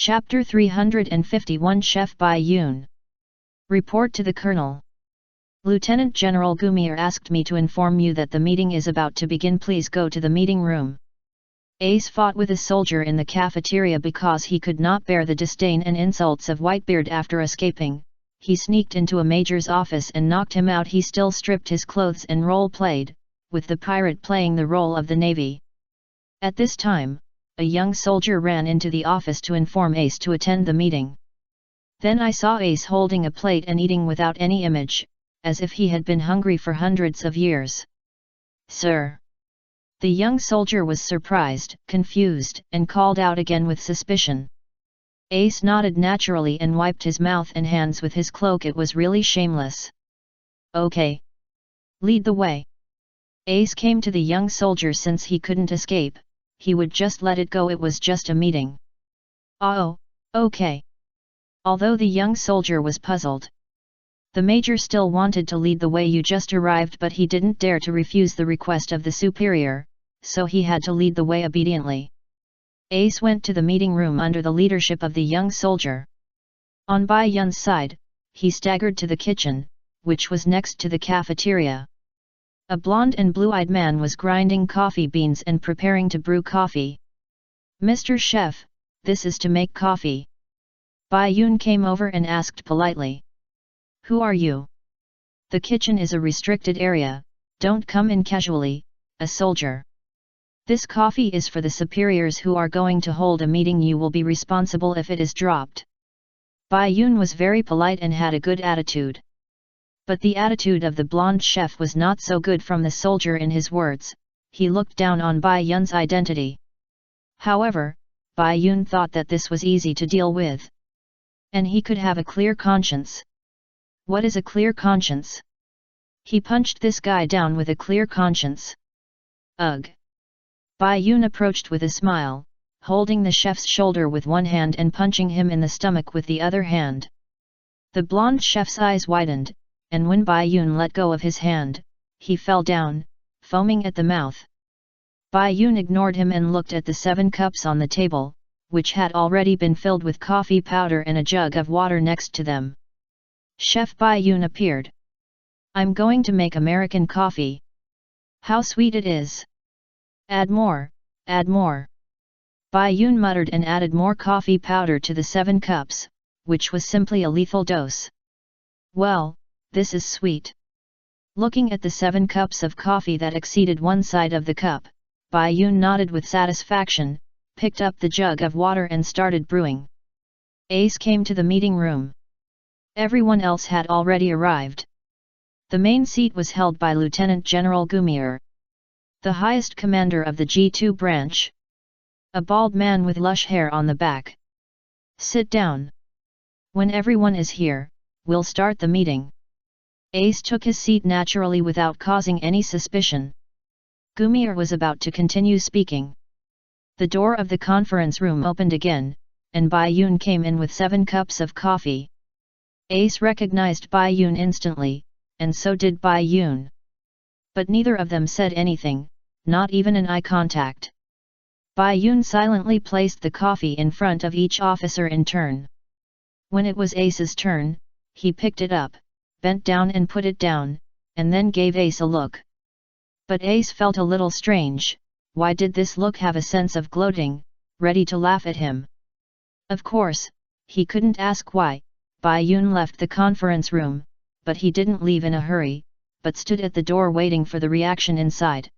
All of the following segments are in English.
Chapter 351 Chef Bai Yun. Report to the Colonel. Lieutenant General Gumier asked me to inform you that the meeting is about to begin. Please go to the meeting room. Ace fought with a soldier in the cafeteria because he could not bear the disdain and insults of Whitebeard. After escaping, he sneaked into a major's office and knocked him out. He still stripped his clothes and role-played, with the pirate playing the role of the Navy. At this time, a young soldier ran into the office to inform Ace to attend the meeting. Then I saw Ace holding a plate and eating without any image, as if he had been hungry for hundreds of years. "Sir!" The young soldier was surprised, confused, and called out again with suspicion. Ace nodded naturally and wiped his mouth and hands with his cloak. It was really shameless. "Okay. Lead the way." Ace came to the young soldier. Since he couldn't escape, he would just let it go. It was just a meeting. "Oh, okay." Although the young soldier was puzzled, the major still wanted to lead the way. "You just arrived," but he didn't dare to refuse the request of the superior, so he had to lead the way obediently. Ace went to the meeting room under the leadership of the young soldier. On Bai Yun's side, he staggered to the kitchen, which was next to the cafeteria. A blonde and blue-eyed man was grinding coffee beans and preparing to brew coffee. "Mr. Chef, this is to make coffee." Bai Yun came over and asked politely. "Who are you?" "The kitchen is a restricted area, don't come in casually," a soldier. "This coffee is for the superiors who are going to hold a meeting. You will be responsible if it is dropped." Bai Yun was very polite and had a good attitude. But the attitude of the blonde chef was not so good. From the soldier in his words, he looked down on Bai Yun's identity. However, Bai Yun thought that this was easy to deal with, and he could have a clear conscience. What is a clear conscience? He punched this guy down with a clear conscience. Ugh! Bai Yun approached with a smile, holding the chef's shoulder with one hand and punching him in the stomach with the other hand. The blonde chef's eyes widened, and when Bai Yun let go of his hand, he fell down, foaming at the mouth. Bai Yun ignored him and looked at the 7 cups on the table, which had already been filled with coffee powder and a jug of water next to them. Chef Bai Yun appeared. "I'm going to make American coffee. How sweet it is! Add more, add more." Bai Yun muttered and added more coffee powder to the 7 cups, which was simply a lethal dose. "Well, this is sweet." Looking at the 7 cups of coffee that exceeded one side of the cup, Bai Yun nodded with satisfaction, picked up the jug of water and started brewing. Ace came to the meeting room. Everyone else had already arrived. The main seat was held by Lieutenant General Gumier, the highest commander of the G2 branch. A bald man with lush hair on the back. "Sit down. When everyone is here, we'll start the meeting." Ace took his seat naturally without causing any suspicion. Gumier was about to continue speaking. The door of the conference room opened again, and Bai Yun came in with 7 cups of coffee. Ace recognized Bai Yun instantly, and so did Bai Yun. But neither of them said anything, not even an eye contact. Bai Yun silently placed the coffee in front of each officer in turn. When it was Ace's turn, he picked it up, bent down and put it down, and then gave Ace a look. But Ace felt a little strange. Why did this look have a sense of gloating, ready to laugh at him? Of course, he couldn't ask why. Bai Yun left the conference room, but he didn't leave in a hurry, but stood at the door waiting for the reaction inside.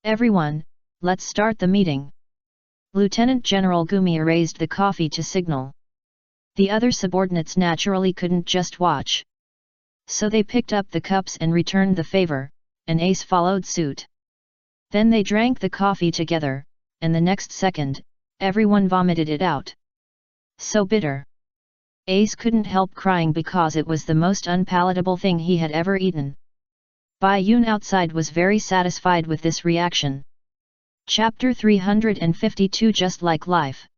"Everyone, let's start the meeting." Lieutenant General Gumier raised the coffee to signal. The other subordinates naturally couldn't just watch. So they picked up the cups and returned the favor, and Ace followed suit. Then they drank the coffee together, and the next second, everyone vomited it out. So bitter. Ace couldn't help crying because it was the most unpalatable thing he had ever eaten. Bai Yun outside was very satisfied with this reaction. Chapter 352 Just Like Life.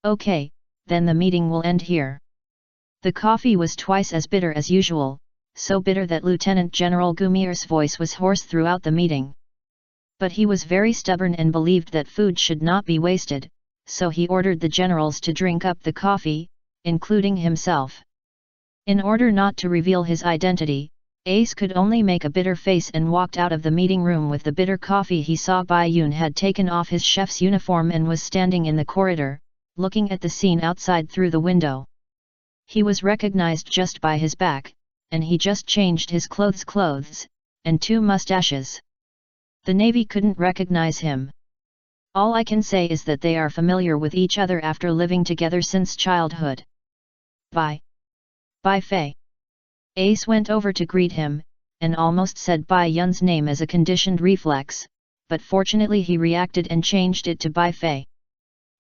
Okay, then the meeting will end here. The coffee was twice as bitter as usual, so bitter that Lieutenant General Gumier's voice was hoarse throughout the meeting. But he was very stubborn and believed that food should not be wasted, so he ordered the generals to drink up the coffee, including himself. In order not to reveal his identity, Ace could only make a bitter face and walked out of the meeting room with the bitter coffee. He saw Bai Yun had taken off his chef's uniform and was standing in the corridor, looking at the scene outside through the window. He was recognized just by his back, and he just changed his clothes, and 2 mustaches. The Navy couldn't recognize him. All I can say is that they are familiar with each other after living together since childhood. Bai Fei. Ace went over to greet him, and almost said Bai Yun's name as a conditioned reflex, but fortunately he reacted and changed it to Bai Fei.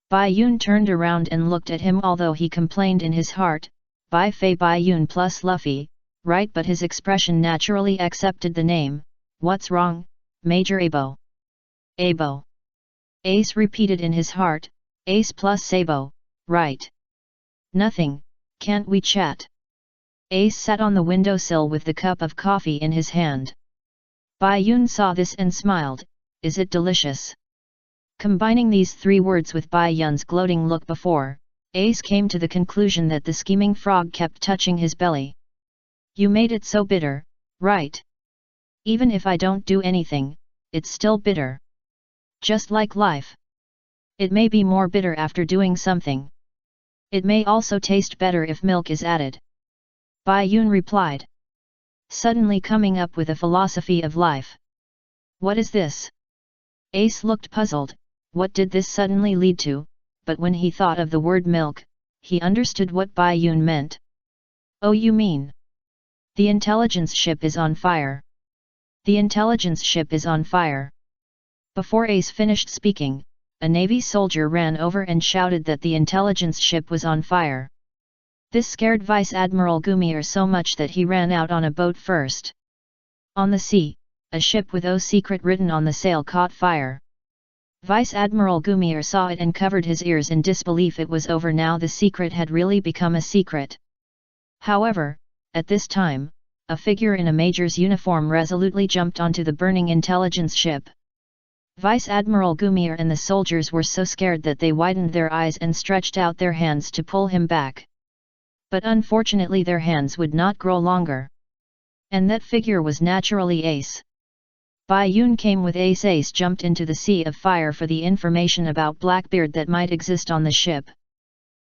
Bai Yun turned around and looked at him, although he complained in his heart, Bai Fei Bai Yun plus Luffy, right? But his expression naturally accepted the name. What's wrong, Major Abo? Abo. Ace repeated in his heart, Ace plus Sabo, right? Nothing, can't we chat? Ace sat on the windowsill with the cup of coffee in his hand. Bai Yun saw this and smiled, is it delicious? Combining these 3 words with Bai Yun's gloating look before, Ace came to the conclusion that the scheming frog kept touching his belly. You made it so bitter, right? Even if I don't do anything, it's still bitter. Just like life. It may be more bitter after doing something. It may also taste better if milk is added. Bai Yun replied, suddenly coming up with a philosophy of life. What is this? Ace looked puzzled, what did this suddenly lead to? But when he thought of the word milk, he understood what Bai Yun meant. Oh, you mean? The intelligence ship is on fire. The intelligence ship is on fire. Before Ace finished speaking, a Navy soldier ran over and shouted that the intelligence ship was on fire. This scared Vice Admiral Gumier so much that he ran out on a boat first. On the sea, a ship with "O Secret" written on the sail caught fire. Vice Admiral Gumier saw it and covered his ears in disbelief. It was over now. The secret had really become a secret. However, at this time, a figure in a major's uniform resolutely jumped onto the burning intelligence ship. Vice Admiral Gumier and the soldiers were so scared that they widened their eyes and stretched out their hands to pull him back. But unfortunately their hands would not grow longer. And that figure was naturally Ace. Bai Yun came with Ace. Ace jumped into the sea of fire for the information about Blackbeard that might exist on the ship.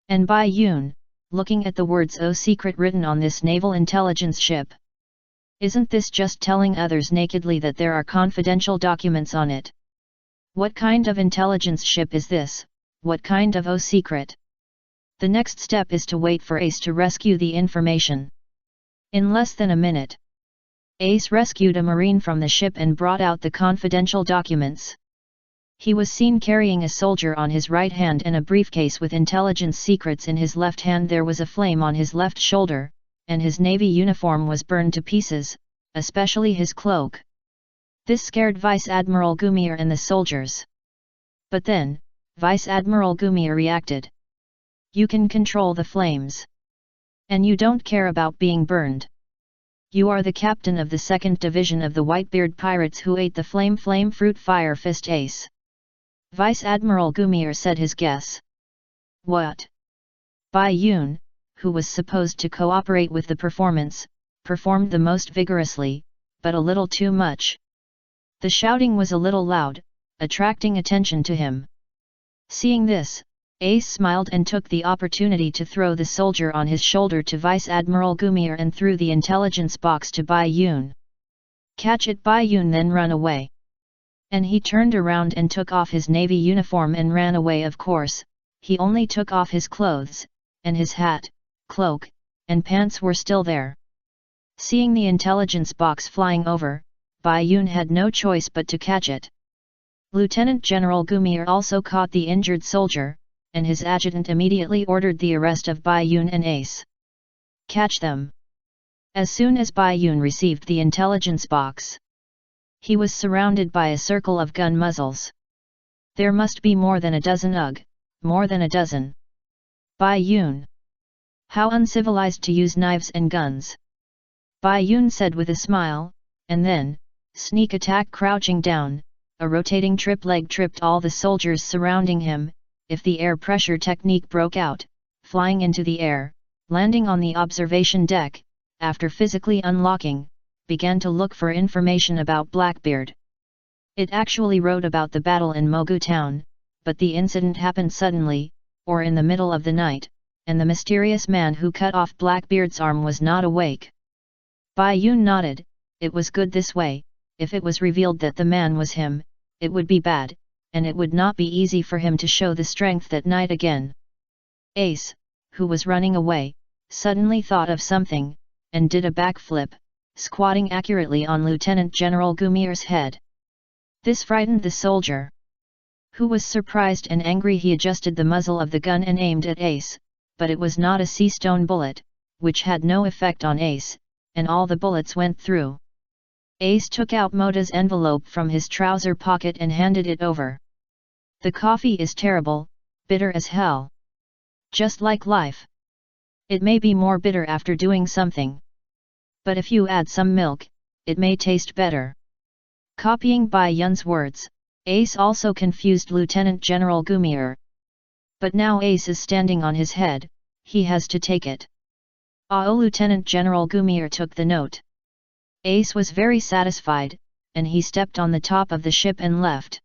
And Bai Yun, looking at the words "O Secret" written on this naval intelligence ship. Isn't this just telling others nakedly that there are confidential documents on it? What kind of intelligence ship is this? What kind of O Secret? The next step is to wait for Ace to rescue the information. In less than a minute, Ace rescued a marine from the ship and brought out the confidential documents. He was seen carrying a soldier on his right hand and a briefcase with intelligence secrets in his left hand. There was a flame on his left shoulder, and his Navy uniform was burned to pieces, especially his cloak. This scared Vice Admiral Gumier and the soldiers. But then, Vice Admiral Gumier reacted. You can control the flames. And you don't care about being burned. You are the captain of the 2nd Division of the Whitebeard Pirates who ate the flame fruit Fire Fist Ace. Vice Admiral Gumier said his guess. What? Bai Yun, who was supposed to cooperate with the performance, performed the most vigorously, but a little too much. The shouting was a little loud, attracting attention to him. Seeing this, Ace smiled and took the opportunity to throw the soldier on his shoulder to Vice Admiral Gumier and threw the intelligence box to Bai Yun. Catch it, Bai Yun, then run away. And he turned around and took off his Navy uniform and ran away. Of course, he only took off his clothes, and his hat, cloak, and pants were still there. Seeing the intelligence box flying over, Bai Yun had no choice but to catch it. Lieutenant General Gumier also caught the injured soldier, and his adjutant immediately ordered the arrest of Bai Yun and Ace. Catch them! As soon as Bai Yun received the intelligence box, he was surrounded by a circle of gun muzzles. There must be more than a dozen. Ugh, more than a dozen. Bai Yun! How uncivilized to use knives and guns! Bai Yun said with a smile, and then, sneak attack. Crouching down, a rotating trip leg tripped all the soldiers surrounding him, if the air pressure technique broke out, flying into the air, landing on the observation deck, after physically unlocking, began to look for information about Blackbeard. It actually wrote about the battle in Mogu town, but the incident happened suddenly, or in the middle of the night, and the mysterious man who cut off Blackbeard's arm was not awake. Bai Yun nodded. It was good this way. If it was revealed that the man was him, it would be bad, and it would not be easy for him to show the strength that night again. Ace, who was running away, suddenly thought of something, and did a backflip, squatting accurately on Lieutenant General Gumier's head. This frightened the soldier, who was surprised and angry. He adjusted the muzzle of the gun and aimed at Ace, but it was not a sea stone bullet, which had no effect on Ace, and all the bullets went through. Ace took out Mota's envelope from his trouser pocket and handed it over. The coffee is terrible, bitter as hell. Just like life. It may be more bitter after doing something. But if you add some milk, it may taste better. Copying Bai Yun's words, Ace also confused Lieutenant General Gumier. But now Ace is standing on his head, he has to take it. Lieutenant General Gumier took the note. Ace was very satisfied, and he stepped on the top of the ship and left.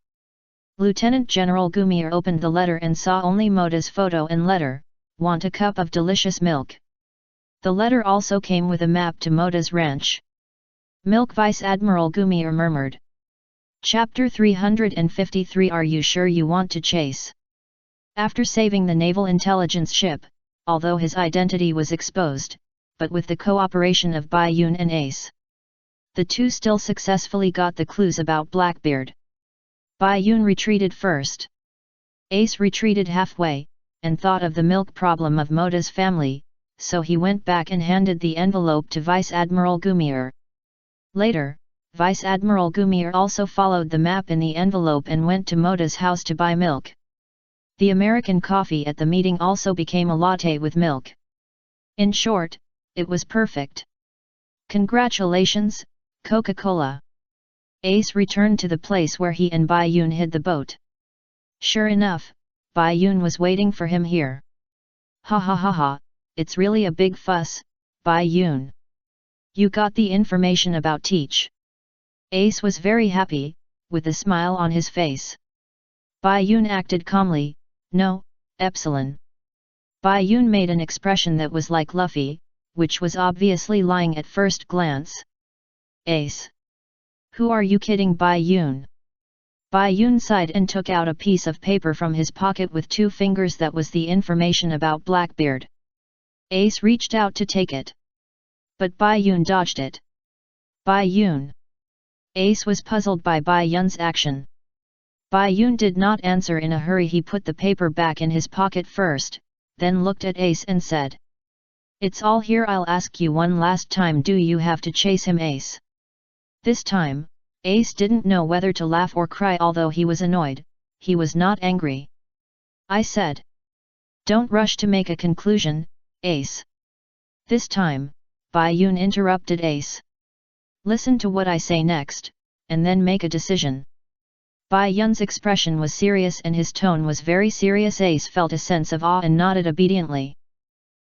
Lieutenant General Gumier opened the letter and saw only Mota's photo and letter, "Want a cup of delicious milk." The letter also came with a map to Mota's ranch. Milk, Vice Admiral Gumier murmured. Chapter 353. Are you sure you want to chase? After saving the naval intelligence ship, although his identity was exposed, but with the cooperation of Bai Yun and Ace, the two still successfully got the clues about Blackbeard. Bai Yun retreated first. Ace retreated halfway, and thought of the milk problem of Mota's family, so he went back and handed the envelope to Vice Admiral Gumier. Later, Vice Admiral Gumier also followed the map in the envelope and went to Mota's house to buy milk. The American coffee at the meeting also became a latte with milk. In short, it was perfect. Congratulations, Coca-Cola. Ace returned to the place where he and Bai Yun hid the boat. Sure enough, Bai Yun was waiting for him here. Ha ha ha ha, it's really a big fuss, Bai Yun. You got the information about Teach. Ace was very happy, with a smile on his face. Bai Yun acted calmly. No, Epsilon. Bai Yun made an expression that was like Luffy, which was obviously lying at first glance. Ace. Who are you kidding, Bai Yun? Bai Yun sighed and took out a piece of paper from his pocket with 2 fingers. That was the information about Blackbeard. Ace reached out to take it. But Bai Yun dodged it. Bai Yun. Ace was puzzled by Bai Yun's action. Bai Yun did not answer in a hurry. He put the paper back in his pocket first, then looked at Ace and said, "It's all here. I'll ask you one last time. Do you have to chase him, Ace?" This time, Ace didn't know whether to laugh or cry. Although he was annoyed, he was not angry. "I said. Don't rush to make a conclusion, Ace." This time, Bai Yun interrupted Ace. "Listen to what I say next, and then make a decision." Bai Yun's expression was serious and his tone was very serious. Ace felt a sense of awe and nodded obediently.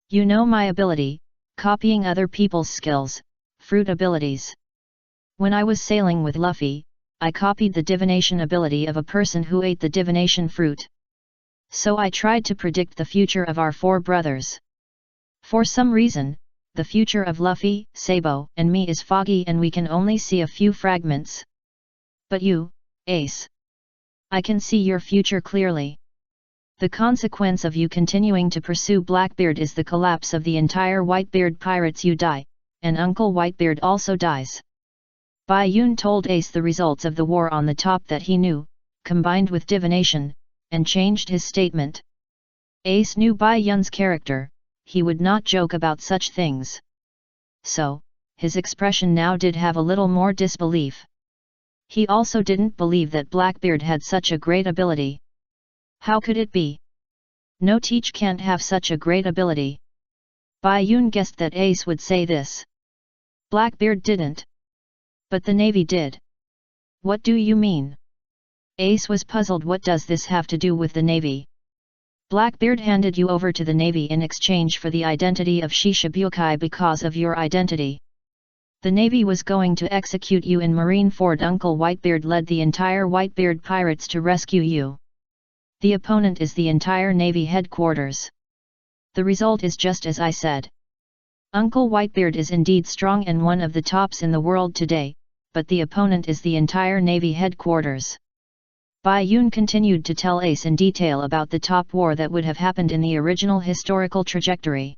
"You know my ability, copying other people's skills, fruit abilities. When I was sailing with Luffy, I copied the divination ability of a person who ate the divination fruit. So I tried to predict the future of our 4 brothers. For some reason, the future of Luffy, Sabo, and me is foggy and we can only see a few fragments. But you, Ace. I can see your future clearly. The consequence of you continuing to pursue Blackbeard is the collapse of the entire Whitebeard pirates. You die, and Uncle Whitebeard also dies." Bai Yun told Ace the results of the war on the top that he knew, combined with divination, and changed his statement. Ace knew Bai Yun's character, he would not joke about such things. So, his expression now did have a little more disbelief. He also didn't believe that Blackbeard had such a great ability. How could it be? No Teach can't have such a great ability. Bai Yun guessed that Ace would say this. Blackbeard didn't. But the Navy did. What do you mean? Ace was puzzled. What does this have to do with the Navy? Blackbeard handed you over to the Navy in exchange for the identity of Shishibukai because of your identity. The Navy was going to execute you in Marineford. Uncle Whitebeard led the entire Whitebeard pirates to rescue you. The opponent is the entire Navy headquarters. The result is just as I said. Uncle Whitebeard is indeed strong and one of the tops in the world today, but the opponent is the entire Navy headquarters. Bai Yun continued to tell Ace in detail about the top war that would have happened in the original historical trajectory.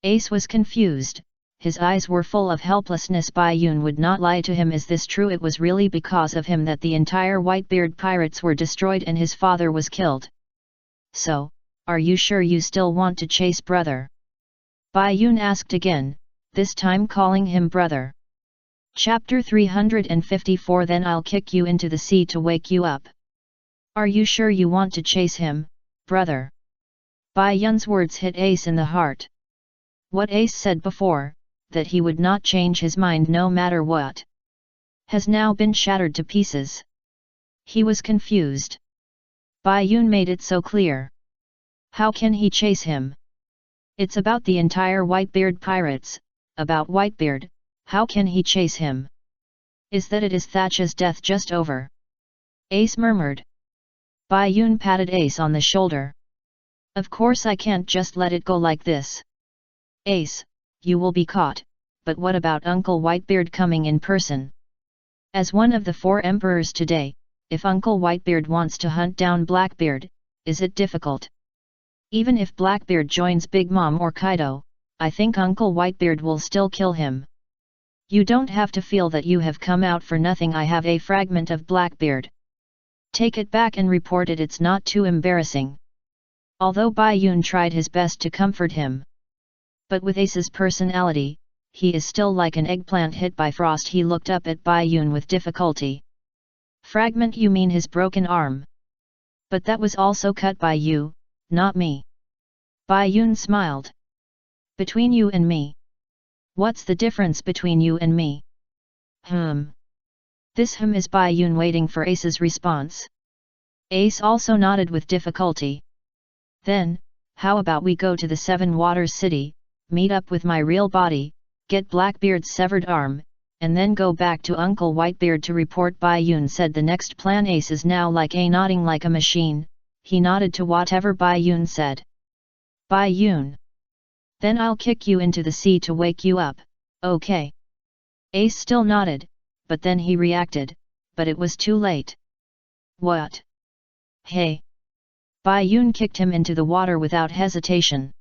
Ace was confused, his eyes were full of helplessness. Bai Yun would not lie to him. Is this true? It was really because of him that the entire Whitebeard pirates were destroyed and his father was killed. So, are you sure you still want to chase brother? Bai Yun asked again, this time calling him brother. Chapter 354. Then I'll kick you into the sea to wake you up. Are you sure you want to chase him, brother? Bai Yun's words hit Ace in the heart. What Ace said before, that he would not change his mind no matter what, has now been shattered to pieces. He was confused. Bai Yun made it so clear. How can he chase him? It's about the entire Whitebeard pirates, about Whitebeard, how can he chase him? Is that it? Is Thatch's death just over? Ace murmured. Bai Yun patted Ace on the shoulder. Of course I can't just let it go like this. Ace, you will be caught, but what about Uncle Whitebeard coming in person? As one of the 4 emperors today, if Uncle Whitebeard wants to hunt down Blackbeard, is it difficult? Even if Blackbeard joins Big Mom or Kaido, I think Uncle Whitebeard will still kill him. You don't have to feel that you have come out for nothing. I have a fragment of Blackbeard. Take it back and report it. It's not too embarrassing. Although Bai Yun tried his best to comfort him. But with Ace's personality, he is still like an eggplant hit by frost. He looked up at Bai Yun with difficulty. Fragment? You mean his broken arm? But that was also cut by you, not me. Bai Yun smiled. Between you and me? What's the difference between you and me? This is Bai Yun waiting for Ace's response. Ace also nodded with difficulty. Then, how about we go to the 7 Waters City, meet up with my real body, get Blackbeard's severed arm, and then go back to Uncle Whitebeard to report. Bai Yun said the next plan. Ace is now like a nodding like a machine, he nodded to whatever Bai Yun said. Bai Yun. Then I'll kick you into the sea to wake you up, okay? Ace still nodded, but then he reacted, but it was too late. What? Hey! Bai Yun kicked him into the water without hesitation.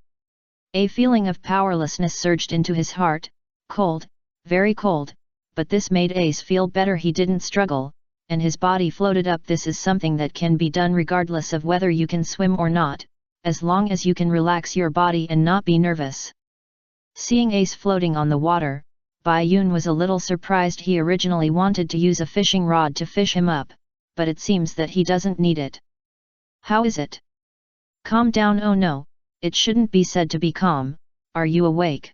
A feeling of powerlessness surged into his heart, cold, very cold, but this made Ace feel better. He didn't struggle, and his body floated up. This is something that can be done regardless of whether you can swim or not, as long as you can relax your body and not be nervous. Seeing Ace floating on the water, Bai Yun was a little surprised. He originally wanted to use a fishing rod to fish him up, but it seems that he doesn't need it. How is it? Calm down. Oh no, it shouldn't be said to be calm. Are you awake?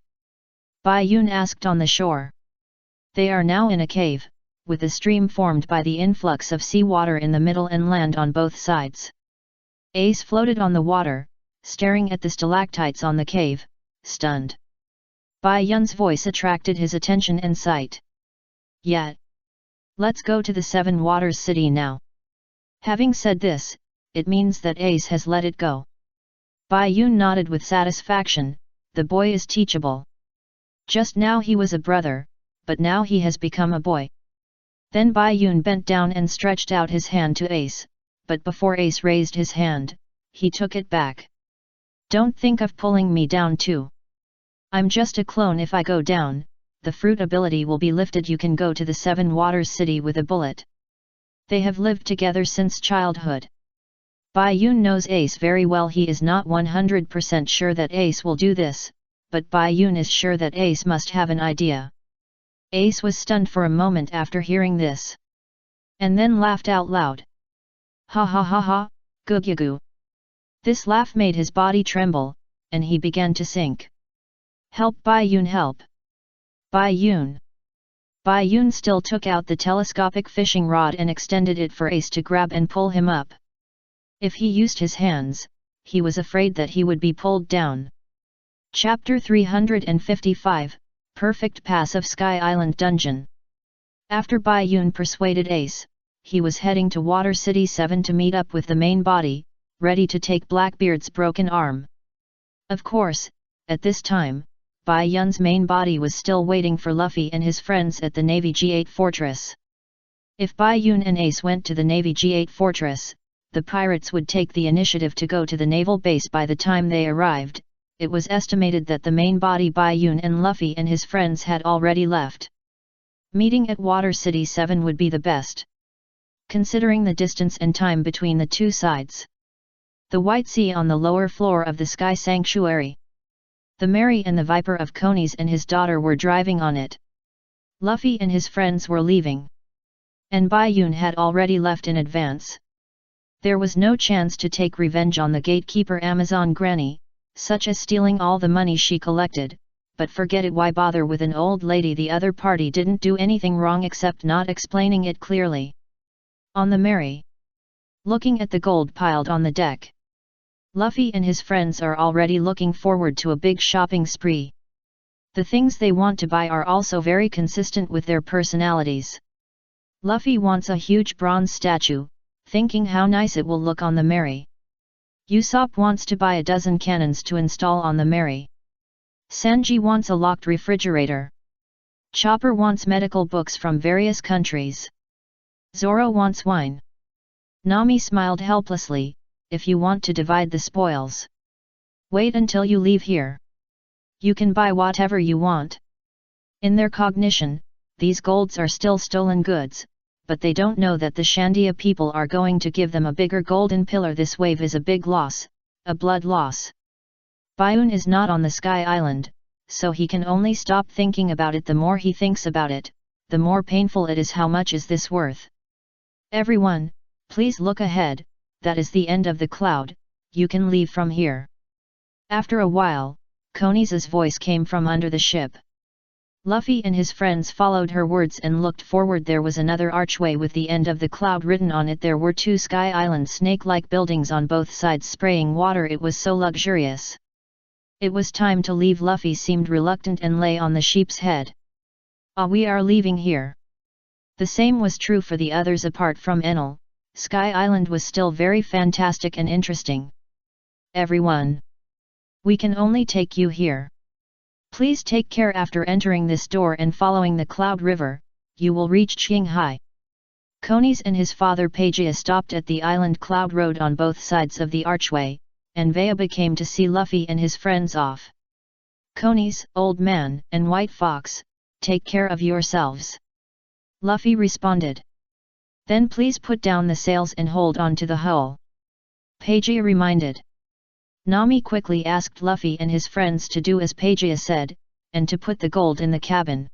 Bai Yun asked on the shore. They are now in a cave, with a stream formed by the influx of seawater in the middle and land on both sides. Ace floated on the water, staring at the stalactites on the cave, stunned. Bai Yun's voice attracted his attention and sight. Yeah. Let's go to the 7 Waters City now. Having said this, it means that Ace has let it go. Bai Yun nodded with satisfaction. The boy is teachable. Just now he was a brother, but now he has become a boy. Then Bai Yun bent down and stretched out his hand to Ace, but before Ace raised his hand, he took it back. Don't think of pulling me down too. I'm just a clone. If I go down, the fruit ability will be lifted. You can go to the 7 Waters City with a bullet. They have lived together since childhood. Bai Yun knows Ace very well. He is not 100% sure that Ace will do this, but Bai Yun is sure that Ace must have an idea. Ace was stunned for a moment after hearing this. And then laughed out loud. Ha ha ha ha, goo. This laugh made his body tremble, and he began to sink. Help Bai Yun, help! Bai Yun! Bai Yun still took out the telescopic fishing rod and extended it for Ace to grab and pull him up. If he used his hands, he was afraid that he would be pulled down. Chapter 355, Perfect Pass of Sky Island Dungeon. After Bai Yun persuaded Ace, he was heading to Water City 7 to meet up with the main body, ready to take Blackbeard's broken arm. Of course, at this time, Bai Yun's main body was still waiting for Luffy and his friends at the Navy G8 Fortress. If Bai Yun and Ace went to the Navy G8 Fortress, the pirates would take the initiative to go to the naval base by the time they arrived. It was estimated that the main body Bai Yun and Luffy and his friends had already left. Meeting at Water City 7 would be the best, considering the distance and time between the two sides. The White Sea on the lower floor of the Sky Sanctuary. The Mary and the Viper of Konis and his daughter were driving on it. Luffy and his friends were leaving, and Bai Yun had already left in advance. There was no chance to take revenge on the gatekeeper Amazon Granny, such as stealing all the money she collected, but forget it, why bother with an old lady? The other party didn't do anything wrong except not explaining it clearly. On the Mary, looking at the gold piled on the deck, Luffy and his friends are already looking forward to a big shopping spree. The things they want to buy are also very consistent with their personalities. Luffy wants a huge bronze statue, thinking how nice it will look on the Mary. Usopp wants to buy a dozen cannons to install on the Mary. Sanji wants a locked refrigerator. Chopper wants medical books from various countries. Zoro wants wine. Nami smiled helplessly. If you want to divide the spoils, wait until you leave here. You can buy whatever you want. In their cognition, these golds are still stolen goods, but they don't know that the Shandia people are going to give them a bigger golden pillar. This wave is a big loss, a blood loss. Bayun is not on the Sky Island, so he can only stop thinking about it. The more he thinks about it, the more painful it is. How much is this worth? Everyone, please look ahead, that is the end of the cloud, you can leave from here. After a while, Konis's voice came from under the ship. Luffy and his friends followed her words and looked forward. There was another archway with the end of the cloud written on it. There were two Sky Island snake-like buildings on both sides spraying water. It was so luxurious. It was time to leave. Luffy seemed reluctant and lay on the sheep's head. We are leaving here. The same was true for the others. Apart from Enel, Sky Island was still very fantastic and interesting. Everyone, we can only take you here. Please take care. After entering this door and following the Cloud River, you will reach Qinghai. Konis and his father Pagia stopped at the island Cloud Road on both sides of the archway, and Vayaba came to see Luffy and his friends off. Konis, Old Man, and White Fox, take care of yourselves. Luffy responded. Then please put down the sails and hold on to the hull. Pagia reminded. Nami quickly asked Luffy and his friends to do as Pagia said, and to put the gold in the cabin.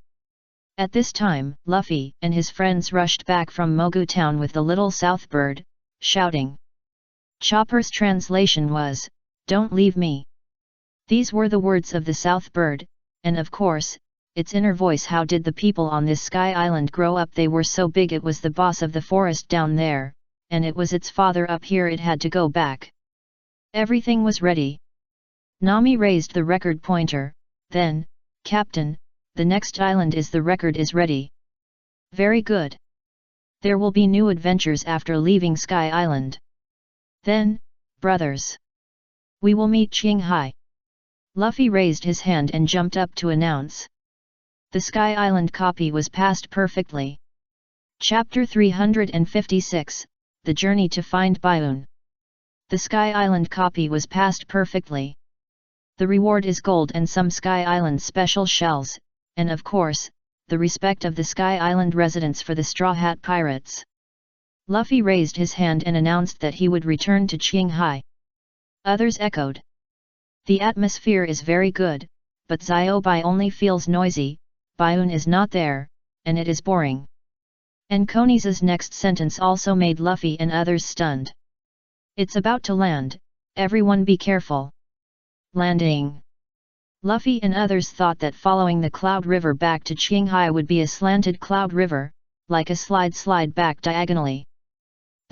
At this time, Luffy and his friends rushed back from Mogu Town with the little Southbird, shouting. Chopper's translation was, "Don't leave me." These were the words of the Southbird, and of course, its inner voice. How did the people on this Sky Island grow up? They were so big. It was the boss of the forest down there, and it was its father up here. It had to go back. Everything was ready. Nami raised the record pointer, then, Captain, the next island is the record is ready. Very good. There will be new adventures after leaving Sky Island. Then, brothers, we will meet Qinghai. Luffy raised his hand and jumped up to announce. The Sky Island copy was passed perfectly. Chapter 356, The Journey to Find Bayun. The Sky Island copy was passed perfectly. The reward is gold and some Sky Island special shells, and of course, the respect of the Sky Island residents for the Straw Hat Pirates. Luffy raised his hand and announced that he would return to Qinghai. Others echoed. The atmosphere is very good, but Ziobai only feels noisy, Bayun is not there, and it is boring. And Konis's next sentence also made Luffy and others stunned. It's about to land, everyone be careful. Landing. Luffy and others thought that following the Cloud River back to Qinghai would be a slanted Cloud River, like a slide back diagonally.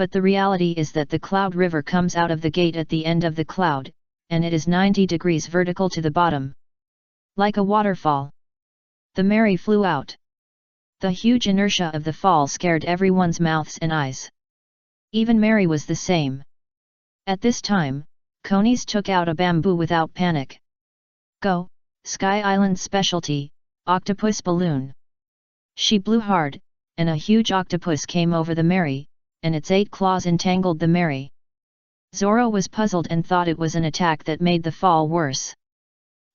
But the reality is that the cloud river comes out of the gate at the end of the cloud, and it is 90 degrees vertical to the bottom. Like a waterfall. The Mary flew out. The huge inertia of the fall scared everyone's mouths and eyes. Even Mary was the same. At this time, Conies took out a bamboo without panic. Go, Sky Island's specialty, octopus balloon. She blew hard, and a huge octopus came over the Mary, and its 8 claws entangled the Mary. Zoro was puzzled and thought it was an attack that made the fall worse.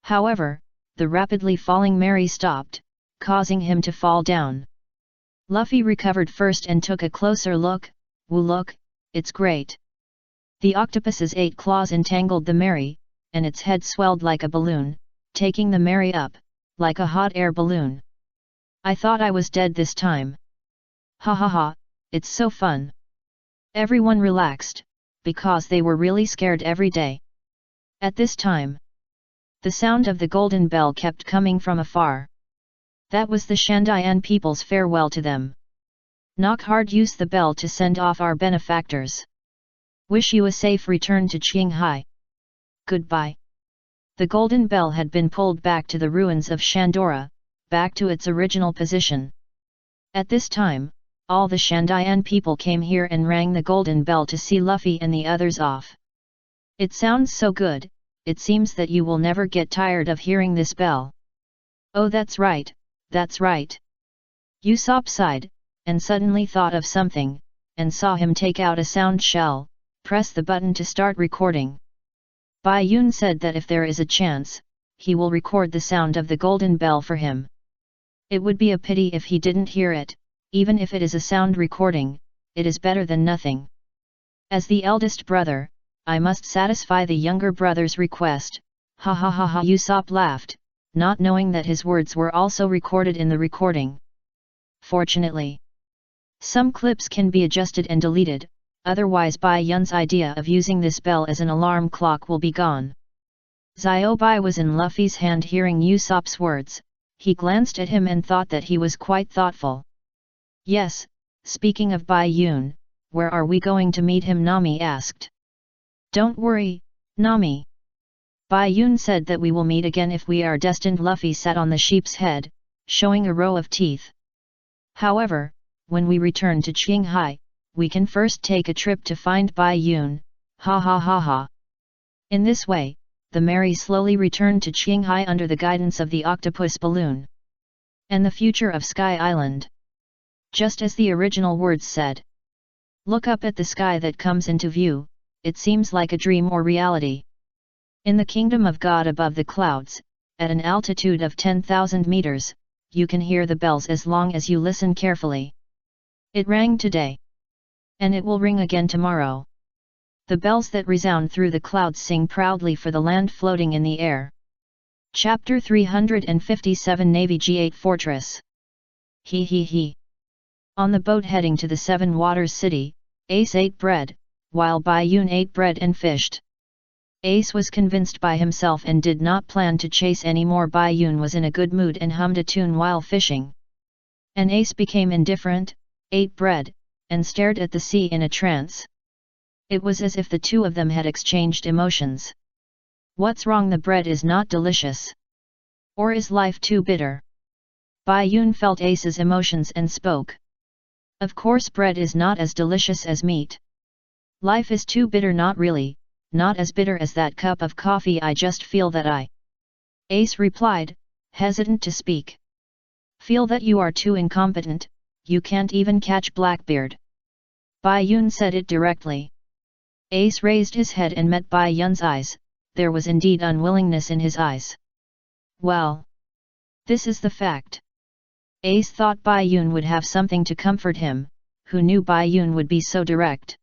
However, the rapidly falling Mary stopped, causing him to fall down. Luffy recovered first and took a closer look. Woo, look, it's great. The octopus's 8 claws entangled the Mary, and its head swelled like a balloon, taking the Mary up, like a hot air balloon. I thought I was dead this time. Ha ha ha, it's so fun. Everyone relaxed, because they were really scared every day. At this time, the sound of the golden bell kept coming from afar. That was the Shandayan people's farewell to them. Knock hard, use the bell to send off our benefactors. Wish you a safe return to Qinghai. Goodbye. The golden bell had been pulled back to the ruins of Shandora, back to its original position. At this time, all the Shandayan people came here and rang the golden bell to see Luffy and the others off. It sounds so good, it seems that you will never get tired of hearing this bell. Oh, that's right, that's right. Usopp sighed, and suddenly thought of something, and saw him take out a sound shell, press the button to start recording. Bai Yun said that if there is a chance, he will record the sound of the golden bell for him. It would be a pity if he didn't hear it. Even if it is a sound recording, it is better than nothing. As the eldest brother, I must satisfy the younger brother's request. Ha ha ha ha, Usopp laughed, not knowing that his words were also recorded in the recording. Fortunately, some clips can be adjusted and deleted, otherwise Bai Yun's idea of using this bell as an alarm clock will be gone. Ziobai was in Luffy's hand hearing Usopp's words. He glanced at him and thought that he was quite thoughtful. Yes, speaking of Bai Yun, where are we going to meet him? Nami asked. Don't worry, Nami. Bai Yun said that we will meet again if we are destined. Luffy sat on the sheep's head, showing a row of teeth. However, when we return to Qinghai, we can first take a trip to find Bai Yun. Ha ha ha ha. In this way, the Mary slowly returned to Qinghai under the guidance of the octopus balloon. And the future of Sky Island. Just as the original words said. Look up at the sky that comes into view, it seems like a dream or reality. In the kingdom of God above the clouds, at an altitude of 10,000 meters, you can hear the bells as long as you listen carefully. It rang today. And it will ring again tomorrow. The bells that resound through the clouds sing proudly for the land floating in the air. Chapter 357, Navy G8 Fortress. He he he. On the boat heading to the Seven Waters City, Ace ate bread, while Bai Yun ate bread and fished. Ace was convinced by himself and did not plan to chase any more. Bai Yun was in a good mood and hummed a tune while fishing. And Ace became indifferent, ate bread, and stared at the sea in a trance. It was as if the two of them had exchanged emotions. What's wrong? The bread is not delicious. Or is life too bitter? Bai Yun felt Ace's emotions and spoke. Of course bread is not as delicious as meat. Life is too bitter. Not really, not as bitter as that cup of coffee. I just feel that I. Ace replied, hesitant to speak. Feel that you are too incompetent, you can't even catch Blackbeard. Bai Yun said it directly. Ace raised his head and met Bai Yun's eyes, there was indeed unwillingness in his eyes. Well, this is the fact. Ace thought Bai Yun would have something to comfort him, who knew Bai Yun would be so direct.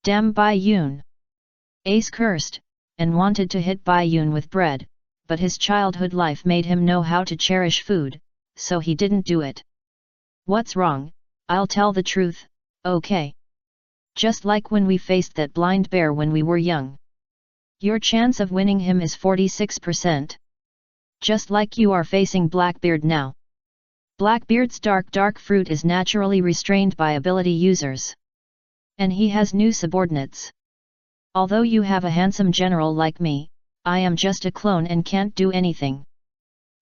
Damn Bai Yun! Ace cursed, and wanted to hit Bai Yun with bread, but his childhood life made him know how to cherish food, so he didn't do it. What's wrong? I'll tell the truth, okay? Just like when we faced that blind bear when we were young. Your chance of winning him is 46%. Just like you are facing Blackbeard now. Blackbeard's dark fruit is naturally restrained by ability users. And he has new subordinates. Although you have a handsome general like me, I am just a clone and can't do anything.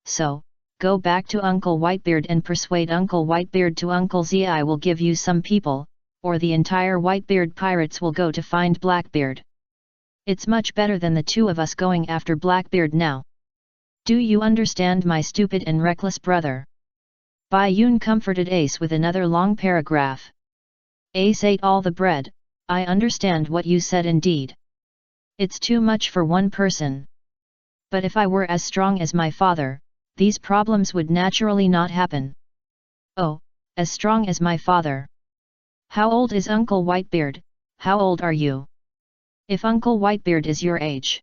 So, go back to Uncle Whitebeard and persuade Uncle Whitebeard to Uncle Z. I will give you some people, or the entire Whitebeard pirates will go to find Blackbeard. It's much better than the two of us going after Blackbeard now. Do you understand, my stupid and reckless brother? Bai Yun comforted Ace with another long paragraph. Ace ate all the bread. I understand what you said indeed. It's too much for one person. But if I were as strong as my father, these problems would naturally not happen. Oh, as strong as my father. How old is Uncle Whitebeard? How old are you? If Uncle Whitebeard is your age.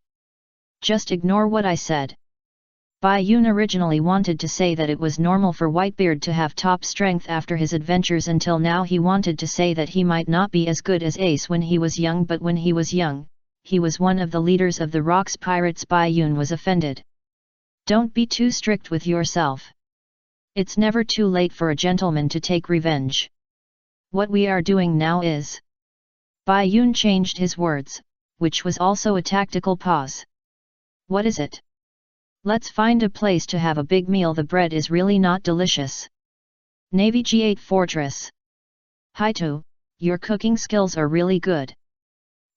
Just ignore what I said. Bai Yun originally wanted to say that it was normal for Whitebeard to have top strength after his adventures, until now he wanted to say that he might not be as good as Ace when he was young, but when he was young, he was one of the leaders of the Rocks Pirates. Bai Yun was offended. Don't be too strict with yourself. It's never too late for a gentleman to take revenge. What we are doing now is... Bai Yun changed his words, which was also a tactical pause. What is it? Let's find a place to have a big meal. The bread is really not delicious. Navy G8 Fortress. Haito, your cooking skills are really good.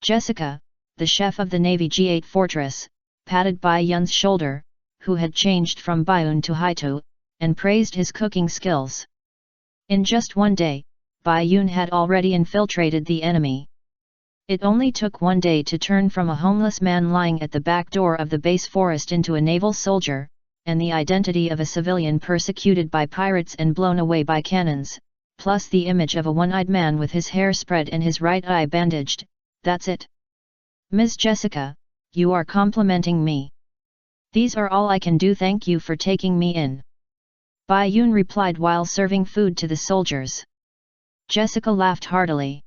Jessica, the chef of the Navy G8 Fortress, patted Bai Yun's shoulder, who had changed from Bai Yun to Haito, and praised his cooking skills. In just one day, Bai Yun had already infiltrated the enemy. It only took one day to turn from a homeless man lying at the back door of the base forest into a naval soldier, and the identity of a civilian persecuted by pirates and blown away by cannons, plus the image of a one-eyed man with his hair spread and his right eye bandaged. That's it. Ms. Jessica, you are complimenting me. These are all I can do. Thank you for taking me in. Bai Yun replied while serving food to the soldiers. Jessica laughed heartily.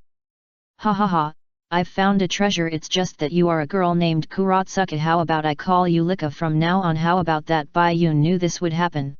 Ha ha ha. I've found a treasure. It's just that you are a girl named Kuratsuka. How about I call you Lika from now on? How about that? Bai Yun knew this would happen.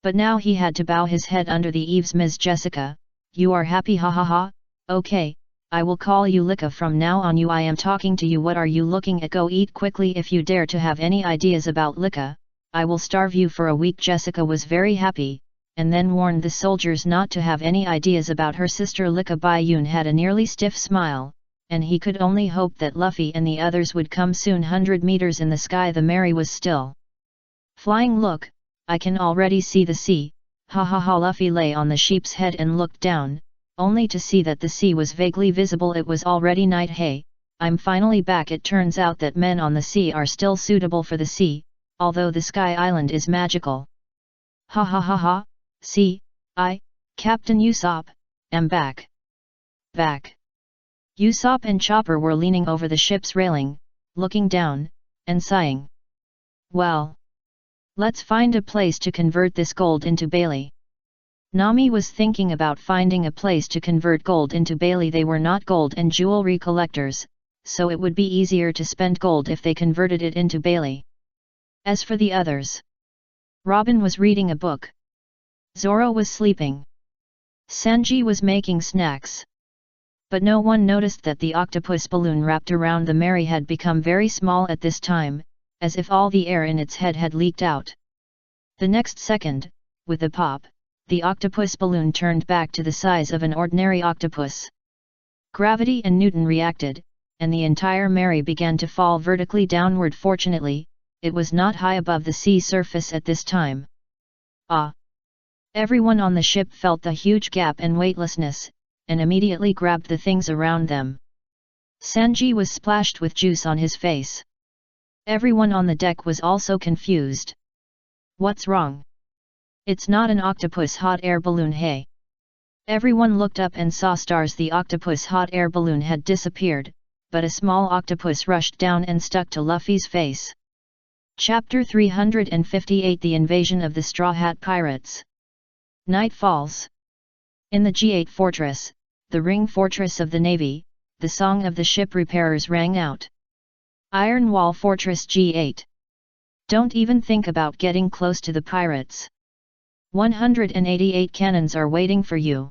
But now he had to bow his head under the eaves. Ms. Jessica, you are happy? Ha ha ha. Okay, I will call you Lika from now on. I am talking to you. What are you looking at? Go eat quickly. If you dare to have any ideas about Lika, I will starve you for a week. Jessica was very happy, and then warned the soldiers not to have any ideas about her sister Lika. Bai Yun had a nearly stiff smile, and he could only hope that Luffy and the others would come soon. 100 meters in the sky, the Mary was still flying. Look, I can already see the sea. Ha ha ha. Luffy lay on the sheep's head and looked down, only to see that the sea was vaguely visible. It was already night. Hey, I'm finally back. It turns out that men on the sea are still suitable for the sea, although the Sky Island is magical. Ha ha ha ha. See, I, Captain Usopp, am back. Back. Usopp and Chopper were leaning over the ship's railing, looking down, and sighing. Well, let's find a place to convert this gold into Bailey. Nami was thinking about finding a place to convert gold into Bailey. They were not gold and jewelry collectors, so it would be easier to spend gold if they converted it into Bailey. As for the others, Robin was reading a book. Zoro was sleeping. Sanji was making snacks. But no one noticed that the octopus balloon wrapped around the Mary had become very small at this time, as if all the air in its head had leaked out. The next second, with a pop, the octopus balloon turned back to the size of an ordinary octopus. Gravity and Newton reacted, and the entire Mary began to fall vertically downward. Fortunately, it was not high above the sea surface at this time. Ah! Everyone on the ship felt the huge gap and weightlessness, and immediately grabbed the things around them. Sanji was splashed with juice on his face. Everyone on the deck was also confused. What's wrong? It's not an octopus hot air balloon. Hey! Everyone looked up and saw stars. The octopus hot air balloon had disappeared, but a small octopus rushed down and stuck to Luffy's face. Chapter 358: The Invasion of the Straw Hat Pirates. Night falls. In the G8 Fortress, the ring fortress of the Navy, the song of the ship repairers rang out. Iron Wall Fortress G8. Don't even think about getting close to the pirates. 188 cannons are waiting for you.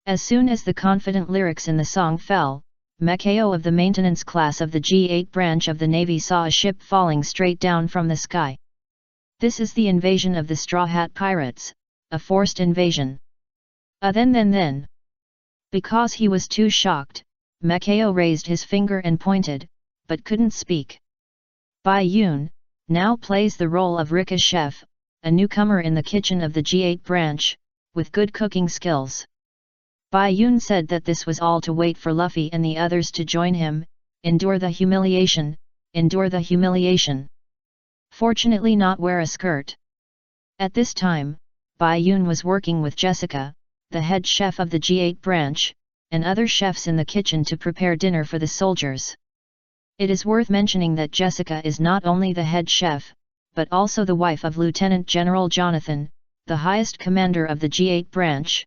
As soon as the confident lyrics in the song fell, Mekao of the maintenance class of the G8 branch of the Navy saw a ship falling straight down from the sky. This is the invasion of the Straw Hat Pirates, a forced invasion. Then. Because he was too shocked, Mekao raised his finger and pointed, but couldn't speak. Bai Yun now plays the role of Rika's chef, a newcomer in the kitchen of the G8 branch, with good cooking skills. Bai Yun said that this was all to wait for Luffy and the others to join him, endure the humiliation. Fortunately not wear a skirt. At this time, Bai Yun was working with Jessica, the head chef of the G8 branch, and other chefs in the kitchen to prepare dinner for the soldiers. It is worth mentioning that Jessica is not only the head chef, but also the wife of Lieutenant General Jonathan, the highest commander of the G8 branch.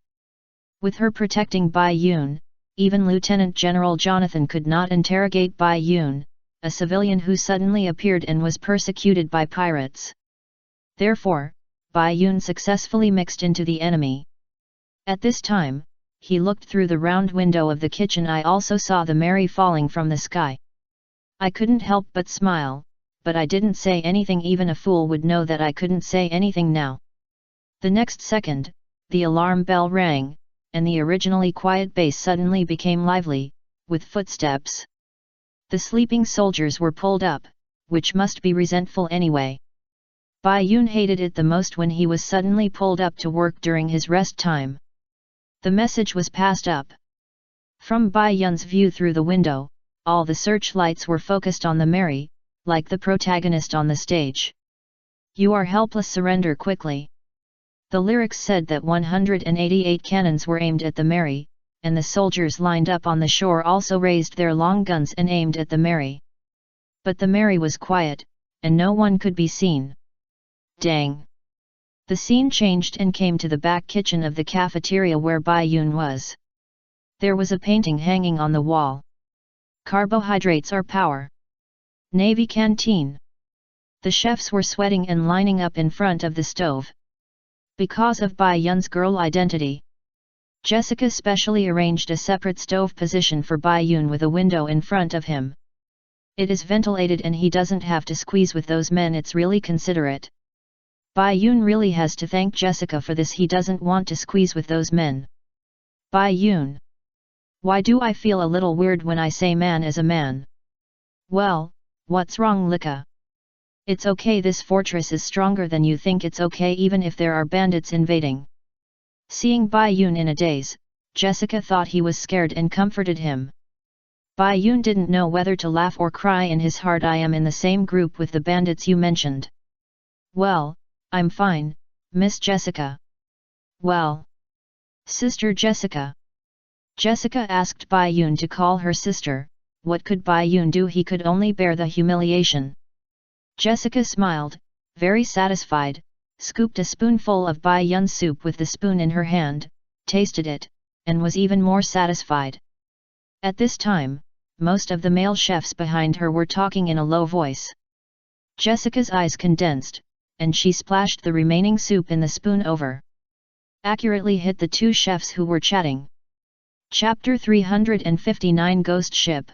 With her protecting Bai Yun, even Lieutenant General Jonathan could not interrogate Bai Yun, a civilian who suddenly appeared and was persecuted by pirates. Therefore, Bai Yun successfully mixed into the enemy. At this time, he looked through the round window of the kitchen. I also saw the Mary falling from the sky. I couldn't help but smile, but I didn't say anything. Even a fool would know that I couldn't say anything now. The next second, the alarm bell rang, and the originally quiet base suddenly became lively, with footsteps. The sleeping soldiers were pulled up, which must be resentful anyway. Bai Yun hated it the most when he was suddenly pulled up to work during his rest time. The message was passed up. From Bai Yun's view through the window, all the searchlights were focused on the Mary, like the protagonist on the stage. You are helpless, surrender quickly. The lyrics said that 188 cannons were aimed at the Mary, and the soldiers lined up on the shore also raised their long guns and aimed at the Mary. But the Mary was quiet, and no one could be seen. Dang! The scene changed and came to the back kitchen of the cafeteria where Bai Yun was. There was a painting hanging on the wall. Carbohydrates are power. Navy canteen. The chefs were sweating and lining up in front of the stove. Because of Bai Yun's girl identity, Jessica specially arranged a separate stove position for Bai Yun with a window in front of him. It is ventilated and he doesn't have to squeeze with those men. It's really considerate. Bai Yun really has to thank Jessica for this. He doesn't want to squeeze with those men. Bai Yun. Why do I feel a little weird when I say man as a man? Well, what's wrong, Lika? It's okay, this fortress is stronger than you think. It's okay even if there are bandits invading. Seeing Bai Yun in a daze, Jessica thought he was scared and comforted him. Bai Yun didn't know whether to laugh or cry in his heart. I am in the same group with the bandits you mentioned. Well, I'm fine, Miss Jessica. Well, Sister Jessica. Jessica asked Bai Yun to call her sister. What could Bai Yun do? He could only bear the humiliation. Jessica smiled, very satisfied, scooped a spoonful of Bai Yun's soup with the spoon in her hand, tasted it, and was even more satisfied. At this time, most of the male chefs behind her were talking in a low voice. Jessica's eyes condensed, and she splashed the remaining soup in the spoon over. Accurately hit the two chefs who were chatting. Chapter 359 Ghost Ship.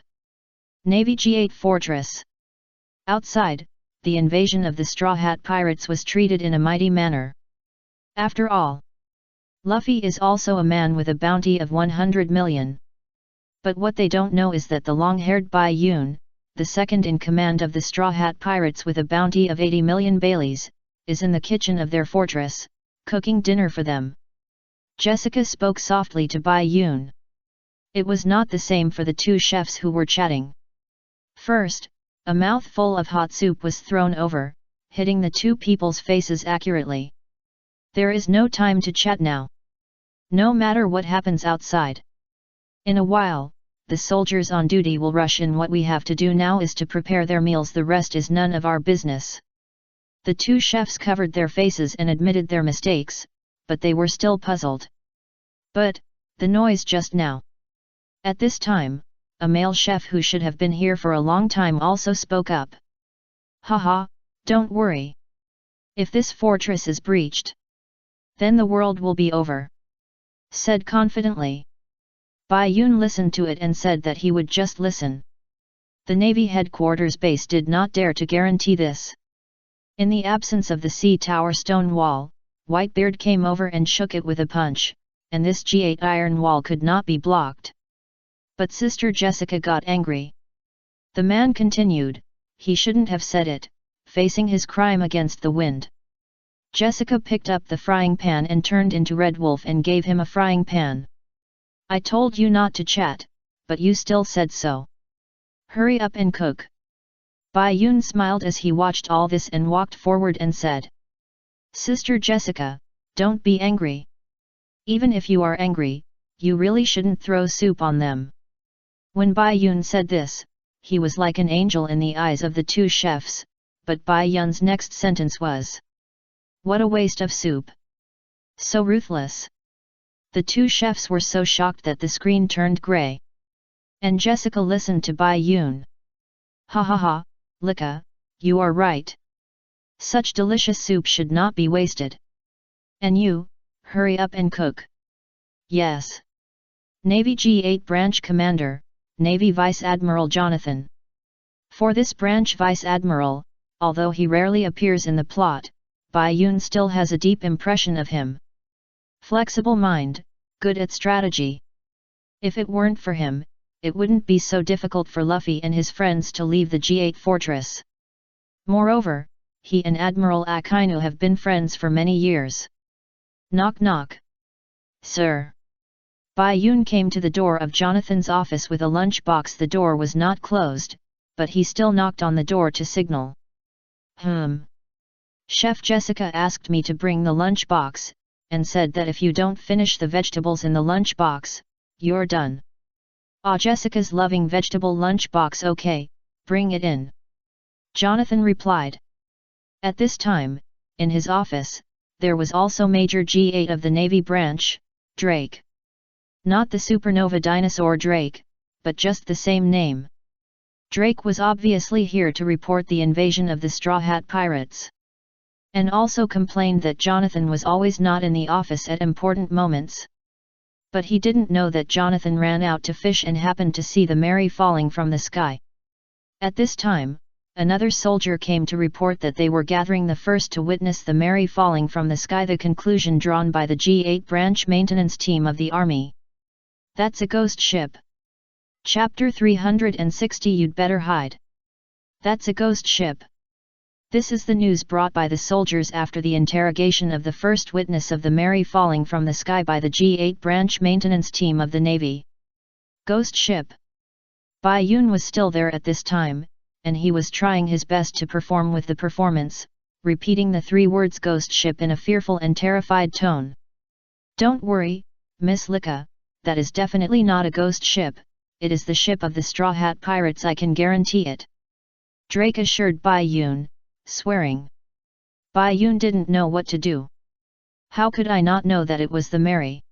Navy G8 Fortress. Outside, the invasion of the Straw Hat Pirates was treated in a mighty manner. After all, Luffy is also a man with a bounty of 100 million. But what they don't know is that the long-haired Bai Yun, the second in command of the Straw Hat Pirates with a bounty of 80 million Baileys, is in the kitchen of their fortress, cooking dinner for them. Jessica spoke softly to Bai Yun. It was not the same for the two chefs who were chatting. First, a mouthful of hot soup was thrown over, hitting the two people's faces accurately. There is no time to chat now. No matter what happens outside. In a while, the soldiers on duty will rush in. What we have to do now is to prepare their meals. The rest is none of our business. The two chefs covered their faces and admitted their mistakes, but they were still puzzled. But, the noise just now. At this time, a male chef who should have been here for a long time also spoke up. Haha, don't worry. If this fortress is breached, then the world will be over. Said confidently. Bai Yun listened to it and said that he would just listen. The Navy headquarters base did not dare to guarantee this. In the absence of the sea tower stone wall, Whitebeard came over and shook it with a punch, and this G8 iron wall could not be blocked. But Sister Jessica got angry. The man continued, he shouldn't have said it, facing his crime against the wind. Jessica picked up the frying pan and turned into Red Wolf and gave him a frying pan. I told you not to chat, but you still said so. Hurry up and cook. Bai Yun smiled as he watched all this and walked forward and said, Sister Jessica, don't be angry. Even if you are angry, you really shouldn't throw soup on them. When Bai Yun said this, he was like an angel in the eyes of the two chefs, but Bai Yun's next sentence was, what a waste of soup. So ruthless. The two chefs were so shocked that the screen turned grey. And Jessica listened to Bai Yun. Ha ha ha, Lika, you are right. Such delicious soup should not be wasted. And you, hurry up and cook. Yes. Navy G8 Branch Commander, Navy Vice Admiral Jonathan. For this branch Vice Admiral, although he rarely appears in the plot, Bai Yun still has a deep impression of him. Flexible mind, good at strategy. If it weren't for him, it wouldn't be so difficult for Luffy and his friends to leave the G8 fortress. Moreover, he and Admiral Akainu have been friends for many years. Knock knock. Sir. Bai Yun came to the door of Jonathan's office with a lunch box. The door was not closed, but he still knocked on the door to signal. Chef Jessica asked me to bring the lunch box, and said that if you don't finish the vegetables in the lunch box, you're done. Ah, Jessica's loving vegetable lunch box. Okay, bring it in. Jonathan replied. At this time, in his office, there was also Major G8 of the Navy branch, Drake. Not the supernova dinosaur Drake, but just the same name. Drake was obviously here to report the invasion of the Straw Hat Pirates. And also complained that Jonathan was always not in the office at important moments. But he didn't know that Jonathan ran out to fish and happened to see the Mary falling from the sky. At this time, another soldier came to report that they were gathering the first to witness the Mary falling from the sky. The conclusion drawn by the G8 branch maintenance team of the army. That's a ghost ship. Chapter 360. You'd better hide. That's a ghost ship. This is the news brought by the soldiers after the interrogation of the first witness of the Mary falling from the sky by the G8 branch maintenance team of the Navy. Ghost ship. Bai Yun was still there at this time, and he was trying his best to perform with the performance, repeating the three words ghost ship in a fearful and terrified tone. Don't worry, Miss Lika, that is definitely not a ghost ship, it is the ship of the Straw Hat Pirates, I can guarantee it. Drake assured Bai Yun, swearing. Bai Yun didn't know what to do. How could I not know that it was the Mary?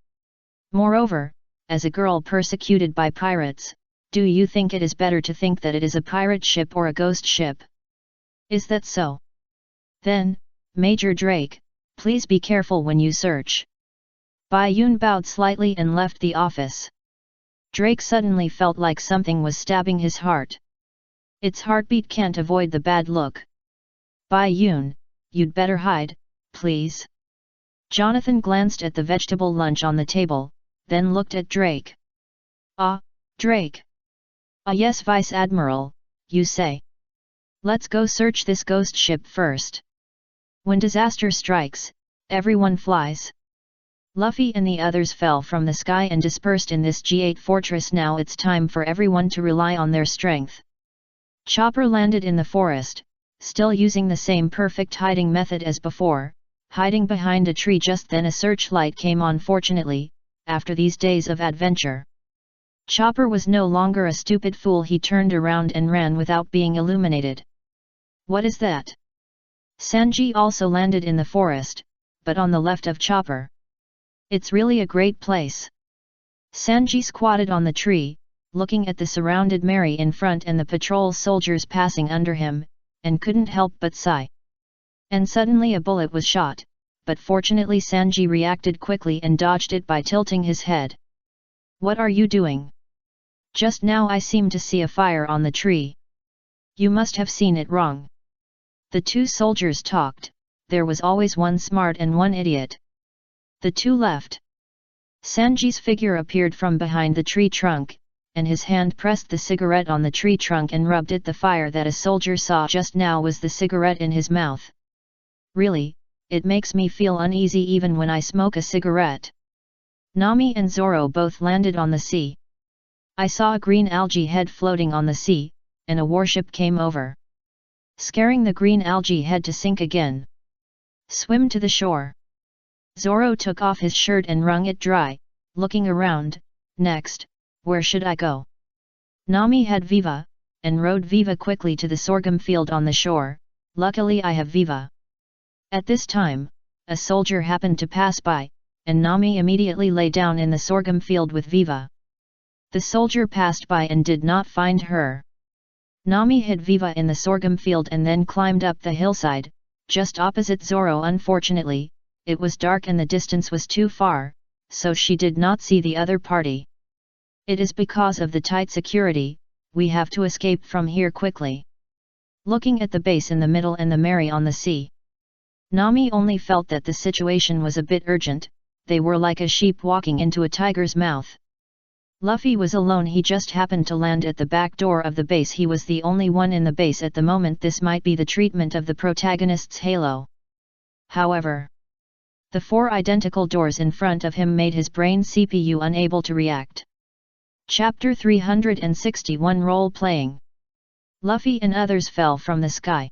Moreover, as a girl persecuted by pirates, do you think it is better to think that it is a pirate ship or a ghost ship? Is that so? Then, Major Drake, please be careful when you search. Bai Yun bowed slightly and left the office. Drake suddenly felt like something was stabbing his heart. Its heartbeat can't avoid the bad look. Bai Yun, you'd better hide, please. Jonathan glanced at the vegetable lunch on the table, then looked at Drake. Ah, Drake. Ah yes, Vice Admiral, you say. Let's go search this ghost ship first. When disaster strikes, everyone flies. Luffy and the others fell from the sky and dispersed in this G8 fortress. Now it's time for everyone to rely on their strength. Chopper landed in the forest, still using the same perfect hiding method as before, hiding behind a tree. Just then a searchlight came on. Fortunately, after these days of adventure, Chopper was no longer a stupid fool. He turned around and ran without being illuminated. What is that? Sanji also landed in the forest, but on the left of Chopper. It's really a great place. Sanji squatted on the tree, looking at the surrounded Mary in front and the patrol soldiers passing under him, and couldn't help but sigh. And suddenly a bullet was shot, but fortunately Sanji reacted quickly and dodged it by tilting his head. What are you doing? Just now I seem to see a fire on the tree. You must have seen it wrong. The two soldiers talked, there was always one smart and one idiot. The two left. Sanji's figure appeared from behind the tree trunk, and his hand pressed the cigarette on the tree trunk and rubbed it. The fire that a soldier saw just now was the cigarette in his mouth. Really, it makes me feel uneasy even when I smoke a cigarette. Nami and Zoro both landed on the sea. I saw a green algae head floating on the sea, and a warship came over, scaring the green algae head to sink again. Swim to the shore. Zoro took off his shirt and wrung it dry, looking around. Next, where should I go? Nami had Viva, and rode Viva quickly to the sorghum field on the shore. Luckily I have Viva. At this time, a soldier happened to pass by, and Nami immediately lay down in the sorghum field with Viva. The soldier passed by and did not find her. Nami hid Viva in the sorghum field and then climbed up the hillside, just opposite Zoro. Unfortunately, it was dark and the distance was too far, so she did not see the other party. It is because of the tight security, we have to escape from here quickly. Looking at the base in the middle and the Mary on the sea, Nami only felt that the situation was a bit urgent. They were like a sheep walking into a tiger's mouth. Luffy was alone. He just happened to land at the back door of the base. He was the only one in the base at the moment. This might be the treatment of the protagonist's halo. However, the four identical doors in front of him made his brain CPU unable to react. Chapter 361 Role-Playing. Luffy and others fell from the sky.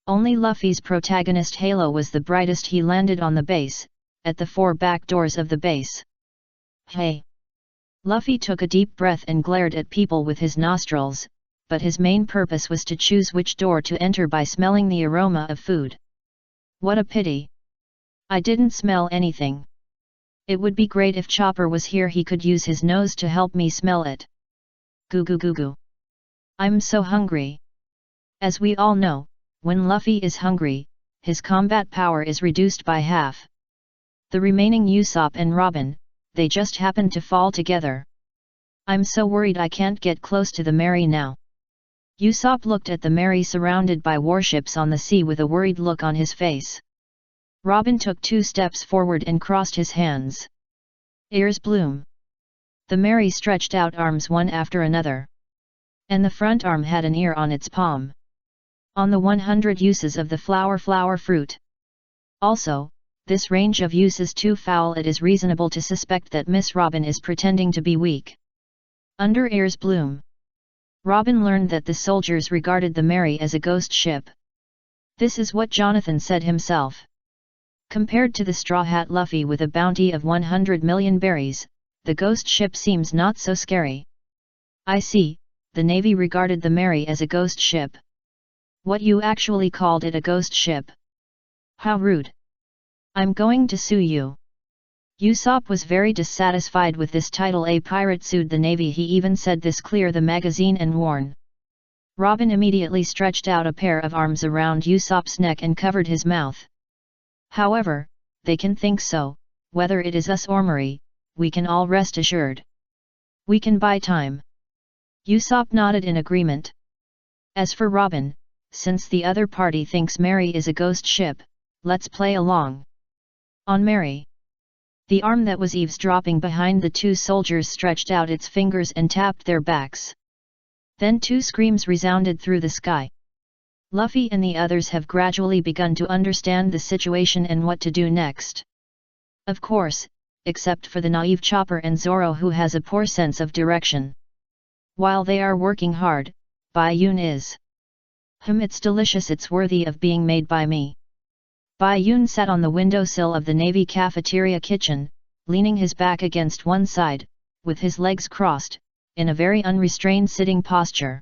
Only Luffy's protagonist halo was the brightest. He landed on the base, at the four back doors of the base. Hey! Luffy took a deep breath and glared at people with his nostrils, but his main purpose was to choose which door to enter by smelling the aroma of food. What a pity! I didn't smell anything. It would be great if Chopper was here. He could use his nose to help me smell it. Goo goo goo goo. I'm so hungry. As we all know, when Luffy is hungry, his combat power is reduced by half. The remaining Usopp and Robin, they just happened to fall together. I'm so worried I can't get close to the Mary now. Usopp looked at the Mary surrounded by warships on the sea with a worried look on his face. Robin took 2 steps forward and crossed his hands. Ears bloom. The Mary stretched out arms one after another. And the front arm had an ear on its palm. On the 100 uses of the flower fruit. Also, this range of use is too foul. It is reasonable to suspect that Miss Robin is pretending to be weak. Under Ears Bloom, Robin learned that the soldiers regarded the Mary as a ghost ship. This is what Jonathan said himself. Compared to the Straw Hat Luffy with a bounty of 100 million berries, the ghost ship seems not so scary. I see, the Navy regarded the Mary as a ghost ship. What, you actually called it a ghost ship? How rude. I'm going to sue you. Usopp was very dissatisfied with this title. A pirate sued the Navy. He even said this clear the magazine and warn. Robin immediately stretched out a pair of arms around Usopp's neck and covered his mouth. However, they can think so, whether it is us or Mary, we can all rest assured. We can buy time. Usopp nodded in agreement. As for Robin, since the other party thinks Mary is a ghost ship, let's play along. On Mary. The arm that was eavesdropping behind the 2 soldiers stretched out its fingers and tapped their backs. Then 2 screams resounded through the sky. Luffy and the others have gradually begun to understand the situation and what to do next. Of course, except for the naive Chopper and Zoro, who has a poor sense of direction. While they are working hard, Bayun is. It's delicious. It's worthy of being made by me. Bayun sat on the windowsill of the Navy cafeteria kitchen, leaning his back against one side, with his legs crossed, in a very unrestrained sitting posture.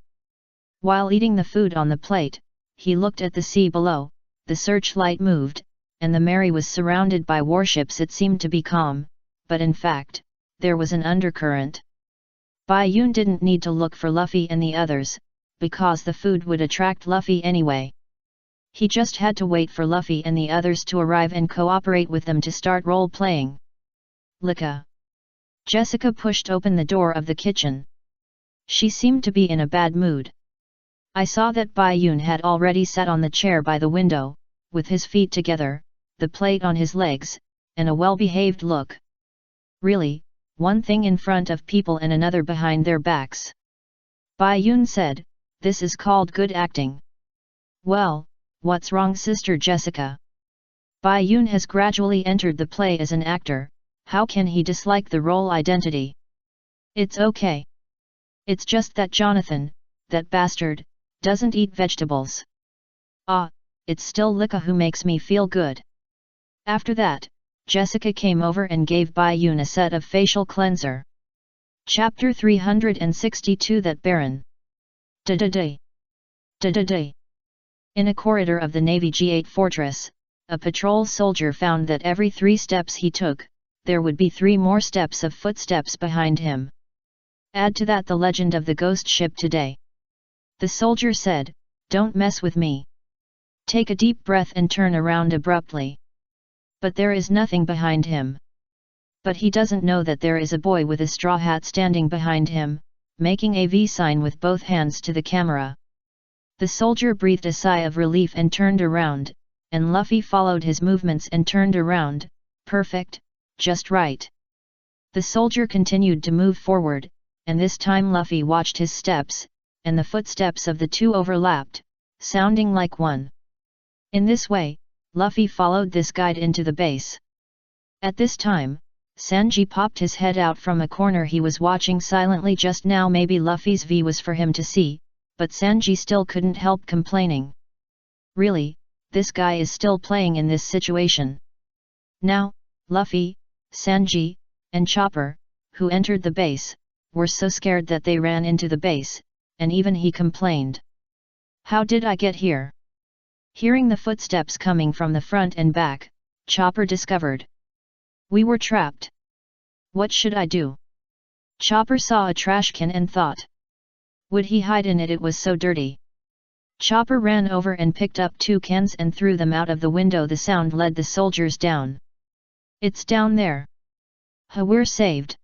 While eating the food on the plate, he looked at the sea below. The searchlight moved, and the Mary was surrounded by warships. It seemed to be calm, but in fact, there was an undercurrent. Bayun didn't need to look for Luffy and the others, because the food would attract Luffy anyway. He just had to wait for Luffy and the others to arrive and cooperate with them to start role-playing. Lika. Jessica pushed open the door of the kitchen. She seemed to be in a bad mood. I saw that Bai Yun had already sat on the chair by the window, with his feet together, the plate on his legs, and a well-behaved look. Really, one thing in front of people and another behind their backs. Bai Yun said, "This is called good acting." "Well, what's wrong, Sister Jessica?" Bai Yun has gradually entered the play as an actor, how can he dislike the role identity? "It's okay. It's just that Jonathan, that bastard, doesn't eat vegetables. Ah, it's still Lika who makes me feel good." After that, Jessica came over and gave Bai Yun a set of facial cleanser. Chapter 362 That Baron. Da-da-day. Da-da-day. In a corridor of the Navy G8 fortress, a patrol soldier found that every 3 steps he took, there would be 3 more steps of footsteps behind him. Add to that the legend of the ghost ship today. The soldier said, "Don't mess with me. Take a deep breath and turn around abruptly." But there is nothing behind him. But he doesn't know that there is a boy with a straw hat standing behind him, making a V sign with both hands to the camera. The soldier breathed a sigh of relief and turned around, and Luffy followed his movements and turned around. Perfect, just right. The soldier continued to move forward, and this time Luffy watched his steps, and the footsteps of the 2 overlapped, sounding like one. In this way, Luffy followed this guide into the base. At this time, Sanji popped his head out from a corner he was watching silently just now. Maybe Luffy's V was for him to see, but Sanji still couldn't help complaining. Really, this guy is still playing in this situation. Now, Luffy, Sanji, and Chopper, who entered the base, were so scared that they ran into the base, and even he complained. "How did I get here?" Hearing the footsteps coming from the front and back, Chopper discovered. "We were trapped. What should I do?" Chopper saw a trash can and thought. Would he hide in it? It was so dirty. Chopper ran over and picked up 2 cans and threw them out of the window. The sound led the soldiers down. "It's down there. Ha, we're saved."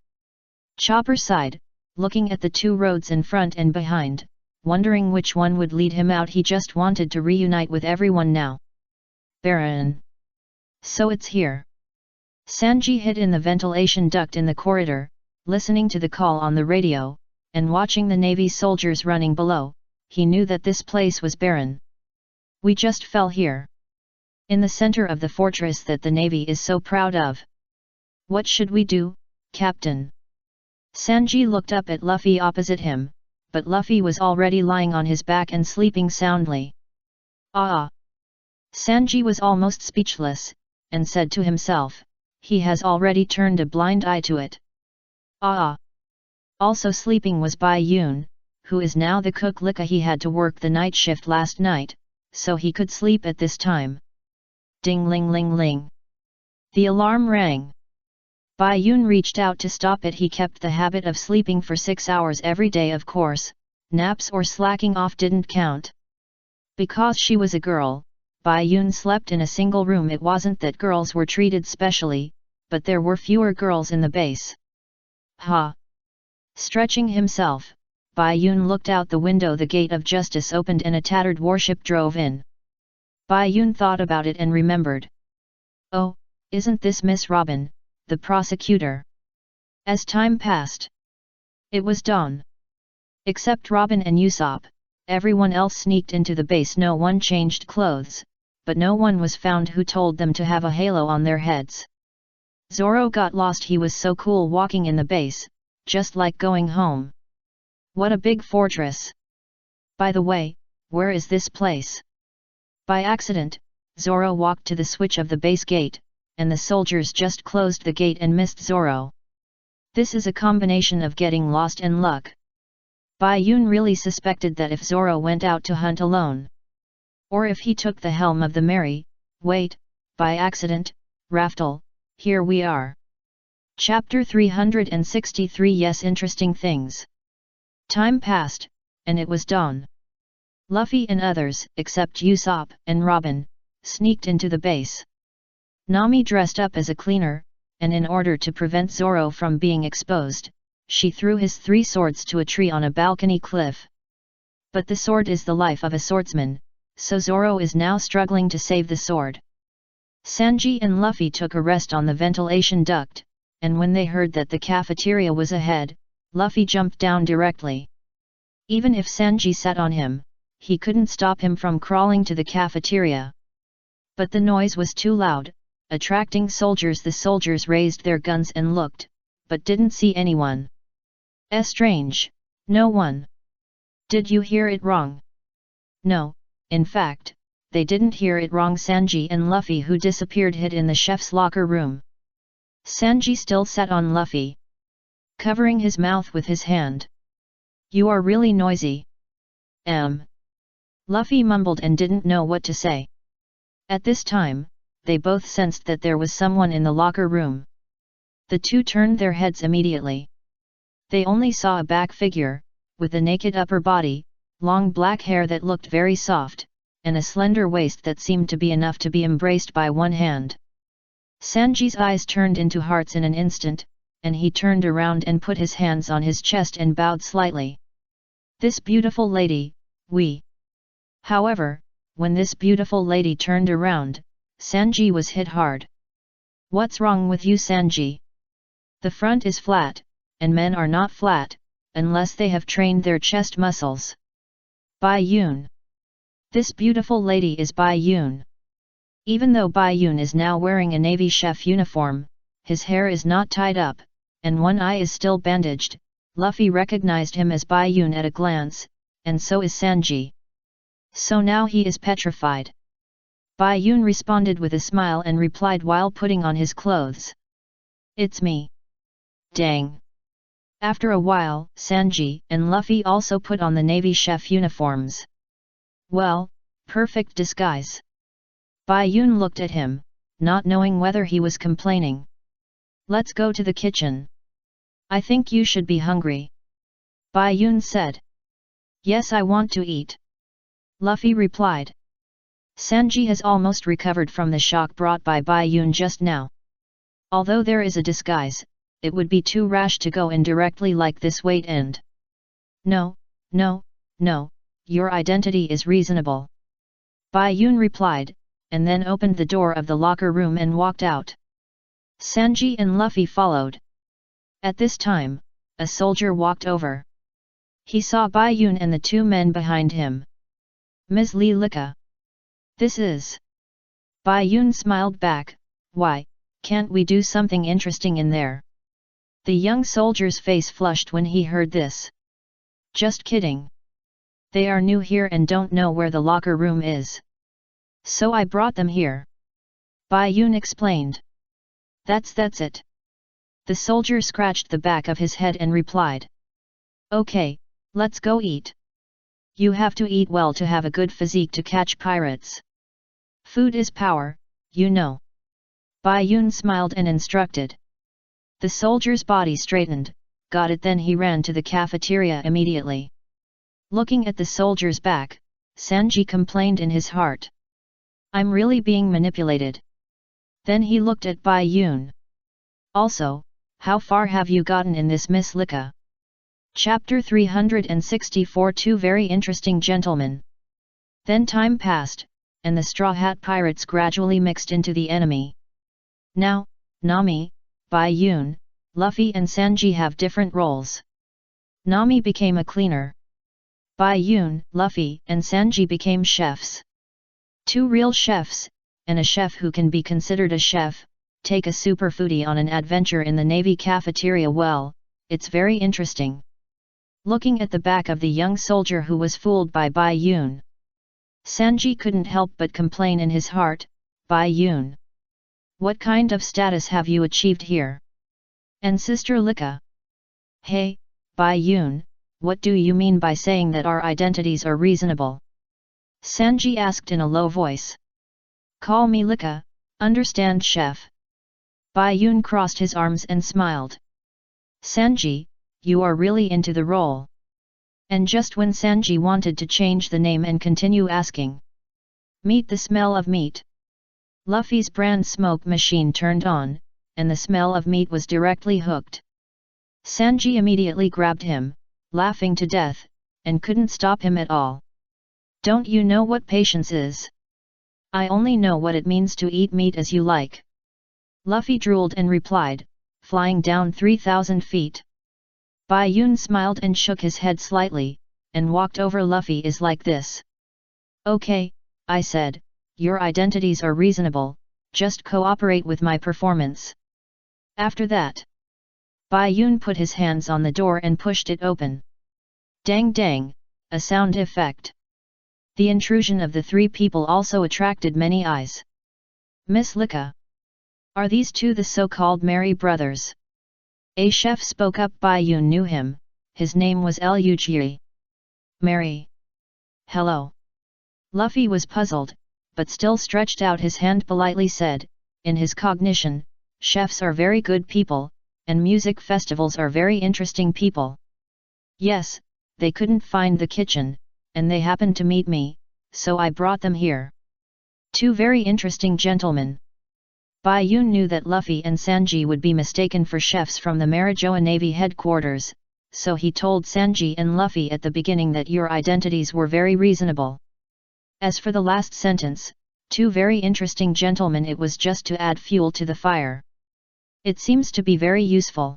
Chopper sighed, looking at the 2 roads in front and behind, wondering which one would lead him out. He just wanted to reunite with everyone now. "Baron. So it's here." Sanji hid in the ventilation duct in the corridor, listening to the call on the radio, and watching the Navy soldiers running below. He knew that this place was barren. "We just fell here. In the center of the fortress that the Navy is so proud of. What should we do, Captain?" Sanji looked up at Luffy opposite him, but Luffy was already lying on his back and sleeping soundly. "Ah!" Sanji was almost speechless, and said to himself, he has already turned a blind eye to it. "Ah!" Also sleeping was Bai Yun, who is now the cook. Lika he had to work the night shift last night, so he could sleep at this time. Ding ling ling ling. The alarm rang. Bai Yun reached out to stop it. He kept the habit of sleeping for 6 hours every day. Of course, naps or slacking off didn't count. Because she was a girl, Bai Yun slept in a single room. It wasn't that girls were treated specially, but there were fewer girls in the base. Ha! Stretching himself, Bai Yun looked out the window. The gate of justice opened and a tattered warship drove in. Bai Yun thought about it and remembered. Oh, isn't this Miss Robin, the prosecutor? As time passed, it was dawn. Except Robin and Usopp, everyone else sneaked into the base. No one changed clothes, but no one was found who told them to have a halo on their heads. Zoro got lost. He was so cool walking in the base, just like going home. What a big fortress! By the way, where is this place? By accident, Zoro walked to the switch of the base gate, and the soldiers just closed the gate and missed Zoro. This is a combination of getting lost and luck. Bai Yun really suspected that if Zoro went out to hunt alone, or if he took the helm of the Mary, wait, by accident, Raftel, here we are. Chapter 363. Yes, interesting things. Time passed, and it was dawn. Luffy and others, except Usopp and Robin, sneaked into the base. Nami dressed up as a cleaner, and in order to prevent Zoro from being exposed, she threw his 3 swords to a tree on a balcony cliff. But the sword is the life of a swordsman, so Zoro is now struggling to save the sword. Sanji and Luffy took a rest on the ventilation duct, and when they heard that the cafeteria was ahead, Luffy jumped down directly. Even if Sanji sat on him, he couldn't stop him from crawling to the cafeteria. But the noise was too loud, attracting soldiers. The soldiers raised their guns and looked, but didn't see anyone. Strange, no one. Did you hear it wrong? No, in fact, they didn't hear it wrong. Sanji and Luffy, who disappeared, hid in the chef's locker room. Sanji still sat on Luffy, covering his mouth with his hand. You are really noisy. Luffy mumbled and didn't know what to say. At this time, they both sensed that there was someone in the locker room. The two turned their heads immediately. They only saw a back figure, with a naked upper body, long black hair that looked very soft, and a slender waist that seemed to be enough to be embraced by one hand. Sanji's eyes turned into hearts in an instant, and he turned around and put his hands on his chest and bowed slightly. This beautiful lady, we. However, when this beautiful lady turned around, Sanji was hit hard. What's wrong with you, Sanji? The front is flat, and men are not flat, unless they have trained their chest muscles. Bai Yun. This beautiful lady is Bai Yun. Even though Bai Yun is now wearing a Navy chef uniform, his hair is not tied up, and one eye is still bandaged. Luffy recognized him as Bai Yun at a glance, and so is Sanji. So now he is petrified. Bai Yun responded with a smile and replied while putting on his clothes. It's me. Dang. After a while, Sanji and Luffy also put on the Navy chef uniforms. Well, perfect disguise. Bai Yun looked at him, not knowing whether he was complaining. Let's go to the kitchen. I think you should be hungry. Bai Yun said. Yes, I want to eat. Luffy replied. Sanji has almost recovered from the shock brought by Bai Yun just now. Although there is a disguise, it would be too rash to go in directly like this. Wait and... No, your identity is reasonable. Bai Yun replied, and then opened the door of the locker room and walked out. Sanji and Luffy followed. At this time, a soldier walked over. He saw Bai Yun and the 2 men behind him. Ms. Li Lika. This is... Bai Yun smiled back. Why, can't we do something interesting in there? The young soldier's face flushed when he heard this. Just kidding. They are new here and don't know where the locker room is. So I brought them here. Bai Yun explained. That's it. The soldier scratched the back of his head and replied. Okay, let's go eat. You have to eat well to have a good physique to catch pirates. Food is power, you know. Bai Yun smiled and instructed. The soldier's body straightened. Got it. Then he ran to the cafeteria immediately. Looking at the soldier's back, Sanji complained in his heart. I'm really being manipulated. Then he looked at Bai Yun. Also, how far have you gotten in this, Miss Lika? Chapter 364. 2 very interesting gentlemen. Then time passed, and the Straw Hat Pirates gradually mixed into the enemy. Now, Nami, Bai Yun, Luffy and Sanji have different roles. Nami became a cleaner. Bai Yun, Luffy and Sanji became chefs. 2 real chefs, and a chef who can be considered a chef, take a super foodie on an adventure in the Navy cafeteria. Well, it's very interesting. Looking at the back of the young soldier who was fooled by Bai Yun, Sanji couldn't help but complain in his heart. Bai Yun, what kind of status have you achieved here? And Sister Lika? Hey, Bai Yun, what do you mean by saying that our identities are reasonable? Sanji asked in a low voice. Call me Lika, understand, chef? Bai Yun crossed his arms and smiled. Sanji, you are really into the role. And just when Sanji wanted to change the name and continue asking. Meet the smell of meat. Luffy's brand smoke machine turned on, and the smell of meat was directly hooked. Sanji immediately grabbed him, laughing to death, and couldn't stop him at all. Don't you know what patience is? I only know what it means to eat meat as you like. Luffy drooled and replied, flying down 3,000 feet. Bai Yun smiled and shook his head slightly, and walked over. Luffy is like this. Okay, I said, your identities are reasonable, just cooperate with my performance. After that, Bai Yun put his hands on the door and pushed it open. Dang dang, a sound effect. The intrusion of the three people also attracted many eyes. Miss Lika. Are these two the so-called Merry brothers? A chef spoke up. Bai Yun knew him, his name was Luffy. Merry. Hello. Luffy was puzzled, but still stretched out his hand politely said, in his cognition, chefs are very good people, and music festivals are very interesting people. Yes, they couldn't find the kitchen, and they happened to meet me, so I brought them here. Two very interesting gentlemen. Bai Yun knew that Luffy and Sanji would be mistaken for chefs from the Marijoa Navy headquarters, so he told Sanji and Luffy at the beginning that your identities were very reasonable. As for the last sentence, two very interesting gentlemen, it was just to add fuel to the fire. It seems to be very useful.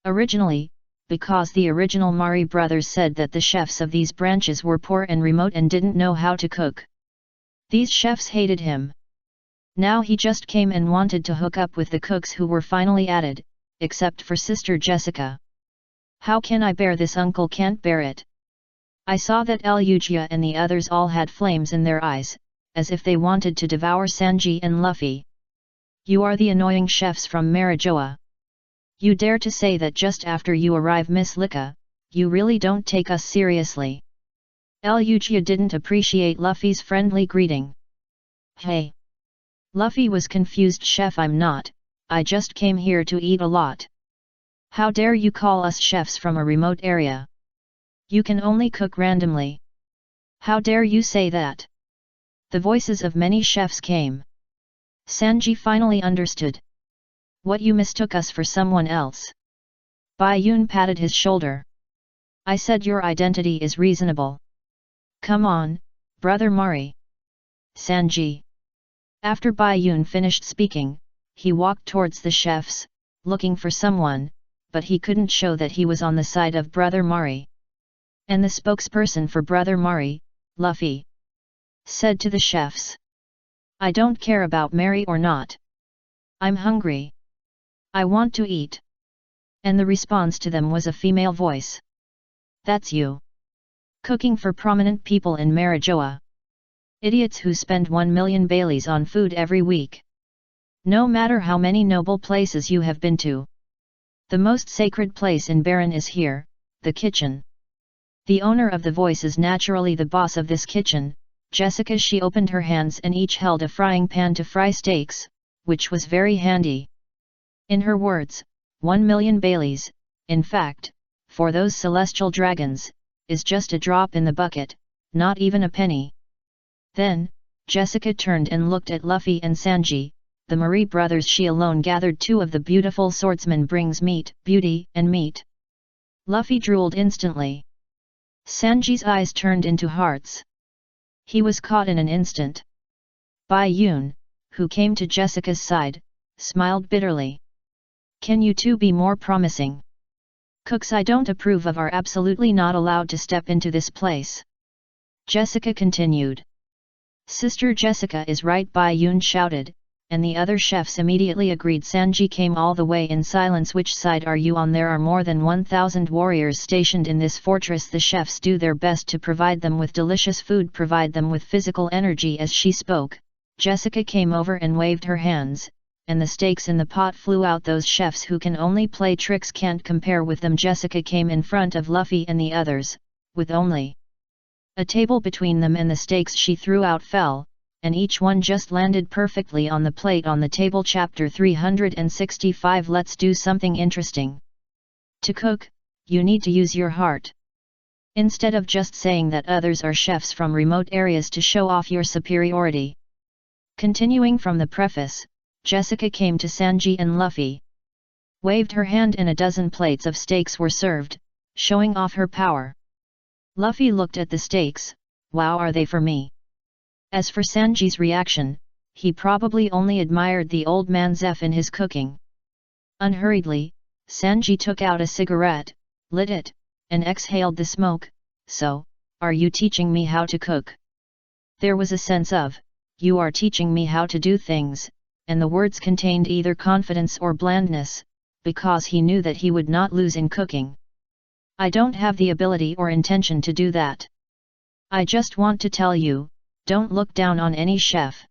Originally, because the original Mari brothers said that the chefs of these branches were poor and remote and didn't know how to cook. These chefs hated him. Now he just came and wanted to hook up with the cooks who were finally added, except for Sister Jessica. How can I bear this? Uncle can't bear it. I saw that Luffy and the others all had flames in their eyes, as if they wanted to devour Sanji and Luffy. You are the annoying chefs from Marijoa. You dare to say that just after you arrive, Miss Lika, you really don't take us seriously. Luffy didn't appreciate Luffy's friendly greeting. Hey! Luffy was confused. Chef, I'm not, I just came here to eat a lot. How dare you call us chefs from a remote area? You can only cook randomly. How dare you say that? The voices of many chefs came. Sanji finally understood. What, you mistook us for someone else? Bai Yun patted his shoulder. I said your identity is reasonable. Come on, brother Mari. Sanji. After Bai Yun finished speaking, he walked towards the chefs, looking for someone, but he couldn't show that he was on the side of brother Mari. And the spokesperson for brother Mari, Luffy, said to the chefs, I don't care about Mari or not. I'm hungry. I want to eat. And the response to them was a female voice. That's you. Cooking for prominent people in Marijoa. Idiots who spend 1 million Baileys on food every week. No matter how many noble places you have been to. The most sacred place in Baron is here, the kitchen. The owner of the voice is naturally the boss of this kitchen, Jessica. She opened her hands and each held a frying pan to fry steaks, which was very handy. In her words, 1 million Baileys, in fact, for those celestial dragons, is just a drop in the bucket, not even a penny. Then, Jessica turned and looked at Luffy and Sanji, the Marie brothers. She alone gathered 2 of the beautiful swordsmen, brings meat, beauty, and meat. Luffy drooled instantly. Sanji's eyes turned into hearts. He was caught in an instant. Bai Yun, who came to Jessica's side, smiled bitterly. Can you two be more promising? Cooks I don't approve of are absolutely not allowed to step into this place. Jessica continued. Sister Jessica is right, Bai Yun shouted, and the other chefs immediately agreed. Sanji came all the way in silence. Which side are you on? There are more than 1,000 warriors stationed in this fortress. The chefs do their best to provide them with delicious food, provide them with physical energy. As she spoke, Jessica came over and waved her hands, and the steaks in the pot flew out. Those chefs who can only play tricks can't compare with them. Jessica came in front of Luffy and the others, with only a table between them, and the steaks she threw out fell, and each one just landed perfectly on the plate on the table. Chapter 365. Let's do something interesting. To cook, you need to use your heart. Instead of just saying that others are chefs from remote areas to show off your superiority. Continuing from the preface, Jessica came to Sanji and Luffy. Waved her hand and a dozen plates of steaks were served, showing off her power. Luffy looked at the steaks. Wow, are they for me? As for Sanji's reaction, he probably only admired the old man's F in his cooking. Unhurriedly, Sanji took out a cigarette, lit it, and exhaled the smoke. So, are you teaching me how to cook? There was a sense of, you are teaching me how to do things, and the words contained either confidence or blandness, because he knew that he would not lose in cooking. I don't have the ability or intention to do that. I just want to tell you, don't look down on any chef.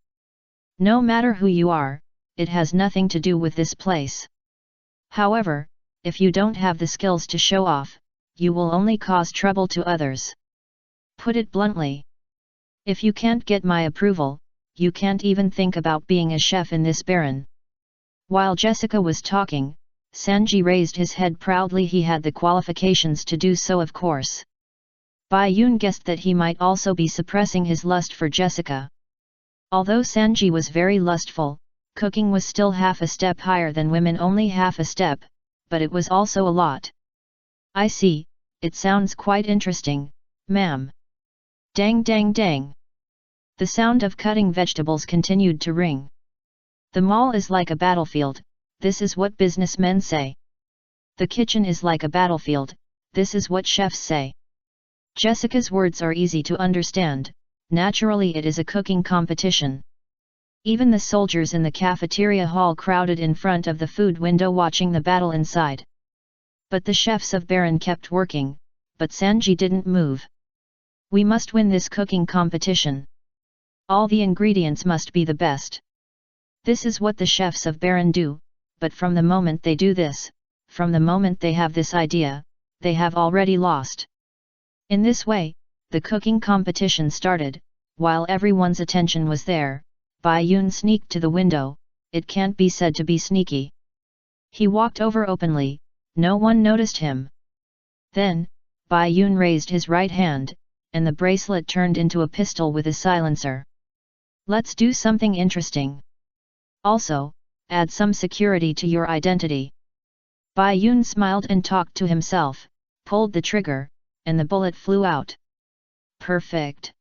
No matter who you are, it has nothing to do with this place. However, if you don't have the skills to show off, you will only cause trouble to others. Put it bluntly. If you can't get my approval, you can't even think about being a chef in this baron. While Jessica was talking, Sanji raised his head proudly. He had the qualifications to do so, of course. Bai Yun guessed that he might also be suppressing his lust for Jessica. Although Sanji was very lustful, cooking was still half a step higher than women, only half a step, but it was also a lot. I see, it sounds quite interesting, ma'am. Dang dang dang. The sound of cutting vegetables continued to ring. The mall is like a battlefield, this is what businessmen say. The kitchen is like a battlefield, this is what chefs say. Jessica's words are easy to understand. Naturally, it is a cooking competition. Even the soldiers in the cafeteria hall crowded in front of the food window watching the battle inside. But the chefs of Baron kept working, but Sanji didn't move. We must win this cooking competition. All the ingredients must be the best. This is what the chefs of Baron do, but from the moment they do this, from the moment they have this idea, they have already lost. In this way, the cooking competition started. While everyone's attention was there, Bai Yun sneaked to the window. It can't be said to be sneaky. He walked over openly, no one noticed him. Then, Bai Yun raised his right hand, and the bracelet turned into a pistol with a silencer. Let's do something interesting. Also, add some security to your identity. Bai Yun smiled and talked to himself, pulled the trigger, and the bullet flew out. Perfect.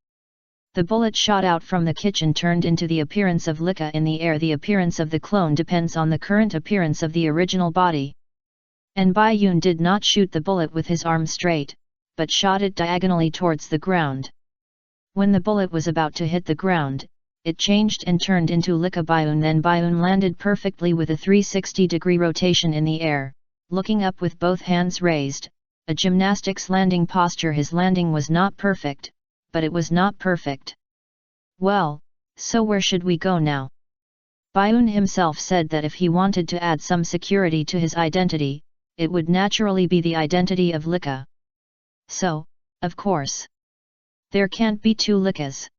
The bullet shot out from the kitchen turned into the appearance of Lika in the air. The appearance of the clone depends on the current appearance of the original body. And Bai Yun did not shoot the bullet with his arm straight, but shot it diagonally towards the ground. When the bullet was about to hit the ground, it changed and turned into Lika Baiun. Then Baiun landed perfectly with a 360-degree rotation in the air, looking up with both hands raised, a gymnastics landing posture. His landing was not perfect, but it was not perfect. Well, so where should we go now? Baiun himself said that if he wanted to add some security to his identity, it would naturally be the identity of Lika. So, of course, there can't be two Likas.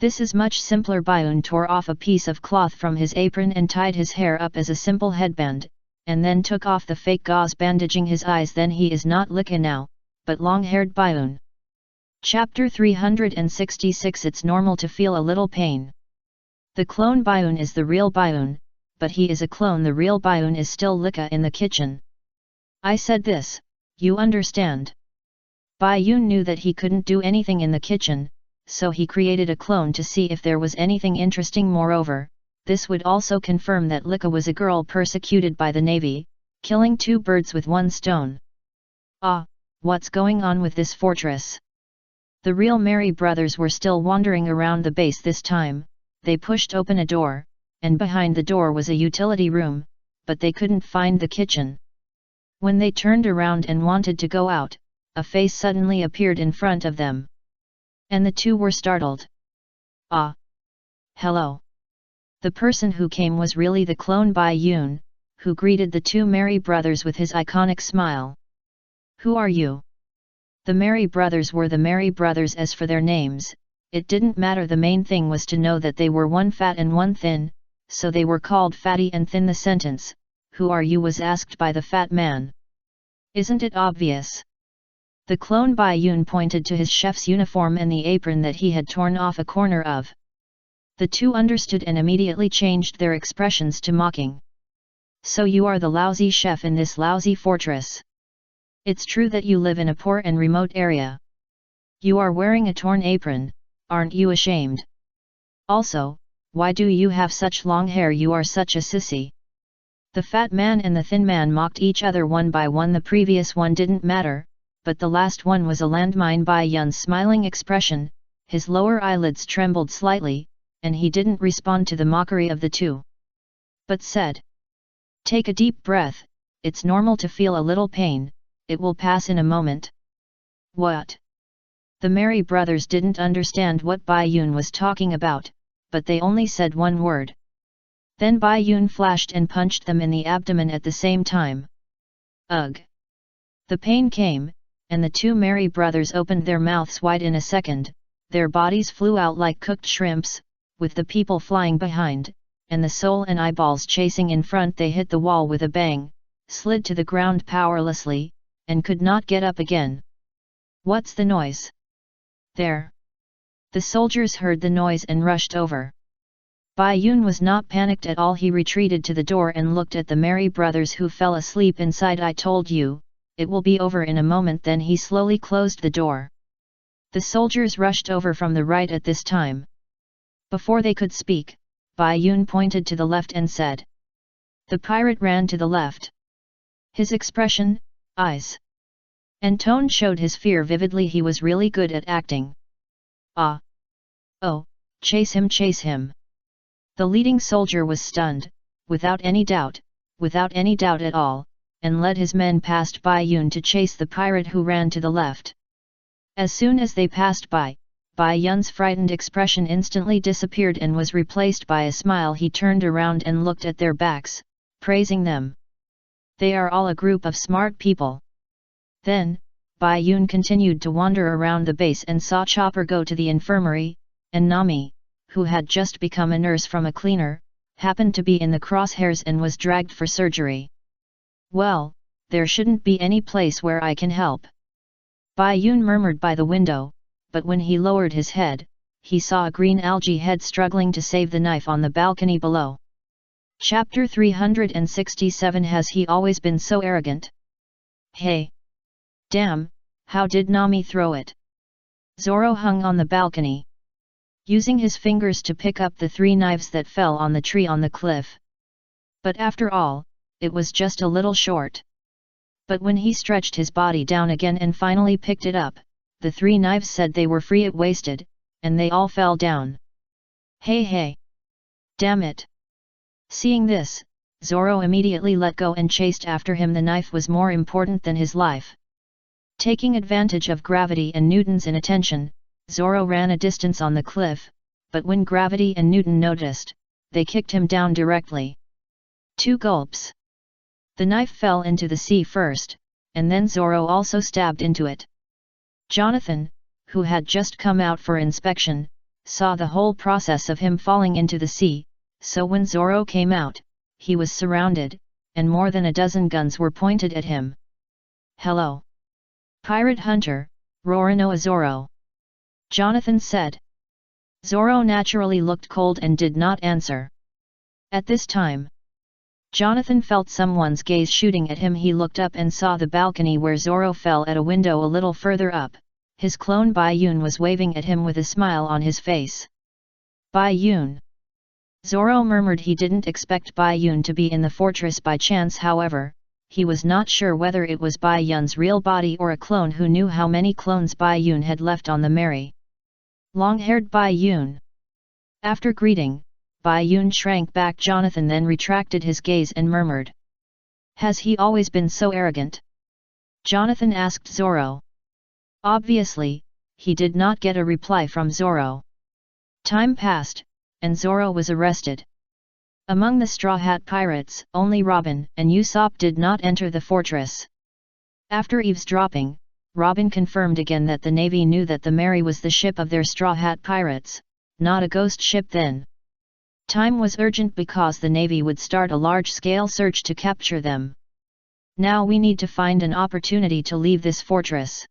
This is much simpler. Baiun tore off a piece of cloth from his apron and tied his hair up as a simple headband, and then took off the fake gauze bandaging his eyes. Then he is not Lika now, but long-haired Baiun. Chapter 366. It's normal to feel a little pain. The clone Baiun is the real Baiun, but he is a clone. The real Baiun is still Lika in the kitchen. I said this, you understand? Bai Yun knew that he couldn't do anything in the kitchen, so he created a clone to see if there was anything interesting. Moreover, this would also confirm that Lika was a girl persecuted by the navy, killing two birds with one stone. Ah, what's going on with this fortress? The real Merry brothers were still wandering around the base this time. They pushed open a door, and behind the door was a utility room, but they couldn't find the kitchen. When they turned around and wanted to go out, a face suddenly appeared in front of them. And the two were startled. Ah! Hello! The person who came was really the clone Bai Yun, who greeted the two Merry brothers with his iconic smile. Who are you? The Merry brothers were the Merry brothers. As for their names, it didn't matter. The main thing was to know that they were one fat and one thin, so they were called Fatty and Thin. The sentence, "Who are you?" was asked by the fat man. Isn't it obvious? The clone Bai Yun pointed to his chef's uniform and the apron that he had torn off a corner of. The two understood and immediately changed their expressions to mocking. So you are the lousy chef in this lousy fortress. It's true that you live in a poor and remote area. You are wearing a torn apron, aren't you ashamed? Also, why do you have such long hair? You are such a sissy. The fat man and the thin man mocked each other one by one. The previous one didn't matter, but the last one was a landmine. Bai Yun's smiling expression, his lower eyelids trembled slightly, and he didn't respond to the mockery of the two. But said, "Take a deep breath, it's normal to feel a little pain, it will pass in a moment." What? The Merry brothers didn't understand what Bai Yun was talking about, but they only said one word. Then Bai Yun flashed and punched them in the abdomen at the same time. Ugh! The pain came, and the two Merry brothers opened their mouths wide in a second, their bodies flew out like cooked shrimps, with the people flying behind, and the soul and eyeballs chasing in front. They hit the wall with a bang, slid to the ground powerlessly, and could not get up again. What's the noise? There! The soldiers heard the noise and rushed over. Bai Yun was not panicked at all. He retreated to the door and looked at the Merry brothers who fell asleep inside. "I told you, it will be over in a moment." Then he slowly closed the door. The soldiers rushed over from the right at this time. Before they could speak, Bai Yun pointed to the left and said. The pirate ran to the left. His expression, eyes, and tone showed his fear vividly. He was really good at acting. Ah! Oh, chase him, chase him! The leading soldier was stunned, without any doubt at all, and led his men past Bai Yun to chase the pirate who ran to the left. As soon as they passed by, Bai Yun's frightened expression instantly disappeared and was replaced by a smile. He turned around and looked at their backs, praising them. They are all a group of smart people. Then, Bai Yun continued to wander around the base and saw Chopper go to the infirmary, and Nami, who had just become a nurse from a cleaner, happened to be in the crosshairs and was dragged for surgery. Well, there shouldn't be any place where I can help. Bai Yun murmured by the window, but when he lowered his head, he saw a green algae head struggling to save the knife on the balcony below. Chapter 367. Has he always been so arrogant? Hey! Damn, how did Nami throw it? Zoro hung on the balcony, using his fingers to pick up the 3 knives that fell on the tree on the cliff. But after all, it was just a little short. But when he stretched his body down again and finally picked it up, the 3 knives said they were free. It wasted, and they all fell down. Hey! Damn it! Seeing this, Zoro immediately let go and chased after him. The knife was more important than his life. Taking advantage of gravity and Newton's inattention, Zoro ran a distance on the cliff, but when gravity and Newton noticed, they kicked him down directly. 2 gulps. The knife fell into the sea first, and then Zoro also stabbed into it. Jonathan, who had just come out for inspection, saw the whole process of him falling into the sea, so when Zoro came out, he was surrounded, and more than a dozen guns were pointed at him. Hello! Pirate Hunter, Roronoa Zoro! Jonathan said. Zoro naturally looked cold and did not answer. At this time, Jonathan felt someone's gaze shooting at him. He looked up and saw the balcony where Zoro fell at a window a little further up. His clone Bai Yun was waving at him with a smile on his face. Bai Yun! Zoro murmured. He didn't expect Bai Yun to be in the fortress by chance. However, he was not sure whether it was Bai Yun's real body or a clone. Who knew how many clones Bai Yun had left on the Merry? Long-haired Bai Yun. After greeting, Bai Yun shrank back. Jonathan then retracted his gaze and murmured. Has he always been so arrogant? Jonathan asked Zoro. Obviously, he did not get a reply from Zoro. Time passed, and Zoro was arrested. Among the Straw Hat Pirates, only Robin and Usopp did not enter the fortress. After eavesdropping, Robin confirmed again that the Navy knew that the Merry was the ship of their Straw Hat Pirates, not a ghost ship then. Time was urgent because the Navy would start a large-scale search to capture them. Now we need to find an opportunity to leave this fortress.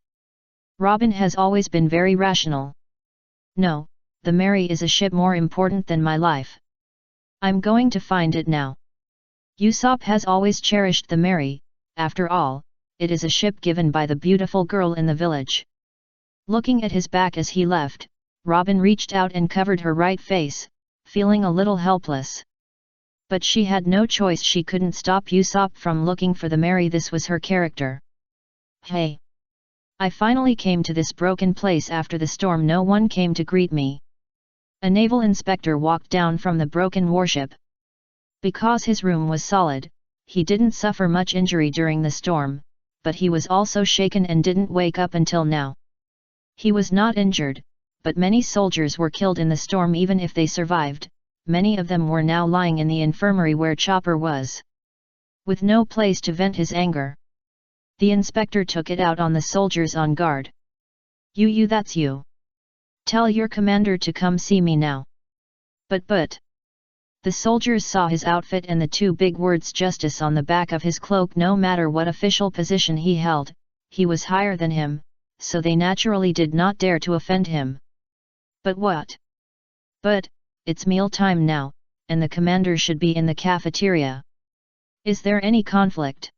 Robin has always been very rational. No, the Mary is a ship more important than my life. I'm going to find it now. Usopp has always cherished the Mary, after all, it is a ship given by the beautiful girl in the village. Looking at his back as he left, Robin reached out and covered her right face, feeling a little helpless. But she had no choice, she couldn't stop Usopp from looking for the Mary, this was her character. Hey! I finally came to this broken place after the storm, no one came to greet me. A naval inspector walked down from the broken warship. Because his room was solid, he didn't suffer much injury during the storm, but he was also shaken and didn't wake up until now. He was not injured, but many soldiers were killed in the storm. Even if they survived, many of them were now lying in the infirmary where Chopper was. With no place to vent his anger, the inspector took it out on the soldiers on guard. You, that's you. Tell your commander to come see me now. But. The soldiers saw his outfit and the two big words justice on the back of his cloak. No matter what official position he held, he was higher than him, so they naturally did not dare to offend him. But what? But, it's meal time now, and the commander should be in the cafeteria. Is there any conflict?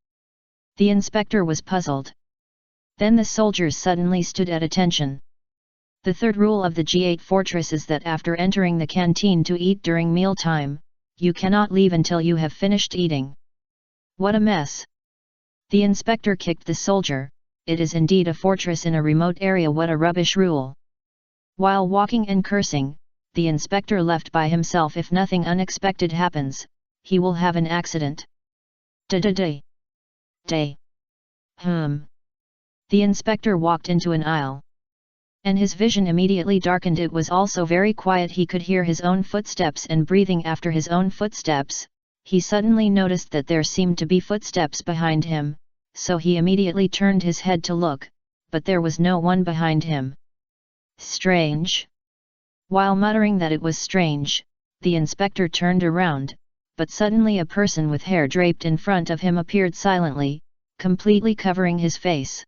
The inspector was puzzled. Then the soldiers suddenly stood at attention. The third rule of the G8 fortress is that after entering the canteen to eat during mealtime, you cannot leave until you have finished eating. What a mess! The inspector kicked the soldier. It is indeed a fortress in a remote area, what a rubbish rule. While walking and cursing, the inspector left by himself. If nothing unexpected happens, he will have an accident. Day. The inspector walked into an aisle. And his vision immediately darkened. It was also very quiet. He could hear his own footsteps and breathing after his own footsteps. He suddenly noticed that there seemed to be footsteps behind him, so he immediately turned his head to look, but there was no one behind him. Strange. While muttering that it was strange, the inspector turned around, but suddenly a person with hair draped in front of him appeared silently, completely covering his face.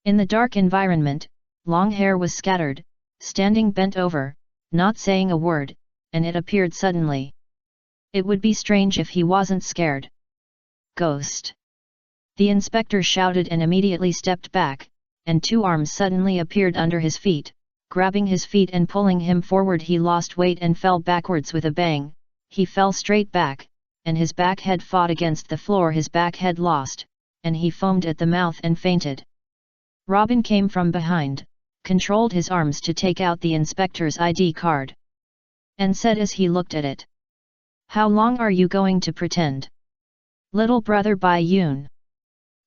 In the dark environment, long hair was scattered, standing bent over, not saying a word, and it appeared suddenly. It would be strange if he wasn't scared. Ghost! The inspector shouted and immediately stepped back, and two arms suddenly appeared under his feet, grabbing his feet and pulling him forward. He lost weight and fell backwards with a bang. He fell straight back, and his back head fought against the floor. His back head lost, and he foamed at the mouth and fainted. Robin came from behind, controlled his arms to take out the inspector's ID card, and said as he looked at it, "How long are you going to pretend? Little brother Bai Yun.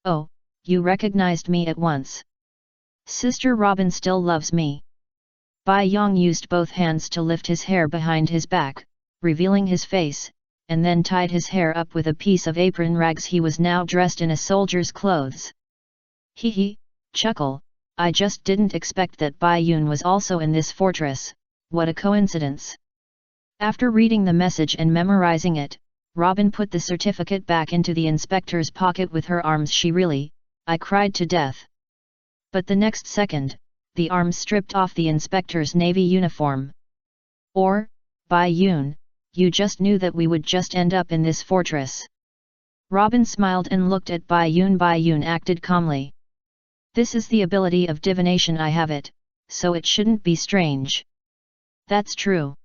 Oh, you recognized me at once. Sister Robin still loves me." Bai Yong used both hands to lift his hair behind his back, revealing his face, and then tied his hair up with a piece of apron rags. He was now dressed in a soldier's clothes. Hee, chuckle, I just didn't expect that Bai Yun was also in this fortress, what a coincidence. After reading the message and memorizing it, Robin put the certificate back into the inspector's pocket with her arms. I cried to death. But the next second, the arms stripped off the inspector's navy uniform. Or, Bai Yun, you just knew that we would just end up in this fortress. Robin smiled and looked at Bai Yun. Bai Yun acted calmly. This is the ability of divination, I have it, so it shouldn't be strange. That's true.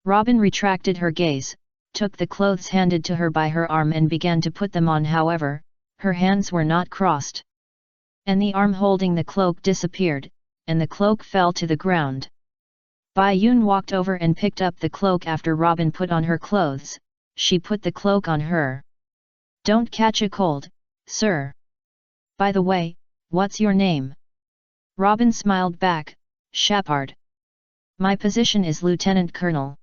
Robin retracted her gaze, took the clothes handed to her by her arm and began to put them on. However, her hands were not crossed. And the arm holding the cloak disappeared, and the cloak fell to the ground. Bai Yun walked over and picked up the cloak. After Robin put on her clothes, she put the cloak on her. Don't catch a cold, sir. By the way, what's your name? Robin smiled back, Shepard. My position is Lieutenant Colonel.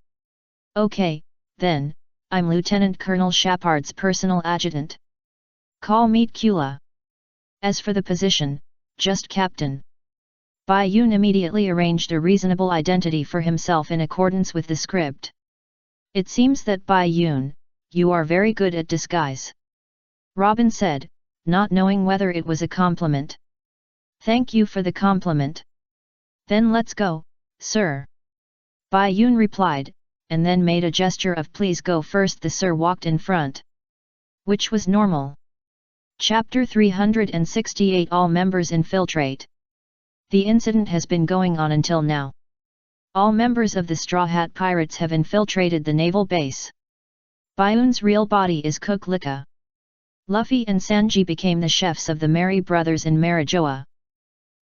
Okay, then, I'm Lieutenant Colonel Shepard's personal adjutant. Call me Kula. As for the position, just Captain. Bai Yun immediately arranged a reasonable identity for himself in accordance with the script. It seems that Bai Yun, you are very good at disguise. Robin said, not knowing whether it was a compliment. Thank you for the compliment. Then let's go, sir. Bai Yun replied, and then made a gesture of please go first. The sir walked in front. Which was normal. Chapter 368 All members infiltrate. The incident has been going on until now. All members of the Straw Hat Pirates have infiltrated the naval base. Bai Yun's real body is Cook Lika. Luffy and Sanji became the chefs of the Merry Brothers in Marijoa.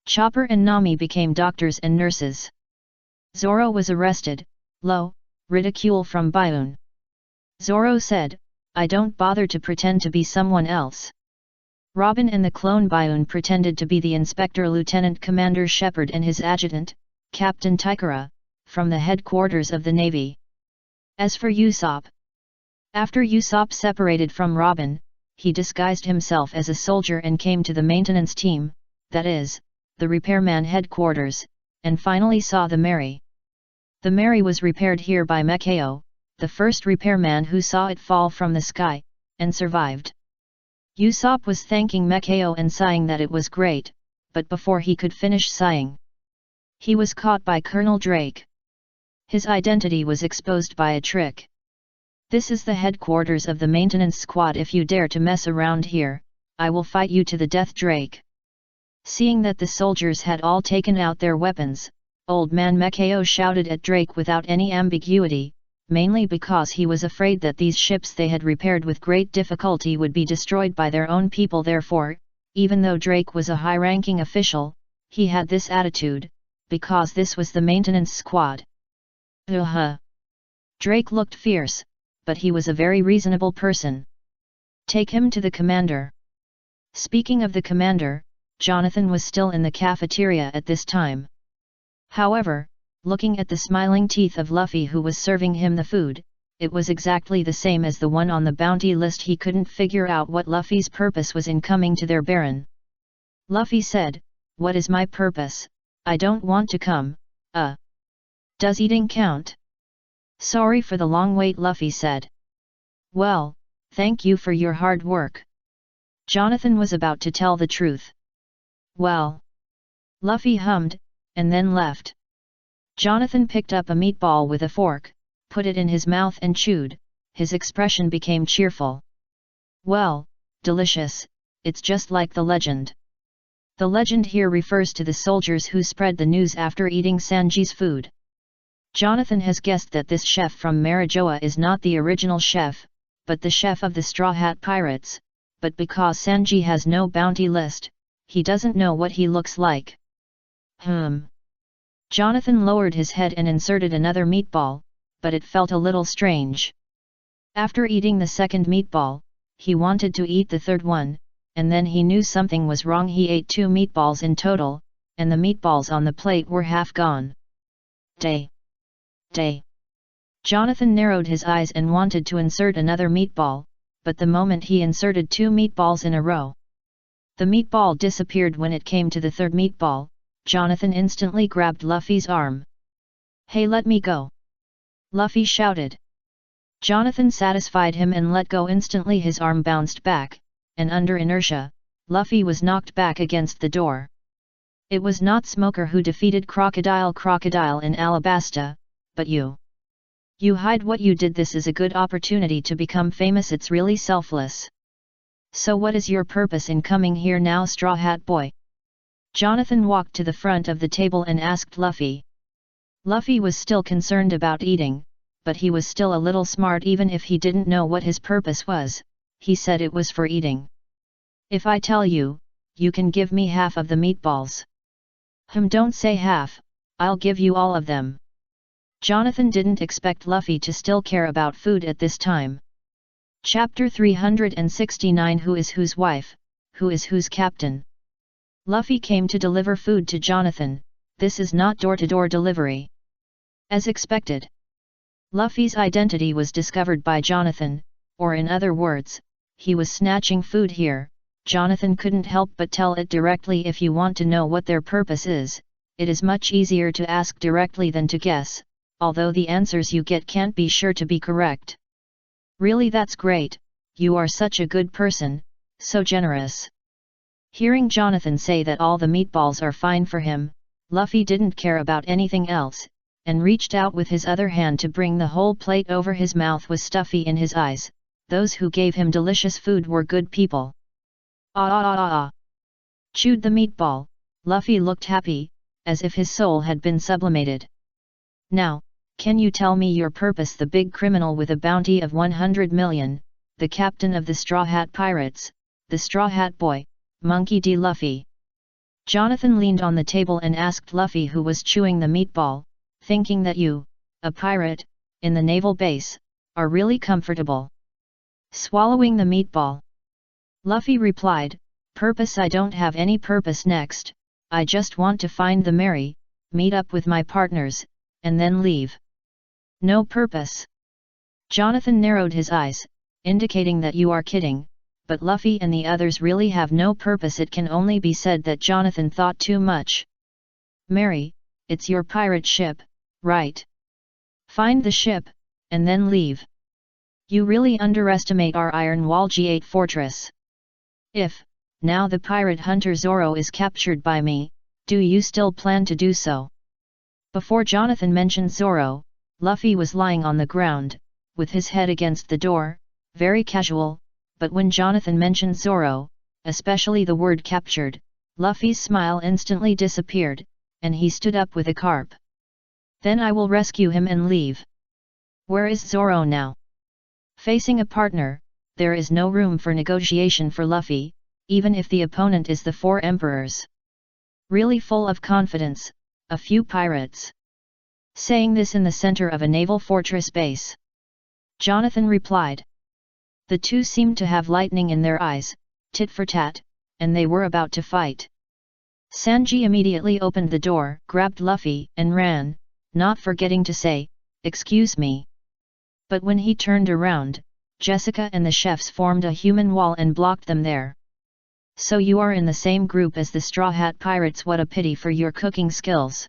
Chopper and Nami became doctors and nurses. Zoro was arrested. Ridicule from Bai Yun. Zoro said, I don't bother to pretend to be someone else. Robin and the clone Bai Yun pretended to be the Inspector Lieutenant Commander Shepard and his adjutant, Captain Tikara, from the headquarters of the Navy. As for Usopp, after Usopp separated from Robin, he disguised himself as a soldier and came to the maintenance team, that is, the repairman headquarters, and finally saw the Mary. The Mary was repaired here by Mekao, the first repairman who saw it fall from the sky, and survived. Usopp was thanking Mekao and sighing that it was great, but before he could finish sighing, he was caught by Colonel Drake. His identity was exposed by a trick. This is the headquarters of the maintenance squad. If you dare to mess around here, I will fight you to the death. Drake. Seeing that the soldiers had all taken out their weapons, Old Man Mekao shouted at Drake without any ambiguity, mainly because he was afraid that these ships they had repaired with great difficulty would be destroyed by their own people. Therefore, even though Drake was a high-ranking official, he had this attitude, because this was the maintenance squad. Drake looked fierce, but he was a very reasonable person. Take him to the commander. Speaking of the commander, Jonathan was still in the cafeteria at this time. However, looking at the smiling teeth of Luffy who was serving him the food, it was exactly the same as the one on the bounty list. He couldn't figure out what Luffy's purpose was in coming to their baron. Luffy said, "What is my purpose? I don't want to come." Does eating count? Sorry for the long wait, Luffy said. Well, thank you for your hard work. Jonathan was about to tell the truth. Well, Luffy hummed, and then left. Jonathan picked up a meatball with a fork, put it in his mouth and chewed. His expression became cheerful. Well, delicious, it's just like the legend. The legend here refers to the soldiers who spread the news after eating Sanji's food. Jonathan has guessed that this chef from Marijoa is not the original chef, but the chef of the Straw Hat Pirates, but because Sanji has no bounty list, he doesn't know what he looks like. Jonathan lowered his head and inserted another meatball, but it felt a little strange. After eating the second meatball, he wanted to eat the third one, and then he knew something was wrong. He ate 2 meatballs in total, and the meatballs on the plate were half gone. Day. Jonathan narrowed his eyes and wanted to insert another meatball, but the moment he inserted 2 meatballs in a row, the meatball disappeared. When it came to the third meatball, Jonathan instantly grabbed Luffy's arm. Hey, let me go! Luffy shouted. Jonathan satisfied him and let go. Instantly his arm bounced back, and under inertia, Luffy was knocked back against the door. It was not Smoker who defeated Crocodile in Alabasta, but you. You hide what you did. This is a good opportunity to become famous. It's really selfless. So what is your purpose in coming here now, Straw Hat Boy? Jonathan walked to the front of the table and asked Luffy. Luffy was still concerned about eating, but he was still a little smart. Even if he didn't know what his purpose was, he said it was for eating. If I tell you, you can give me half of the meatballs. Don't say half, I'll give you all of them. Jonathan didn't expect Luffy to still care about food at this time. Chapter 369 Who is whose wife, who is whose captain? Luffy came to deliver food to Jonathan. This is not door-to-door delivery. As expected, Luffy's identity was discovered by Jonathan, or in other words, he was snatching food here. Jonathan couldn't help but tell it directly. If you want to know what their purpose is, it is much easier to ask directly than to guess, although the answers you get can't be sure to be correct. Really, that's great, you are such a good person, so generous. Hearing Jonathan say that all the meatballs are fine for him, Luffy didn't care about anything else, and reached out with his other hand to bring the whole plate over. His mouth was stuffy in his eyes. Those who gave him delicious food were good people. Ah ah ah ah ah! Chewed the meatball. Luffy looked happy, as if his soul had been sublimated. Now, can you tell me your purpose? The big criminal with a bounty of 100 million, the captain of the Straw Hat Pirates, the Straw Hat Boy, Monkey D. Luffy. Jonathan leaned on the table and asked Luffy, who was chewing the meatball, thinking that you, a pirate, in the naval base, are really comfortable swallowing the meatball. Luffy replied, purpose? I don't have any purpose. Next, I just want to find the Mary, meet up with my partners, and then leave. No purpose? Jonathan narrowed his eyes, indicating that you are kidding, but Luffy and the others really have no purpose. It can only be said that Jonathan thought too much. Mary, it's your pirate ship, right? Find the ship, and then leave. You really underestimate our Iron Wall G8 fortress. If, now the pirate hunter Zoro is captured by me, do you still plan to do so? Before Jonathan mentioned Zoro, Luffy was lying on the ground, with his head against the door, very casual, but when Jonathan mentioned Zoro, especially the word captured, Luffy's smile instantly disappeared, and he stood up with a carp. Then I will rescue him and leave. Where is Zoro now? Facing a partner, there is no room for negotiation for Luffy, even if the opponent is the Four Emperors. Really full of confidence, a few pirates. Saying this in the center of a naval fortress base. Jonathan replied. The two seemed to have lightning in their eyes, tit for tat, and they were about to fight. Sanji immediately opened the door, grabbed Luffy, and ran, not forgetting to say, "Excuse me." But when he turned around, Jessica and the chefs formed a human wall and blocked them there. So you are in the same group as the Straw Hat Pirates. What a pity for your cooking skills.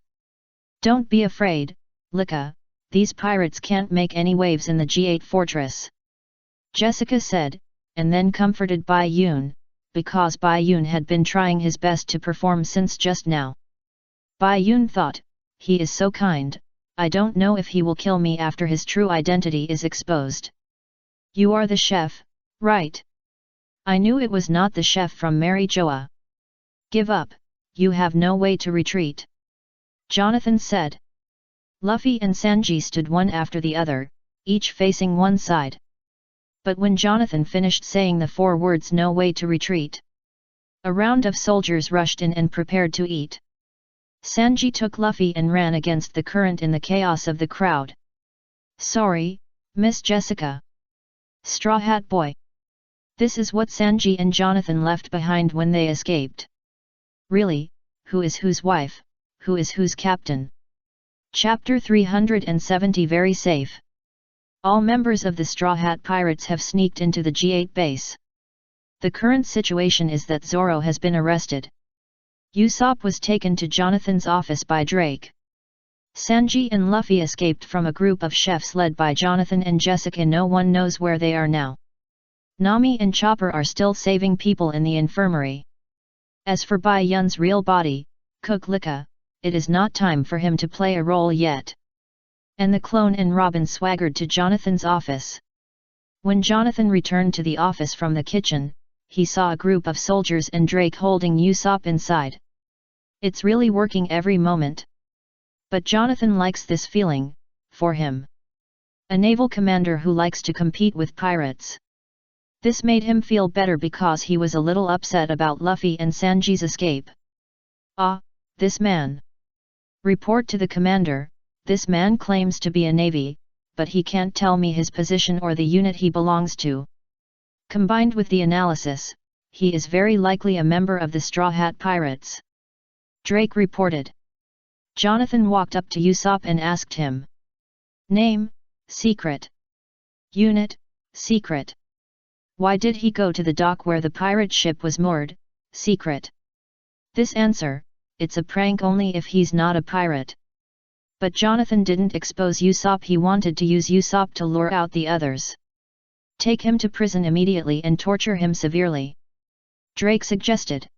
Don't be afraid, Lika, these pirates can't make any waves in the G8 fortress. Jessica said, and then comforted Bai Yun, because Bai Yun had been trying his best to perform since just now. Bai Yun thought, he is so kind, I don't know if he will kill me after his true identity is exposed. You are the chef, right? I knew it was not the chef from Mary Joa. Give up, you have no way to retreat. Jonathan said. Luffy and Sanji stood one after the other, each facing one side. But when Jonathan finished saying the 4 words "no way to retreat," a round of soldiers rushed in and prepared to eat. Sanji took Luffy and ran against the current in the chaos of the crowd. Sorry, Miss Jessica. Straw Hat Boy. This is what Sanji and Jonathan left behind when they escaped. Really, who is whose wife, who is whose captain? Chapter 370. Very safe. All members of the Straw Hat Pirates have sneaked into the G8 base. The current situation is that Zoro has been arrested. Usopp was taken to Jonathan's office by Drake. Sanji and Luffy escaped from a group of chefs led by Jonathan and Jessica. No one knows where they are now. Nami and Chopper are still saving people in the infirmary. As for Bai Yun's real body, Cook Lika, it is not time for him to play a role yet. And the clone and Robin swaggered to Jonathan's office. When Jonathan returned to the office from the kitchen, he saw a group of soldiers and Drake holding Usopp inside. It's really working every moment. But Jonathan likes this feeling, for him. A naval commander who likes to compete with pirates. This made him feel better because he was a little upset about Luffy and Sanji's escape. Ah, this man. Report to the commander, this man claims to be a navy, but he can't tell me his position or the unit he belongs to. Combined with the analysis, he is very likely a member of the Straw Hat Pirates. Drake reported. Jonathan walked up to Usopp and asked him. Name, secret. Unit, secret. Why did he go to the dock where the pirate ship was moored, secret? This answer, it's a prank only if he's not a pirate. But Jonathan didn't expose Usopp. He wanted to use Usopp to lure out the others. Take him to prison immediately and torture him severely. Drake suggested.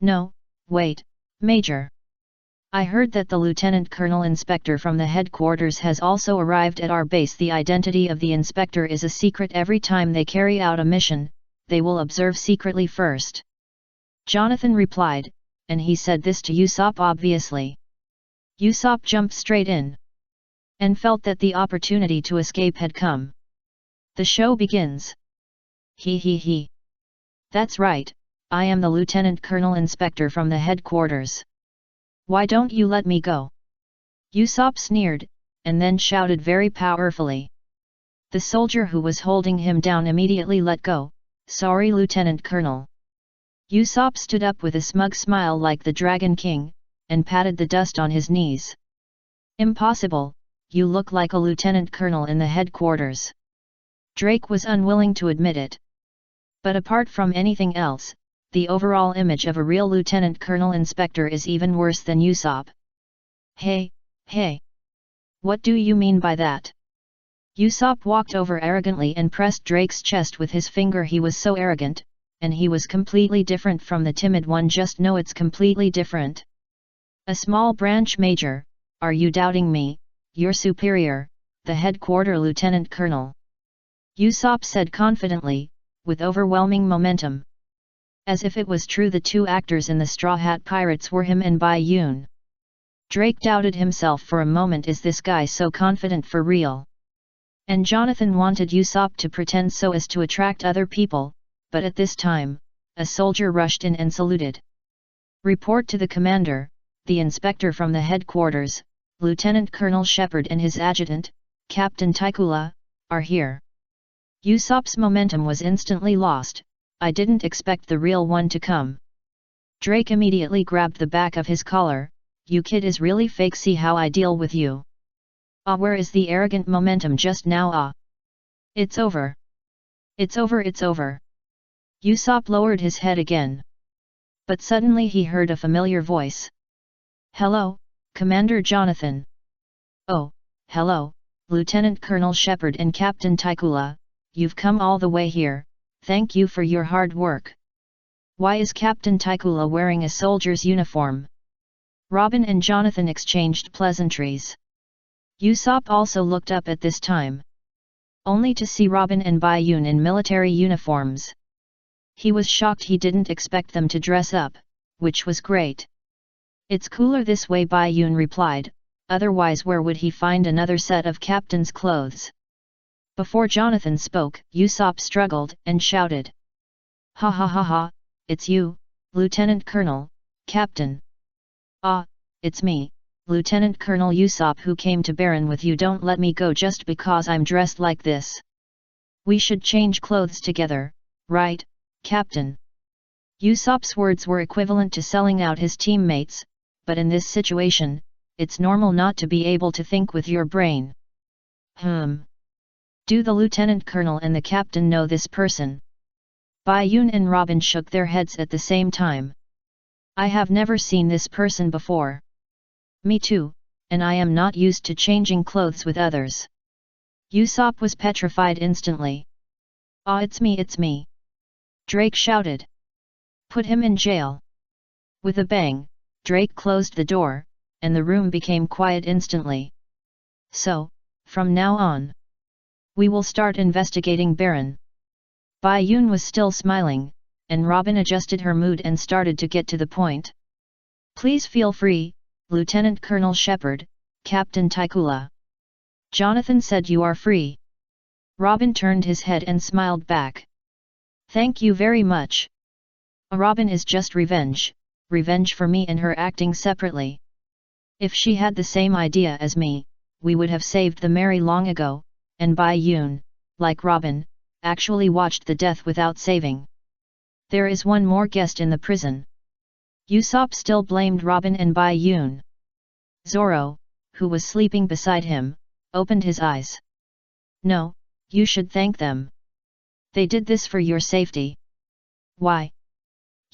No, wait, Major. I heard that the Lieutenant Colonel Inspector from the headquarters has also arrived at our base. The identity of the inspector is a secret. Every time they carry out a mission, they will observe secretly first. Jonathan replied, and he said this to Usopp obviously. Usopp jumped straight in, and felt that the opportunity to escape had come. The show begins. He. That's right, I am the Lieutenant Colonel Inspector from the headquarters. Why don't you let me go? Usopp sneered, and then shouted very powerfully. The soldier who was holding him down immediately let go. Sorry, Lieutenant Colonel. Usopp stood up with a smug smile like the Dragon King, and patted the dust on his knees. Impossible, you look like a lieutenant colonel in the headquarters. Drake was unwilling to admit it. But apart from anything else, the overall image of a real lieutenant colonel inspector is even worse than Usopp. Hey. What do you mean by that? Usopp walked over arrogantly and pressed Drake's chest with his finger. He was so arrogant, and he was completely different from the timid one. Just know it's completely different. A small branch major, are you doubting me, your superior, the headquarter lieutenant colonel? Usopp said confidently, with overwhelming momentum. As if it was true the two actors in the Straw Hat Pirates were him and Bai Yun. Drake doubted himself for a moment. Is this guy so confident for real? And Jonathan wanted Usopp to pretend so as to attract other people, but at this time, a soldier rushed in and saluted. Report to the commander, the inspector from the headquarters, Lieutenant Colonel Shepard and his adjutant, Captain Taikula, are here. Usopp's momentum was instantly lost. I didn't expect the real one to come. Drake immediately grabbed the back of his collar. You kid is really fake. See how I deal with you. Where is the arrogant momentum just now? It's over. It's over. Usopp lowered his head again. But suddenly he heard a familiar voice. Hello, Commander Jonathan. Oh, hello, Lieutenant Colonel Shepard and Captain Taikula, you've come all the way here. Thank you for your hard work. Why is Captain Taikula wearing a soldier's uniform? Robin and Jonathan exchanged pleasantries. Usopp also looked up at this time, only to see Robin and Bai Yun in military uniforms. He was shocked. He didn't expect them to dress up, which was great. It's cooler this way, Bai Yun replied, otherwise where would he find another set of captain's clothes? Before Jonathan spoke, Usopp struggled and shouted. Ha, it's you, Lieutenant Colonel, Captain. It's me, Lieutenant Colonel Usopp, who came to Baron with you. Don't let me go just because I'm dressed like this. We should change clothes together, right, Captain? Usopp's words were equivalent to selling out his teammates, but in this situation, it's normal not to be able to think with your brain. Do the Lieutenant Colonel and the Captain know this person? Bai Yun and Robin shook their heads at the same time. I have never seen this person before. Me too, and I am not used to changing clothes with others. Usopp was petrified instantly. It's me. Drake shouted. Put him in jail. With a bang, Drake closed the door, and the room became quiet instantly. So, from now on, we will start investigating Baron. Bai Yun was still smiling, and Robin adjusted her mood and started to get to the point. Please feel free, Lieutenant Colonel Shepard, Captain Taikula. Jonathan said you are free. Robin turned his head and smiled back. Thank you very much. Robin is just revenge for me and her acting separately. If she had the same idea as me, we would have saved the Mary long ago, and Bai Yun, like Robin, actually watched the death without saving. There is one more guest in the prison. Usopp still blamed Robin and Bai Yun. Zoro, who was sleeping beside him, opened his eyes. No, you should thank them. They did this for your safety. Why?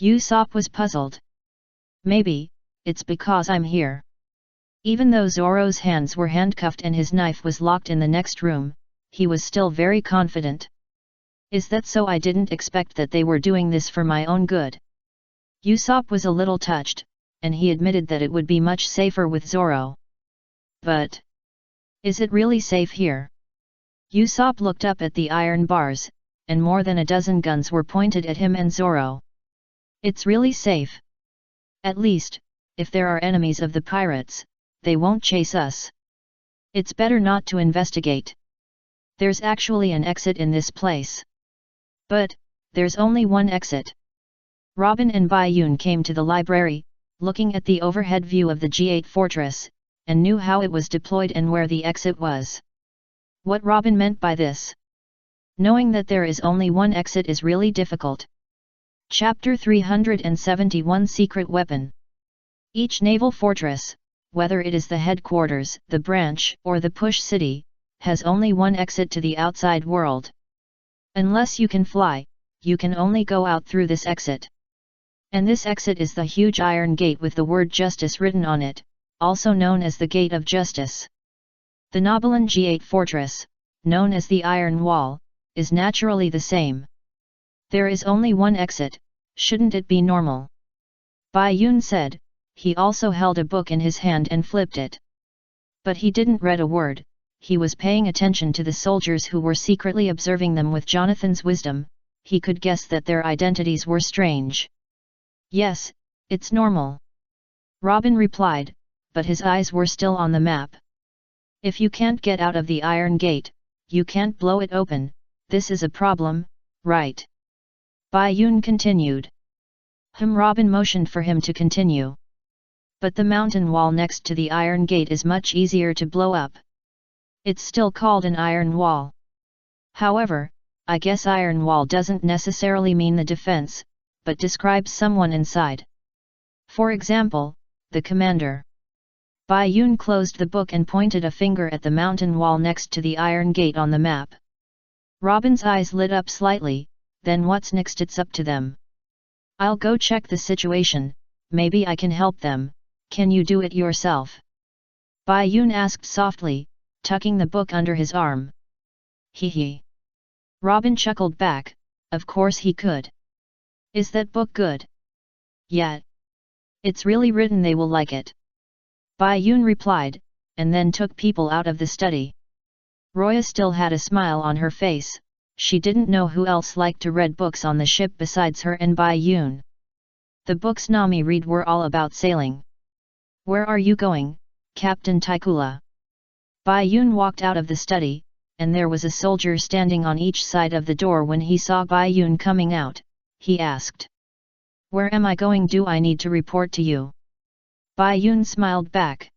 Usopp was puzzled. Maybe, it's because I'm here. Even though Zoro's hands were handcuffed and his knife was locked in the next room, he was still very confident. Is that so? I didn't expect that they were doing this for my own good. Usopp was a little touched, and he admitted that it would be much safer with Zoro. But is it really safe here? Usopp looked up at the iron bars, and more than a dozen guns were pointed at him and Zoro. It's really safe. At least, if there are enemies of the pirates, they won't chase us. It's better not to investigate. There's actually an exit in this place. But there's only one exit. Robin and Bayun came to the library, looking at the overhead view of the G8 fortress, and knew how it was deployed and where the exit was. What Robin meant by this? Knowing that there is only one exit is really difficult. Chapter 371 Secret Weapon. Each naval fortress, whether it is the headquarters, the branch, or the push city, has only one exit to the outside world. Unless you can fly, you can only go out through this exit. And this exit is the huge iron gate with the word justice written on it, also known as the Gate of Justice. The Nobilan G8 fortress, known as the Iron Wall, is naturally the same. There is only one exit, shouldn't it be normal? Bayun said. He also held a book in his hand and flipped it. But he didn't read a word, he was paying attention to the soldiers who were secretly observing them with Jonathan's wisdom. He could guess that their identities were strange. Yes, it's normal. Robin replied, but his eyes were still on the map. If you can't get out of the iron gate, you can't blow it open, this is a problem, right? Bayun continued. Robin motioned for him to continue. But the mountain wall next to the iron gate is much easier to blow up. It's still called an iron wall. However, I guess iron wall doesn't necessarily mean the defense, but describes someone inside. For example, the commander. Bayun closed the book and pointed a finger at the mountain wall next to the iron gate on the map. Robin's eyes lit up slightly, then what's next? It's up to them. I'll go check the situation, maybe I can help them. Can you do it yourself? Bayun asked softly, tucking the book under his arm. Hee. Robin chuckled back, of course he could. Is that book good? Yeah. It's really written, they will like it. Bayun replied, and then took people out of the study. Roya still had a smile on her face, she didn't know who else liked to read books on the ship besides her and Bayun. The books Nami read were all about sailing. Where are you going, Captain Taikula? Bayun walked out of the study, and there was a soldier standing on each side of the door. When he saw Bayun coming out, he asked. Where am I going? Do I need to report to you? Bayun smiled back.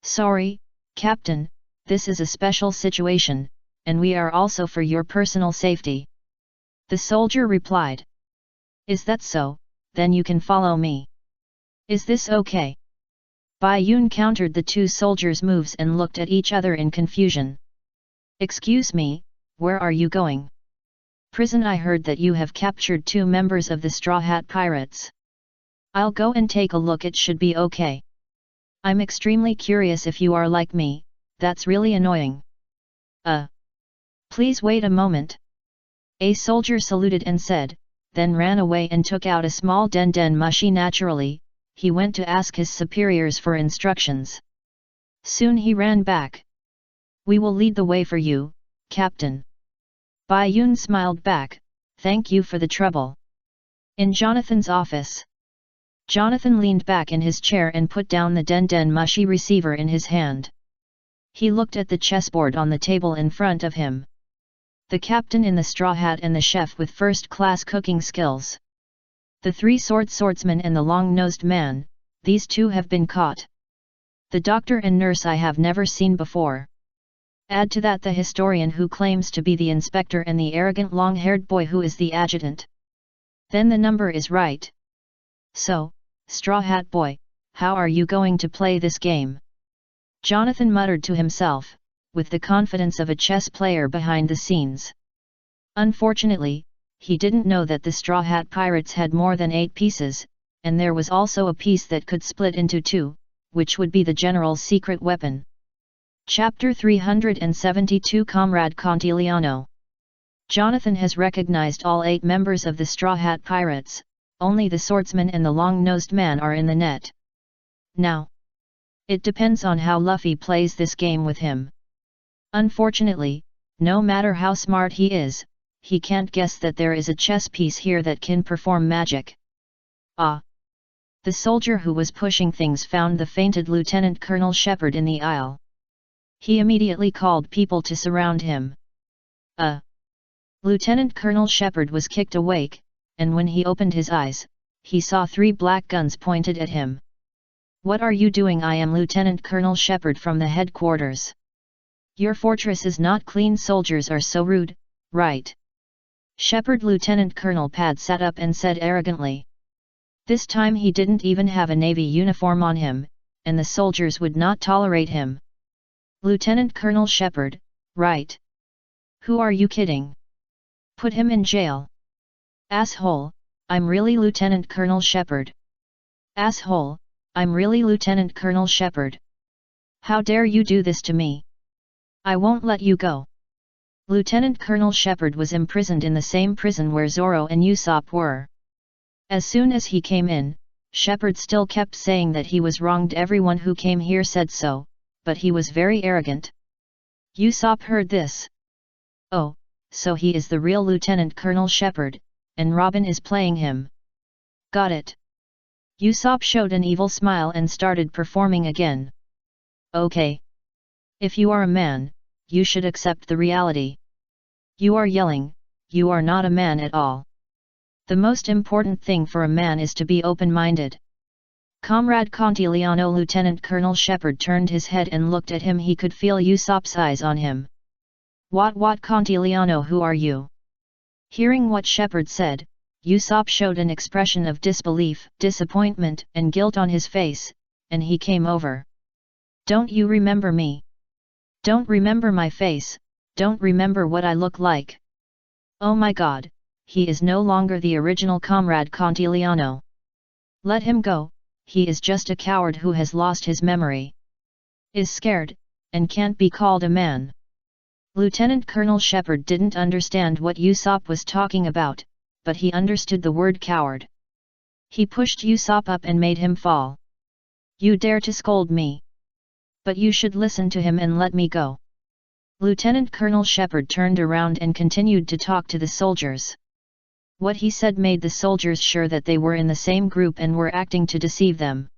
Sorry, Captain, this is a special situation, and we are also for your personal safety. The soldier replied. Is that so? Then you can follow me. Is this okay? Bayun countered the two soldiers' moves and looked at each other in confusion. Excuse me, where are you going? Prison. I heard that you have captured 2 members of the Straw Hat Pirates. I'll go and take a look, it should be okay. I'm extremely curious if you are like me, that's really annoying. Please wait a moment. A soldier saluted and said, then ran away and took out a small den mushi. Naturally, he went to ask his superiors for instructions. Soon he ran back. We will lead the way for you, Captain. Bayun smiled back, thank you for the trouble. In Jonathan's office. Jonathan leaned back in his chair and put down the den mushi receiver in his hand. He looked at the chessboard on the table in front of him. The captain in the straw hat and the chef with first-class cooking skills. The 3 swordsmen and the long-nosed man, these 2 have been caught. The doctor and nurse I have never seen before. Add to that the historian who claims to be the inspector and the arrogant long-haired boy who is the adjutant. Then the number is right. So, Straw Hat Boy, how are you going to play this game? Jonathan muttered to himself, with the confidence of a chess player behind the scenes. Unfortunately, he didn't know that the Straw Hat Pirates had more than 8 pieces, and there was also a piece that could split into 2, which would be the general's secret weapon. Chapter 372 Comrade Contigliano. Jonathan has recognized all 8 members of the Straw Hat Pirates, only the swordsman and the long-nosed man are in the net. Now, it depends on how Luffy plays this game with him. Unfortunately, no matter how smart he is, he can't guess that there is a chess piece here that can perform magic. Ah! The soldier who was pushing things found the fainted Lieutenant Colonel Shepard in the aisle. He immediately called people to surround him. Lieutenant Colonel Shepard was kicked awake, and when he opened his eyes, he saw 3 black guns pointed at him. "What are you doing? I am Lieutenant Colonel Shepard from the headquarters. Your fortress is not clean. Soldiers are so rude, right?" Shepard. Lieutenant Colonel Pad sat up and said arrogantly. This time he didn't even have a navy uniform on him, and the soldiers would not tolerate him. "Lieutenant Colonel Shepard, right? Who are you kidding? Put him in jail." "Asshole, I'm really Lieutenant Colonel Shepard." "Asshole, I'm really Lieutenant Colonel Shepard. How dare you do this to me? I won't let you go." Lieutenant Colonel Shepard was imprisoned in the same prison where Zoro and Usopp were. As soon as he came in, Shepard still kept saying that he was wronged. Everyone who came here said so, but he was very arrogant. Usopp heard this. "Oh, so he is the real Lieutenant Colonel Shepard, and Robin is playing him. Got it." Usopp showed an evil smile and started performing again. "Okay. If you are a man, you should accept the reality. You are yelling, you are not a man at all. The most important thing for a man is to be open-minded." Comrade Cantillano. Lieutenant Colonel Shepard turned his head and looked at him. He could feel Usopp's eyes on him. What Cantillano, who are you?" Hearing what Shepard said, Usopp showed an expression of disbelief, disappointment and guilt on his face, and he came over. "Don't you remember me? Don't remember my face, don't remember what I look like? Oh my god, he is no longer the original Comrade Cantillano. Let him go, he is just a coward who has lost his memory. Is scared, and can't be called a man." Lieutenant Colonel Shepard didn't understand what Usopp was talking about, but he understood the word coward. He pushed Usopp up and made him fall. "You dare to scold me? But you should listen to him and let me go." Lieutenant Colonel Shepard turned around and continued to talk to the soldiers. What he said made the soldiers sure that they were in the same group and were acting to deceive them.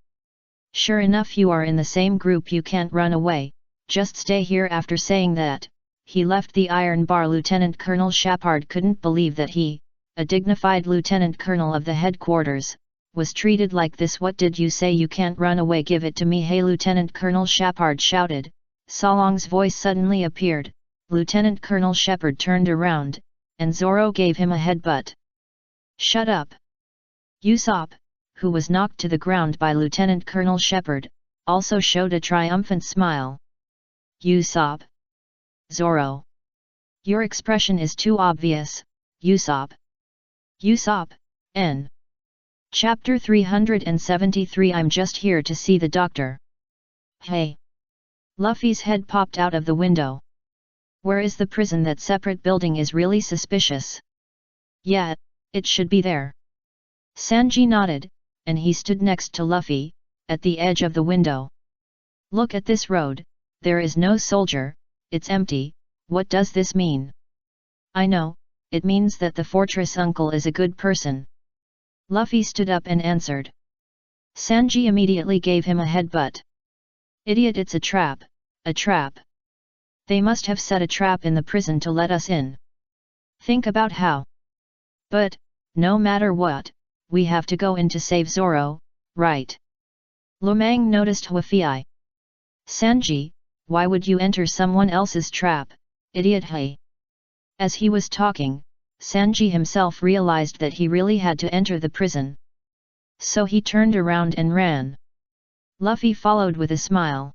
"Sure enough, you are in the same group. You can't run away, just stay here." After saying that, he left the iron bar. Lieutenant Colonel Shepard couldn't believe that he, a dignified lieutenant colonel of the headquarters, was treated like this. "What did you say? You can't run away. Give it to me." "Hey!" Lieutenant Colonel Shepard shouted. Solong's voice suddenly appeared. Lieutenant Colonel Shepard turned around, and Zoro gave him a headbutt. "Shut up!" Usopp, who was knocked to the ground by Lieutenant Colonel Shepard, also showed a triumphant smile. "Usopp! Zoro! Your expression is too obvious, Usopp! Usopp, N. Chapter 373. I'm just here to see the doctor." "Hey!" Luffy's head popped out of the window. "Where is the prison? That separate building is really suspicious." "Yeah, it should be there." Sanji nodded, and he stood next to Luffy, at the edge of the window. "Look at this road, there is no soldier, it's empty. What does this mean?" "I know, it means that the fortress uncle is a good person." Luffy stood up and answered. Sanji immediately gave him a headbutt. "Idiot, it's a trap, a trap. They must have set a trap in the prison to let us in. Think about how. But, no matter what, we have to go in to save Zoro, right?" Lumang noticed Huafei. "Sanji, why would you enter someone else's trap, idiot?" Hey! As he was talking, Sanji himself realized that he really had to enter the prison. So he turned around and ran. Luffy followed with a smile.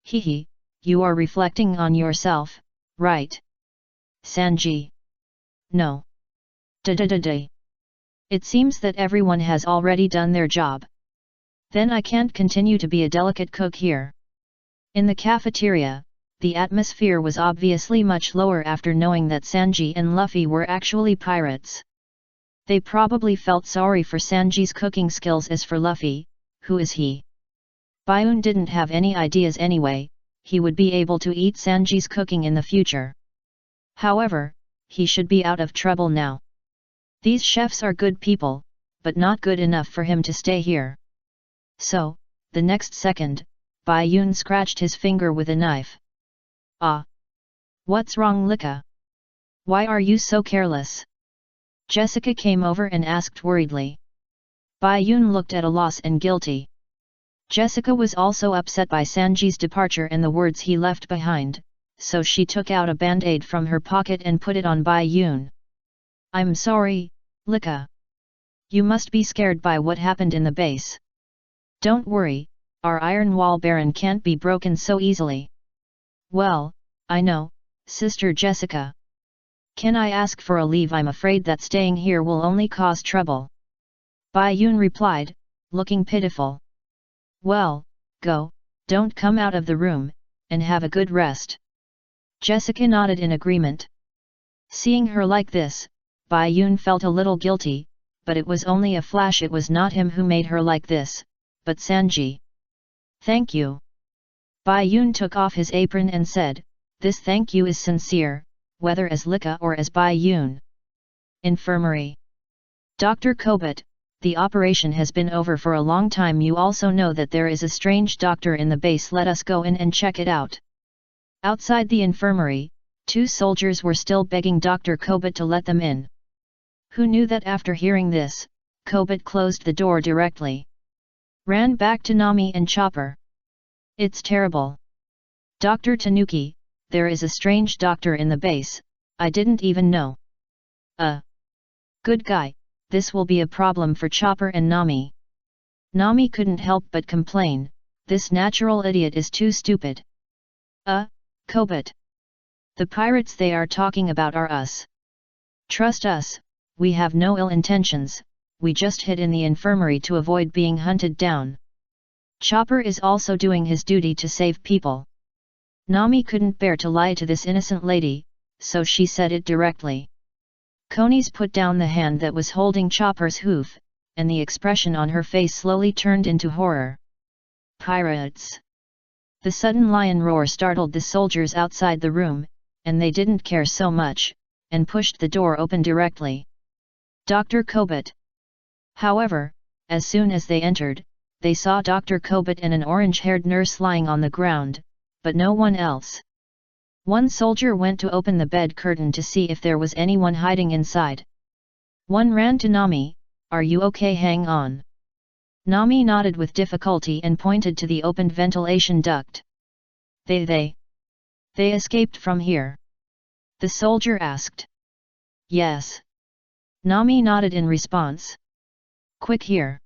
"Hehe, you are reflecting on yourself, right? Sanji?" "No. Da-da-da-da. It seems that everyone has already done their job. Then I can't continue to be a delicate cook here." In the cafeteria, the atmosphere was obviously much lower after knowing that Sanji and Luffy were actually pirates. They probably felt sorry for Sanji's cooking skills. As for Luffy, who is he? Bayun didn't have any ideas anyway, he would be able to eat Sanji's cooking in the future. However, he should be out of trouble now. These chefs are good people, but not good enough for him to stay here. So, the next second, Bayun scratched his finger with a knife. Ah! What's wrong, Lika? Why are you so careless? Jessica came over and asked worriedly. Bayun looked at a loss and guilty. Jessica was also upset by Sanji's departure and the words he left behind, so she took out a band-aid from her pocket and put it on Bayun. I'm sorry, Lika. You must be scared by what happened in the base. Don't worry, our iron wall baron can't be broken so easily. Well, I know, Sister Jessica. Can I ask for a leave? I'm afraid that staying here will only cause trouble. Bayun replied, looking pitiful. Well, go, don't come out of the room, and have a good rest. Jessica nodded in agreement. Seeing her like this, Bayun felt a little guilty, but it was only a flash. It was not him who made her like this, but Sanji. Thank you. Bayun took off his apron and said, this thank you is sincere, whether as Lika or as Bayun. Infirmary. Dr. Kobit, the operation has been over for a long time. You also know that there is a strange doctor in the base. Let us go in and check it out. Outside the infirmary, 2 soldiers were still begging Dr. Kobit to let them in. Who knew that after hearing this, Kobit closed the door directly. Ran back to Nami and Chopper. It's terrible. Dr. Tanuki, there is a strange doctor in the base, I didn't even know. Good guy. This will be a problem for Chopper and Nami. Nami couldn't help but complain, this natural idiot is too stupid. Kobit. The pirates they are talking about are us. Trust us, we have no ill intentions, we just hid in the infirmary to avoid being hunted down. Chopper is also doing his duty to save people. Nami couldn't bear to lie to this innocent lady, so she said it directly. Konis put down the hand that was holding Chopper's hoof, and the expression on her face slowly turned into horror. Pirates! The sudden lion roar startled the soldiers outside the room, and they didn't care so much, and pushed the door open directly. Dr. Kobit. However, as soon as they entered, they saw Dr. Kobit and an orange-haired nurse lying on the ground, but no one else. One soldier went to open the bed curtain to see if there was anyone hiding inside. One ran to Nami, are you okay? Hang on. Nami nodded with difficulty and pointed to the opened ventilation duct. They escaped from here? The soldier asked. Yes. Nami nodded in response. Quick here.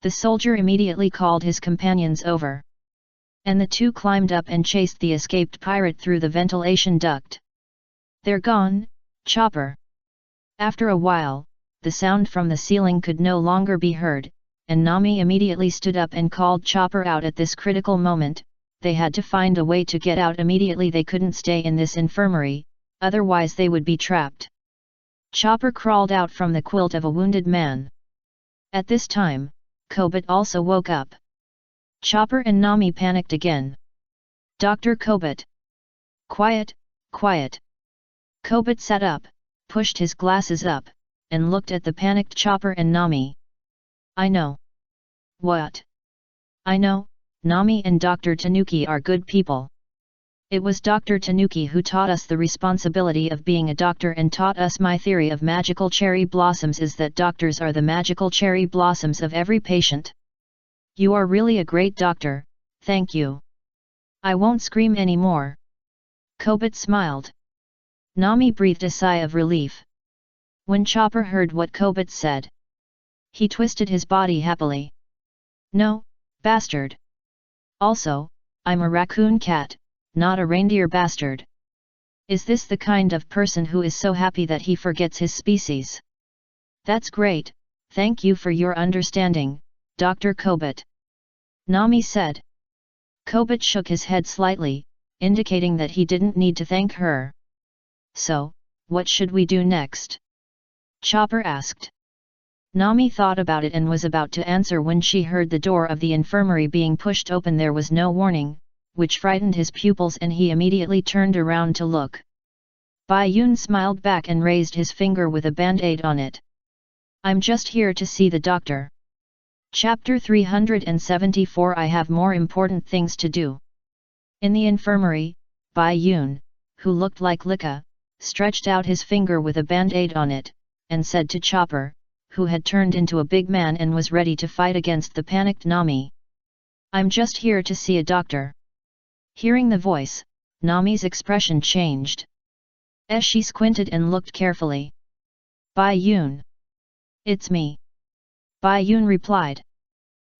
The soldier immediately called his companions over. And the 2 climbed up and chased the escaped pirate through the ventilation duct. They're gone, Chopper. After a while, the sound from the ceiling could no longer be heard, and Nami immediately stood up and called Chopper out. At this critical moment, they had to find a way to get out immediately. They couldn't stay in this infirmary, otherwise they would be trapped. Chopper crawled out from the quilt of a wounded man. At this time, Kobit also woke up. Chopper and Nami panicked again. Dr. Kobit. Quiet, quiet. Kobit sat up, pushed his glasses up, and looked at the panicked Chopper and Nami. I know. What? I know, Nami and Dr. Tanuki are good people. It was Dr. Tanuki who taught us the responsibility of being a doctor and taught us my theory of magical cherry blossoms is that doctors are the magical cherry blossoms of every patient. You are really a great doctor, thank you. I won't scream anymore. Kobit smiled. Nami breathed a sigh of relief. When Chopper heard what Kobit said, he twisted his body happily. No, bastard. Also, I'm a raccoon cat, not a reindeer bastard. Is this the kind of person who is so happy that he forgets his species? That's great, thank you for your understanding, Dr. Kobit. Nami said. Kobit shook his head slightly, indicating that he didn't need to thank her. So, what should we do next? Chopper asked. Nami thought about it and was about to answer when she heard the door of the infirmary being pushed open. There was no warning, which frightened his pupils, and he immediately turned around to look. Bai Yun smiled back and raised his finger with a band-aid on it. I'm just here to see the doctor. Chapter 374. I have more important things to do. In the infirmary, Bai Yun, who looked like Lika, stretched out his finger with a band-aid on it, and said to Chopper, who had turned into a big man and was ready to fight against the panicked Nami. I'm just here to see a doctor. Hearing the voice, Nami's expression changed. As she squinted and looked carefully. Bai Yun. It's me. Bai Yun replied.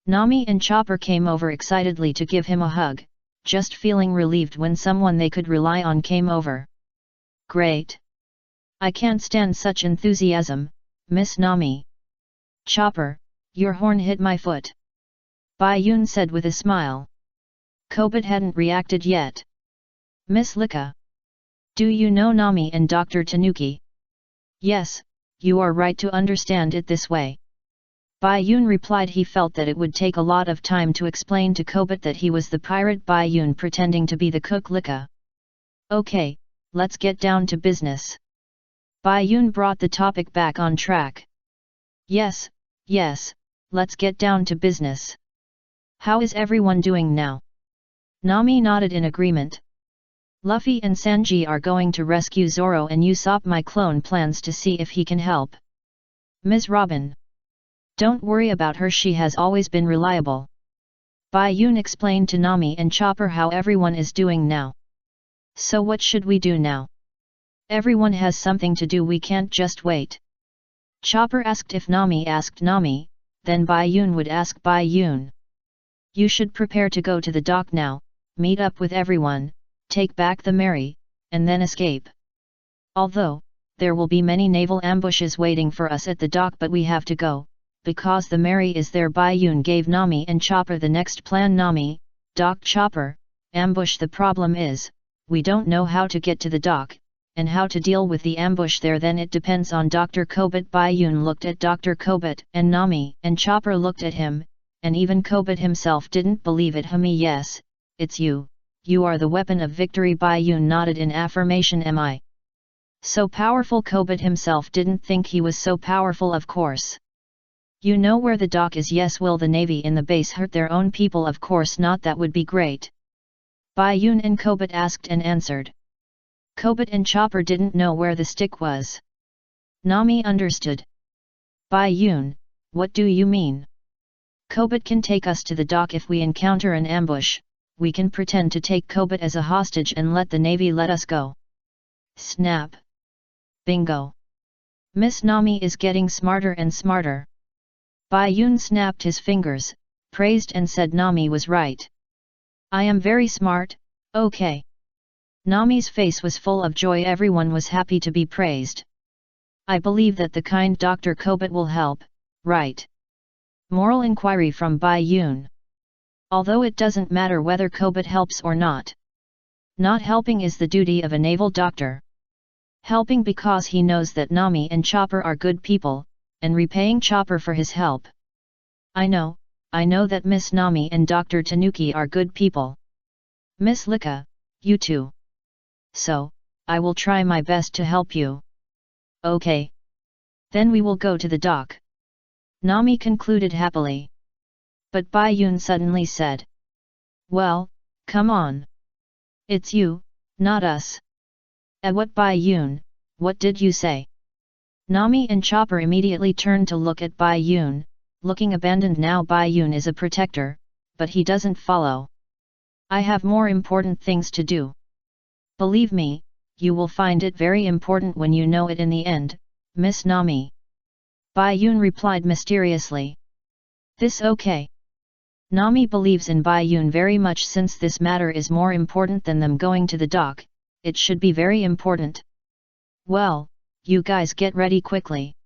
Nami and Chopper came over excitedly to give him a hug, just feeling relieved when someone they could rely on came over. Great. I can't stand such enthusiasm, Miss Nami. Chopper, your horn hit my foot. Bai Yun said with a smile. Kobit hadn't reacted yet. Miss Lika. Do you know Nami and Dr. Tanuki? Yes, you are right to understand it this way. Bai Yun replied. He felt that it would take a lot of time to explain to Kobit that he was the pirate Bai Yun pretending to be the cook Lika. Okay, let's get down to business. Bai Yun brought the topic back on track. Yes, let's get down to business. How is everyone doing now? Nami nodded in agreement. Luffy and Sanji are going to rescue Zoro, and Usopp my clone plans to see if he can help. Ms. Robin. Don't worry about her, she has always been reliable. Bai Yun explained to Nami and Chopper how everyone is doing now. So what should we do now? Everyone has something to do, we can't just wait. Chopper asked. If Nami asked Nami, then Bai Yun would ask Bai Yun. You should prepare to go to the dock now, meet up with everyone, take back the Mary, and then escape. Although, there will be many naval ambushes waiting for us at the dock, but we have to go, because the Mary is there. Bai Yun gave Nami and Chopper the next plan. Nami, dock. Chopper, ambush. The problem is, we don't know how to get to the dock, and how to deal with the ambush there. Then it depends on Dr. Kobit. Bai Yun looked at Dr. Kobit, and Nami and Chopper looked at him, and even Kobit himself didn't believe it. Yes, it's you. You are the weapon of victory. Bai Yun nodded in affirmation. Am I so powerful? Kobit himself didn't think he was so powerful. Of course. You know where the dock is? Yes. Will the Navy in the base hurt their own people? Of course not. That would be great. Bai Yun and Kobit asked and answered. Kobit and Chopper didn't know where the stick was. Nami understood. Bai Yun, what do you mean? Kobit can take us to the dock if we encounter an ambush. We can pretend to take Kobit as a hostage and let the Navy let us go. Snap. Bingo. Miss Nami is getting smarter and smarter. Bai Yun snapped his fingers, praised and said Nami was right. I am very smart, okay. Nami's face was full of joy. Everyone was happy to be praised. I believe that the kind Dr. Kobit will help, right? Moral inquiry from Bai Yun. Although it doesn't matter whether Kobit helps or not. Not helping is the duty of a naval doctor. Helping because he knows that Nami and Chopper are good people, and repaying Chopper for his help. I know that Miss Nami and Dr. Tanuki are good people. Miss Lika, you too. So, I will try my best to help you. Okay. Then we will go to the dock. Nami concluded happily. But Bai Yun suddenly said. Well, come on. It's you, not us. What? Bai Yun, what did you say? Nami and Chopper immediately turned to look at Bai Yun, looking abandoned now. Bai Yun is a protector, but he doesn't follow. I have more important things to do. Believe me, you will find it very important when you know it in the end, Miss Nami. Bai Yun replied mysteriously. This okay? Nami believes in Bai Yun very much. Since this matter is more important than them going to the dock, it should be very important. Well, you guys get ready quickly.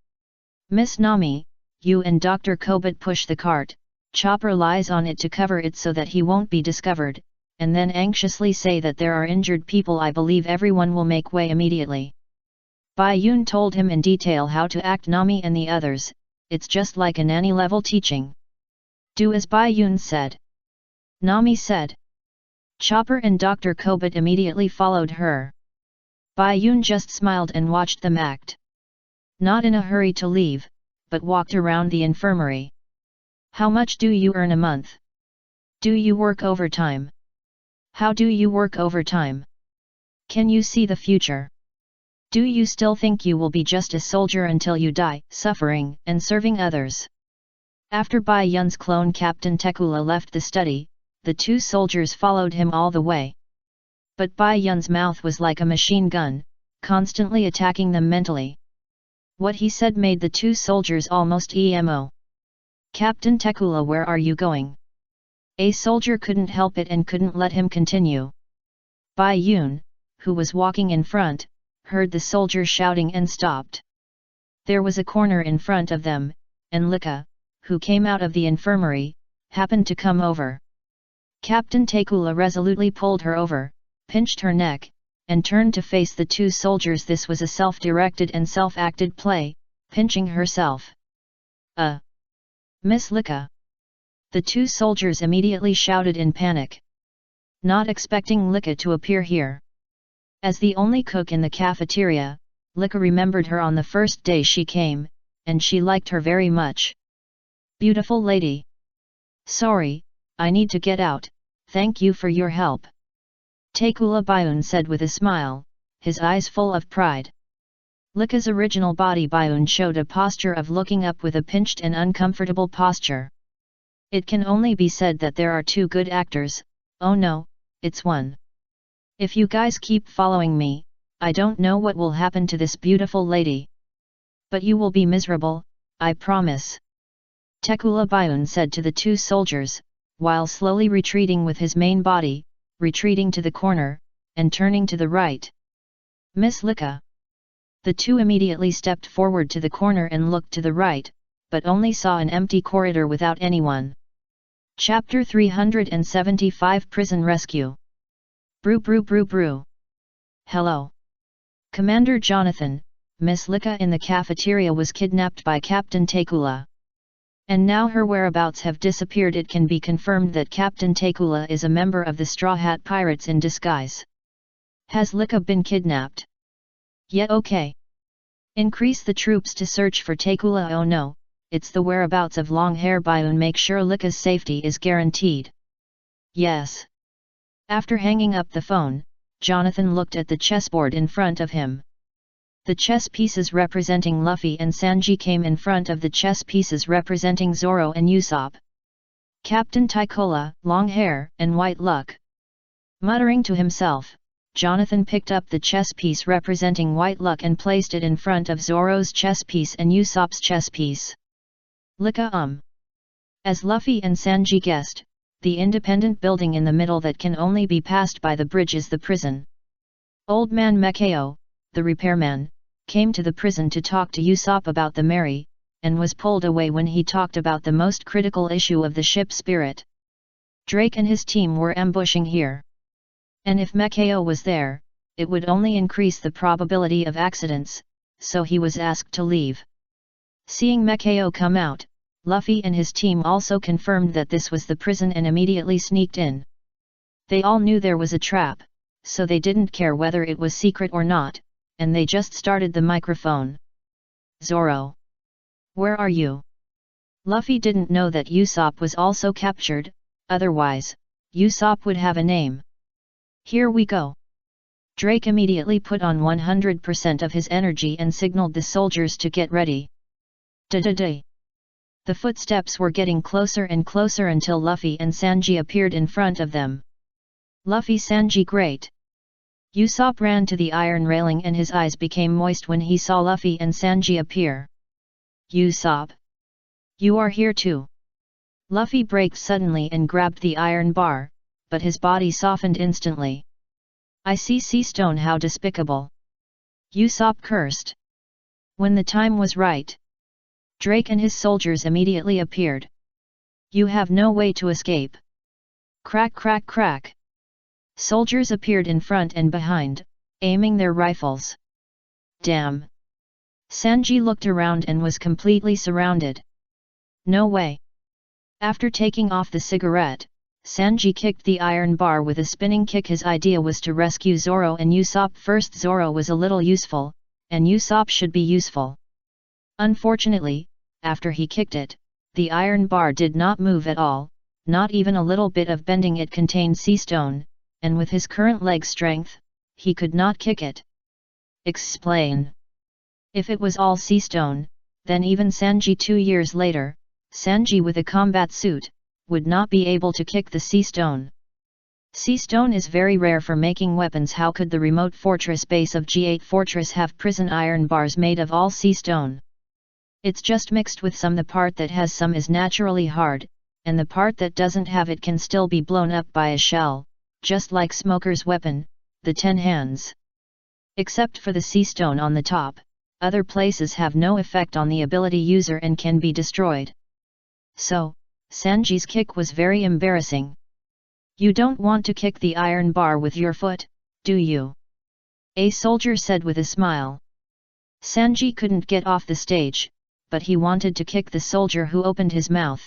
Miss Nami, you and Dr. Kobit push the cart, Chopper lies on it to cover it so that he won't be discovered, and then anxiously say that there are injured people. I believe everyone will make way immediately. Bai Yun told him in detail how to act. Nami and the others, it's just like a nanny-level teaching. Do as Bai Yun said. Nami said. Chopper and Dr. Kobat immediately followed her. Bai Yun just smiled and watched them act. Not in a hurry to leave, but walked around the infirmary. How much do you earn a month? Do you work overtime? How do you work overtime? Can you see the future? Do you still think you will be just a soldier until you die, suffering and serving others? After Bai Yun's clone Captain Tekula left the study, the two soldiers followed him all the way. But Bai Yun's mouth was like a machine gun, constantly attacking them mentally. What he said made the two soldiers almost emo. Captain Tekula, where are you going? A soldier couldn't help it and couldn't let him continue. Bai Yun, who was walking in front, heard the soldier shouting and stopped. There was a corner in front of them, and Lika, who came out of the infirmary, happened to come over. Captain Tekula resolutely pulled her over, pinched her neck, and turned to face the two soldiers. This was a self-directed and self-acted play, pinching herself. Miss Lika! The two soldiers immediately shouted in panic. Not expecting Lika to appear here. As the only cook in the cafeteria, Lika remembered her on the first day she came, and she liked her very much. Beautiful lady. Sorry, I need to get out, thank you for your help. Tekula Bayun said with a smile, his eyes full of pride. Lika's original body Bayun showed a posture of looking up with a pinched and uncomfortable posture. It can only be said that there are two good actors, oh no, it's one. If you guys keep following me, I don't know what will happen to this beautiful lady. But you will be miserable, I promise. Tekula Bayun said to the two soldiers, while slowly retreating with his main body, retreating to the corner, and turning to the right. Miss Lika. The two immediately stepped forward to the corner and looked to the right, but only saw an empty corridor without anyone. Chapter 375 Prison Rescue. Brew brew brew brew. Hello. Commander Jonathan, Miss Lika in the cafeteria was kidnapped by Captain Tekula. And now her whereabouts have disappeared. It can be confirmed that Captain Tekula is a member of the Straw Hat Pirates in disguise. Has Lika been kidnapped? Yet okay. Increase the troops to search for Tekula. Oh no, it's the whereabouts of Long Hair Bayun. Make sure Lika's safety is guaranteed. Yes. After hanging up the phone, Jonathan looked at the chessboard in front of him. The chess pieces representing Luffy and Sanji came in front of the chess pieces representing Zoro and Usopp. Captain Tekula, Long Hair, and White Luck. Muttering to himself, Jonathan picked up the chess piece representing White Luck and placed it in front of Zoro's chess piece and Usopp's chess piece. Lika As Luffy and Sanji guessed, the independent building in the middle that can only be passed by the bridge is the prison. Old Man Mekao, the repairman, came to the prison to talk to Usopp about the Mary, and was pulled away when he talked about the most critical issue of the ship Spirit. Drake and his team were ambushing here. And if Mekao was there, it would only increase the probability of accidents, so he was asked to leave. Seeing Mekao come out, Luffy and his team also confirmed that this was the prison and immediately sneaked in. They all knew there was a trap, so they didn't care whether it was secret or not, and they just started the microphone. Zoro. Where are you? Luffy didn't know that Usopp was also captured, otherwise, Usopp would have a name. Here we go. Drake immediately put on 100% of his energy and signaled the soldiers to get ready. Da-da-da. The footsteps were getting closer and closer until Luffy and Sanji appeared in front of them. Luffy Sanji great. Usopp ran to the iron railing and his eyes became moist when he saw Luffy and Sanji appear. Usopp. You are here too. Luffy braked suddenly and grabbed the iron bar, but his body softened instantly. I see sea stone, how despicable. Usopp cursed. When the time was right, Drake and his soldiers immediately appeared. You have no way to escape. Crack crack crack. Soldiers appeared in front and behind, aiming their rifles. Damn! Sanji looked around and was completely surrounded. No way. After taking off the cigarette, Sanji kicked the iron bar with a spinning kick. His idea was to rescue Zoro and Usopp first. Zoro was a little useful, and Usopp should be useful. Unfortunately, after he kicked it, the iron bar did not move at all, not even a little bit of bending. It contained sea stone, and with his current leg strength, he could not kick it. Explain. If it was all sea stone, then even Sanji 2 years later, Sanji with a combat suit, would not be able to kick the sea stone. Sea stone is very rare for making weapons. How could the remote fortress base of G8 Fortress have prison iron bars made of all sea stone? It's just mixed with some. The part that has some is naturally hard, and the part that doesn't have it can still be blown up by a shell, just like Smoker's weapon, the 10 hands. Except for the sea stone on the top, other places have no effect on the ability user and can be destroyed. So, Sanji's kick was very embarrassing. You don't want to kick the iron bar with your foot, do you? A soldier said with a smile. Sanji couldn't get off the stage, but he wanted to kick the soldier who opened his mouth.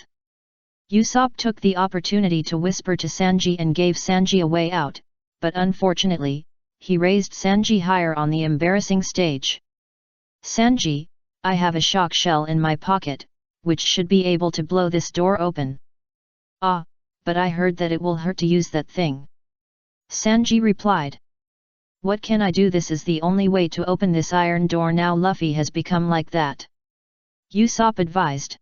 Usopp took the opportunity to whisper to Sanji and gave Sanji a way out, but unfortunately, he raised Sanji higher on the embarrassing stage. Sanji, I have a shock shell in my pocket, which should be able to blow this door open. Ah, but I heard that it will hurt to use that thing. Sanji replied. What can I do? This is the only way to open this iron door now. Luffy has become like that, Usopp advised.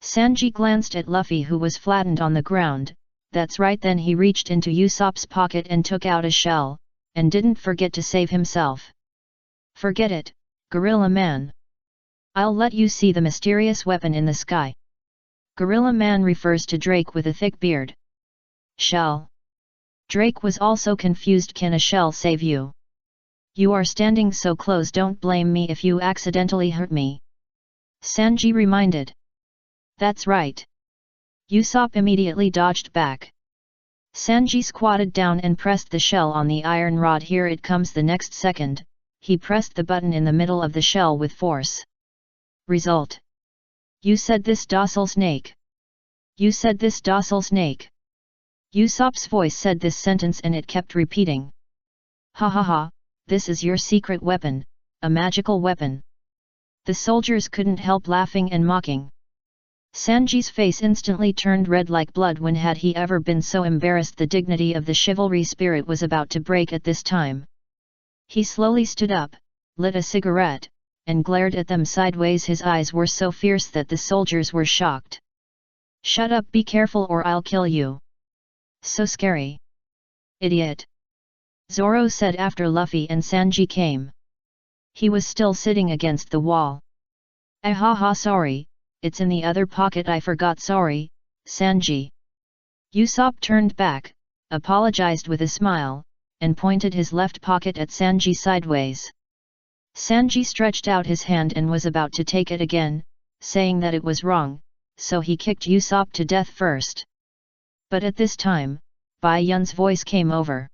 Sanji glanced at Luffy, who was flattened on the ground. That's right. Then he reached into Usopp's pocket and took out a shell, and didn't forget to save himself. Forget it, Gorilla Man. I'll let you see the mysterious weapon in the sky. Gorilla Man refers to Drake with a thick beard. Shell. Drake was also confused. Can a shell save you? You are standing so close. Don't blame me if you accidentally hurt me, Sanji reminded. That's right. Usopp immediately dodged back. Sanji squatted down and pressed the shell on the iron rod. Here it comes. The next second, he pressed the button in the middle of the shell with force. Result. You said this, docile snake. You said this, docile snake. Usopp's voice said this sentence and it kept repeating. Ha ha ha, this is your secret weapon, a magical weapon. The soldiers couldn't help laughing and mocking. Sanji's face instantly turned red like blood. When had he ever been so embarrassed? The dignity of the chivalry spirit was about to break at this time. He slowly stood up, lit a cigarette, and glared at them sideways. His eyes were so fierce that the soldiers were shocked. Shut up, be careful or I'll kill you. So scary. Idiot. Zoro said after Luffy and Sanji came. He was still sitting against the wall. Ah ha ha, sorry, it's in the other pocket. I forgot. Sorry, Sanji. Usopp turned back, apologized with a smile, and pointed his left pocket at Sanji sideways. Sanji stretched out his hand and was about to take it again, saying that it was wrong, so he kicked Usopp to death first. But at this time, Bai Yun's voice came over.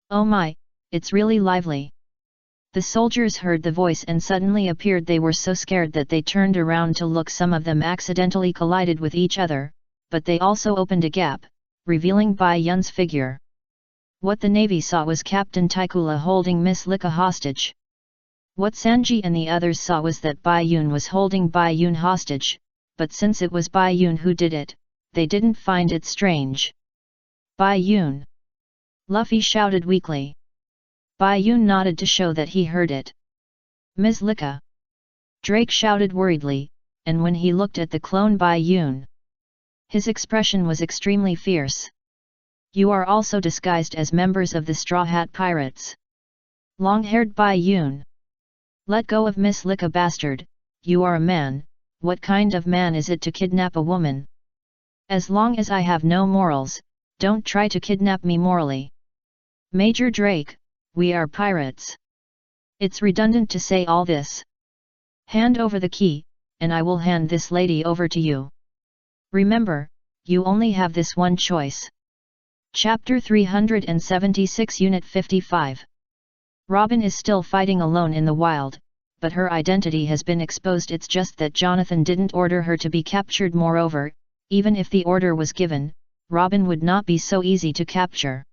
Oh my, it's really lively. The soldiers heard the voice and suddenly appeared. They were so scared that they turned around to look. Some of them accidentally collided with each other, but they also opened a gap, revealing Bai Yun's figure. What the Navy saw was Captain Taikula holding Miss Lika hostage. What Sanji and the others saw was that Bai Yun was holding Bai Yun hostage, but since it was Bai Yun who did it, they didn't find it strange. Bai Yun! Luffy shouted weakly. Bai Yun nodded to show that he heard it. Ms. Lika! Drake shouted worriedly, and when he looked at the clone Bai Yun, his expression was extremely fierce. You are also disguised as members of the Straw Hat Pirates. Long-haired Bai Yun. Let go of Miss Lika, bastard. You are a man. What kind of man is it to kidnap a woman? As long as I have no morals, don't try to kidnap me morally. Major Drake, we are pirates. It's redundant to say all this. Hand over the key, and I will hand this lady over to you. Remember, you only have this one choice. Chapter 376 Unit 55. Robin is still fighting alone in the wild, but her identity has been exposed. It's just that Jonathan didn't order her to be captured. Moreover, even if the order was given, Robin would not be so easy to capture.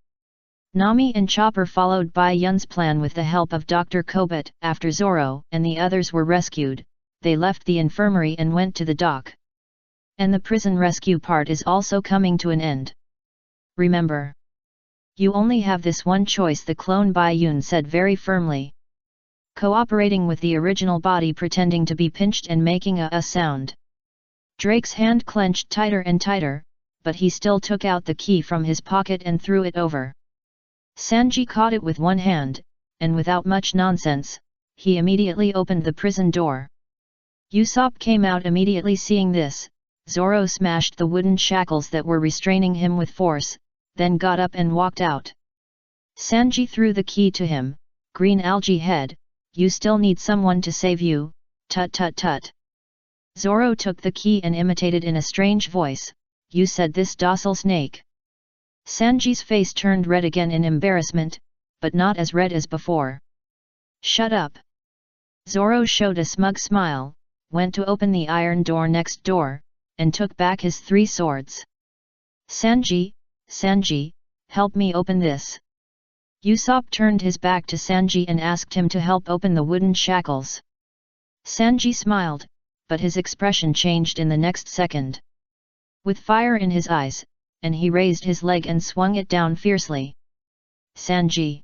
Nami and Chopper followed Bai Yun's plan with the help of Dr. Kobat. After Zoro and the others were rescued, they left the infirmary and went to the dock. And the prison rescue part is also coming to an end. Remember, you only have this one choice, the clone Bai Yun said very firmly. Cooperating with the original body, pretending to be pinched and making a sound. Drake's hand clenched tighter and tighter, but he still took out the key from his pocket and threw it over. Sanji caught it with one hand, and without much nonsense, he immediately opened the prison door. Usopp came out immediately. Seeing this, Zoro smashed the wooden shackles that were restraining him with force, then got up and walked out. Sanji threw the key to him. Green algae head, you still need someone to save you, tut tut tut. Zoro took the key and imitated in a strange voice, you said this, docile snake. Sanji's face turned red again in embarrassment, but not as red as before. Shut up. Zoro showed a smug smile, went to open the iron door next door, and took back his 3 swords. Sanji, help me open this. Usopp turned his back to Sanji and asked him to help open the wooden shackles. Sanji smiled, but his expression changed in the next second. With fire in his eyes, and he raised his leg and swung it down fiercely. Sanji.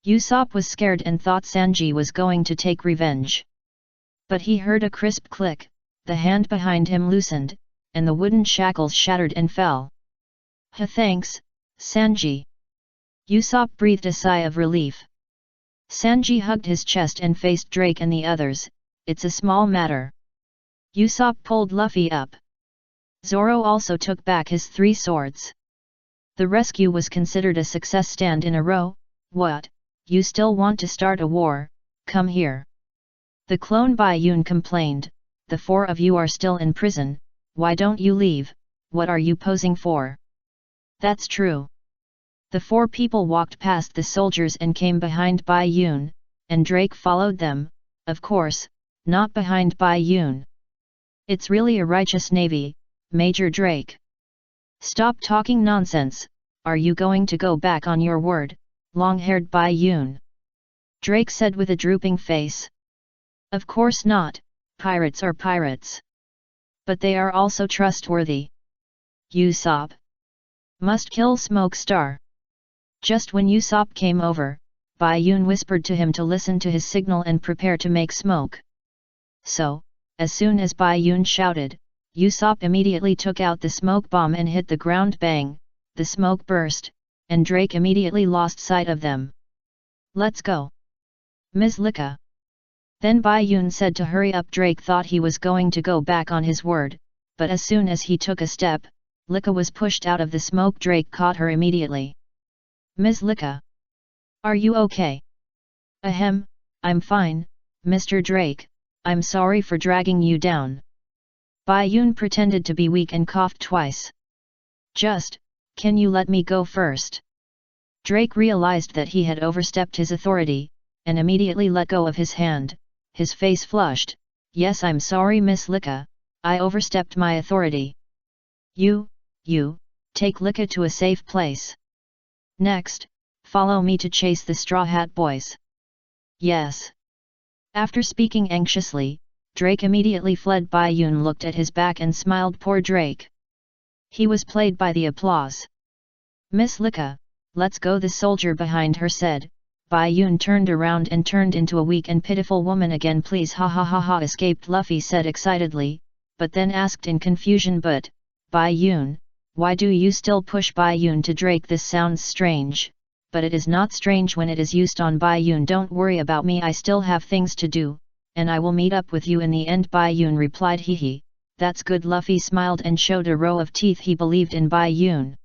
Usopp was scared and thought Sanji was going to take revenge. But he heard a crisp click, the hand behind him loosened, and the wooden shackles shattered and fell. Thanks, Sanji. Usopp breathed a sigh of relief. Sanji hugged his chest and faced Drake and the others, it's a small matter. Usopp pulled Luffy up. Zoro also took back his 3 swords. The rescue was considered a success. Stand in a row. What, you still want to start a war? Come here. The clone Bai Yun complained, the 4 of you are still in prison, why don't you leave, what are you posing for? That's true. The 4 people walked past the soldiers and came behind Bai Yun, and Drake followed them, of course, not behind Bai Yun. It's really a righteous navy, Major Drake. Stop talking nonsense, are you going to go back on your word, long-haired Bai Yun? Drake said with a drooping face. Of course not, pirates are pirates. But they are also trustworthy. Usopp must kill Smoke Star. Just when Usopp came over, Bai Yun whispered to him to listen to his signal and prepare to make smoke. So, as soon as Bai Yun shouted, Usopp immediately took out the smoke bomb and hit the ground. Bang, the smoke burst, and Drake immediately lost sight of them. Let's go. Ms. Lika. Then Bai Yun said to hurry up. Drake thought he was going to go back on his word, but as soon as he took a step, Lika was pushed out of the smoke. Drake caught her immediately. Ms. Lika. Are you okay? Ahem, I'm fine, Mr. Drake, I'm sorry for dragging you down. Bai Yun pretended to be weak and coughed twice. Can you let me go first? Drake realized that he had overstepped his authority, and immediately let go of his hand, his face flushed. Yes, I'm sorry, Miss Lika, I overstepped my authority. You, take Lika to a safe place. Next, follow me to chase the Straw Hat Boys. Yes. After speaking anxiously, Drake immediately fled. Bai Yun looked at his back and smiled. Poor Drake. He was played by the applause. Miss Lika, let's go, the soldier behind her said. Bai Yun turned around and turned into a weak and pitiful woman again. Please, ha ha ha ha, escaped, Luffy said excitedly, but then asked in confusion, but, Bai Yun, why do you still push Bai Yun to Drake? This sounds strange, but it is not strange when it is used on Bai Yun. Don't worry about me, I still have things to do, and I will meet up with you in the end, Bai Yun replied. Hee, that's good. Luffy smiled and showed a row of teeth. He believed in Bai Yun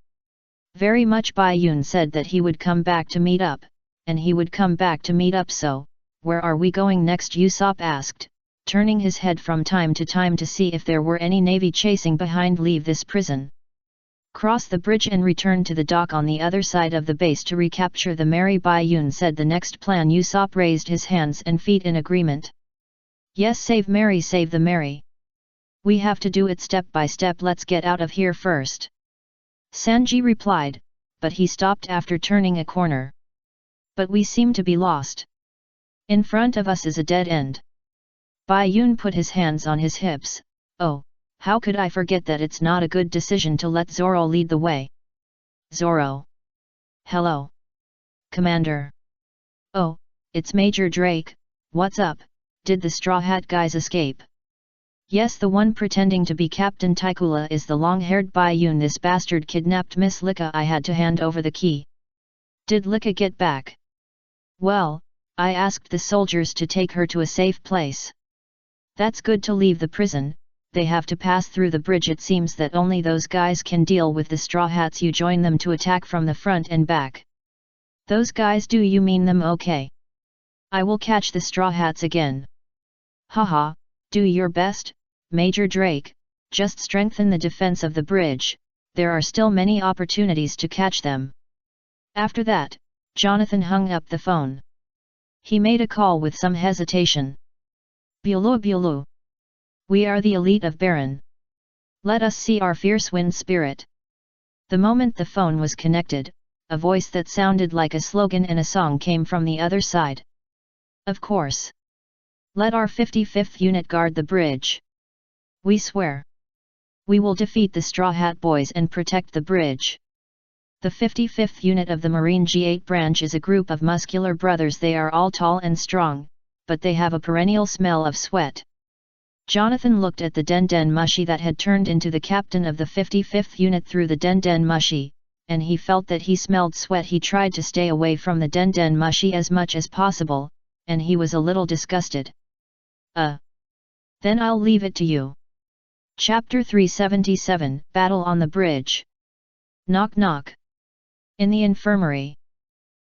very much. Bai Yun said that he would come back to meet up, and he would come back to meet up. So, where are we going next? Usopp asked, turning his head from time to time to see if there were any navy chasing behind. Leave this prison, cross the bridge and return to the dock on the other side of the base to recapture the Mary. Bai Yun said the next plan. Usopp raised his hands and feet in agreement. Yes, save Mary, save the Mary. We have to do it step by step, let's get out of here first. Sanji replied, but he stopped after turning a corner. But we seem to be lost. In front of us is a dead end. Bai Yun put his hands on his hips. Oh, how could I forget that it's not a good decision to let Zoro lead the way. Zoro. Hello. Commander. Oh, it's Major Drake, what's up, did the Straw Hat guys escape? Yes, the one pretending to be Captain Taikula is the long-haired Bai Yun. This bastard kidnapped Miss Lika. I had to hand over the key. Did Lika get back? Well, I asked the soldiers to take her to a safe place. That's good. To leave the prison, they have to pass through the bridge. It seems that only those guys can deal with the Straw Hats. You join them to attack from the front and back. Those guys, do you mean them? Okay. I will catch the Straw Hats again. Haha, do your best, Major Drake, just strengthen the defense of the bridge, there are still many opportunities to catch them. After that, Jonathan hung up the phone. He made a call with some hesitation. Bulu Bulu. We are the elite of Baron. Let us see our fierce wind spirit. The moment the phone was connected, a voice that sounded like a slogan in a song came from the other side. Of course. Let our 55th unit guard the bridge. We swear. We will defeat the Straw Hat Boys and protect the bridge. The 55th unit of the Marine G8 branch is a group of muscular brothers. They are all tall and strong, but they have a perennial smell of sweat. Jonathan looked at the Den Den Mushi that had turned into the captain of the 55th unit through the Den Den Mushi, and he felt that he smelled sweat. He tried to stay away from the Den Den Mushi as much as possible, and he was a little disgusted. Then I'll leave it to you. Chapter 377, Battle on the Bridge. Knock knock. In the infirmary.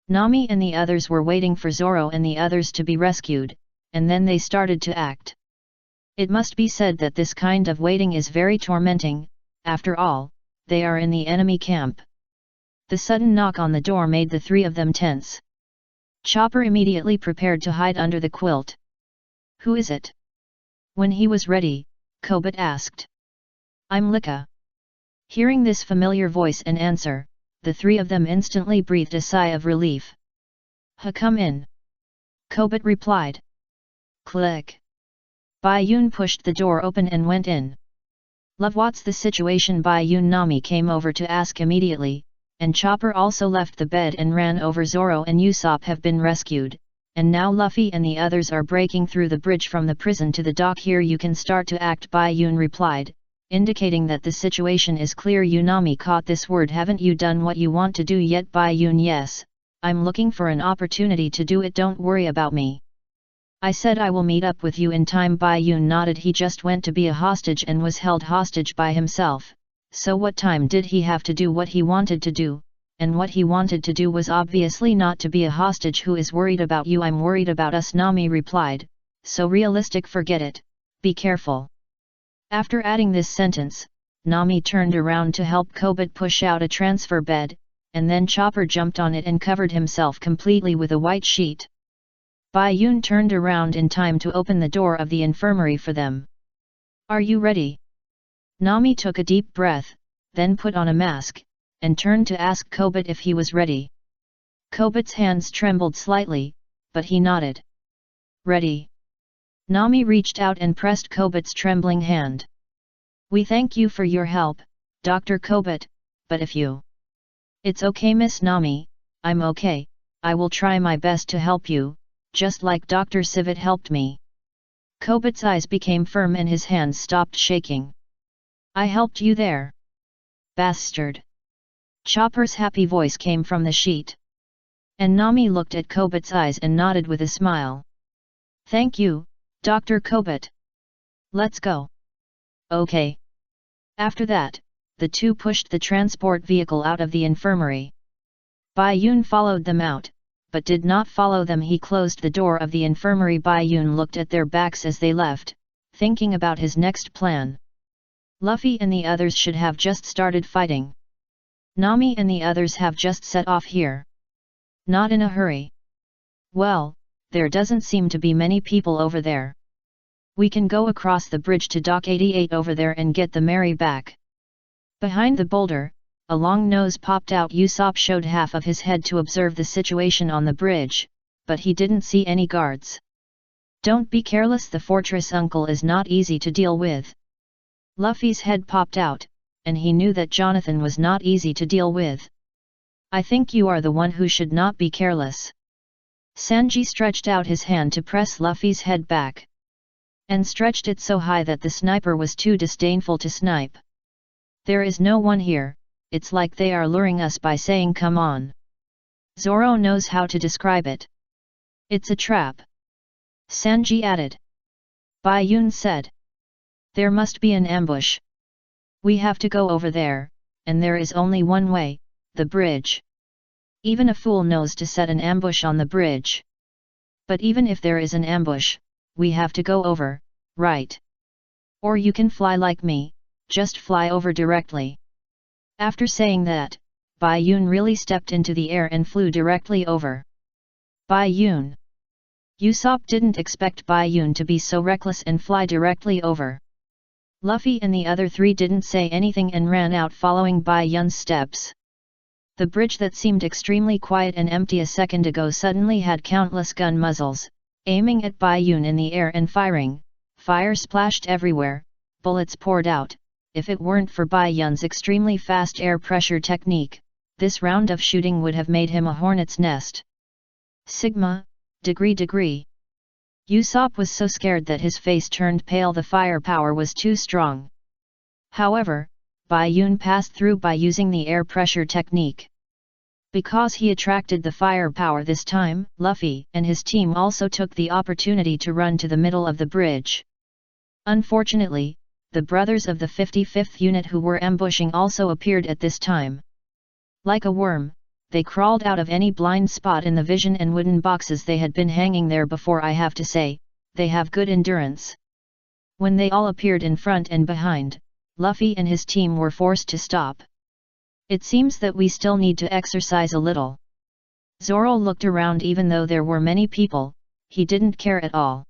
Nami and the others were waiting for Zoro and the others to be rescued, and then they started to act. It must be said that this kind of waiting is very tormenting, after all, they are in the enemy camp. The sudden knock on the door made the three of them tense. Chopper immediately prepared to hide under the quilt. Who is it? When he was ready, Kobit asked. I'm Lika. Hearing this familiar voice and answer, the three of them instantly breathed a sigh of relief. Come in. Kobit replied. Click. Bai Yun pushed the door open and went in. Love, what's the situation? Bai Yun. Nami came over to ask immediately, and Chopper also left the bed and ran over. Zoro and Usopp have been rescued, and now Luffy and the others are breaking through the bridge from the prison to the dock. Here you can start to act, Bai Yun replied, indicating that the situation is clear. Nami caught this word. Haven't you done what you want to do yet? Bai Yun. Yes, I'm looking for an opportunity to do it. Don't worry about me. I said I will meet up with you in time. Bai Yun nodded. He just went to be a hostage and was held hostage by himself, so what time did he have to do what he wanted to do? And what he wanted to do was obviously not to be a hostage. Who is worried about you? I'm worried about us, Nami replied. So realistic, forget it, be careful. After adding this sentence, Nami turned around to help Kobit push out a transfer bed, and then Chopper jumped on it and covered himself completely with a white sheet. Bai Yun turned around in time to open the door of the infirmary for them. Are you ready? Nami took a deep breath, then put on a mask, and turned to ask Kobit if he was ready. Kobit's hands trembled slightly, but he nodded. Ready. Nami reached out and pressed Kobit's trembling hand. We thank you for your help, Dr. Kobit, but if you... It's okay, Miss Nami, I'm okay, I will try my best to help you, just like Dr. Civet helped me. Kobit's eyes became firm and his hands stopped shaking. I helped you there. Bastard. Chopper's happy voice came from the sheet. And Nami looked at Kobit's eyes and nodded with a smile. Thank you, Dr. Kobit. Let's go. Okay. After that, the two pushed the transport vehicle out of the infirmary. Bai Yun followed them out, but did not follow them. He closed the door of the infirmary. Bai Yun looked at their backs as they left, thinking about his next plan. Luffy and the others should have just started fighting. Nami and the others have just set off here. Not in a hurry. Well, there doesn't seem to be many people over there. We can go across the bridge to Dock 88 over there and get the Mary back. Behind the boulder, a long nose popped out. Usopp showed half of his head to observe the situation on the bridge, but he didn't see any guards. Don't be careless, the fortress uncle is not easy to deal with. Luffy's head popped out, and he knew that Jonathan was not easy to deal with. I think you are the one who should not be careless. Sanji stretched out his hand to press Luffy's head back, and stretched it so high that the sniper was too disdainful to snipe. There is no one here, it's like they are luring us by saying come on. Zoro knows how to describe it. It's a trap. Sanji added. Bai Yun said. There must be an ambush. We have to go over there, and there is only one way, the bridge. Even a fool knows to set an ambush on the bridge. But even if there is an ambush, we have to go over, right? Or you can fly like me, just fly over directly. After saying that, Bai Yun really stepped into the air and flew directly over. Bai Yun. Usopp didn't expect Bai Yun to be so reckless and fly directly over. Luffy and the other three didn't say anything and ran out following Bai Yun's steps. The bridge that seemed extremely quiet and empty a second ago suddenly had countless gun muzzles, aiming at Bai Yun in the air and firing. Fire splashed everywhere, bullets poured out. If it weren't for Bai Yun's extremely fast air pressure technique, this round of shooting would have made him a hornet's nest. Sigma, degree. Usopp was so scared that his face turned pale. The firepower was too strong. However, Bai Yun passed through by using the air pressure technique. Because he attracted the firepower this time, Luffy and his team also took the opportunity to run to the middle of the bridge. Unfortunately, the brothers of the 55th unit who were ambushing also appeared at this time. Like a worm, they crawled out of any blind spot in the vision and wooden boxes they had been hanging there before. I have to say, they have good endurance. When they all appeared in front and behind, Luffy and his team were forced to stop. It seems that we still need to exercise a little. Zoro looked around. Even though there were many people, he didn't care at all.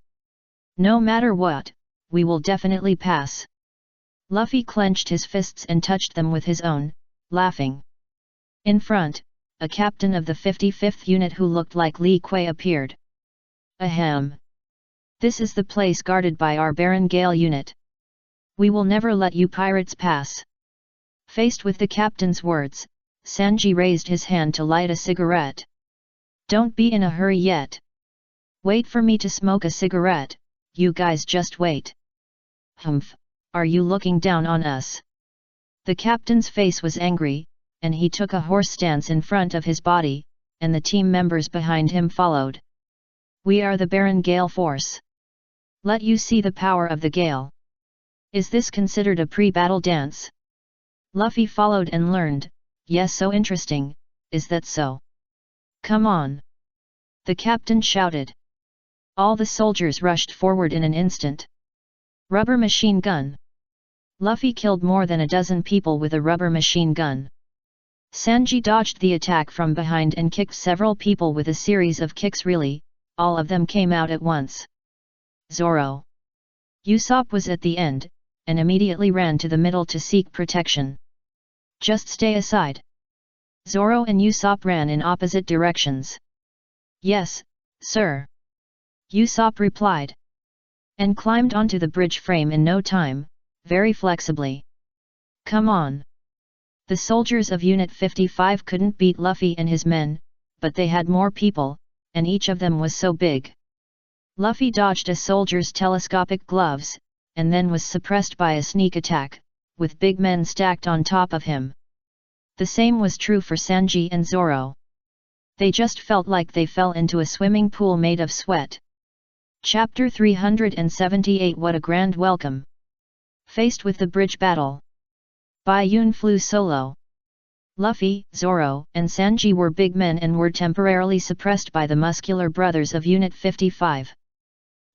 No matter what, we will definitely pass. Luffy clenched his fists and touched them with his own, laughing. In front, a captain of the 55th unit who looked like Li Kuei appeared. Ahem. This is the place guarded by our Baron Gale unit. We will never let you pirates pass. Faced with the captain's words, Sanji raised his hand to light a cigarette. Don't be in a hurry yet. Wait for me to smoke a cigarette, you guys just wait. Humph, are you looking down on us? The captain's face was angry, and he took a horse stance in front of his body, and the team members behind him followed. We are the Baron Gale force. Let you see the power of the Gale. Is this considered a pre-battle dance? Luffy followed and learned. Yes, so interesting, is that so? Come on! The captain shouted. All the soldiers rushed forward in an instant. Rubber machine gun. Luffy killed more than a dozen people with a rubber machine gun. Sanji dodged the attack from behind and kicked several people with a series of kicks. Really, all of them came out at once. Zoro. Usopp was at the end, and immediately ran to the middle to seek protection. Just stay aside. Zoro and Usopp ran in opposite directions. Yes, sir. Usopp replied. And climbed onto the bridge frame in no time, very flexibly. Come on. The soldiers of Unit 55 couldn't beat Luffy and his men, but they had more people, and each of them was so big. Luffy dodged a soldier's telescopic gloves, and then was suppressed by a sneak attack, with big men stacked on top of him. The same was true for Sanji and Zoro. They just felt like they fell into a swimming pool made of sweat. Chapter 378. What a grand welcome! Faced with the bridge battle, Bai Yun flew solo. Luffy, Zoro, and Sanji were big men and were temporarily suppressed by the muscular brothers of Unit 55.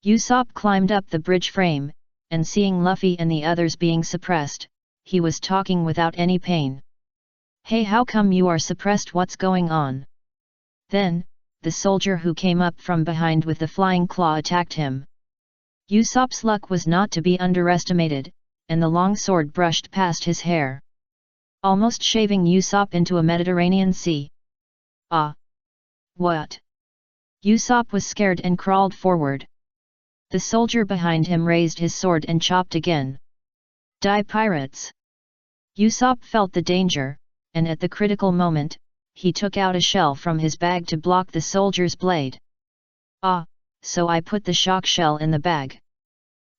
Usopp climbed up the bridge frame, and seeing Luffy and the others being suppressed, he was talking without any pain. Hey, how come you are suppressed? What's going on? Then, the soldier who came up from behind with the flying claw attacked him. Usopp's luck was not to be underestimated, and the long sword brushed past his hair, almost shaving Usopp into a Mediterranean Sea. Ah! What? Usopp was scared and crawled forward. The soldier behind him raised his sword and chopped again. Die, pirates! Usopp felt the danger, and at the critical moment, he took out a shell from his bag to block the soldier's blade. Ah, so I put the shock shell in the bag.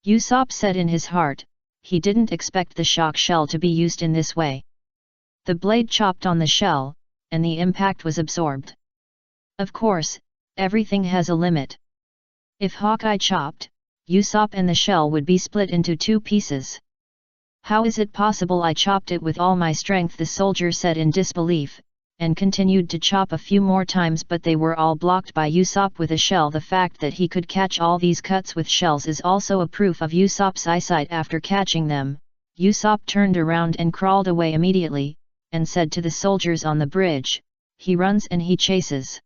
Usopp said in his heart, he didn't expect the shock shell to be used in this way. The blade chopped on the shell, and the impact was absorbed. Of course, everything has a limit. If Hawkeye chopped, Usopp and the shell would be split into 2 pieces. How is it possible I chopped it with all my strength? The soldier said in disbelief, and continued to chop a few more times, but they were all blocked by Usopp with a shell. The fact that he could catch all these cuts with shells is also a proof of Usopp's eyesight. After catching them, Usopp turned around and crawled away immediately, and said to the soldiers on the bridge, he runs and he chases.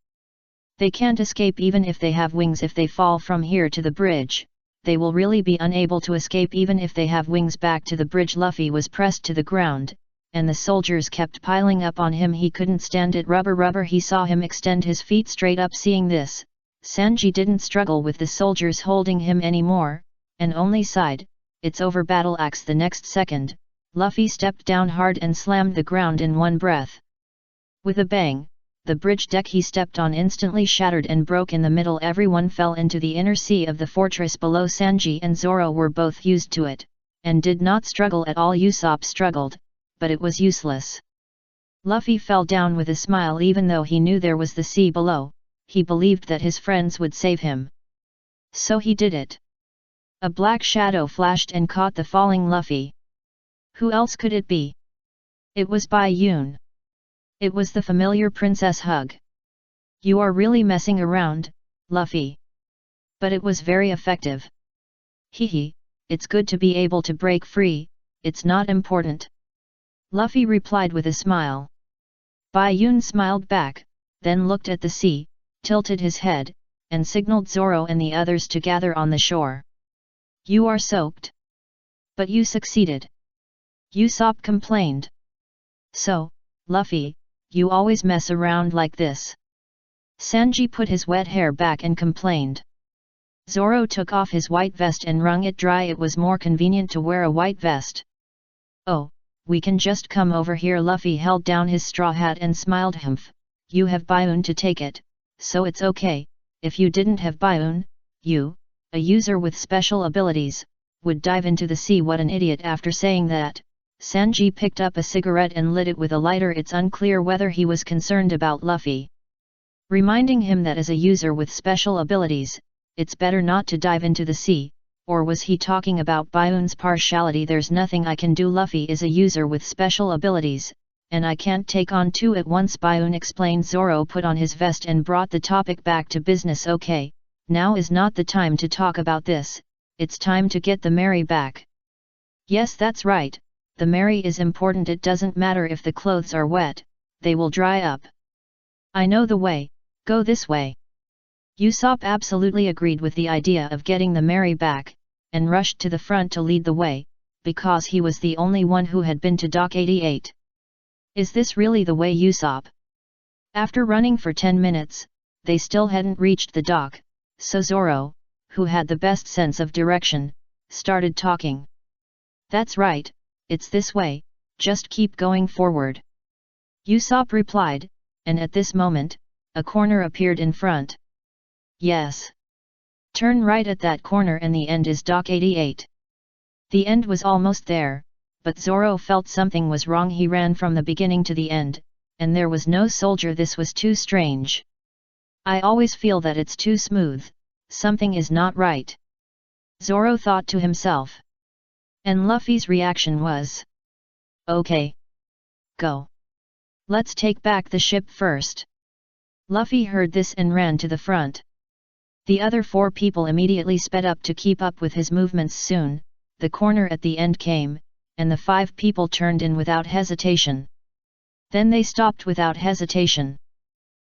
They can't escape even if they have wings. If they fall from here to the bridge, they will really be unable to escape even if they have wings. Back to the bridge, Luffy was pressed to the ground, and the soldiers kept piling up on him. He couldn't stand it. Rubber, he saw him extend his feet straight up. Seeing this, Sanji didn't struggle with the soldiers holding him anymore, and only sighed, it's over. Battle axe. The next second, Luffy stepped down hard and slammed the ground in one breath. With a bang, the bridge deck he stepped on instantly shattered and broke in the middle. Everyone fell into the inner sea of the fortress below. Sanji and Zoro were both used to it, and did not struggle at all. Usopp struggled, but it was useless. Luffy fell down with a smile. Even though he knew there was the sea below, he believed that his friends would save him. So he did it. A black shadow flashed and caught the falling Luffy. Who else could it be? It was Bai Yun. It was the familiar princess hug. You are really messing around, Luffy. But it was very effective. Hehe, it's good to be able to break free, it's not important. Luffy replied with a smile. Bai Yun smiled back, then looked at the sea, tilted his head, and signaled Zoro and the others to gather on the shore. You are soaked. But you succeeded. Usopp complained. So, Luffy, you always mess around like this. Sanji put his wet hair back and complained. Zoro took off his white vest and wrung it dry. It was more convenient to wear a white vest. Oh, we can just come over here. Luffy held down his straw hat and smiled. Humph, you have Baiun to take it, so it's okay. If you didn't have Baiun, you, a user with special abilities, would dive into the sea. What an idiot. After saying that, Sanji picked up a cigarette and lit it with a lighter. It's unclear whether he was concerned about Luffy, reminding him that as a user with special abilities, it's better not to dive into the sea, or was he talking about Baiun's partiality? There's nothing I can do. Luffy is a user with special abilities, and I can't take on 2 at once. Baiun explained. Zoro put on his vest and brought the topic back to business. Okay, now is not the time to talk about this, it's time to get the Mary back. Yes, that's right. The Mary is important. It doesn't matter if the clothes are wet, they will dry up. I know the way, go this way. Usopp absolutely agreed with the idea of getting the Mary back, and rushed to the front to lead the way, because he was the only one who had been to Dock 88. Is this really the way, Usopp? After running for 10 minutes, they still hadn't reached the dock, so Zoro, who had the best sense of direction, started talking. That's right. It's this way, just keep going forward. Usopp replied, and at this moment, a corner appeared in front. Yes. Turn right at that corner and the end is Dock 88. The end was almost there, but Zoro felt something was wrong. He ran from the beginning to the end, and there was no soldier. This was too strange. I always feel that it's too smooth, something is not right. Zoro thought to himself. And Luffy's reaction was, okay. Go. Let's take back the ship first. Luffy heard this and ran to the front. The other 4 people immediately sped up to keep up with his movements. Soon, the corner at the end came, and the 5 people turned in without hesitation. Then they stopped without hesitation.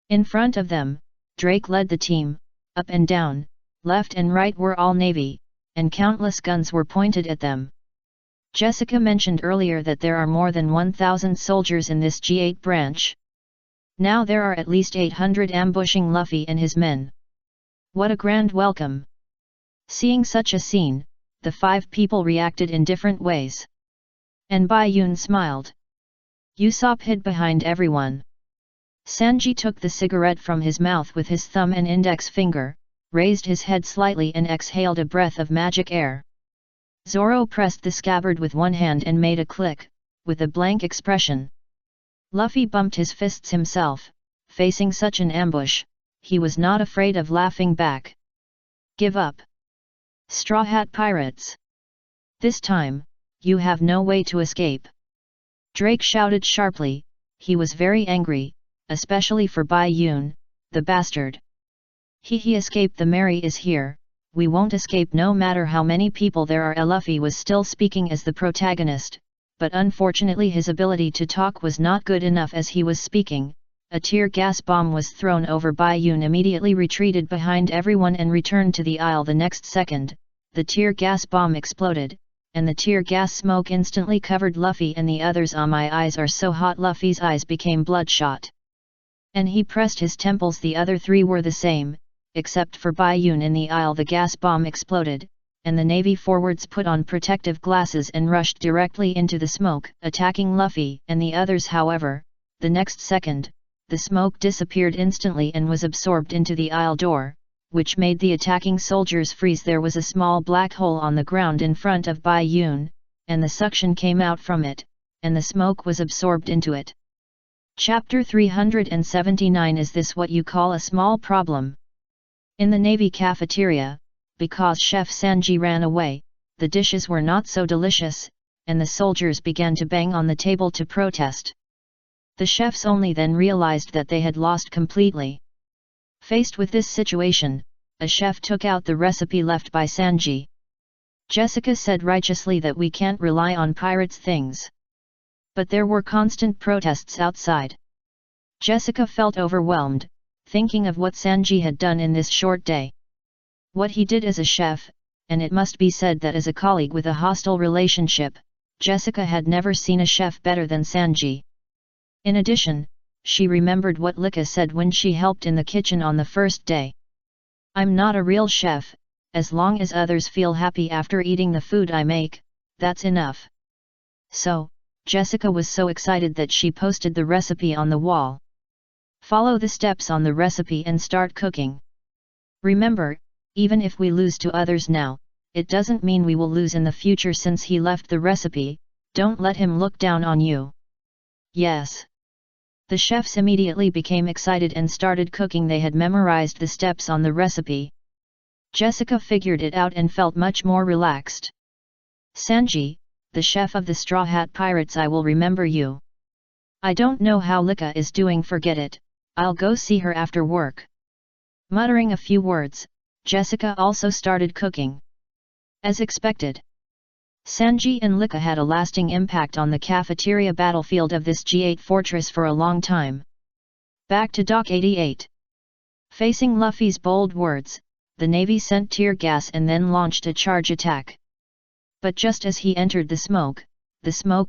In front of them, Drake led the team. Up and down, left and right were all navy, and countless guns were pointed at them. Jessica mentioned earlier that there are more than 1,000 soldiers in this G8 branch. Now there are at least 800 ambushing Luffy and his men. What a grand welcome! Seeing such a scene, the 5 people reacted in different ways. And Bai Yun smiled. Usopp hid behind everyone. Sanji took the cigarette from his mouth with his thumb and index finger, raised his head slightly and exhaled a breath of magic air. Zoro pressed the scabbard with one hand and made a click, with a blank expression. Luffy bumped his fists himself. Facing such an ambush, he was not afraid of laughing back. Give up. Straw Hat Pirates! This time, you have no way to escape. Drake shouted sharply. He was very angry, especially for Bai Yun, the bastard. He escaped. The Mary is here. We won't escape no matter how many people there are. Luffy was still speaking as the protagonist, but unfortunately his ability to talk was not good enough. As he was speaking, a tear gas bomb was thrown over. Bai Yun immediately retreated behind everyone and returned to the aisle. The next second, the tear gas bomb exploded, and the tear gas smoke instantly covered Luffy and the others. My eyes are so hot. Luffy's eyes became bloodshot. And he pressed his temples. The other 3 were the same. Except for Bai Yun in the aisle, the gas bomb exploded, and the Navy forwards put on protective glasses and rushed directly into the smoke, attacking Luffy and the others. However, the next second, the smoke disappeared instantly and was absorbed into the aisle door, which made the attacking soldiers freeze. There was a small black hole on the ground in front of Bai Yun, and the suction came out from it, and the smoke was absorbed into it. Chapter 379. Is this what you call a small problem? In the Navy cafeteria, because Chef Sanji ran away, the dishes were not so delicious, and the soldiers began to bang on the table to protest. The chefs only then realized that they had lost completely. Faced with this situation, a chef took out the recipe left by Sanji. Jessica said righteously that we can't rely on pirates' things. But there were constant protests outside. Jessica felt overwhelmed, thinking of what Sanji had done in this short day. What he did as a chef, and it must be said that as a colleague with a hostile relationship, Jessica had never seen a chef better than Sanji. In addition, she remembered what Lika said when she helped in the kitchen on the first day. I'm not a real chef, as long as others feel happy after eating the food I make, that's enough. So, Jessica was so excited that she posted the recipe on the wall. Follow the steps on the recipe and start cooking. Remember, even if we lose to others now, it doesn't mean we will lose in the future. Since he left the recipe, don't let him look down on you. Yes. The chefs immediately became excited and started cooking. They had memorized the steps on the recipe. Jessica figured it out and felt much more relaxed. Sanji, the chef of the Straw Hat Pirates, I will remember you. I don't know how Lika is doing. Forget it. I'll go see her after work. Muttering a few words, Jessica also started cooking. As expected, Sanji and Lika had a lasting impact on the cafeteria battlefield of this G8 fortress for a long time. Back to Dock 88. Facing Luffy's bold words, the Navy sent tear gas and then launched a charge attack. But just as he entered the smoke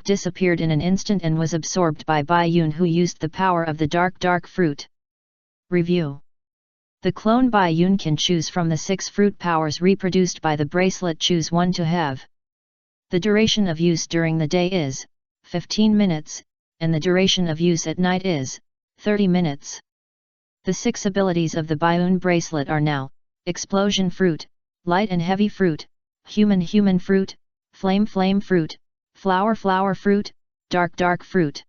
disappeared in an instant and was absorbed by Bai Yun, who used the power of the dark fruit. Review. The clone Bai Yun can choose from the 6 fruit powers reproduced by the bracelet. Choose one to have. The duration of use during the day is 15 minutes, and the duration of use at night is 30 minutes. The 6 abilities of the Bai Yun bracelet are now: Explosion Fruit, Light and Heavy Fruit, Human Fruit, Flame Fruit, Flower Fruit, Dark Fruit.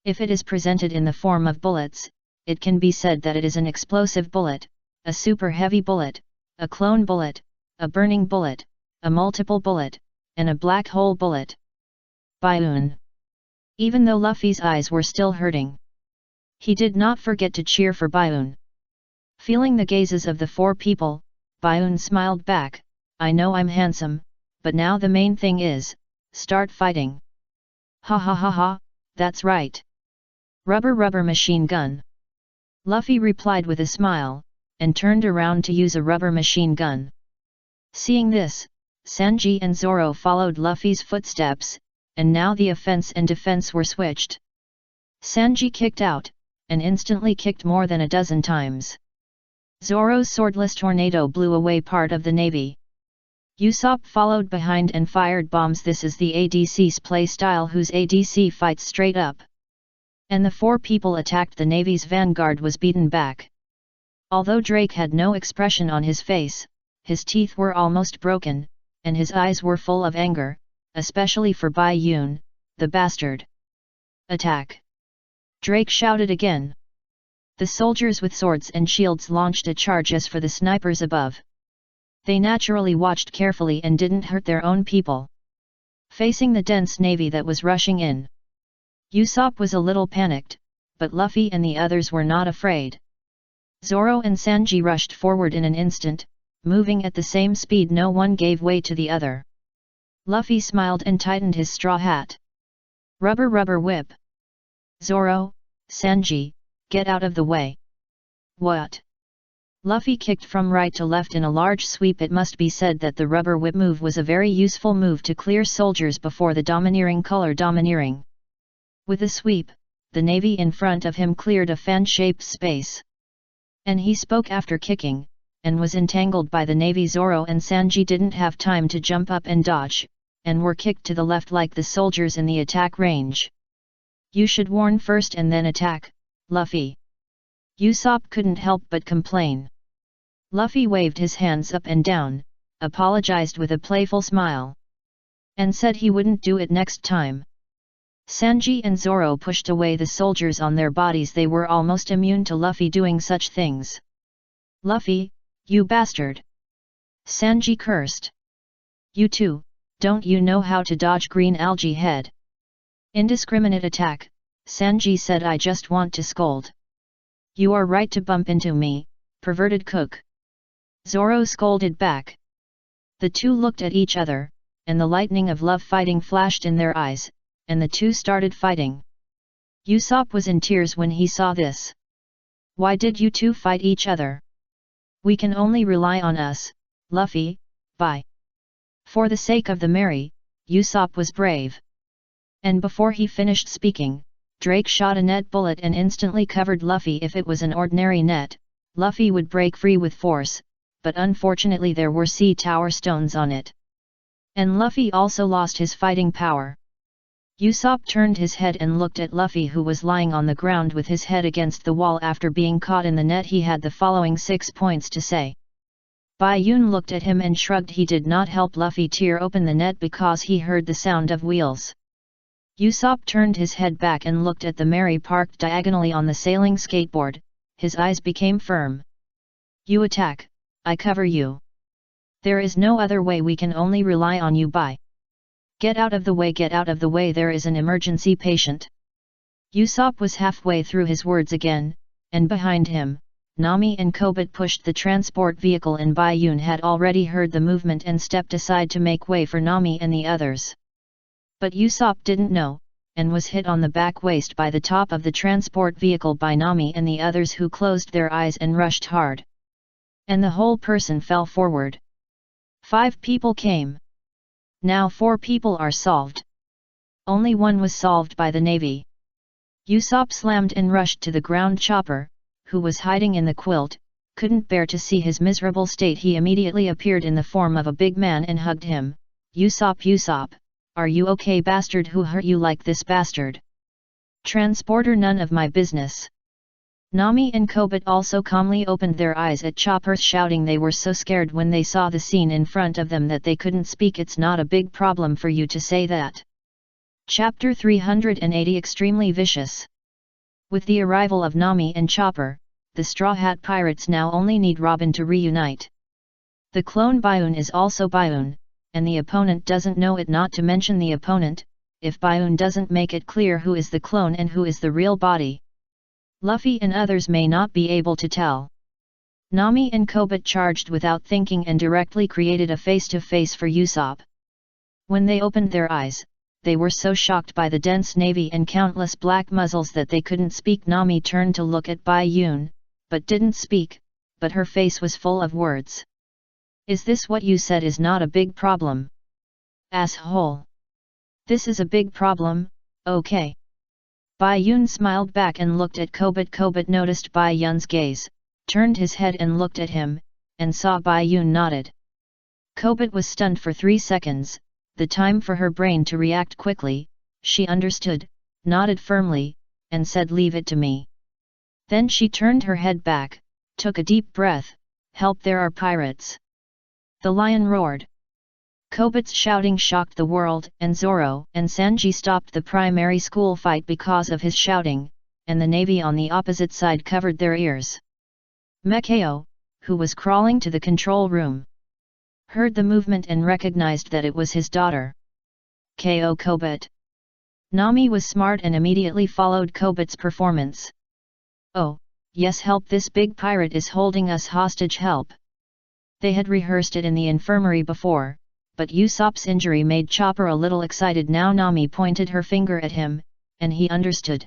If it is presented in the form of bullets, it can be said that it is an explosive bullet, a super heavy bullet, a clone bullet, a burning bullet, a multiple bullet, and a black hole bullet. Bai Yun. Even though Luffy's eyes were still hurting, he did not forget to cheer for Bai Yun. Feeling the gazes of the 4 people, Bai Yun smiled back. I know I'm handsome, but now the main thing is, start fighting. Ha ha ha ha, that's right. Rubber machine gun. Luffy replied with a smile, and turned around to use a rubber machine gun. Seeing this, Sanji and Zoro followed Luffy's footsteps, and now the offense and defense were switched. Sanji kicked out, and instantly kicked more than a dozen times. Zoro's swordless tornado blew away part of the navy. Usopp followed behind and fired bombs. This is the ADC's play style, whose ADC fights straight up. And the 4 people attacked the navy's vanguard was beaten back. Although Drake had no expression on his face, his teeth were almost broken, and his eyes were full of anger, especially for Bai Yun, the bastard. Attack! Drake shouted again. The soldiers with swords and shields launched a charge as for the snipers above. They naturally watched carefully and didn't hurt their own people. Facing the dense navy that was rushing in, Usopp was a little panicked, but Luffy and the others were not afraid. Zoro and Sanji rushed forward in an instant, moving at the same speed. No one gave way to the other. Luffy smiled and tightened his straw hat. Rubber rubber whip. Zoro, Sanji, get out of the way. What? Luffy kicked from right to left in a large sweep. It must be said that the rubber whip move was a very useful move to clear soldiers before the domineering color domineering. With a sweep, the navy in front of him cleared a fan-shaped space. And he spoke after kicking, and was entangled by the navy. Zoro and Sanji didn't have time to jump up and dodge, and were kicked to the left like the soldiers in the attack range. You should warn first and then attack, Luffy. Usopp couldn't help but complain. Luffy waved his hands up and down, apologized with a playful smile, and said he wouldn't do it next time. Sanji and Zoro pushed away the soldiers on their bodies. They were almost immune to Luffy doing such things. Luffy, you bastard! Sanji cursed. You too, don't you know how to dodge, green algae head? Indiscriminate attack, Sanji said. I just want to scold. You are right to bump into me, perverted cook. Zoro scolded back. The two looked at each other, and the lightning of love fighting flashed in their eyes, and the two started fighting. Usopp was in tears when he saw this. Why did you two fight each other? We can only rely on us, Luffy, bye. For the sake of the Mary, Usopp was brave. And before he finished speaking, Drake shot a net bullet and instantly covered Luffy. If it was an ordinary net, Luffy would break free with force, but unfortunately there were sea tower stones on it. And Luffy also lost his fighting power. Usopp turned his head and looked at Luffy, who was lying on the ground with his head against the wall after being caught in the net. He had the following 6 points to say. Bai Yun looked at him and shrugged. He did not help Luffy tear open the net because he heard the sound of wheels. Usopp turned his head back and looked at the Mary parked diagonally on the sailing skateboard. His eyes became firm. You attack, I cover you. There is no other way. We can only rely on you. Bai. Get out of the way, get out of the way, there is an emergency patient. Usopp was halfway through his words again, and behind him, Nami and Kobit pushed the transport vehicle, and Bai Yun had already heard the movement and stepped aside to make way for Nami and the others. But Usopp didn't know, and was hit on the back waist by the top of the transport vehicle by Nami and the others, who closed their eyes and rushed hard. And the whole person fell forward. 5 people came. Now 4 people are solved. Only one was solved by the navy. Usopp slammed and rushed to the ground. Chopper, who was hiding in the quilt, couldn't bear to see his miserable state. He immediately appeared in the form of a big man and hugged him. Usopp, Usopp, are you okay, bastard? Who hurt you like this, bastard? Transporter, none of my business. Nami and Kobit also calmly opened their eyes at Chopper's shouting. They were so scared when they saw the scene in front of them that they couldn't speak. It's not a big problem for you to say that. Chapter 380, Extremely Vicious. With the arrival of Nami and Chopper, the Straw Hat Pirates now only need Robin to reunite. The clone Baiun is also Baiun, and the opponent doesn't know it. Not to mention the opponent, if Baiun doesn't make it clear who is the clone and who is the real body, Luffy and others may not be able to tell. Nami and Kobit charged without thinking and directly created a face-to-face for Usopp. When they opened their eyes, they were so shocked by the dense navy and countless black muzzles that they couldn't speak. Nami turned to look at Bai Yun, but didn't speak, but her face was full of words. Is this what you said is not a big problem? Asshole. This is a big problem, okay. Bai Yun smiled back and looked at Kobit. Kobit noticed Bai Yun's gaze, turned his head and looked at him, and saw Bai Yun nodded. Kobit was stunned for 3 seconds, the time for her brain to react quickly. She understood, nodded firmly, and said, "Leave it to me." Then she turned her head back, took a deep breath. "Help, there are pirates!" The lion roared. Kobit's shouting shocked the world, and Zoro and Sanji stopped the primary school fight because of his shouting, and the navy on the opposite side covered their ears. Mekao, who was crawling to the control room, heard the movement and recognized that it was his daughter. Ko Kobit. Nami was smart and immediately followed Kobit's performance. "Oh, yes, help, this big pirate is holding us hostage, help." They had rehearsed it in the infirmary before, but Usopp's injury made Chopper a little excited now. Nami pointed her finger at him, and he understood.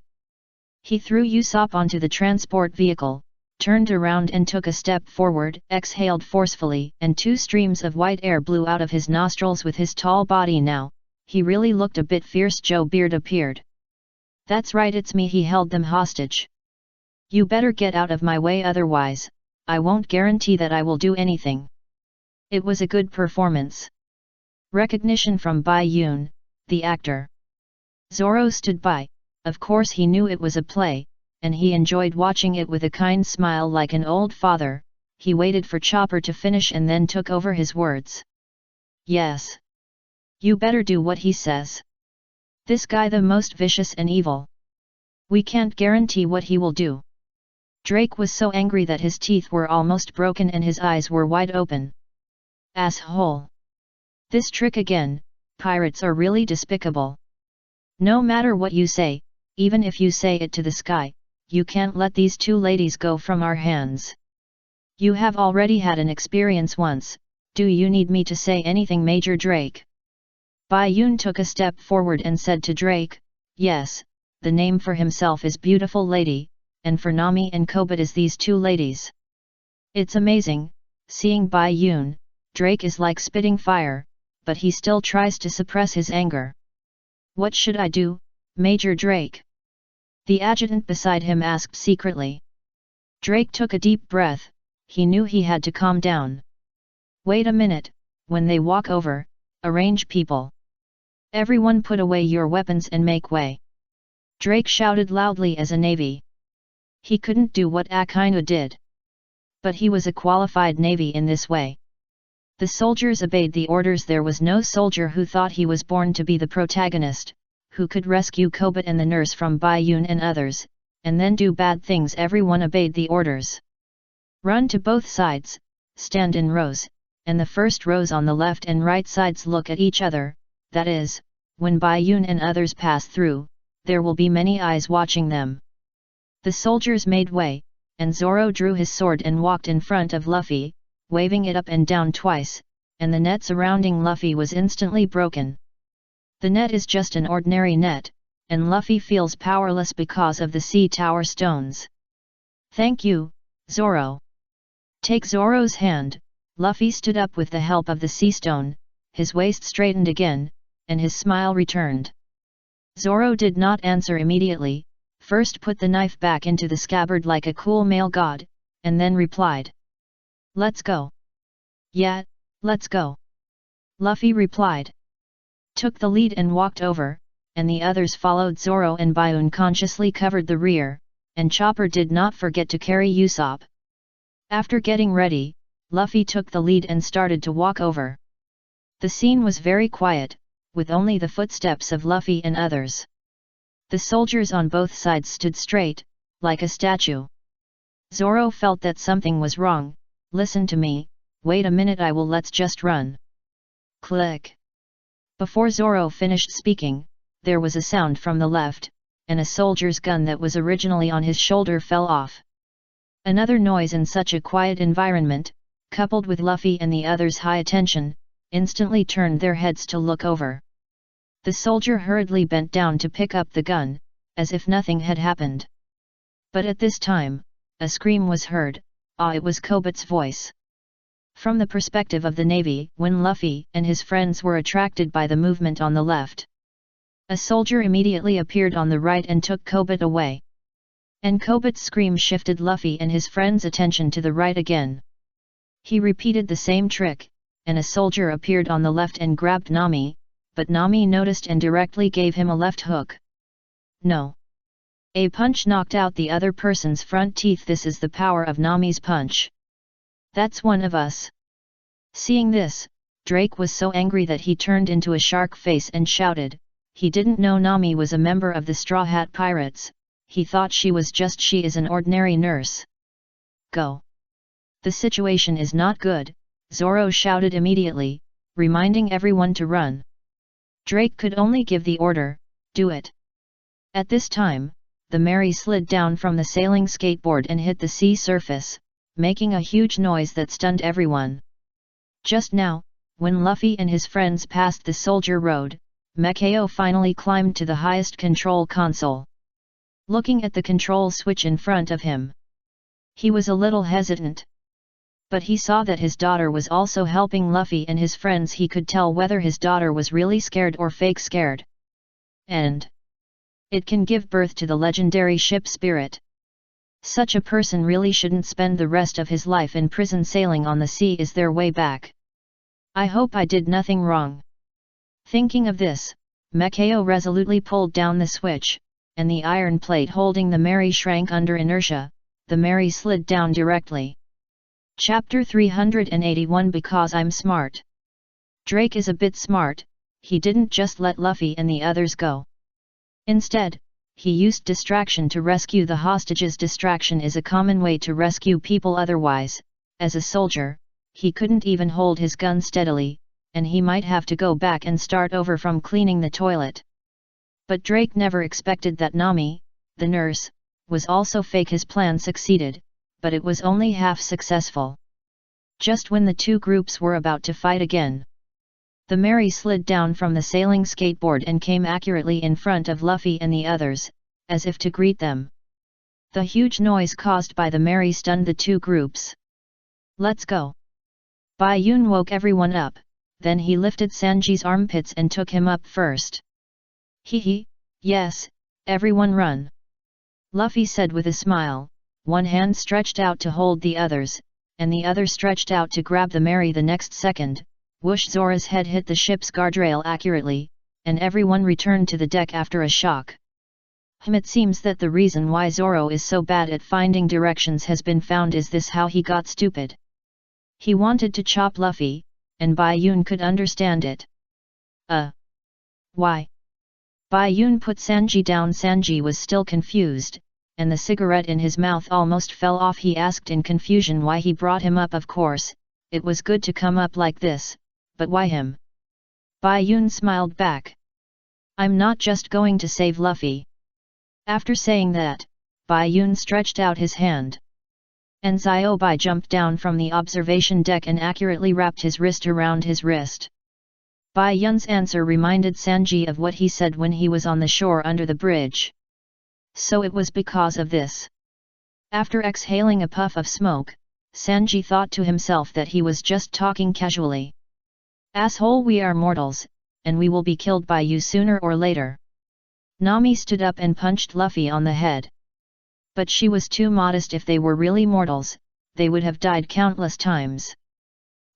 He threw Usopp onto the transport vehicle, turned around and took a step forward, exhaled forcefully, and 2 streams of white air blew out of his nostrils. With his tall body now, he really looked a bit fierce. Joe Beard appeared. "That's right, it's me. He held them hostage. You better get out of my way, otherwise, I won't guarantee that I will do anything." It was a good performance. Recognition from Bai Yun, the actor. Zoro stood by. Of course he knew it was a play, and he enjoyed watching it with a kind smile like an old father. He waited for Chopper to finish and then took over his words. "Yes. You better do what he says. This guy the most vicious and evil. We can't guarantee what he will do." Drake was so angry that his teeth were almost broken and his eyes were wide open. "Asshole. This trick again, pirates are really despicable. No matter what you say, even if you say it to the sky, you can't let these 2 ladies go from our hands. You have already had an experience once, do you need me to say anything, Major Drake?" Bai Yun took a step forward and said to Drake, "Yes, the name for himself is Beautiful Lady, and for Nami and Kobit is these 2 ladies." It's amazing, seeing Bai Yun. Drake is like spitting fire, but he still tries to suppress his anger. "What should I do, Major Drake?" the adjutant beside him asked secretly. Drake took a deep breath. He knew he had to calm down. "Wait a minute, when they walk over, arrange people. Everyone put away your weapons and make way." Drake shouted loudly as a navy. He couldn't do what Akainu did, but he was a qualified navy in this way. The soldiers obeyed the orders. There was no soldier who thought he was born to be the protagonist, who could rescue Kobit and the nurse from Bai Yun and others, and then do bad things. Everyone obeyed the orders. "Run to both sides, stand in rows, and the first rows on the left and right sides look at each other, that is, when Bai Yun and others pass through, there will be many eyes watching them." The soldiers made way, and Zoro drew his sword and walked in front of Luffy, waving it up and down twice, and the net surrounding Luffy was instantly broken. The net is just an ordinary net, and Luffy feels powerless because of the sea tower stones. "Thank you, Zoro." Take Zoro's hand. Luffy stood up with the help of the sea stone, his waist straightened again, and his smile returned. Zoro did not answer immediately, first put the knife back into the scabbard like a cool male god, and then replied, "Let's go." "Yeah, let's go," Luffy replied. Took the lead and walked over, and the others followed. Zoro and Bai Yun consciously covered the rear, and Chopper did not forget to carry Usopp. After getting ready, Luffy took the lead and started to walk over. The scene was very quiet, with only the footsteps of Luffy and others. The soldiers on both sides stood straight, like a statue. Zoro felt that something was wrong. "Listen to me, wait a minute, let's just run." Click. Before Zoro finished speaking, there was a sound from the left, and a soldier's gun that was originally on his shoulder fell off. Another noise in such a quiet environment, coupled with Luffy and the others' high attention, instantly turned their heads to look over. The soldier hurriedly bent down to pick up the gun, as if nothing had happened. But at this time, a scream was heard. It was Kobit's voice. From the perspective of the Navy, when Luffy and his friends were attracted by the movement on the left, a soldier immediately appeared on the right and took Kobit away. And Kobit's scream shifted Luffy and his friends' attention to the right again. He repeated the same trick, and a soldier appeared on the left and grabbed Nami, but Nami noticed and directly gave him a left hook. No. A punch knocked out the other person's front teeth. This is the power of Nami's punch. That's one of us. Seeing this, Drake was so angry that he turned into a shark face and shouted. He didn't know Nami was a member of the Straw Hat Pirates, he thought she is an ordinary nurse. Go. The situation is not good, Zoro shouted immediately, reminding everyone to run. Drake could only give the order, do it. At this time, the Mary slid down from the sailing skateboard and hit the sea surface, making a huge noise that stunned everyone. Just now, when Luffy and his friends passed the soldier road, Mekao finally climbed to the highest control console. Looking at the control switch in front of him, he was a little hesitant. But he saw that his daughter was also helping Luffy and his friends. He could tell whether his daughter was really scared or fake scared. And it can give birth to the legendary ship spirit. Such a person really shouldn't spend the rest of his life in prison. Sailing on the sea is their way back. I hope I did nothing wrong. Thinking of this, Mekao resolutely pulled down the switch, and the iron plate holding the Mary shrank under inertia. The Mary slid down directly. Chapter 381 Because I'm smart. Drake is a bit smart, he didn't just let Luffy and the others go. Instead, he used distraction to rescue the hostages. Distraction is a common way to rescue people. Otherwise, as a soldier, he couldn't even hold his gun steadily, and he might have to go back and start over from cleaning the toilet. But Drake never expected that Nami, the nurse, was also fake. His plan succeeded, but it was only half successful. Just when the two groups were about to fight again, the Mary slid down from the sailing skateboard and came accurately in front of Luffy and the others, as if to greet them. The huge noise caused by the Mary stunned the two groups. Let's go. Bai Yun woke everyone up, then he lifted Sanji's armpits and took him up first. Hee, yes, everyone run. Luffy said with a smile, one hand stretched out to hold the others, and the other stretched out to grab the Mary. The next second, whoosh, Zora's head hit the ship's guardrail accurately, and everyone returned to the deck after a shock. It seems that the reason why Zoro is so bad at finding directions has been found. Is this how he got stupid? He wanted to chop Luffy, and Bai Yun could understand it. Why? Bai Yun put Sanji down. Sanji was still confused, and the cigarette in his mouth almost fell off. He asked in confusion why he brought him up. Of course, it was good to come up like this, but why him? Bai Yun smiled back. I'm not just going to save Luffy. After saying that, Bai Yun stretched out his hand. And Ziobai jumped down from the observation deck and accurately wrapped his wrist around his wrist. Bai Yun's answer reminded Sanji of what he said when he was on the shore under the bridge. So it was because of this. After exhaling a puff of smoke, Sanji thought to himself that he was just talking casually. Asshole, we are mortals, and we will be killed by you sooner or later. Nami stood up and punched Luffy on the head. But she was too modest. If they were really mortals, they would have died countless times.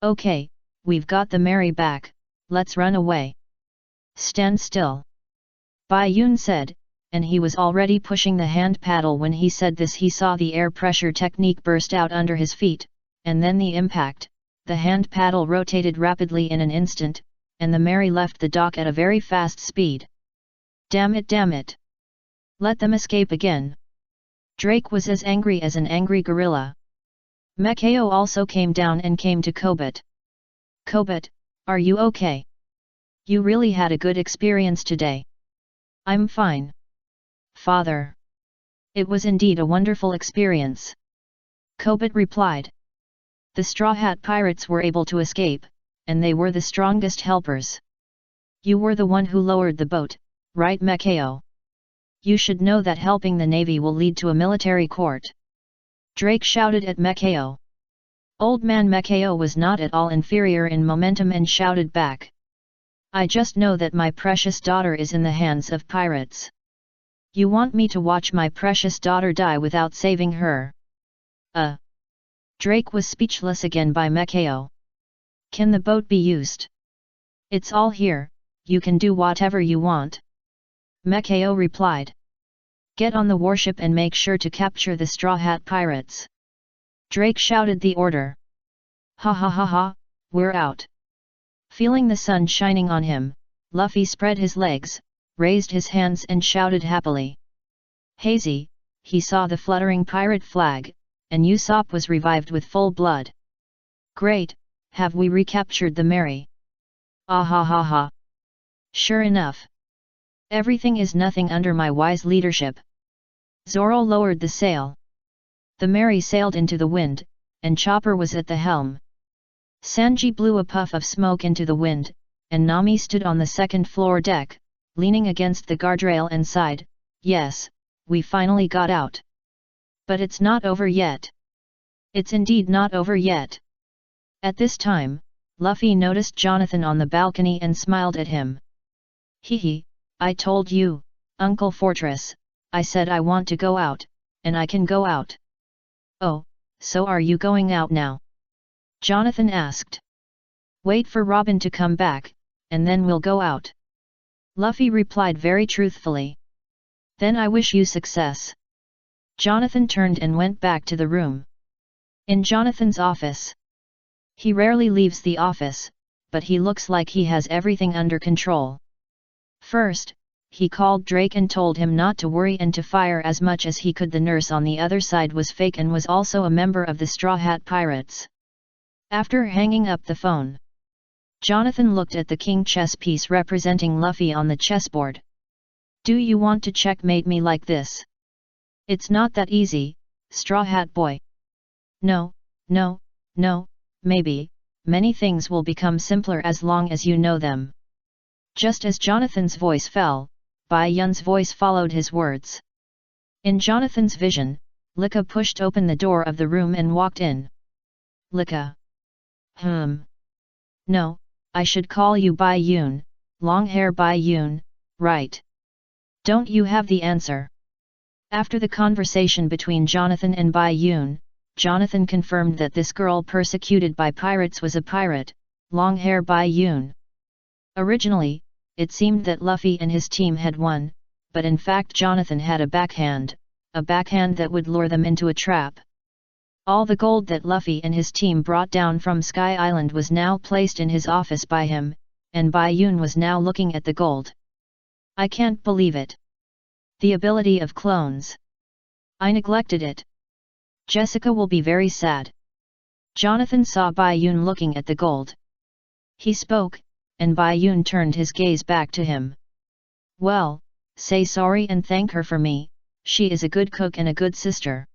Okay, we've got the Mary back, let's run away. Stand still. Bai Yun said, and he was already pushing the hand paddle. When he said this, he saw the air pressure technique burst out under his feet, and then the impact, the hand paddle rotated rapidly in an instant, and the Mary left the dock at a very fast speed. Damn it! Let them escape again. Drake was as angry as an angry gorilla. Mekao also came down and came to Kobit. Kobit, are you okay? You really had a good experience today. I'm fine. Father. It was indeed a wonderful experience. Kobit replied. The Straw Hat Pirates were able to escape, and they were the strongest helpers. You were the one who lowered the boat, right, Mekao? You should know that helping the Navy will lead to a military court. Drake shouted at Mekao. Old man Mekao was not at all inferior in momentum and shouted back. I just know that my precious daughter is in the hands of pirates. You want me to watch my precious daughter die without saving her? Drake was speechless again by Mekao. Can the boat be used? It's all here, you can do whatever you want. Mekao replied. Get on the warship and make sure to capture the Straw Hat Pirates. Drake shouted the order. Ha ha ha ha, we're out. Feeling the sun shining on him, Luffy spread his legs, raised his hands and shouted happily. Hazy, he saw the fluttering pirate flag, and Usopp was revived with full blood. Great, have we recaptured the Mary? Ah ha ha ha. Sure enough. Everything is nothing under my wise leadership. Zoro lowered the sail. The Mary sailed into the wind, and Chopper was at the helm. Sanji blew a puff of smoke into the wind, and Nami stood on the second-floor deck, leaning against the guardrail and sighed, yes, we finally got out. But it's not over yet. It's indeed not over yet. At this time, Luffy noticed Jonathan on the balcony and smiled at him. Hee, I told you, Uncle Fortress, I said I want to go out, and I can go out. Oh, so are you going out now? Jonathan asked. Wait for Robin to come back, and then we'll go out. Luffy replied very truthfully. Then I wish you success. Jonathan turned and went back to the room. In Jonathan's office. He rarely leaves the office, but he looks like he has everything under control. First, he called Drake and told him not to worry and to fire as much as he could. The nurse on the other side was fake and was also a member of the Straw Hat Pirates. After hanging up the phone, Jonathan looked at the king chess piece representing Luffy on the chessboard. Do you want to checkmate me like this? It's not that easy, Straw Hat Boy. No, maybe, many things will become simpler as long as you know them. Just as Jonathan's voice fell, Bai Yun's voice followed his words. In Jonathan's vision, Lika pushed open the door of the room and walked in. Lika. No, I should call you Bai Yun, long hair Bai Yun, right? Don't you have the answer? After the conversation between Jonathan and Bai Yun, Jonathan confirmed that this girl persecuted by pirates was a pirate, long hair Bai Yun. Originally, it seemed that Luffy and his team had won, but in fact Jonathan had a backhand that would lure them into a trap. All the gold that Luffy and his team brought down from Sky Island was now placed in his office by him, and Bai Yun was now looking at the gold. I can't believe it. The ability of clones. I neglected it. Jessica will be very sad. Jonathan saw Bai Yun looking at the gold. He spoke, and Bai Yun turned his gaze back to him. Well, say sorry and thank her for me, she is a good cook and a good sister.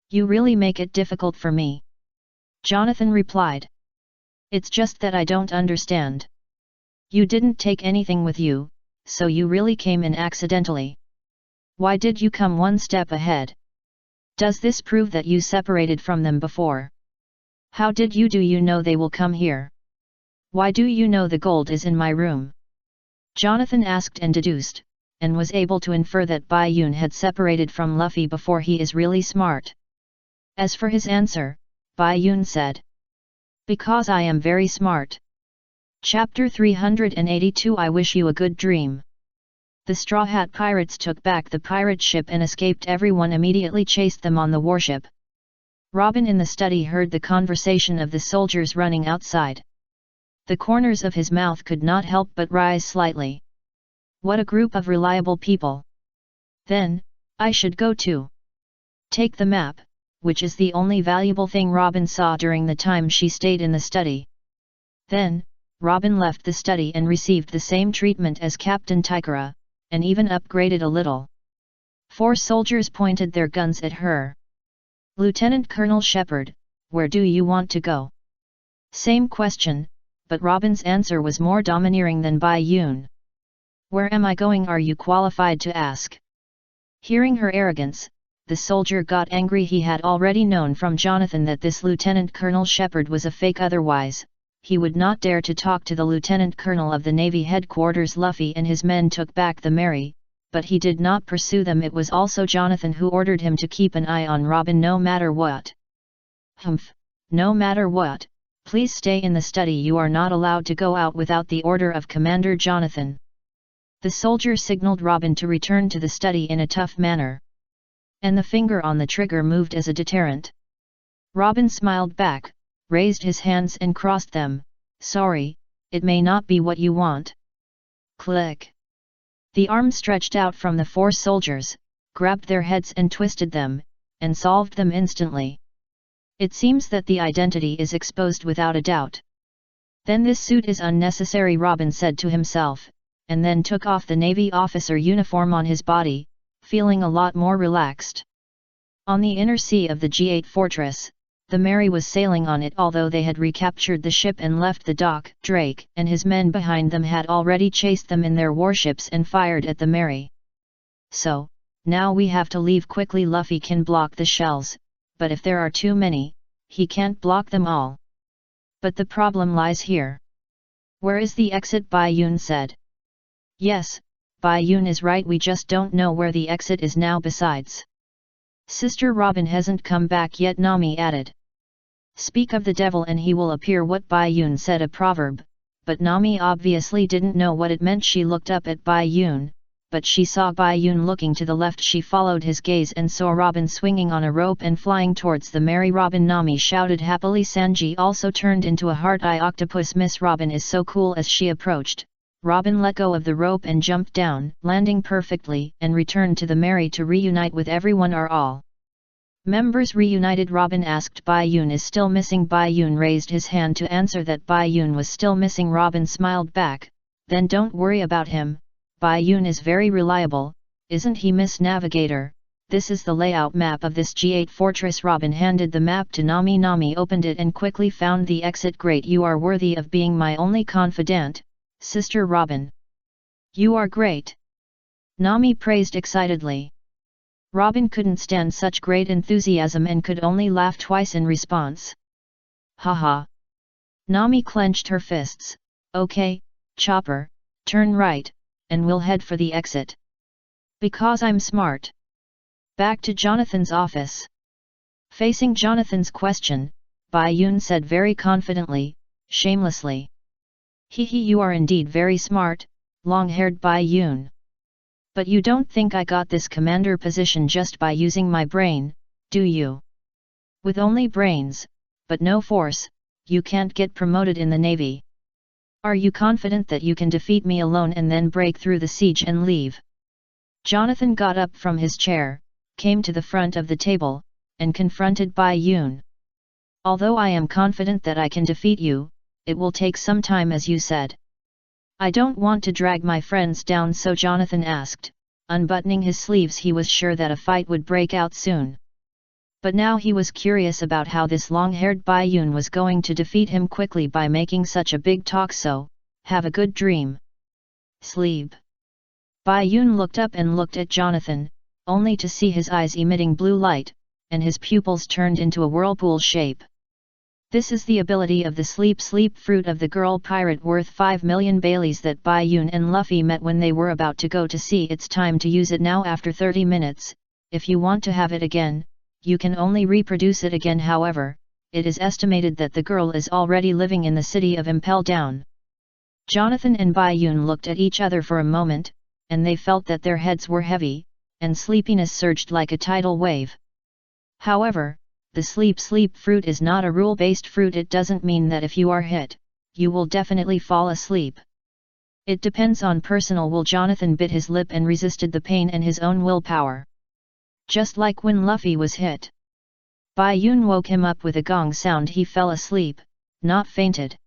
You really make it difficult for me. Jonathan replied. It's just that I don't understand. You didn't take anything with you, so you really came in accidentally. Why did you come one step ahead? Does this prove that you separated from them before? How did you know they will come here? Why do you know the gold is in my room? Jonathan asked and deduced, and was able to infer that Bai Yun had separated from Luffy before. He is really smart. As for his answer, Bai Yun said. Because I am very smart. Chapter 382 I wish you a good dream. The Straw Hat Pirates took back the pirate ship and escaped. Everyone immediately chased them on the warship. Robin in the study heard the conversation of the soldiers running outside. The corners of his mouth could not help but rise slightly. What a group of reliable people. Then, I should go too. Take the map, which is the only valuable thing Robin saw during the time she stayed in the study. Then, Robin left the study and received the same treatment as Captain Tikara, and even upgraded a little. 4 soldiers pointed their guns at her. Lieutenant Colonel Shepard, where do you want to go? Same question, but Robin's answer was more domineering than Bai Yun. Where am I going? Are you qualified to ask? Hearing her arrogance, the soldier got angry. He had already known from Jonathan that this Lieutenant Colonel Shepard was a fake, otherwise he would not dare to talk to the Lieutenant Colonel of the Navy headquarters. Luffy and his men took back the Mary, but he did not pursue them. It was also Jonathan who ordered him to keep an eye on Robin no matter what. Humph, no matter what, please stay in the study. You are not allowed to go out without the order of Commander Jonathan. The soldier signaled Robin to return to the study in a tough manner. And the finger on the trigger moved as a deterrent. Robin smiled back, raised his hands and crossed them. Sorry, it may not be what you want. Click. The arm stretched out from the four soldiers, grabbed their heads and twisted them, and solved them instantly. It seems that the identity is exposed without a doubt. Then this suit is unnecessary, Robin said to himself, and then took off the Navy officer uniform on his body, feeling a lot more relaxed. On the inner sea of the G8 fortress, the Mary was sailing on it. Although they had recaptured the ship and left the dock, Drake and his men behind them had already chased them in their warships and fired at the Mary. So, now we have to leave quickly. Luffy can block the shells, but if there are too many, he can't block them all. But the problem lies here. Where is the exit? Bai Yun said. Yes, Bai Yun is right, we just don't know where the exit is now. Besides, Sister Robin hasn't come back yet, Nami added. Speak of the devil and he will appear. What Bai Yun said, a proverb, but Nami obviously didn't know what it meant. She looked up at Bai Yun, but she saw Bai Yun looking to the left. She followed his gaze and saw Robin swinging on a rope and flying towards the Mary. Robin, Nami shouted happily. Sanji also turned into a heart-eye octopus. Miss Robin is so cool. As she approached, Robin let go of the rope and jumped down, landing perfectly, and returned to the Mary to reunite with everyone. Are all members reunited? Robin asked. Bai Yun is still missing. Bai Yun raised his hand to answer that Bai Yun was still missing. Robin smiled back, then don't worry about him, Bai Yun is very reliable, isn't he, Miss Navigator? This is the layout map of this G8 fortress. Robin handed the map to Nami. Nami opened it and quickly found the exit. Great, you are worthy of being my only confidant, Sister Robin. You are great, Nami praised excitedly. Robin couldn't stand such great enthusiasm and could only laugh twice in response. Haha. Nami clenched her fists. Okay, Chopper, turn right, and we'll head for the exit. Because I'm smart. Back to Jonathan's office. Facing Jonathan's question, Bai Yun said very confidently, shamelessly. Hehe, you are indeed very smart, long-haired Bai Yun. But you don't think I got this commander position just by using my brain, do you? With only brains, but no force, you can't get promoted in the Navy. Are you confident that you can defeat me alone and then break through the siege and leave? Jonathan got up from his chair, came to the front of the table, and confronted Bai Yun. Although I am confident that I can defeat you, it will take some time, as you said. I don't want to drag my friends down, so Jonathan asked, unbuttoning his sleeves. He was sure that a fight would break out soon. But now he was curious about how this long-haired Bai Yun was going to defeat him quickly by making such a big talk. So, have a good dream. Sleep. Bai Yun looked up and looked at Jonathan, only to see his eyes emitting blue light, and his pupils turned into a whirlpool shape. This is the ability of the sleep fruit of the girl pirate worth 5 million Baileys that Bai Yun and Luffy met when they were about to go to sea. It's time to use it now. After 30 minutes, if you want to have it again, you can only reproduce it again. However, it is estimated that the girl is already living in the city of Impel Down. Jonathan and Bai Yun looked at each other for a moment, and they felt that their heads were heavy, and sleepiness surged like a tidal wave. However, the sleep fruit is not a rule-based fruit. It doesn't mean that if you are hit, you will definitely fall asleep. It depends on personal will. Jonathan bit his lip and resisted the pain and his own willpower. Just like when Luffy was hit. Bai Yun woke him up with a gong sound. He fell asleep, not fainted.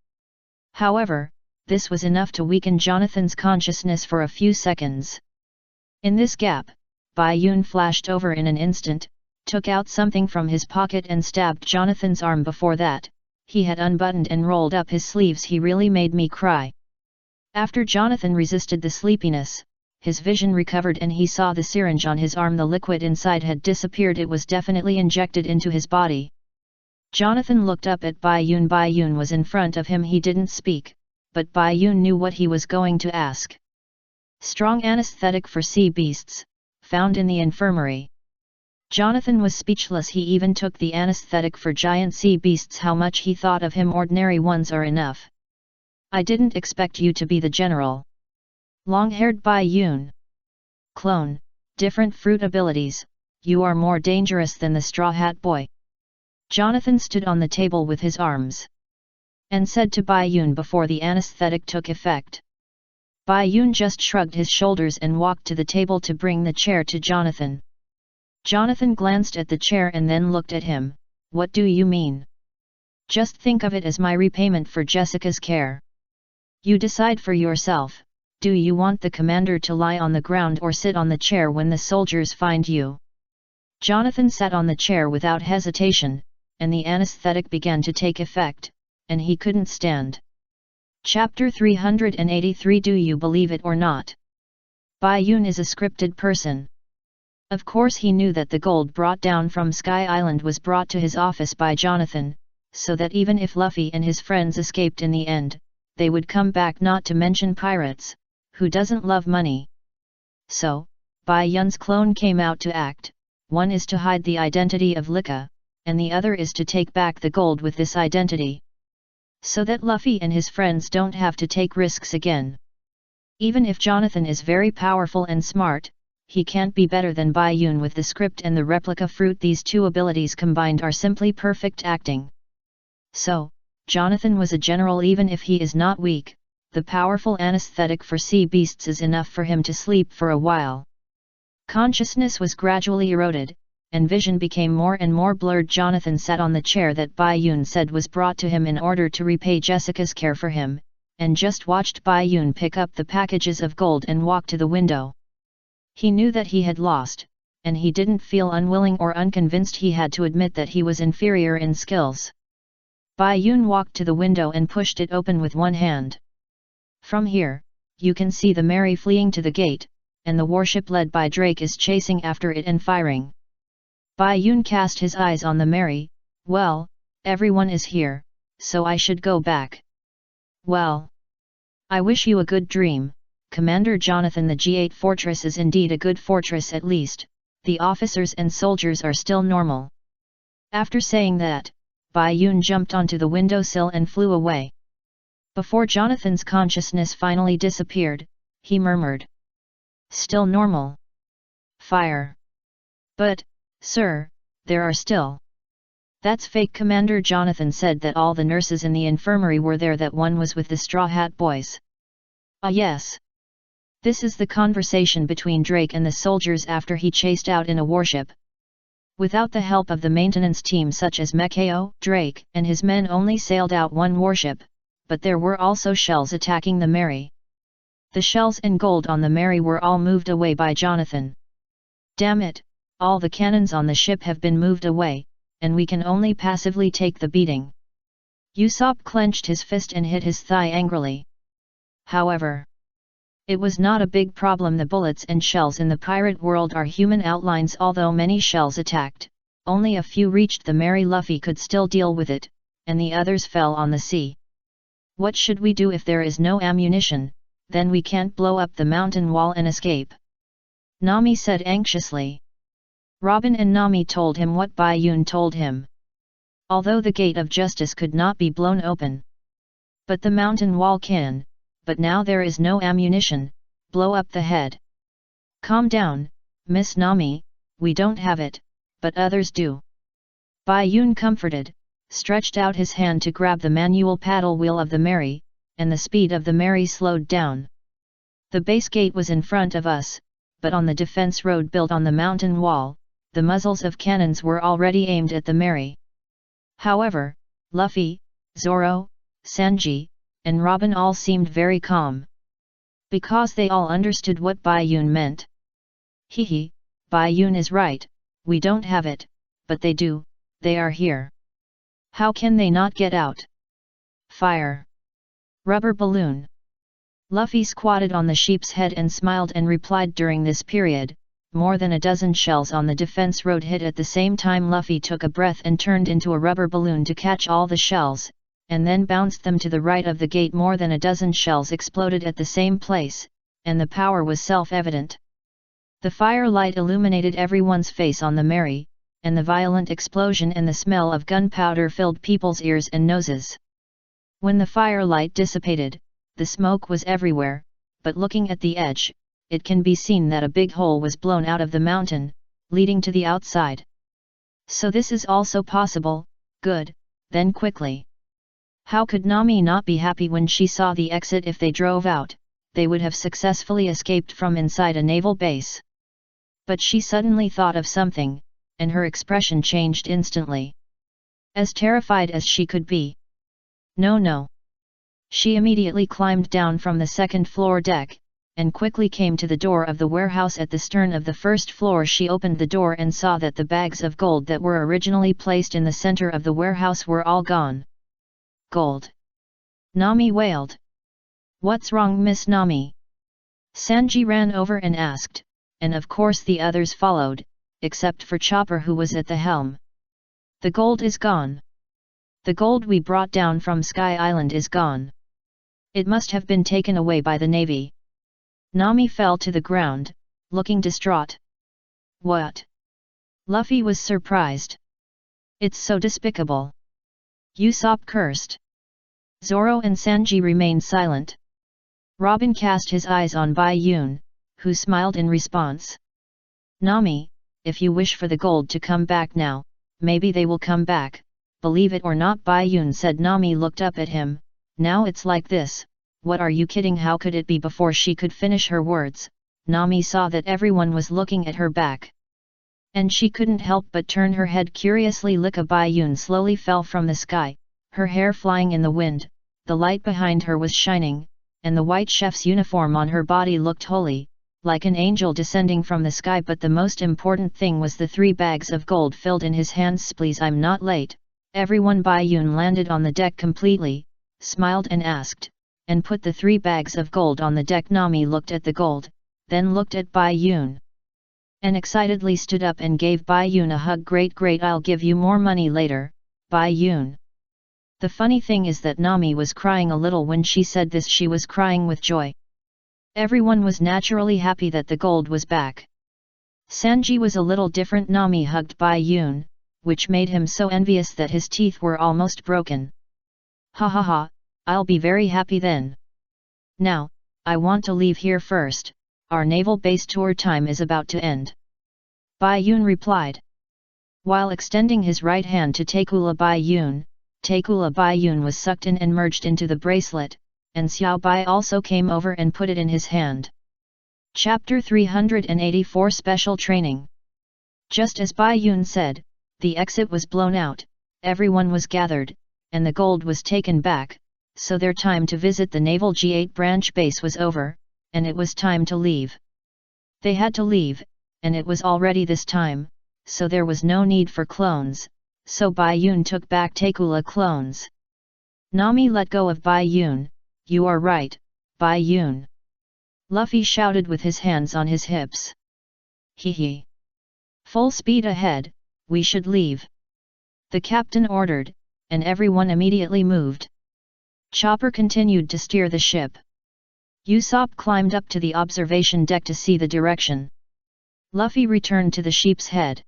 However, this was enough to weaken Jonathan's consciousness for a few seconds. In this gap, Bai Yun flashed over in an instant, took out something from his pocket and stabbed Jonathan's arm. Before that, he had unbuttoned and rolled up his sleeves. He really made me cry. After Jonathan resisted the sleepiness, his vision recovered and he saw the syringe on his arm. The liquid inside had disappeared. It was definitely injected into his body. Jonathan looked up at Bai Yun. Bai Yun was in front of him. He didn't speak, but Bai Yun knew what he was going to ask. Strong anesthetic for sea beasts, found in the infirmary. Jonathan was speechless. He even took the anesthetic for giant sea beasts. How much he thought of him. Ordinary ones are enough. I didn't expect you to be the general. Long-haired Bai Yun. Clone, different fruit abilities, you are more dangerous than the Straw Hat Boy. Jonathan stood on the table with his arms and said to Bai Yun before the anesthetic took effect. Bai Yun just shrugged his shoulders and walked to the table to bring the chair to Jonathan. Jonathan glanced at the chair and then looked at him. What do you mean? Just think of it as my repayment for Jessica's care. You decide for yourself. Do you want the commander to lie on the ground or sit on the chair when the soldiers find you? Jonathan sat on the chair without hesitation, and the anesthetic began to take effect, and he couldn't stand. Chapter 383. Do you believe it or not? Bai Yun is a scripted person. Of course he knew that the gold brought down from Sky Island was brought to his office by Jonathan, so that even if Luffy and his friends escaped in the end, they would come back. Not to mention pirates. Who doesn't love money? So, Bai Yun's clone came out to act. One is to hide the identity of Lika, and the other is to take back the gold with this identity. So that Luffy and his friends don't have to take risks again. Even if Jonathan is very powerful and smart, he can't be better than Bai Yun with the script and the replica fruit. These two abilities combined are simply perfect acting. So, Jonathan was a general. Even if he is not weak, the powerful anesthetic for sea beasts is enough for him to sleep for a while. Consciousness was gradually eroded, and vision became more and more blurred. Jonathan sat on the chair that Bai Yun said was brought to him in order to repay Jessica's care for him, and just watched Bai Yun pick up the packages of gold and walk to the window. He knew that he had lost, and he didn't feel unwilling or unconvinced. He had to admit that he was inferior in skills. Bai Yun walked to the window and pushed it open with one hand. From here, you can see the Mary fleeing to the gate, and the warship led by Drake is chasing after it and firing. Bai Yun cast his eyes on the Mary. Well, everyone is here, so I should go back. Well, I wish you a good dream, Commander Jonathan. The G8 fortress is indeed a good fortress. At least, the officers and soldiers are still normal. After saying that, Bai Yun jumped onto the windowsill and flew away. Before Jonathan's consciousness finally disappeared, he murmured. Still normal. Fire. But, sir, there are still. That's fake. Commander Jonathan said that all the nurses in the infirmary were there, that one was with the Straw Hat Boys. Ah yes. This is the conversation between Drake and the soldiers after he chased out in a warship. Without the help of the maintenance team such as Mekao, Drake and his men only sailed out one warship, but there were also shells attacking the Mary. The shells and gold on the Mary were all moved away by Jonathan. Damn it, all the cannons on the ship have been moved away, and we can only passively take the beating. Usopp clenched his fist and hit his thigh angrily. However, it was not a big problem. The bullets and shells in the pirate world are human outlines. Although many shells attacked, only a few reached the Mary. Luffy could still deal with it, and the others fell on the sea. What should we do if there is no ammunition? Then we can't blow up the mountain wall and escape. Nami said anxiously. Robin and Nami told him what Bai Yun told him. Although the gate of justice could not be blown open, but the mountain wall can. But now there is no ammunition. Blow up the head. Calm down, Miss Nami, we don't have it, but others do. Bai Yun comforted, stretched out his hand to grab the manual paddle wheel of the Mary, and the speed of the Mary slowed down. The base gate was in front of us, but on the defense road built on the mountain wall, the muzzles of cannons were already aimed at the Mary. However, Luffy, Zoro, Sanji, and Robin all seemed very calm. Because they all understood what Bai Yun meant. Hehe, Bai Yun is right, we don't have it, but they do, they are here. How can they not get out? Fire. Rubber balloon. Luffy squatted on the sheep's head and smiled and replied, during this period, more than a dozen shells on the defense road hit at the same time. Luffy took a breath and turned into a rubber balloon to catch all the shells, and then bounced them to the right of the gate. More than a dozen shells exploded at the same place, and the power was self-evident. The firelight illuminated everyone's face on the Mary, and the violent explosion and the smell of gunpowder filled people's ears and noses. When the firelight dissipated, the smoke was everywhere, but looking at the edge, it can be seen that a big hole was blown out of the mountain, leading to the outside. So this is also possible. Good, then quickly. How could Nami not be happy when she saw the exit? If they drove out, they would have successfully escaped from inside a naval base. But she suddenly thought of something, and her expression changed instantly. As terrified as she could be. No. She immediately climbed down from the second-floor deck, and quickly came to the door of the warehouse at the stern of the first floor. She opened the door and saw that the bags of gold that were originally placed in the center of the warehouse were all gone. Gold! Nami wailed. What's wrong, Miss Nami? Sanji ran over and asked, and of course the others followed, except for Chopper, who was at the helm. The gold is gone. The gold we brought down from Sky Island is gone. It must have been taken away by the Navy. Nami fell to the ground, looking distraught. What? Luffy was surprised. It's so despicable. Usopp cursed. Zoro and Sanji remained silent. Robin cast his eyes on Bai Yun, who smiled in response. Nami, if you wish for the gold to come back now, maybe they will come back, believe it or not, Bai Yun said. Nami looked up at him. Now it's like this. What, are you kidding? How could it be? Before she could finish her words, Nami saw that everyone was looking at her back. And she couldn't help but turn her head curiously. Bai Yun slowly fell from the sky, her hair flying in the wind, the light behind her was shining, and the white chef's uniform on her body looked holy, like an angel descending from the sky. But the most important thing was the 3 bags of gold filled in his hands. Please, I'm not late, everyone. Bai Yun landed on the deck completely, smiled and asked, and put the 3 bags of gold on the deck. Nami looked at the gold, then looked at Bai Yun, and excitedly stood up and gave Bai Yun a hug. Great, I'll give you more money later, Bai Yun. The funny thing is that Nami was crying a little when she said this. She was crying with joy. Everyone was naturally happy that the gold was back. Sanji was a little different. Nami hugged Bai Yun, which made him so envious that his teeth were almost broken. Ha ha ha, I'll be very happy then. Now, I want to leave here first, our naval base tour time is about to end. Bai Yun replied. While extending his right hand to Takula Bai Yun was sucked in and merged into the bracelet, and Xiao Bai also came over and put it in his hand. Chapter 384 Special Training. Just as Bai Yun said, the exit was blown out, everyone was gathered, and the gold was taken back, so their time to visit the Naval G8 branch base was over, and it was time to leave. They had to leave, and it was already this time, so there was no need for clones, so Bai Yun took back Takula clones. Nami let go of Bai Yun. You are right, Bai Yun. Luffy shouted with his hands on his hips. Hee. Full speed ahead, we should leave. The captain ordered, and everyone immediately moved. Chopper continued to steer the ship. Usopp climbed up to the observation deck to see the direction. Luffy returned to the sheep's head.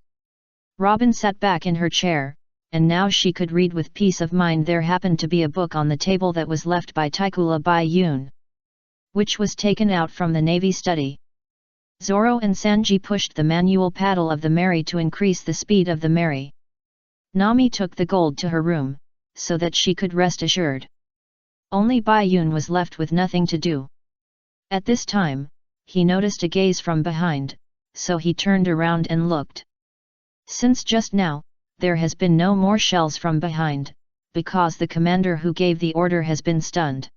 Robin sat back in her chair, and now she could read with peace of mind. There happened to be a book on the table that was left by Takula Bai Yun, which was taken out from the Navy study. Zoro and Sanji pushed the manual paddle of the Mary to increase the speed of the Mary. Nami took the gold to her room, so that she could rest assured. Only Bai Yun was left with nothing to do. At this time, he noticed a gaze from behind, so he turned around and looked. Since just now, there has been no more shells from behind, because the commander who gave the order has been stunned.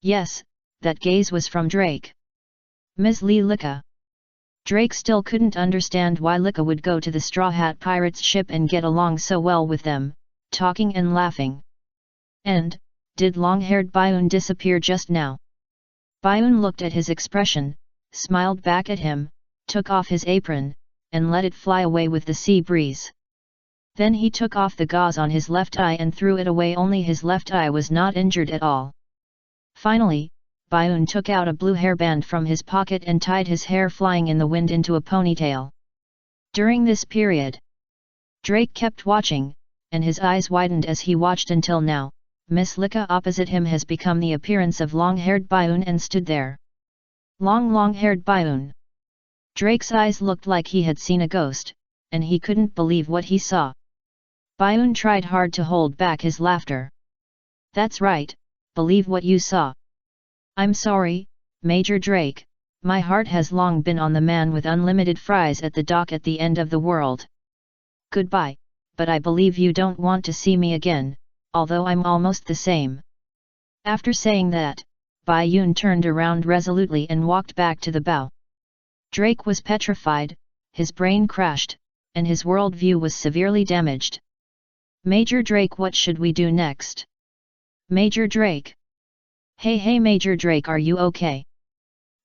Yes, that gaze was from Drake. Ms. Lika. Drake still couldn't understand why Lika would go to the Straw Hat Pirates' ship and get along so well with them, talking and laughing. And, did long-haired Bayun disappear just now? Bayun looked at his expression, smiled back at him, took off his apron, and let it fly away with the sea breeze. Then he took off the gauze on his left eye and threw it away, only his left eye was not injured at all. Finally, Bayun took out a blue hairband from his pocket and tied his hair flying in the wind into a ponytail. During this period, Drake kept watching, and his eyes widened as he watched until now. Miss Lika opposite him has become the appearance of long-haired Bayun and stood there. Long-haired Bayun. Drake's eyes looked like he had seen a ghost, and he couldn't believe what he saw. Bayun tried hard to hold back his laughter. That's right, believe what you saw. I'm sorry, Major Drake, my heart has long been on the man with unlimited fries at the dock at the end of the world. Goodbye, but I believe you don't want to see me again, although I'm almost the same. After saying that, Bayun turned around resolutely and walked back to the bow. Drake was petrified, his brain crashed, and his worldview was severely damaged. Major Drake, what should we do next? Major Drake. Hey Major Drake, are you okay?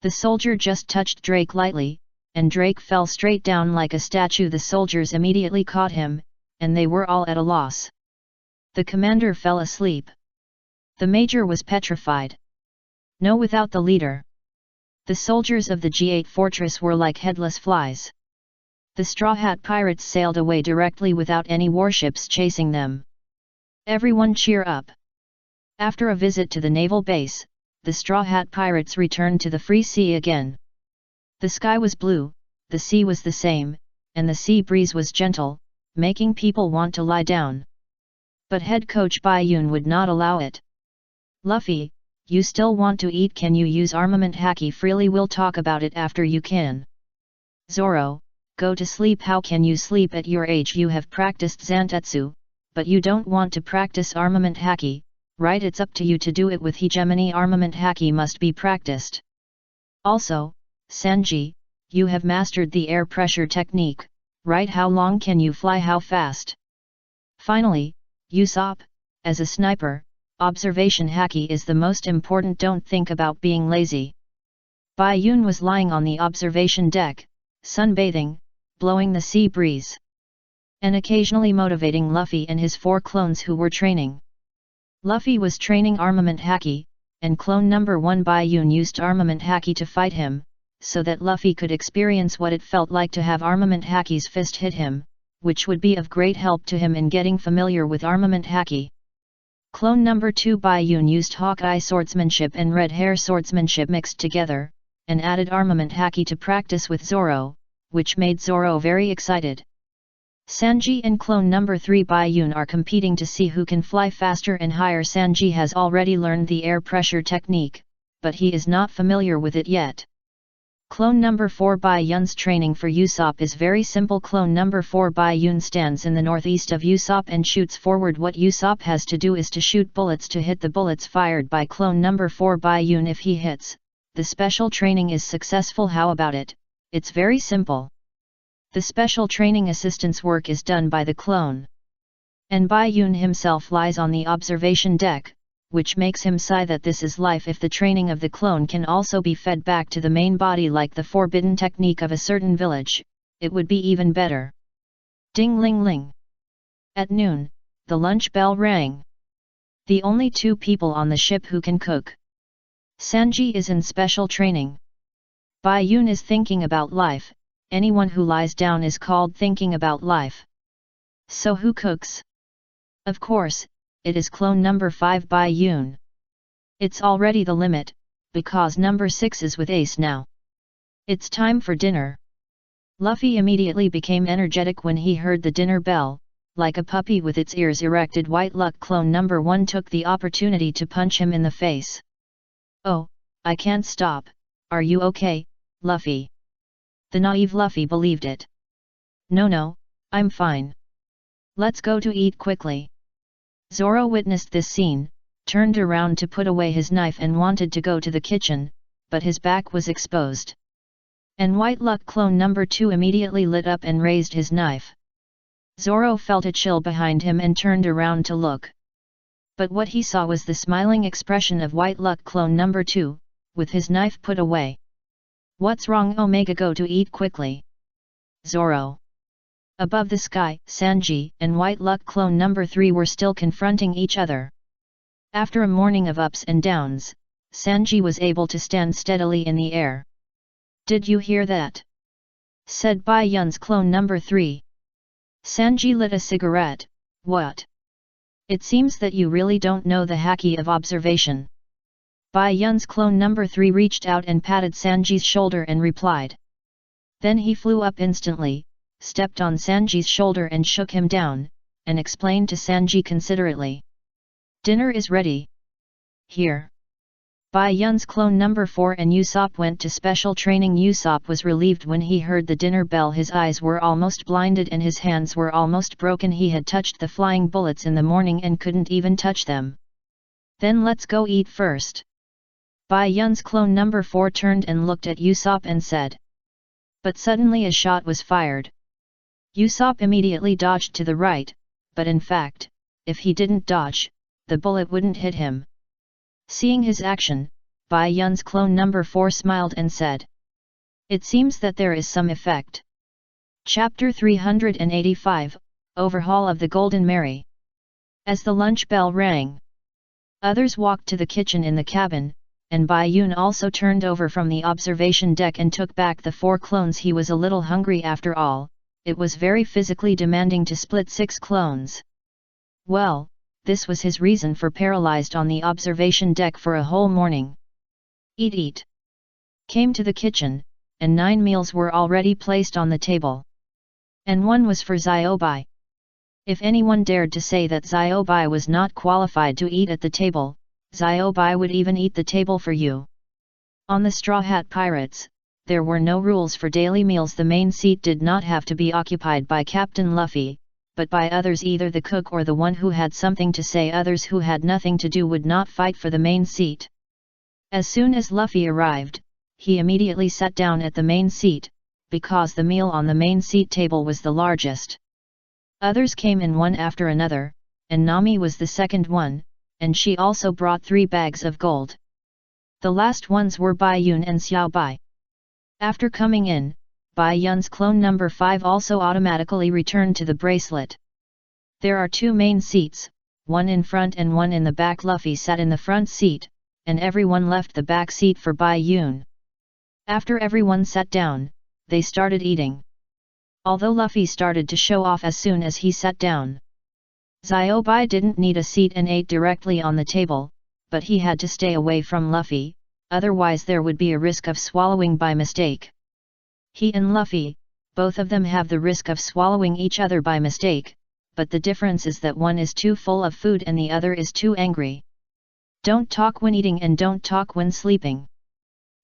The soldier just touched Drake lightly, and Drake fell straight down like a statue. The soldiers immediately caught him, and they were all at a loss. The commander fell asleep. The major was petrified. No, without the leader. The soldiers of the G8 fortress were like headless flies. The Straw Hat pirates sailed away directly without any warships chasing them. Everyone cheer up. After a visit to the naval base, the Straw Hat pirates returned to the free sea again. The sky was blue, the sea was the same, and the sea breeze was gentle, making people want to lie down. But head coach Bayun would not allow it. Luffy, you still want to eat? Can you use armament haki freely? We'll talk about it after you can. Zoro, go to sleep. How can you sleep at your age? You have practiced Zantetsu, but you don't want to practice armament haki, right? It's up to you to do it with hegemony. Armament haki must be practiced. Also, Sanji, you have mastered the air pressure technique, right? How long can you fly? How fast? Finally, Usopp, as a sniper, observation haki is the most important. Don't think about being lazy. Bayun was lying on the observation deck, sunbathing, blowing the sea breeze, and occasionally motivating Luffy and his 4 clones who were training. Luffy was training armament haki, and clone number 1 Bayun used armament haki to fight him, so that Luffy could experience what it felt like to have armament haki's fist hit him, which would be of great help to him in getting familiar with armament haki. Clone number 2 Bayun used Hawkeye swordsmanship and Red Hair swordsmanship mixed together, and added armament haki to practice with Zoro, which made Zoro very excited. Sanji and clone number 3 Bayun are competing to see who can fly faster and higher. Sanji has already learned the air pressure technique, but he is not familiar with it yet. Clone number 4 Bayun's training for Usopp is very simple. Clone number 4 Bayun stands in the northeast of Usopp and shoots forward. What Usopp has to do is to shoot bullets to hit the bullets fired by clone number 4 Bayun. If he hits, the special training is successful. How about it? It's very simple. The special training assistance work is done by the clone. And Bayun himself lies on the observation deck, which makes him sigh that this is life. If the training of the clone can also be fed back to the main body like the forbidden technique of a certain village, it would be even better. Ding-ling-ling. At noon, the lunch bell rang. The only 2 people on the ship who can cook. Sanji is in special training. Bayun is thinking about life. Anyone who lies down is called thinking about life. So who cooks? Of course, it is clone number 5 Bayun. It's already the limit, because number 6 is with Ace now. It's time for dinner. Luffy immediately became energetic when he heard the dinner bell. Like a puppy with its ears erected, White Luck clone number 1 took the opportunity to punch him in the face. Oh, I can't stop. Are you okay, Luffy? The naive Luffy believed it. No, I'm fine. Let's go to eat quickly. Zoro witnessed this scene, turned around to put away his knife and wanted to go to the kitchen, but his back was exposed. And White Luck clone number 2 immediately lit up and raised his knife. Zoro felt a chill behind him and turned around to look. But what he saw was the smiling expression of White Luck clone number 2, with his knife put away. "What's wrong, Omega? Go to eat quickly." Zoro. Above the sky, Sanji and White Luck clone number 3 were still confronting each other. After a morning of ups and downs, Sanji was able to stand steadily in the air. "Did you hear that?" said Bai Yun's clone number 3. Sanji lit a cigarette. "What? It seems that you really don't know the haki of observation." Bai Yun's clone number 3 reached out and patted Sanji's shoulder and replied. Then he flew up instantly, stepped on Sanji's shoulder and shook him down, and explained to Sanji considerately. "Dinner is ready. Here." Bai Yun's clone number 4 and Usopp went to special training. Usopp was relieved when he heard the dinner bell. His eyes were almost blinded and his hands were almost broken. He had touched the flying bullets in the morning and couldn't even touch them. "Then let's go eat first." Bai Yun's clone number 4 turned and looked at Usopp and said. But suddenly a shot was fired. Usopp immediately dodged to the right, but in fact, if he didn't dodge, the bullet wouldn't hit him. Seeing his action, Bai Yun's clone number 4 smiled and said. "It seems that there is some effect." Chapter 385, Overhaul of the Golden Mary. As the lunch bell rang, others walked to the kitchen in the cabin, and Bai Yun also turned over from the observation deck and took back the 4 clones. He was a little hungry after all. It was very physically demanding to split 6 clones. Well, this was his reason for paralyzed on the observation deck for a whole morning. Eat. Came to the kitchen, and 9 meals were already placed on the table. And one was for Ziobai. If anyone dared to say that Ziobai was not qualified to eat at the table, Ziobai would even eat the table for you. On the Straw Hat Pirates, there were no rules for daily meals. The main seat did not have to be occupied by Captain Luffy, but by others, either the cook or the one who had something to say. Others who had nothing to do would not fight for the main seat. As soon as Luffy arrived, he immediately sat down at the main seat, because the meal on the main seat table was the largest. Others came in one after another, and Nami was the second one, and she also brought 3 bags of gold. The last ones were Bai Yun and Xiao Bai. After coming in, Bai Yun's clone number 5 also automatically returned to the bracelet. There are 2 main seats, one in front and one in the back. Luffy sat in the front seat, and everyone left the back seat for Bai Yun. After everyone sat down, they started eating. Although Luffy started to show off as soon as he sat down. Ziobai didn't need a seat and ate directly on the table, but he had to stay away from Luffy, otherwise there would be a risk of swallowing by mistake. He and Luffy, both of them have the risk of swallowing each other by mistake, but the difference is that one is too full of food and the other is too angry. Don't talk when eating and don't talk when sleeping.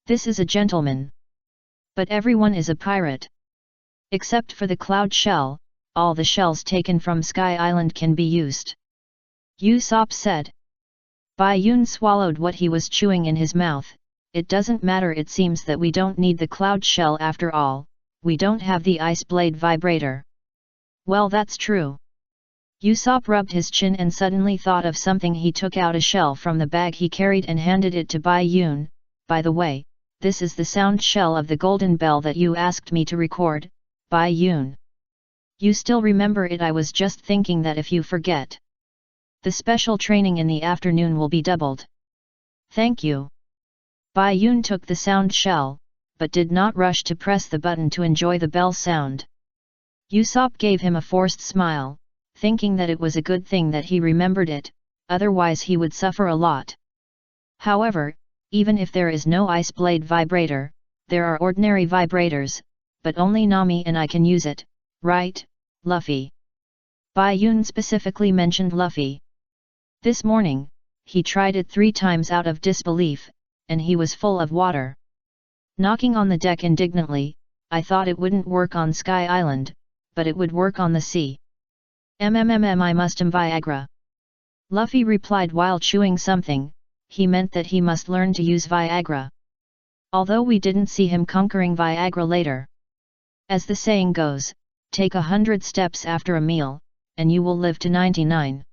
This is a gentleman. But everyone is a pirate. Except for the cloud shell, all the shells taken from Sky Island can be used. Usopp said. Bai Yun swallowed what he was chewing in his mouth. It doesn't matter, it seems that we don't need the cloud shell after all, we don't have the ice blade vibrator. Well, that's true. Usopp rubbed his chin and suddenly thought of something. He took out a shell from the bag he carried and handed it to Bai Yun. By the way, this is the sound shell of the golden bell that you asked me to record, Bai Yun. You still remember it? I was just thinking that if you forget, the special training in the afternoon will be doubled. Thank you. Bai Yun took the sound shell, but did not rush to press the button to enjoy the bell sound. Usopp gave him a forced smile, thinking that it was a good thing that he remembered it, otherwise he would suffer a lot. However, even if there is no ice blade vibrator, there are ordinary vibrators, but only Nami and I can use it, right, Luffy? Bai Yun specifically mentioned Luffy. This morning, he tried it 3 times out of disbelief, and he was full of water. Knocking on the deck indignantly, I thought it wouldn't work on Sky Island, but it would work on the sea. I must Viagra. Luffy replied while chewing something. He meant that he must learn to use Viagra. Although we didn't see him conquering Viagra later. As the saying goes, take 100 steps after a meal, and you will live to 99.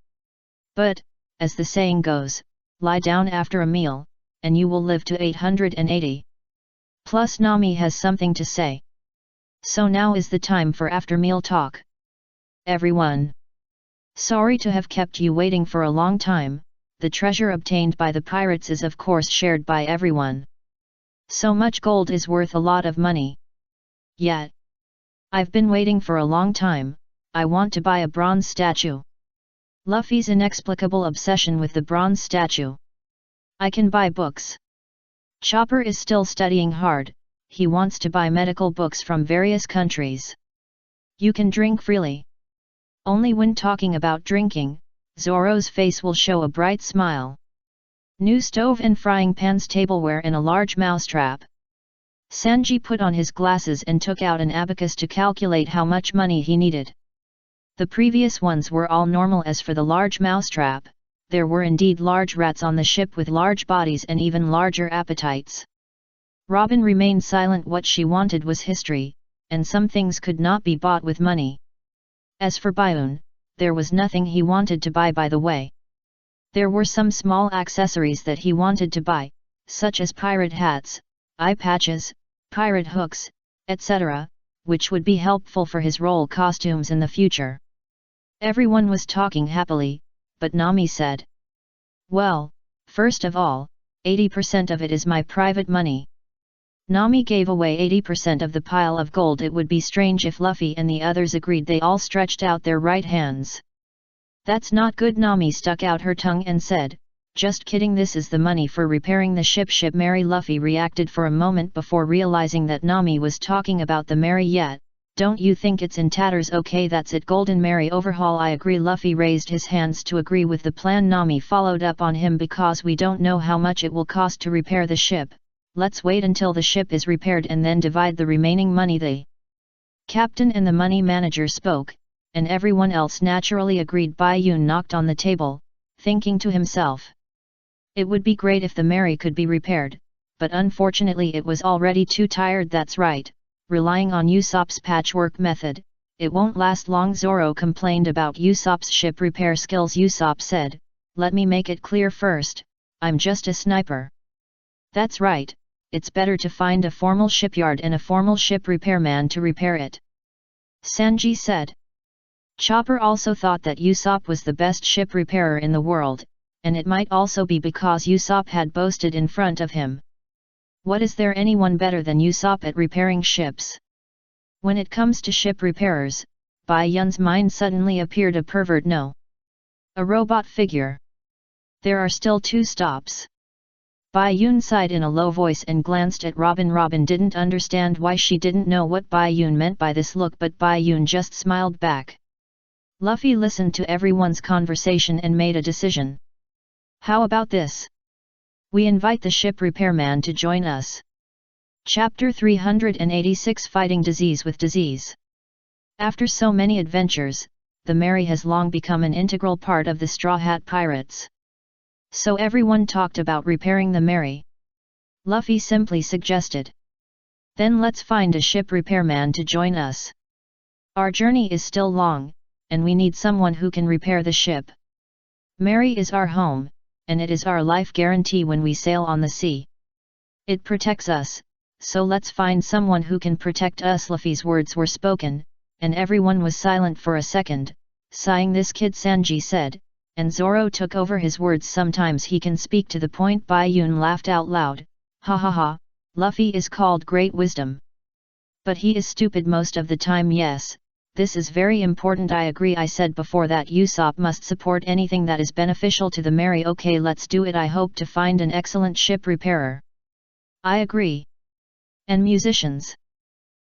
But, as the saying goes, lie down after a meal, and you will live to 880. Plus Nami has something to say. So now is the time for after-meal talk. Everyone. Sorry to have kept you waiting for a long time, the treasure obtained by the pirates is of course shared by everyone. So much gold is worth a lot of money. Yet. I've been waiting for a long time, I want to buy a bronze statue. Luffy's inexplicable obsession with the bronze statue. I can buy books. Chopper is still studying hard, he wants to buy medical books from various countries. You can drink freely. Only when talking about drinking, Zoro's face will show a bright smile. New stove and frying pans, tableware and a large mousetrap. Sanji put on his glasses and took out an abacus to calculate how much money he needed. The previous ones were all normal. As for the large mousetrap, there were indeed large rats on the ship with large bodies and even larger appetites. Robin remained silent. What she wanted was history, and some things could not be bought with money. As for Bayun, there was nothing he wanted to buy. By the way, there were some small accessories that he wanted to buy, such as pirate hats, eye patches, pirate hooks, etc., which would be helpful for his role costumes in the future. Everyone was talking happily, but Nami said, "Well, first of all, 80% of it is my private money." Nami gave away 80% of the pile of gold. It would be strange if Luffy and the others agreed. They all stretched out their right hands. "That's not good." Nami stuck out her tongue and said, "Just kidding, this is the money for repairing the ship." Mary. Luffy reacted for a moment before realizing that Nami was talking about the Mary. Yet, don't you think it's in tatters? Okay, that's it. Golden Mary overhaul. I agree. Luffy raised his hands to agree with the plan. Nami followed up on him. Because we don't know how much it will cost to repair the ship, let's wait until the ship is repaired and then divide the remaining money. The captain and the money manager spoke, and everyone else naturally agreed. Bayun knocked on the table, thinking to himself, it would be great if the Mary could be repaired, but unfortunately it was already too tired. That's right, relying on Usopp's patchwork method, it won't last long. Zoro complained about Usopp's ship repair skills. Usopp said, "Let me make it clear first, I'm just a sniper." "That's right, it's better to find a formal shipyard and a formal ship repairman to repair it," Sanji said. Chopper also thought that Usopp was the best ship repairer in the world, and it might also be because Usopp had boasted in front of him. What is there anyone better than Usopp at repairing ships? When it comes to ship repairers, Bayun's mind suddenly appeared a pervert. No. A robot figure. There are still 2 stops. Bayun sighed in a low voice and glanced at Robin. Robin didn't understand why she didn't know what Bayun meant by this look, but Bayun just smiled back. Luffy listened to everyone's conversation and made a decision. How about this? We invite the ship repairman to join us. Chapter 386 Fighting Disease with Disease. After so many adventures, the Mary has long become an integral part of the Straw Hat Pirates. So everyone talked about repairing the Mary. Luffy simply suggested, "Then let's find a ship repairman to join us. Our journey is still long, and we need someone who can repair the ship. Mary is our home, and it is our life guarantee when we sail on the sea. It protects us, so let's find someone who can protect us." Luffy's words were spoken, and everyone was silent for a second, sighing. "This kid," Sanji said, and Zoro took over his words. "Sometimes he can speak to the point." Bayun laughed out loud, "Ha ha ha, Luffy is called great wisdom. But he is stupid most of the time." "Yes, this is very important. I agree. I said before that Usopp must support anything that is beneficial to the Mary." "Okay, let's do it. I hope to find an excellent ship repairer." "I agree." "And musicians."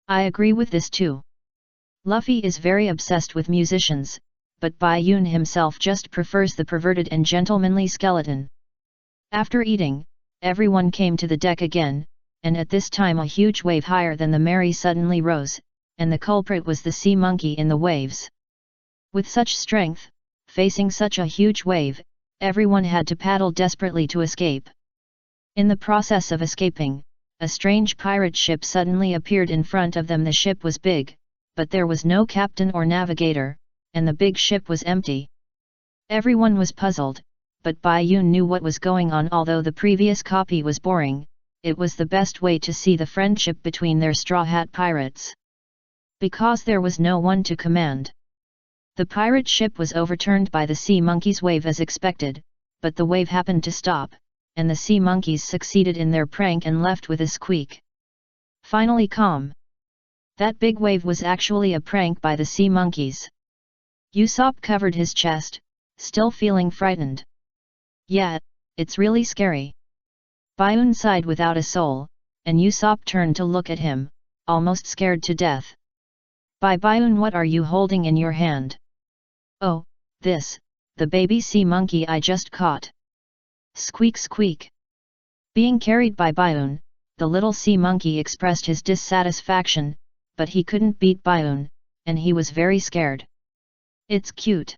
"I agree with this too." Luffy is very obsessed with musicians, but Bayun himself just prefers the perverted and gentlemanly skeleton. After eating, everyone came to the deck again, and at this time a huge wave higher than the Mary suddenly rose, and the culprit was the sea monkey in the waves. With such strength, facing such a huge wave, everyone had to paddle desperately to escape. In the process of escaping, a strange pirate ship suddenly appeared in front of them. The ship was big, but there was no captain or navigator, and the big ship was empty. Everyone was puzzled, but Bai Yun knew what was going on. Although the previous copy was boring, it was the best way to see the friendship between their Straw Hat Pirates. Because there was no one to command. The pirate ship was overturned by the sea monkey's wave as expected, but the wave happened to stop, and the sea monkeys succeeded in their prank and left with a squeak. Finally calm. That big wave was actually a prank by the sea monkeys. Usopp covered his chest, still feeling frightened. Yeah, it's really scary. Baiun sighed without a soul, and Usopp turned to look at him, almost scared to death. Baiun, what are you holding in your hand? Oh, this, the baby sea monkey I just caught. Squeak squeak. Being carried by Baiun, the little sea monkey expressed his dissatisfaction, but he couldn't beat Baiun, and he was very scared. It's cute.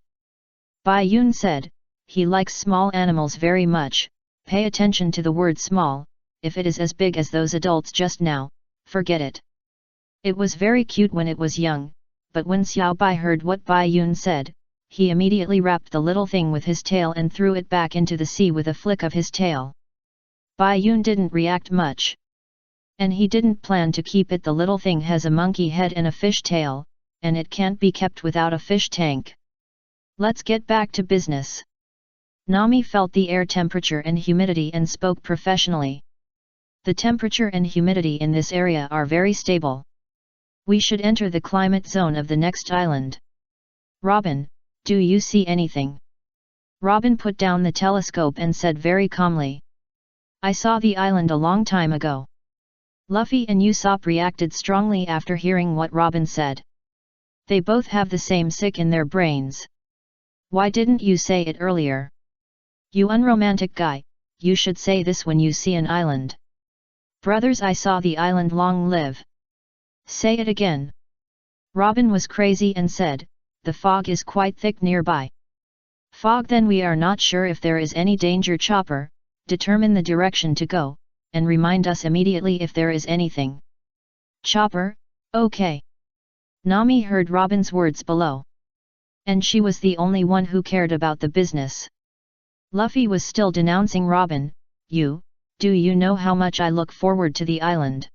Baiun said, he likes small animals very much. Pay attention to the word small, if it is as big as those adults just now, forget it. It was very cute when it was young, but when Xiao Bai heard what Baiun said, he immediately wrapped the little thing with his tail and threw it back into the sea with a flick of his tail. Baiun didn't react much. And he didn't plan to keep it. The little thing has a monkey head and a fish tail, and it can't be kept without a fish tank. Let's get back to business. Nami felt the air temperature and humidity and spoke professionally. The temperature and humidity in this area are very stable. We should enter the climate zone of the next island. Robin, do you see anything? Robin put down the telescope and said very calmly. I saw the island a long time ago. Luffy and Usopp reacted strongly after hearing what Robin said. They both have the same sick in their brains. Why didn't you say it earlier? You unromantic guy, you should say this when you see an island. Brothers, I saw the island, long live. Say it again. Robin was crazy and said, the fog is quite thick nearby. Fog? Then we are not sure if there is any danger. Chopper, determine the direction to go, and remind us immediately if there is anything. Chopper, okay. Nami heard Robin's words below. And she was the only one who cared about the business. Luffy was still denouncing Robin. Do you know how much I look forward to the island?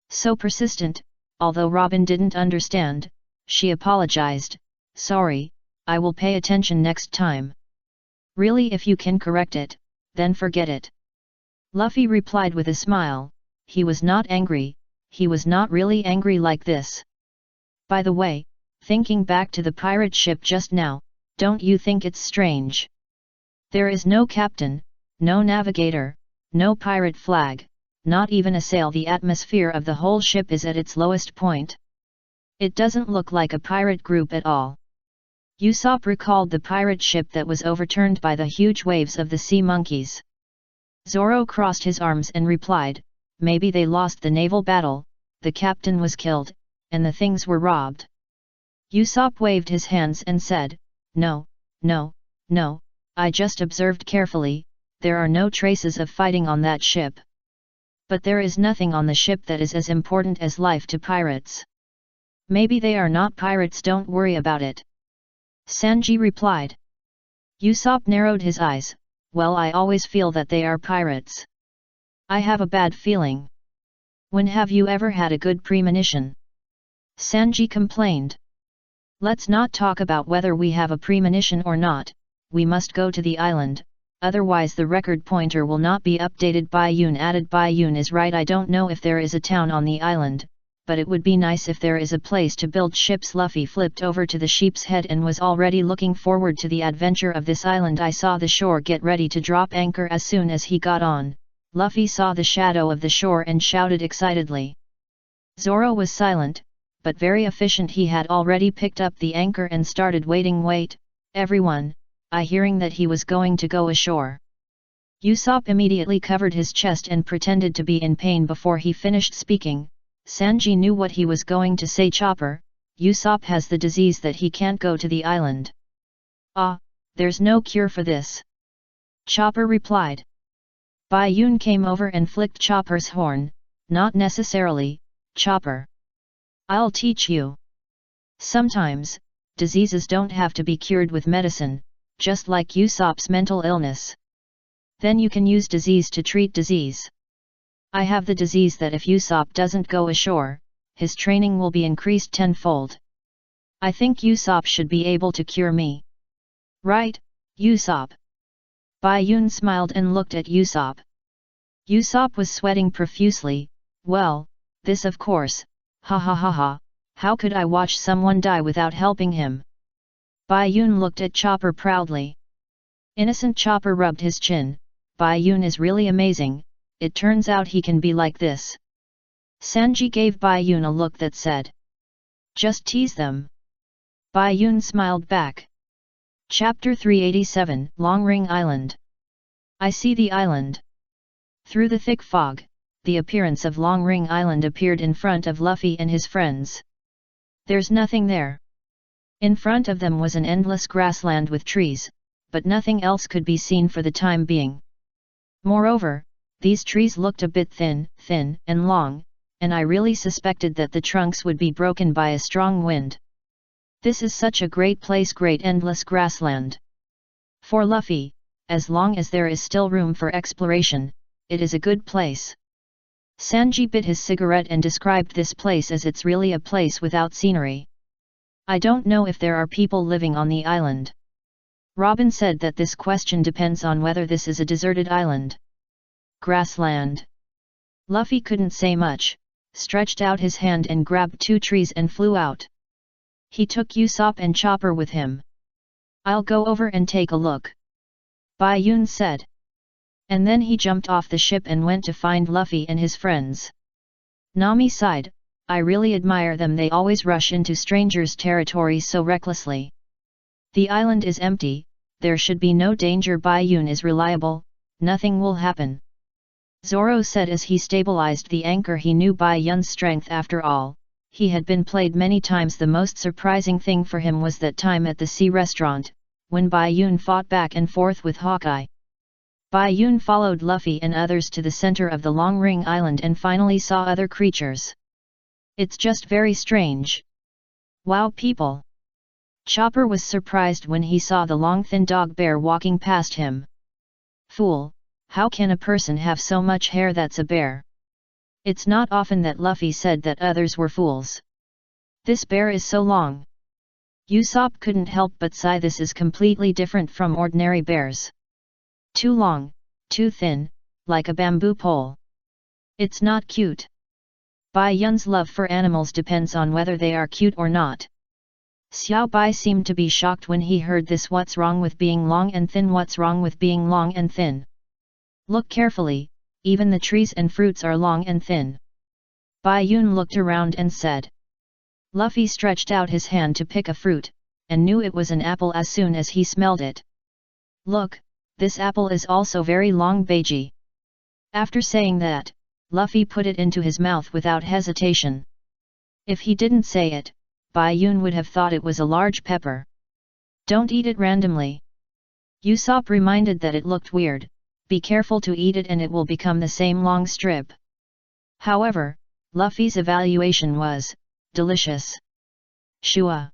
So persistent, although Robin didn't understand, she apologized. Sorry, I will pay attention next time. Really, if you can correct it, then forget it. Luffy replied with a smile. He was not angry, he was not really angry like this. By the way, thinking back to the pirate ship just now, don't you think it's strange? There is no captain, no navigator, no pirate flag, not even a sail. The atmosphere of the whole ship is at its lowest point. It doesn't look like a pirate group at all. Usopp recalled the pirate ship that was overturned by the huge waves of the sea monkeys. Zoro crossed his arms and replied, maybe they lost the naval battle, the captain was killed, and the things were robbed. Usopp waved his hands and said, no, I just observed carefully, there are no traces of fighting on that ship. But there is nothing on the ship that is as important as life to pirates. Maybe they are not pirates, don't worry about it. Sanji replied. Usopp narrowed his eyes, well, I always feel that they are pirates. I have a bad feeling. When have you ever had a good premonition? Sanji complained. Let's not talk about whether we have a premonition or not, we must go to the island, otherwise the record pointer will not be updated. Baiun added. Baiun is right, I don't know if there is a town on the island, but it would be nice if there is a place to build ships. Luffy flipped over to the sheep's head and was already looking forward to the adventure of this island. I saw the shore get ready to drop anchor. As soon as he got on, Luffy saw the shadow of the shore and shouted excitedly. Zoro was silent, but very efficient. He had already picked up the anchor and started waiting. Wait, everyone, I hearing that he was going to go ashore. Usopp immediately covered his chest and pretended to be in pain before he finished speaking. Sanji knew what he was going to say. Chopper, Usopp has the disease that he can't go to the island. Ah, there's no cure for this. Chopper replied. Baiun came over and flicked Chopper's horn. Not necessarily, Chopper. I'll teach you. Sometimes, diseases don't have to be cured with medicine, just like Usopp's mental illness. Then you can use disease to treat disease. I have the disease that if Usopp doesn't go ashore, his training will be increased tenfold. I think Usopp should be able to cure me. Right, Usopp? Bai-Yun smiled and looked at Usopp. Usopp was sweating profusely. Well, this of course, ha ha ha ha, how could I watch someone die without helping him? Bai-Yun looked at Chopper proudly. Innocent Chopper rubbed his chin. Bai-Yun is really amazing, it turns out he can be like this. Sanji gave Bai-Yun a look that said, just tease them. Bai-Yun smiled back. Chapter 387, Long Ring Island. I see the island. Through the thick fog, the appearance of Long Ring Island appeared in front of Luffy and his friends. There's nothing there. In front of them was an endless grassland with trees, but nothing else could be seen for the time being. Moreover, these trees looked a bit thin and long, and I really suspected that the trunks would be broken by a strong wind. This is such a great place, great endless grassland. For Luffy, as long as there is still room for exploration, it is a good place. Sanji bit his cigarette and described this place as it's really a place without scenery. I don't know if there are people living on the island. Robin said that this question depends on whether this is a deserted island. Grassland. Luffy couldn't say much, stretched out his hand and grabbed 2 trees and flew out. He took Usopp and Chopper with him. I'll go over and take a look. Bai-Yun said. And then he jumped off the ship and went to find Luffy and his friends. Nami sighed, I really admire them, they always rush into strangers' territory so recklessly. The island is empty, there should be no danger. Bai-Yun is reliable, nothing will happen. Zoro said as he stabilized the anchor. He knew Bai-Yun's strength after all. He had been played many times. The most surprising thing for him was that time at the sea restaurant, when Bai-Yun fought back and forth with Hawkeye. Bai-Yun followed Luffy and others to the center of the Long Ring Island and finally saw other creatures. It's just very strange. Wow, people! Chopper was surprised when he saw the long thin dog bear walking past him. Fool, how can a person have so much hair? That's a bear. It's not often that Luffy said that others were fools. This bear is so long. Usopp couldn't help but sigh. This is completely different from ordinary bears. Too long, too thin, like a bamboo pole. It's not cute. Bai-Yun's love for animals depends on whether they are cute or not. Xiao Bai seemed to be shocked when he heard this. What's wrong with being long and thin? What's wrong with being long and thin? Look carefully, even the trees and fruits are long and thin. Bai-Yun looked around and said. Luffy stretched out his hand to pick a fruit, and knew it was an apple as soon as he smelled it. Look, this apple is also very long, Beiji. After saying that, Luffy put it into his mouth without hesitation. If he didn't say it, Bai-Yun would have thought it was a large pepper. Don't eat it randomly. Usopp reminded that it looked weird. Be careful to eat it and it will become the same long strip. However, Luffy's evaluation was, delicious. Shua.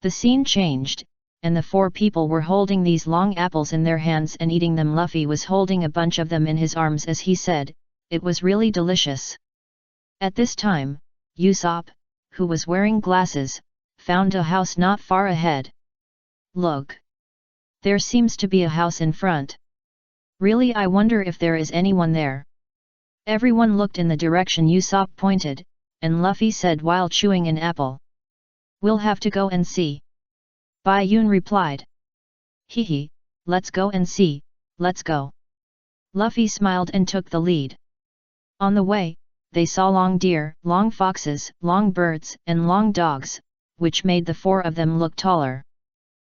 The scene changed, and the 4 people were holding these long apples in their hands and eating them. Luffy was holding a bunch of them in his arms as he said, it was really delicious. At this time, Usopp, who was wearing glasses, found a house not far ahead. Look. There seems to be a house in front. Really, I wonder if there is anyone there. Everyone looked in the direction Usopp pointed, and Luffy said while chewing an apple. We'll have to go and see. Bai-Yun replied. Hehe, let's go and see, let's go. Luffy smiled and took the lead. On the way, they saw long deer, long foxes, long birds, and long dogs, which made the 4 of them look taller.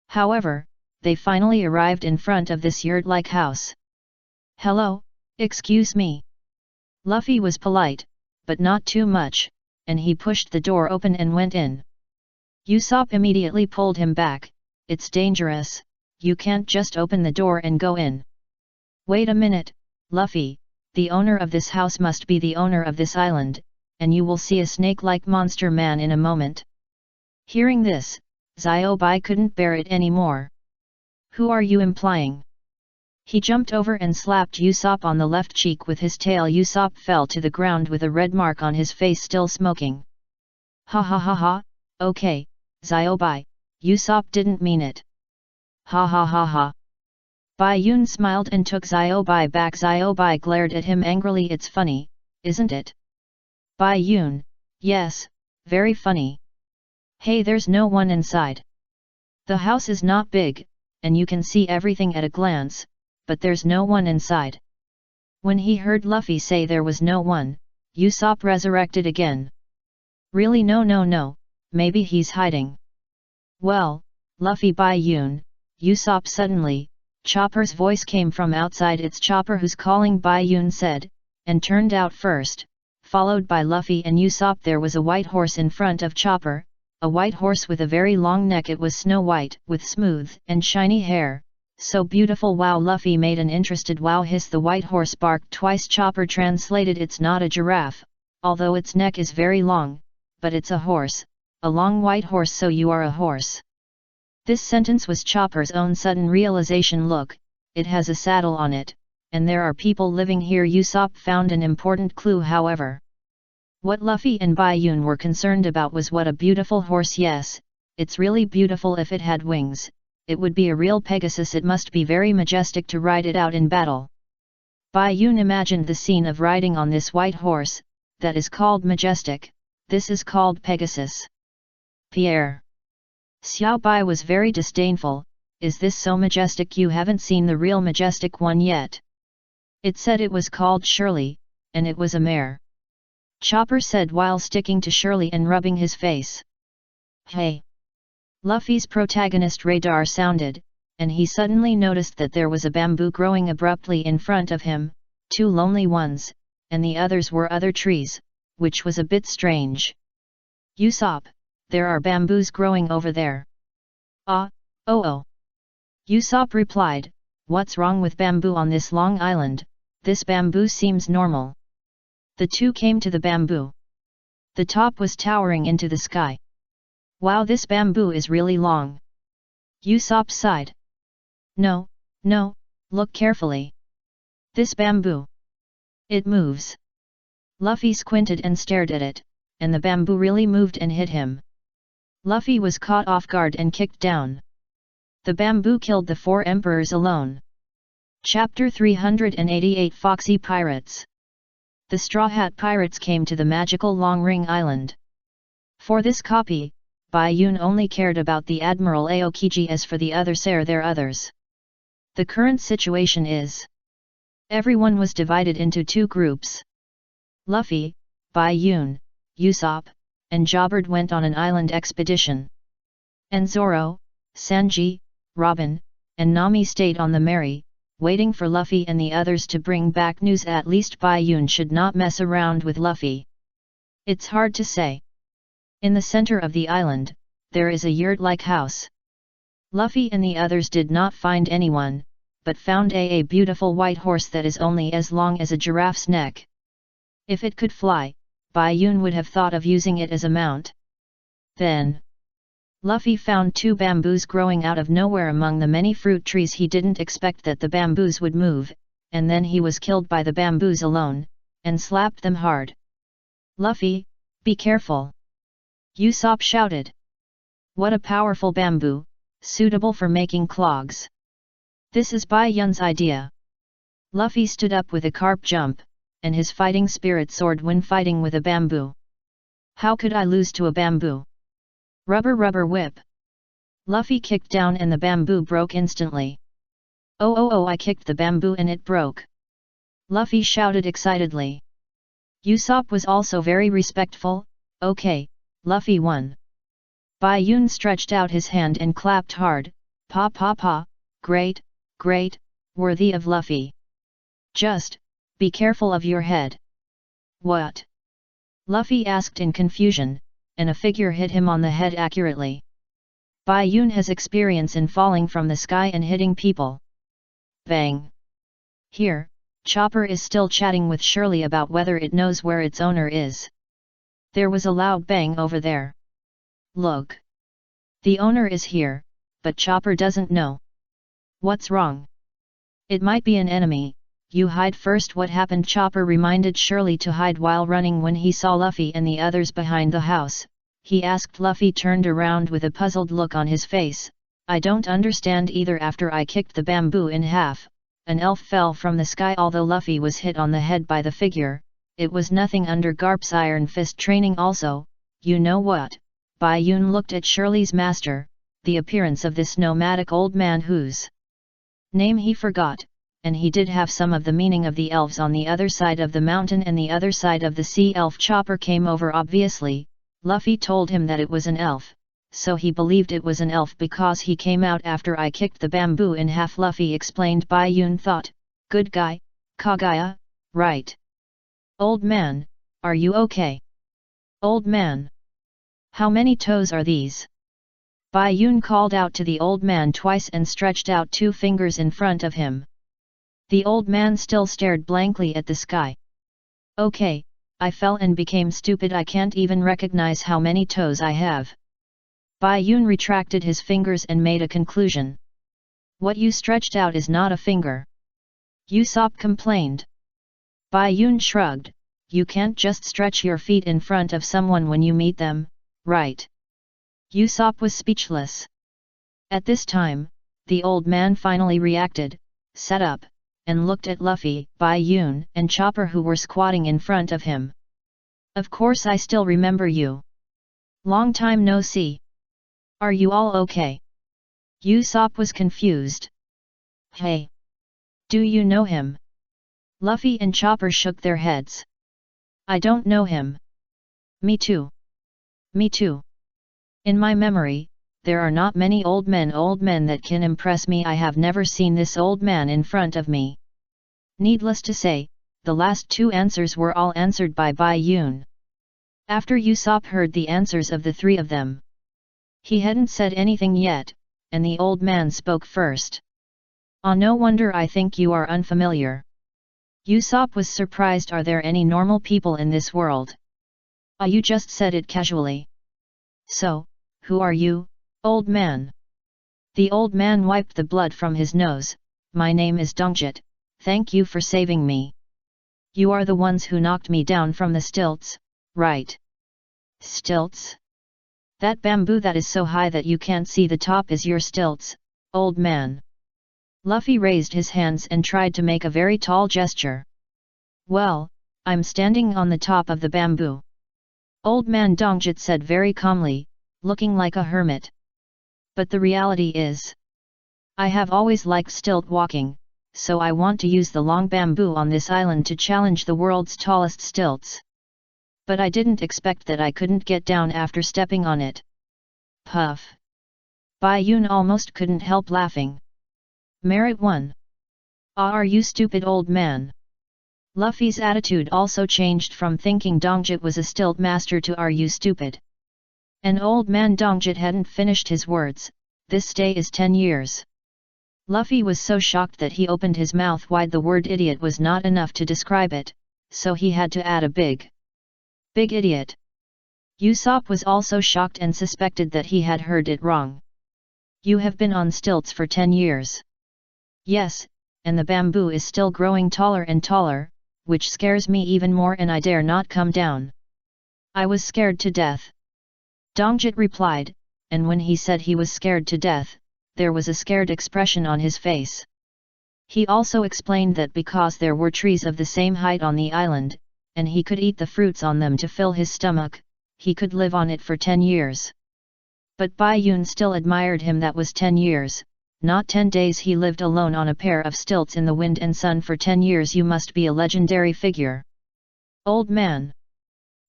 However, they finally arrived in front of this yurt-like house. Hello, excuse me. Luffy was polite, but not too much, and he pushed the door open and went in. Usopp immediately pulled him back. It's dangerous, you can't just open the door and go in. Wait a minute, Luffy, the owner of this house must be the owner of this island, and you will see a snake-like monster man in a moment. Hearing this, Xiao Bai couldn't bear it anymore. Who are you implying? He jumped over and slapped Usopp on the left cheek with his tail. Usopp fell to the ground with a red mark on his face, still smoking. Ha ha ha ha, okay, Ziobai, Usopp didn't mean it. Ha ha ha ha. Bai Yun smiled and took Ziobai back. Ziobai glared at him angrily. It's funny, isn't it? Bai Yun, yes, very funny. Hey, there's no one inside. The house is not big, and you can see everything at a glance, but there's no one inside. When he heard Luffy say there was no one, Usopp resurrected again. Really? No, maybe he's hiding. Well, Luffy. Bai Yun, Usopp. Suddenly, Chopper's voice came from outside. It's Chopper who's calling, Bai Yun said, and turned out first, followed by Luffy and Usopp. There was a white horse in front of Chopper, a white horse with a very long neck. It was snow white, with smooth and shiny hair, so beautiful. Wow! Luffy made an interested wow hiss. The white horse barked twice. Chopper translated, it's not a giraffe, although its neck is very long, but it's a horse, a long white horse. So you are a horse. This sentence was Chopper's own sudden realization. Look, it has a saddle on it, and there are people living here. Usopp found an important clue, however. What Luffy and Bai Yun were concerned about was what a beautiful horse. Yes, it's really beautiful. If it had wings, it would be a real Pegasus. It must be very majestic to ride it out in battle. Bai Yun imagined the scene of riding on this white horse, that is called majestic, this is called Pegasus. Pierre. Xiao Bai was very disdainful, is this so majestic? You haven't seen the real majestic one yet. It said it was called Shirley, and it was a mare. Chopper said while sticking to Shirley and rubbing his face. Hey! Luffy's protagonist radar sounded, and he suddenly noticed that there was a bamboo growing abruptly in front of him, two lonely ones, and the others were other trees, which was a bit strange. Usopp, there are bamboos growing over there. Oh. Usopp replied, what's wrong with bamboo on this long island? This bamboo seems normal. The two came to the bamboo. The top was towering into the sky. Wow, this bamboo is really long. Usopp sighed. No, look carefully. This bamboo. It moves. Luffy squinted and stared at it, and the bamboo really moved and hit him. Luffy was caught off guard and kicked down. The bamboo killed the four emperors alone. Chapter 388 Foxy Pirates. The Straw Hat Pirates came to the magical Long Ring Island. For this copy, Bai Yun only cared about the Admiral Aokiji. As for the others, they're others. The current situation is: everyone was divided into two groups. Luffy, Bai Yun, Usopp, and Jobbard went on an island expedition. And Zoro, Sanji, Robin, and Nami stayed on the Mary, waiting for Luffy and the others to bring back news. At least Bai Yun should not mess around with Luffy. It's hard to say. In the center of the island, there is a yurt-like house. Luffy and the others did not find anyone, but found a beautiful white horse that is only as long as a giraffe's neck. If it could fly, Bai Yun would have thought of using it as a mount. Then, Luffy found two bamboos growing out of nowhere among the many fruit trees. He didn't expect that the bamboos would move, and then he was killed by the bamboos alone, and slapped them hard. Luffy, be careful! Usopp shouted. What a powerful bamboo, suitable for making clogs. This is Bai Yun's idea. Luffy stood up with a carp jump, and his fighting spirit soared when fighting with a bamboo. How could I lose to a bamboo? Rubber whip. Luffy kicked down and the bamboo broke instantly. Oh, I kicked the bamboo and it broke. Luffy shouted excitedly. Usopp was also very respectful. Okay, Luffy won. Bai Yun stretched out his hand and clapped hard. Pa, great, worthy of Luffy. Just, be careful of your head. What? Luffy asked in confusion, and a figure hit him on the head accurately. Bai Yun has experience in falling from the sky and hitting people. Bang! Here, Chopper is still chatting with Shirley about whether it knows where its owner is. There was a loud bang over there. Look! The owner is here, but Chopper doesn't know. What's wrong? It might be an enemy, you hide first. What happened? Chopper reminded Shirley to hide while running when he saw Luffy and the others behind the house. He asked. Luffy turned around with a puzzled look on his face. I don't understand either. After I kicked the bamboo in half, an elf fell from the sky. Although Luffy was hit on the head by the figure, it was nothing under Garp's iron fist training. Also, you know what? Bai Yun looked at Shirley's master, the appearance of this nomadic old man whose name he forgot, and he did have some of the meaning of the elves on the other side of the mountain and the other side of the sea. Elf. Chopper came over. Obviously, Luffy told him that it was an elf, so he believed it was an elf because he came out after I kicked the bamboo in half. Luffy explained. Bai Yun thought, good guy, Kagaya, right? Old man, are you okay? Old man, how many toes are these? Bai Yun called out to the old man twice and stretched out 2 fingers in front of him. The old man still stared blankly at the sky. Okay, I fell and became stupid. I can't even recognize how many toes I have. Bai Yun retracted his fingers and made a conclusion. What you stretched out is not a finger. Usopp complained. Bai Yun shrugged. You can't just stretch your feet in front of someone when you meet them, right? Usopp was speechless. At this time, the old man finally reacted, sat up, and looked at Luffy, Bai Yun, and Chopper, who were squatting in front of him. Of course I still remember you. Long time no see. Are you all okay? Usopp was confused. Hey! Do you know him? Luffy and Chopper shook their heads. I don't know him. Me too. Me too. In my memory, there are not many old men that can impress me. I have never seen this old man in front of me. Needless to say, the last 2 answers were all answered by Bai Yun. After Usopp heard the answers of the 3 of them, he hadn't said anything yet, and the old man spoke first. Ah, no wonder I think you are unfamiliar. Usopp was surprised. Are there any normal people in this world? Ah, you just said it casually. So, who are you, old man? The old man wiped the blood from his nose. My name is Dongjit, thank you for saving me. You are the ones who knocked me down from the stilts, right? Stilts? That bamboo that is so high that you can't see the top is your stilts, old man. Luffy raised his hands and tried to make a very tall gesture. Well, I'm standing on the top of the bamboo. Old man Dongjit said very calmly, looking like a hermit. But the reality is, I have always liked stilt walking, so I want to use the long bamboo on this island to challenge the world's tallest stilts. But I didn't expect that I couldn't get down after stepping on it. Puff. Bai Yun almost couldn't help laughing. Merit 1. Ah, are you stupid, old man? Luffy's attitude also changed from thinking Dongjit was a stilt master to are you stupid? And old man Dongjit hadn't finished his words. This stay is 10 years. Luffy was so shocked that he opened his mouth wide. The word idiot was not enough to describe it, so he had to add a big idiot. Usopp was also shocked and suspected that he had heard it wrong. You have been on stilts for 10 years. Yes, and the bamboo is still growing taller and taller, which scares me even more, and I dare not come down. I was scared to death. Dongjit replied, and when he said he was scared to death, there was a scared expression on his face. He also explained that because there were trees of the same height on the island, and he could eat the fruits on them to fill his stomach, he could live on it for 10 years. But Bai Yun still admired him. That was 10 years, not 10 days. He lived alone on a pair of stilts in the wind and sun for 10 years. You must be a legendary figure. Old man.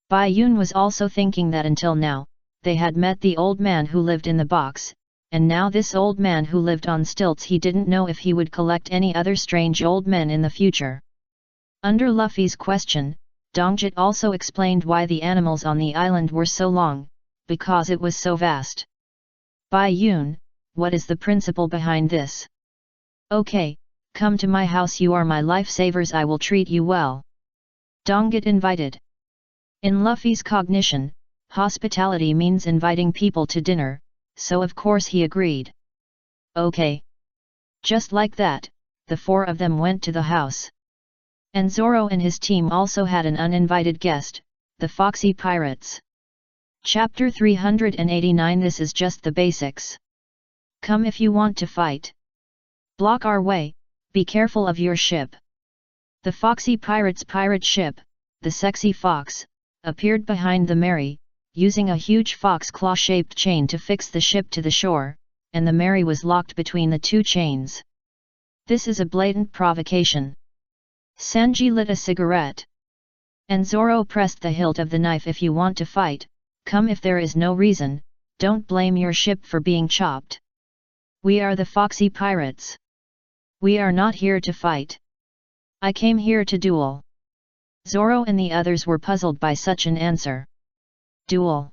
Bai Yun was also thinking that until now, they had met the old man who lived in the box, and now this old man who lived on stilts. He didn't know if he would collect any other strange old men in the future. Under Luffy's question, Dongjit also explained why the animals on the island were so long, because it was so vast. Bai Yun, what is the principle behind this? Okay, come to my house. You are my lifesavers. I will treat you well. Dongjit invited. In Luffy's cognition, hospitality means inviting people to dinner, so of course he agreed. Okay. Just like that, the four of them went to the house. And Zoro and his team also had an uninvited guest, the Foxy Pirates. Chapter 389. This is just the basics. Come if you want to fight. Block our way, be careful of your ship. The Foxy Pirates' pirate ship, the Sexy Fox, appeared behind the Mary, using a huge fox claw-shaped chain to fix the ship to the shore, and the Mary was locked between the two chains. This is a blatant provocation. Sanji lit a cigarette. And Zoro pressed the hilt of the knife. If you want to fight, come. If there is no reason, don't blame your ship for being chopped. We are the Foxy Pirates. We are not here to fight. I came here to duel. Zoro and the others were puzzled by such an answer. Duel.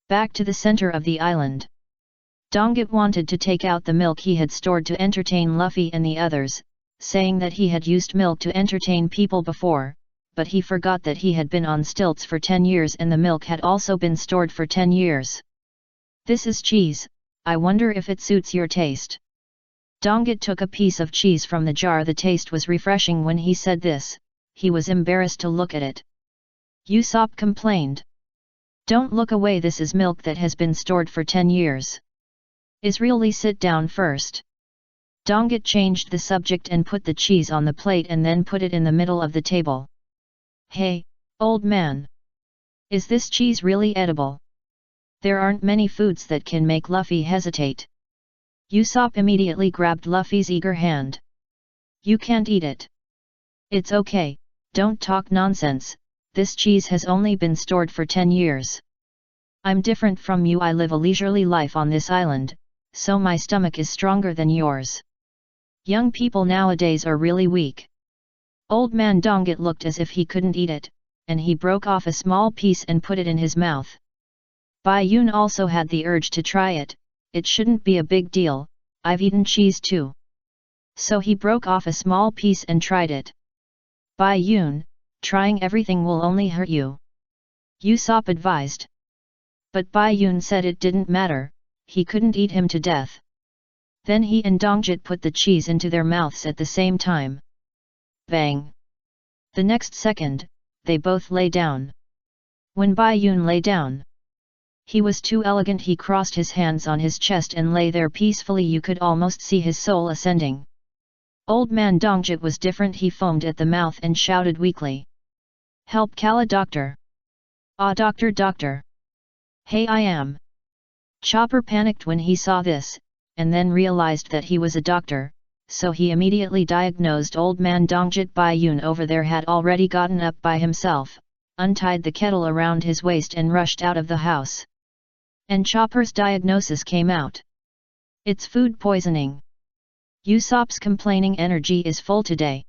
Back to the center of the island. Dongit wanted to take out the milk he had stored to entertain Luffy and the others, saying that he had used milk to entertain people before, but he forgot that he had been on stilts for 10 years and the milk had also been stored for 10 years. This is cheese, I wonder if it suits your taste. Dongit took a piece of cheese from the jar. The taste was refreshing. When he said this, he was embarrassed to look at it. Usopp complained. Don't look away, this is milk that has been stored for 10 years. Israeli, sit down first. Dongit changed the subject and put the cheese on the plate and then put it in the middle of the table. Hey, old man. Is this cheese really edible? There aren't many foods that can make Luffy hesitate. Usopp immediately grabbed Luffy's eager hand. You can't eat it. It's okay, don't talk nonsense, this cheese has only been stored for 10 years. I'm different from you, I live a leisurely life on this island, so my stomach is stronger than yours. Young people nowadays are really weak. Old man Dongit looked as if he couldn't eat it, and he broke off a small piece and put it in his mouth. Bai Yun also had the urge to try it. It shouldn't be a big deal, I've eaten cheese too. So he broke off a small piece and tried it. Bai Yun, trying everything will only hurt you. Usopp advised. But Bai Yun said it didn't matter, he couldn't eat him to death. Then he and Dongit put the cheese into their mouths at the same time. Bang! The next second, they both lay down. When Bai Yun lay down, he was too elegant. He crossed his hands on his chest and lay there peacefully. You could almost see his soul ascending. Old man Dongit was different. He foamed at the mouth and shouted weakly. Help, Kala, doctor! Ah, doctor, doctor! Hey, I am! Chopper panicked when he saw this, and then realized that he was a doctor, so he immediately diagnosed old man Dongit. Bai Yun over there had already gotten up by himself, untied the kettle around his waist and rushed out of the house. And Chopper's diagnosis came out. It's food poisoning. Usopp's complaining energy is full today.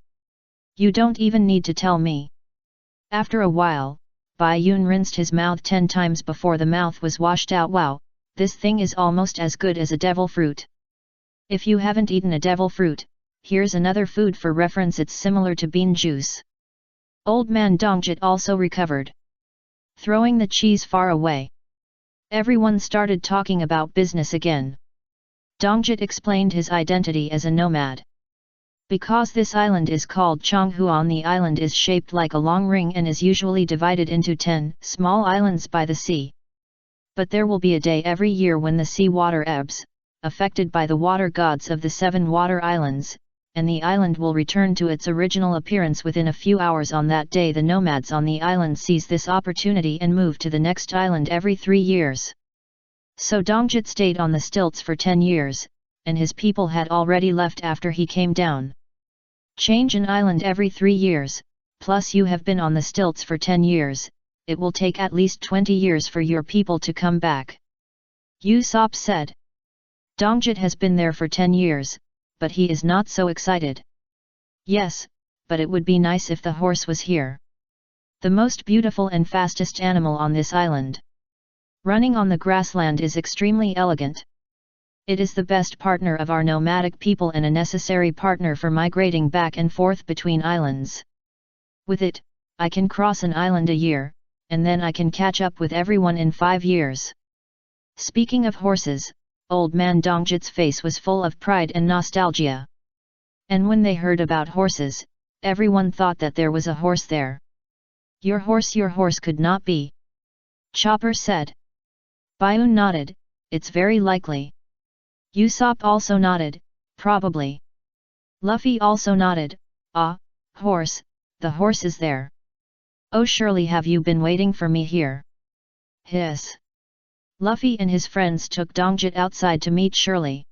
You don't even need to tell me. After a while, Bai Yun rinsed his mouth 10 times before the mouth was washed out. Wow, this thing is almost as good as a devil fruit. If you haven't eaten a devil fruit, here's another food for reference. It's similar to bean juice. Old man Dongit also recovered. Throwing the cheese far away. Everyone started talking about business again. Dongit explained his identity as a nomad. Because this island is called Changhuan, the island is shaped like a long ring and is usually divided into 10 small islands by the sea. But there will be a day every year when the sea water ebbs, affected by the water gods of the 7 water islands, and the island will return to its original appearance within a few hours. On that day the nomads on the island seize this opportunity and move to the next island every 3 years. So Dongit stayed on the stilts for 10 years, and his people had already left after he came down. Change an island every 3 years, plus you have been on the stilts for 10 years, it will take at least 20 years for your people to come back. Usopp said. Dongit has been there for 10 years, but he is not so excited. Yes, but it would be nice if the horse was here. The most beautiful and fastest animal on this island. Running on the grassland is extremely elegant. It is the best partner of our nomadic people and a necessary partner for migrating back and forth between islands. With it, I can cross an island a year, and then I can catch up with everyone in 5 years. Speaking of horses, old man Dongjit's face was full of pride and nostalgia. And when they heard about horses, everyone thought that there was a horse there. Your horse could not be," Chopper said. Bayun nodded, "It's very likely." Usopp also nodded, "Probably." Luffy also nodded, "Ah, horse, the horse is there. Oh, surely have you been waiting for me here?" Hiss. Luffy and his friends took Dongjit outside to meet Shirley.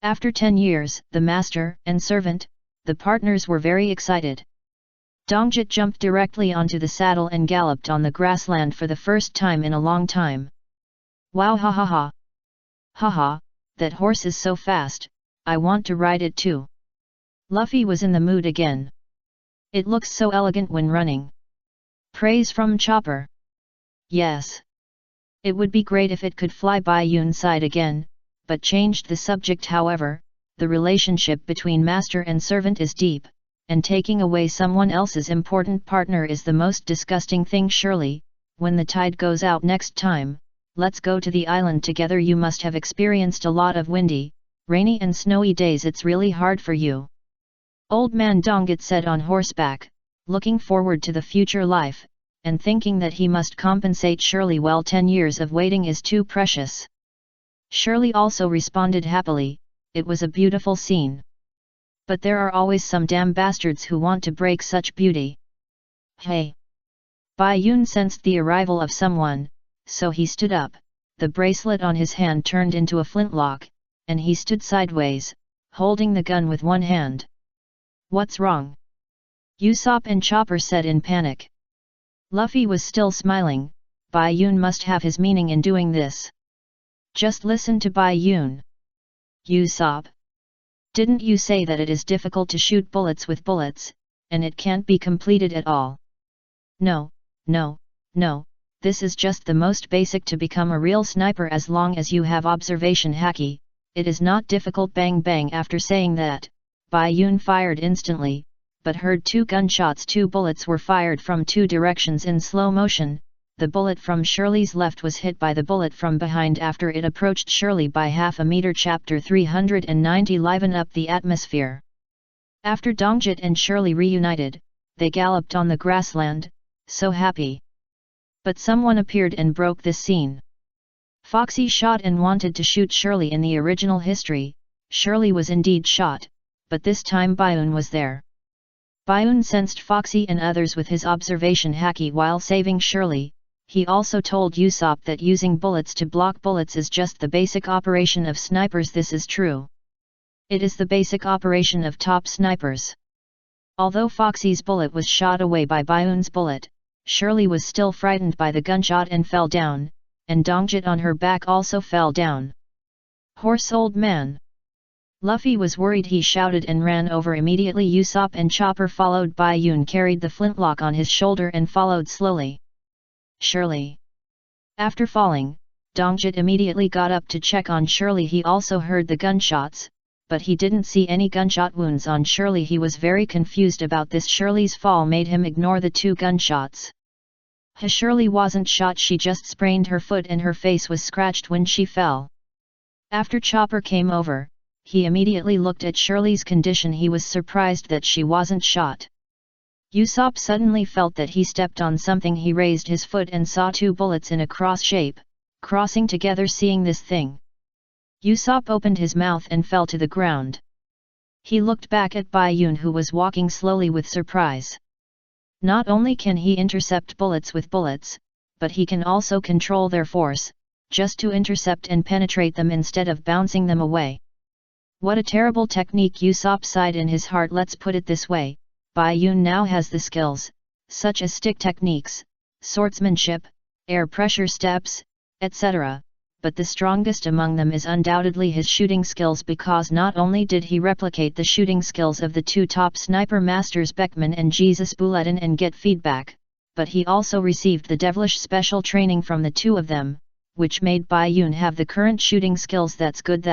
After 10 years, the master and servant, the partners were very excited. Dongjit jumped directly onto the saddle and galloped on the grassland for the first time in a long time. "Wow, ha ha ha! Ha ha, that horse is so fast, I want to ride it too." Luffy was in the mood again. "It looks so elegant when running." Praise from Chopper. "Yes. It would be great if it could fly by Yoon's side again," but changed the subject. However, the relationship between master and servant is deep, and taking away someone else's important partner is the most disgusting thing. "Surely, when the tide goes out next time, let's go to the island together. You must have experienced a lot of windy, rainy and snowy days. It's really hard for you," Old Man Dongjit said on horseback, looking forward to the future life, and thinking that he must compensate Shirley. "Well, 10 years of waiting is too precious." Shirley also responded happily, "It was a beautiful scene. But there are always some damn bastards who want to break such beauty." "Hey!" Bai Yun sensed the arrival of someone, so he stood up, the bracelet on his hand turned into a flintlock, and he stood sideways, holding the gun with one hand. "What's wrong?" Usopp and Chopper said in panic. Luffy was still smiling. Bai Yun must have his meaning in doing this. "Just listen to Bai Yun. Usopp, didn't you say that it is difficult to shoot bullets with bullets, and it can't be completed at all?" No, this is just the most basic to become a real sniper. As long as you have observation haki, it is not difficult." Bang bang. After saying that, Bai Yun fired instantly, but heard 2 gunshots. 2 bullets were fired from 2 directions in slow motion. The bullet from Shirley's left was hit by the bullet from behind after it approached Shirley by half a meter. Chapter 390. Liven up the atmosphere. After Dongjit and Shirley reunited, they galloped on the grassland, so happy. But someone appeared and broke this scene. Foxy shot and wanted to shoot Shirley. In the original history, Shirley was indeed shot, but this time Bayun was there. Bayun sensed Foxy and others with his observation haki while saving Shirley. He also told Usopp that using bullets to block bullets is just the basic operation of snipers. This is true. It is the basic operation of top snipers. Although Foxy's bullet was shot away by Bayun's bullet, Shirley was still frightened by the gunshot and fell down, and Dongjit on her back also fell down. "Horse, old man!" Luffy was worried. He shouted and ran over immediately. Usopp and Chopper followed. Bai Yun carried the flintlock on his shoulder and followed slowly. Shirley. After falling, Dongjit immediately got up to check on Shirley. He also heard the gunshots, but he didn't see any gunshot wounds on Shirley. He was very confused about this. Shirley's fall made him ignore the 2 gunshots. Shirley wasn't shot, she just sprained her foot and her face was scratched when she fell. After Chopper came over, he immediately looked at Shirley's condition. He was surprised that she wasn't shot. Usopp suddenly felt that he stepped on something. He raised his foot and saw 2 bullets in a cross shape, crossing together. Seeing this thing, Usopp opened his mouth and fell to the ground. He looked back at Bai Yun, who was walking slowly with surprise. Not only can he intercept bullets with bullets, but he can also control their force, just to intercept and penetrate them instead of bouncing them away. What a terrible technique! Usopp sighed in his heart. Let's put it this way, Bai Yun now has the skills, such as stick techniques, swordsmanship, air pressure steps, etc., but the strongest among them is undoubtedly his shooting skills, because not only did he replicate the shooting skills of the 2 top sniper masters Beckman and Jesus Bulletin and get feedback, but he also received the devilish special training from the 2 of them, which made Bai Yun have the current shooting skills. That's good.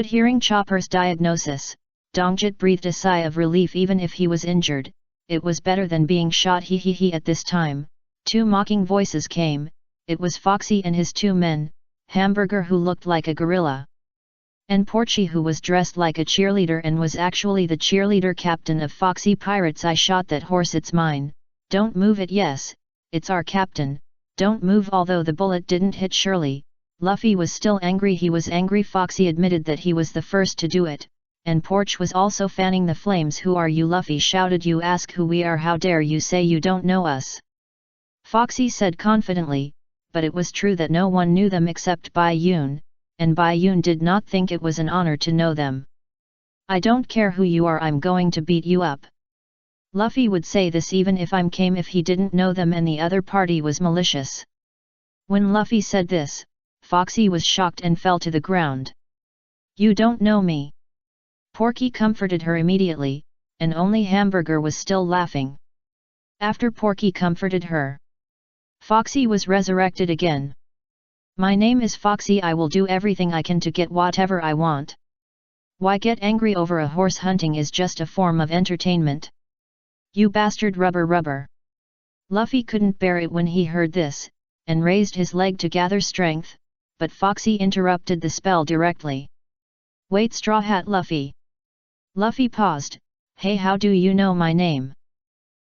Hearing Chopper's diagnosis, Dongjit breathed a sigh of relief. Even if he was injured, it was better than being shot. He. At this time, 2 mocking voices came. It was Foxy and his 2 men. Hamburger who looked like a gorilla, and Porchy who was dressed like a cheerleader and was actually the cheerleader captain of Foxy Pirates. I shot that horse, it's mine, don't move it. Yes, it's our captain, don't move. Although the bullet didn't hit Shirley, Luffy was still angry. He was angry. Foxy admitted that he was the first to do it, and Porch was also fanning the flames. Who are you? Luffy shouted. You ask who we are? How dare you say you don't know us? Foxy said confidently, but it was true that no one knew them except Bai Yun, and Bai Yun did not think it was an honor to know them. I don't care who you are, I'm going to beat you up. Luffy would say this even if I'm came if he didn't know them and the other party was malicious. When Luffy said this, Foxy was shocked and fell to the ground. You don't know me. Porky comforted her immediately, and only Hamburger was still laughing. After Porky comforted her, Foxy was resurrected again. My name is Foxy. I will do everything I can to get whatever I want. Why get angry over a horse? Hunting is just a form of entertainment. You bastard! Rubber. Luffy couldn't bear it when he heard this, and raised his leg to gather strength, but Foxy interrupted the spell directly. Wait, Straw Hat Luffy. Luffy paused. Hey, how do you know my name?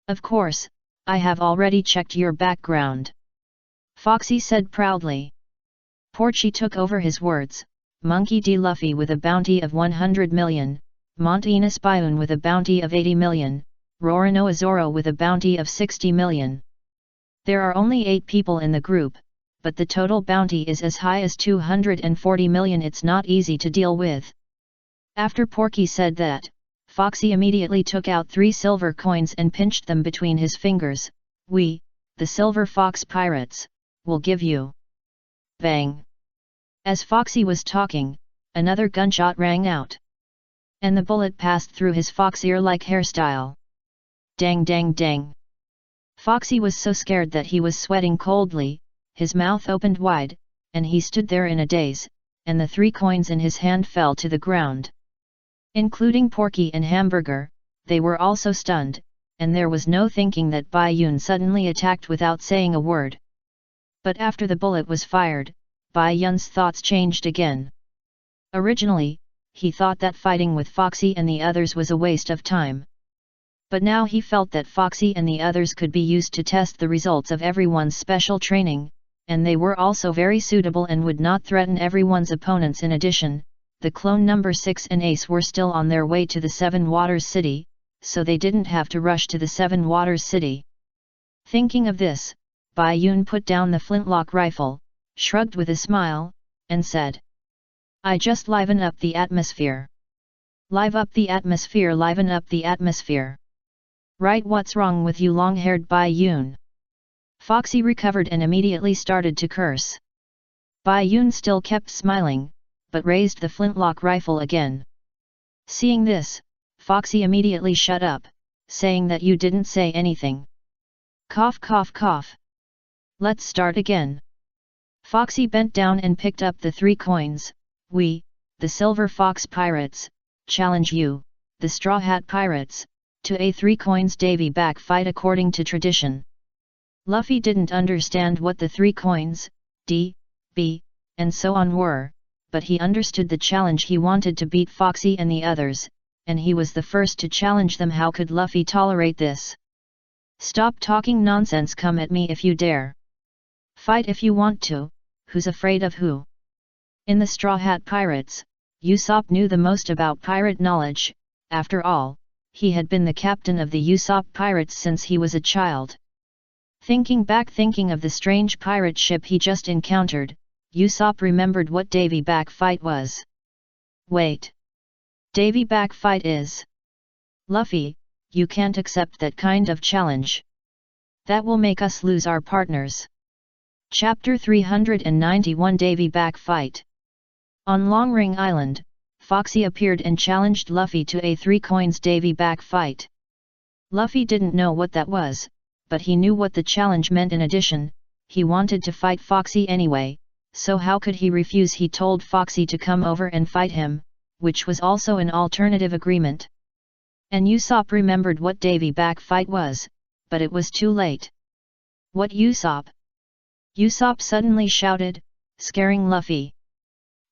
Of course, I have already checked your background, Foxy said proudly. Porchy took over his words. Monkey D. Luffy with a bounty of 100 million, Montinus Bioon with a bounty of 80 million, Roronoa Zoro with a bounty of 60 million. There are only 8 people in the group, but the total bounty is as high as 240 million. It's not easy to deal with. After Porky said that, Foxy immediately took out 3 silver coins and pinched them between his fingers. We, the Silver Fox Pirates, will give you. Bang! As Foxy was talking, another gunshot rang out, and the bullet passed through his fox ear-like hairstyle. Dang dang dang! Foxy was so scared that he was sweating coldly, his mouth opened wide, and he stood there in a daze, and the 3 coins in his hand fell to the ground. Including Porky and Hamburger, they were also stunned, and there was no thinking that Bai Yun suddenly attacked without saying a word. But after the bullet was fired, Bai Yun's thoughts changed again. Originally, he thought that fighting with Foxy and the others was a waste of time. But now he felt that Foxy and the others could be used to test the results of everyone's special training, and they were also very suitable and would not threaten everyone's opponents. In addition, the clone number 6 and Ace were still on their way to the Seven Waters City, so they didn't have to rush to the Seven Waters City. Thinking of this, Bai Yun put down the flintlock rifle, shrugged with a smile, and said, I just liven up the atmosphere. Live up the atmosphere, liven up the atmosphere. Right, what's wrong with you, long-haired Bai Yun? Foxy recovered and immediately started to curse. Bai Yun still kept smiling, but raised the flintlock rifle again. Seeing this, Foxy immediately shut up, saying that you didn't say anything. Cough cough cough. Let's start again. Foxy bent down and picked up the 3 coins. We, the Silver Fox Pirates, challenge you, the Straw Hat Pirates, to a 3 coins Davy back fight according to tradition. Luffy didn't understand what the 3 coins, D, B, and so on were, but he understood the challenge. He wanted to beat Foxy and the others, and he was the first to challenge them. How could Luffy tolerate this? Stop talking nonsense, come at me if you dare. Fight if you want to, who's afraid of who? In the Straw Hat Pirates, Usopp knew the most about pirate knowledge. After all, he had been the captain of the Usopp Pirates since he was a child. Thinking of the strange pirate ship he just encountered, Usopp remembered what Davy back fight was. Wait. Davy back fight is? Luffy, you can't accept that kind of challenge. That will make us lose our partners. Chapter 391 Davy Back Fight. On Long Ring Island, Foxy appeared and challenged Luffy to a 3 coins Davy Back Fight. Luffy didn't know what that was, but he knew what the challenge meant. In addition, he wanted to fight Foxy anyway, so how could he refuse? He told Foxy to come over and fight him, which was also an alternative agreement. And Usopp remembered what Davy Back Fight was, but it was too late. What Usopp? Usopp suddenly shouted, scaring Luffy.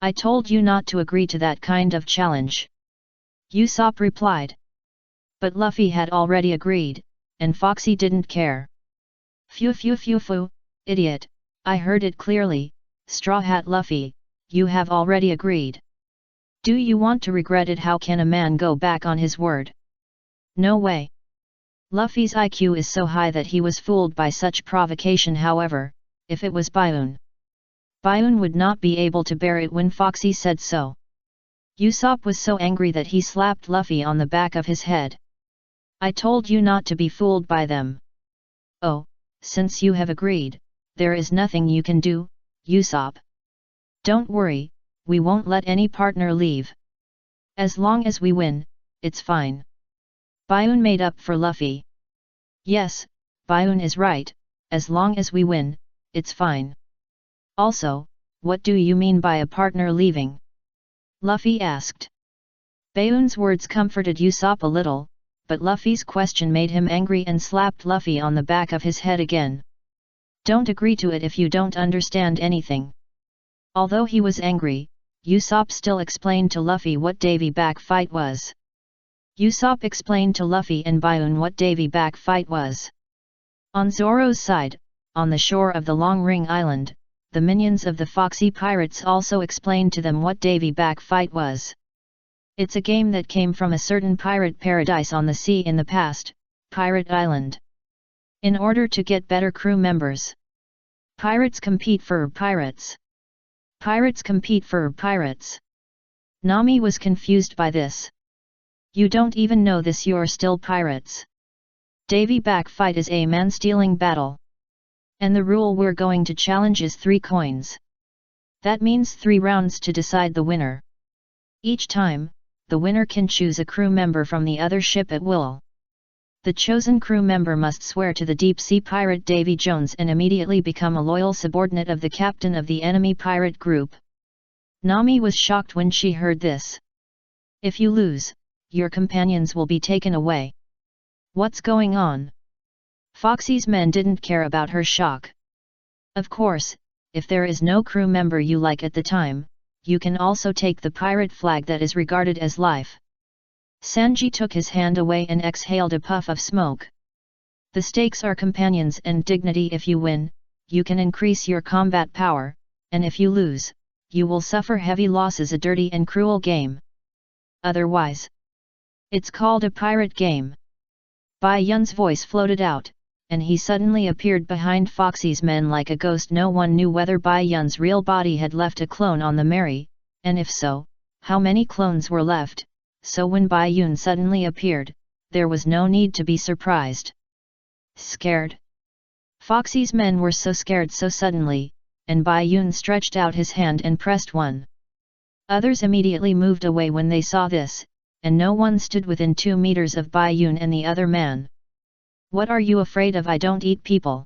I told you not to agree to that kind of challenge, Usopp replied. But Luffy had already agreed, and Foxy didn't care. Phew, idiot, I heard it clearly, Straw Hat Luffy, you have already agreed. Do you want to regret it? How can a man go back on his word? No way. Luffy's IQ is so high that he was fooled by such provocation. However, if it was Baiun would not be able to bear it when Foxy said so. Usopp was so angry that he slapped Luffy on the back of his head. I told you not to be fooled by them. Oh, since you have agreed, there is nothing you can do, Usopp. Don't worry, we won't let any partner leave. As long as we win, it's fine. Baiun made up for Luffy. Yes, Baiun is right, as long as we win, it's fine. Also, what do you mean by a partner leaving? Luffy asked. Baiun's words comforted Usopp a little, but Luffy's question made him angry and slapped Luffy on the back of his head again. Don't agree to it if you don't understand anything. Although he was angry, Usopp still explained to Luffy what Davy back fight was. Usopp explained to Luffy and Baiun what Davy back fight was. On Zoro's side, on the shore of the Long Ring Island, the minions of the Foxy Pirates also explained to them what Davy back fight was. It's a game that came from a certain pirate paradise on the sea in the past, Pirate Island. In order to get better crew members, pirates compete for pirates. Pirates compete for pirates. Nami was confused by this. You don't even know this, you're still pirates. Davy back fight is a man-stealing battle. And the rule we're going to challenge is 3 coins. That means 3 rounds to decide the winner. Each time, the winner can choose a crew member from the other ship at will. The chosen crew member must swear to the deep-sea pirate Davy Jones and immediately become a loyal subordinate of the captain of the enemy pirate group. Nami was shocked when she heard this. If you lose, your companions will be taken away. What's going on? Foxy's men didn't care about her shock. Of course, if there is no crew member you like at the time, you can also take the pirate flag that is regarded as life. Sanji took his hand away and exhaled a puff of smoke. The stakes are companions and dignity. If you win, you can increase your combat power, and if you lose, you will suffer heavy losses. A dirty and cruel game. Otherwise, it's called a pirate game. Bai Yun's voice floated out, and he suddenly appeared behind Foxy's men like a ghost. No one knew whether Bai Yun's real body had left a clone on the Mary, and if so, how many clones were left. So when Bai Yun suddenly appeared, there was no need to be surprised. Scared? Foxy's men were so scared so suddenly, and Bai Yun stretched out his hand and pressed one. Others immediately moved away when they saw this, and no one stood within 2 meters of Bai Yun and the other man. What are you afraid of? I don't eat people.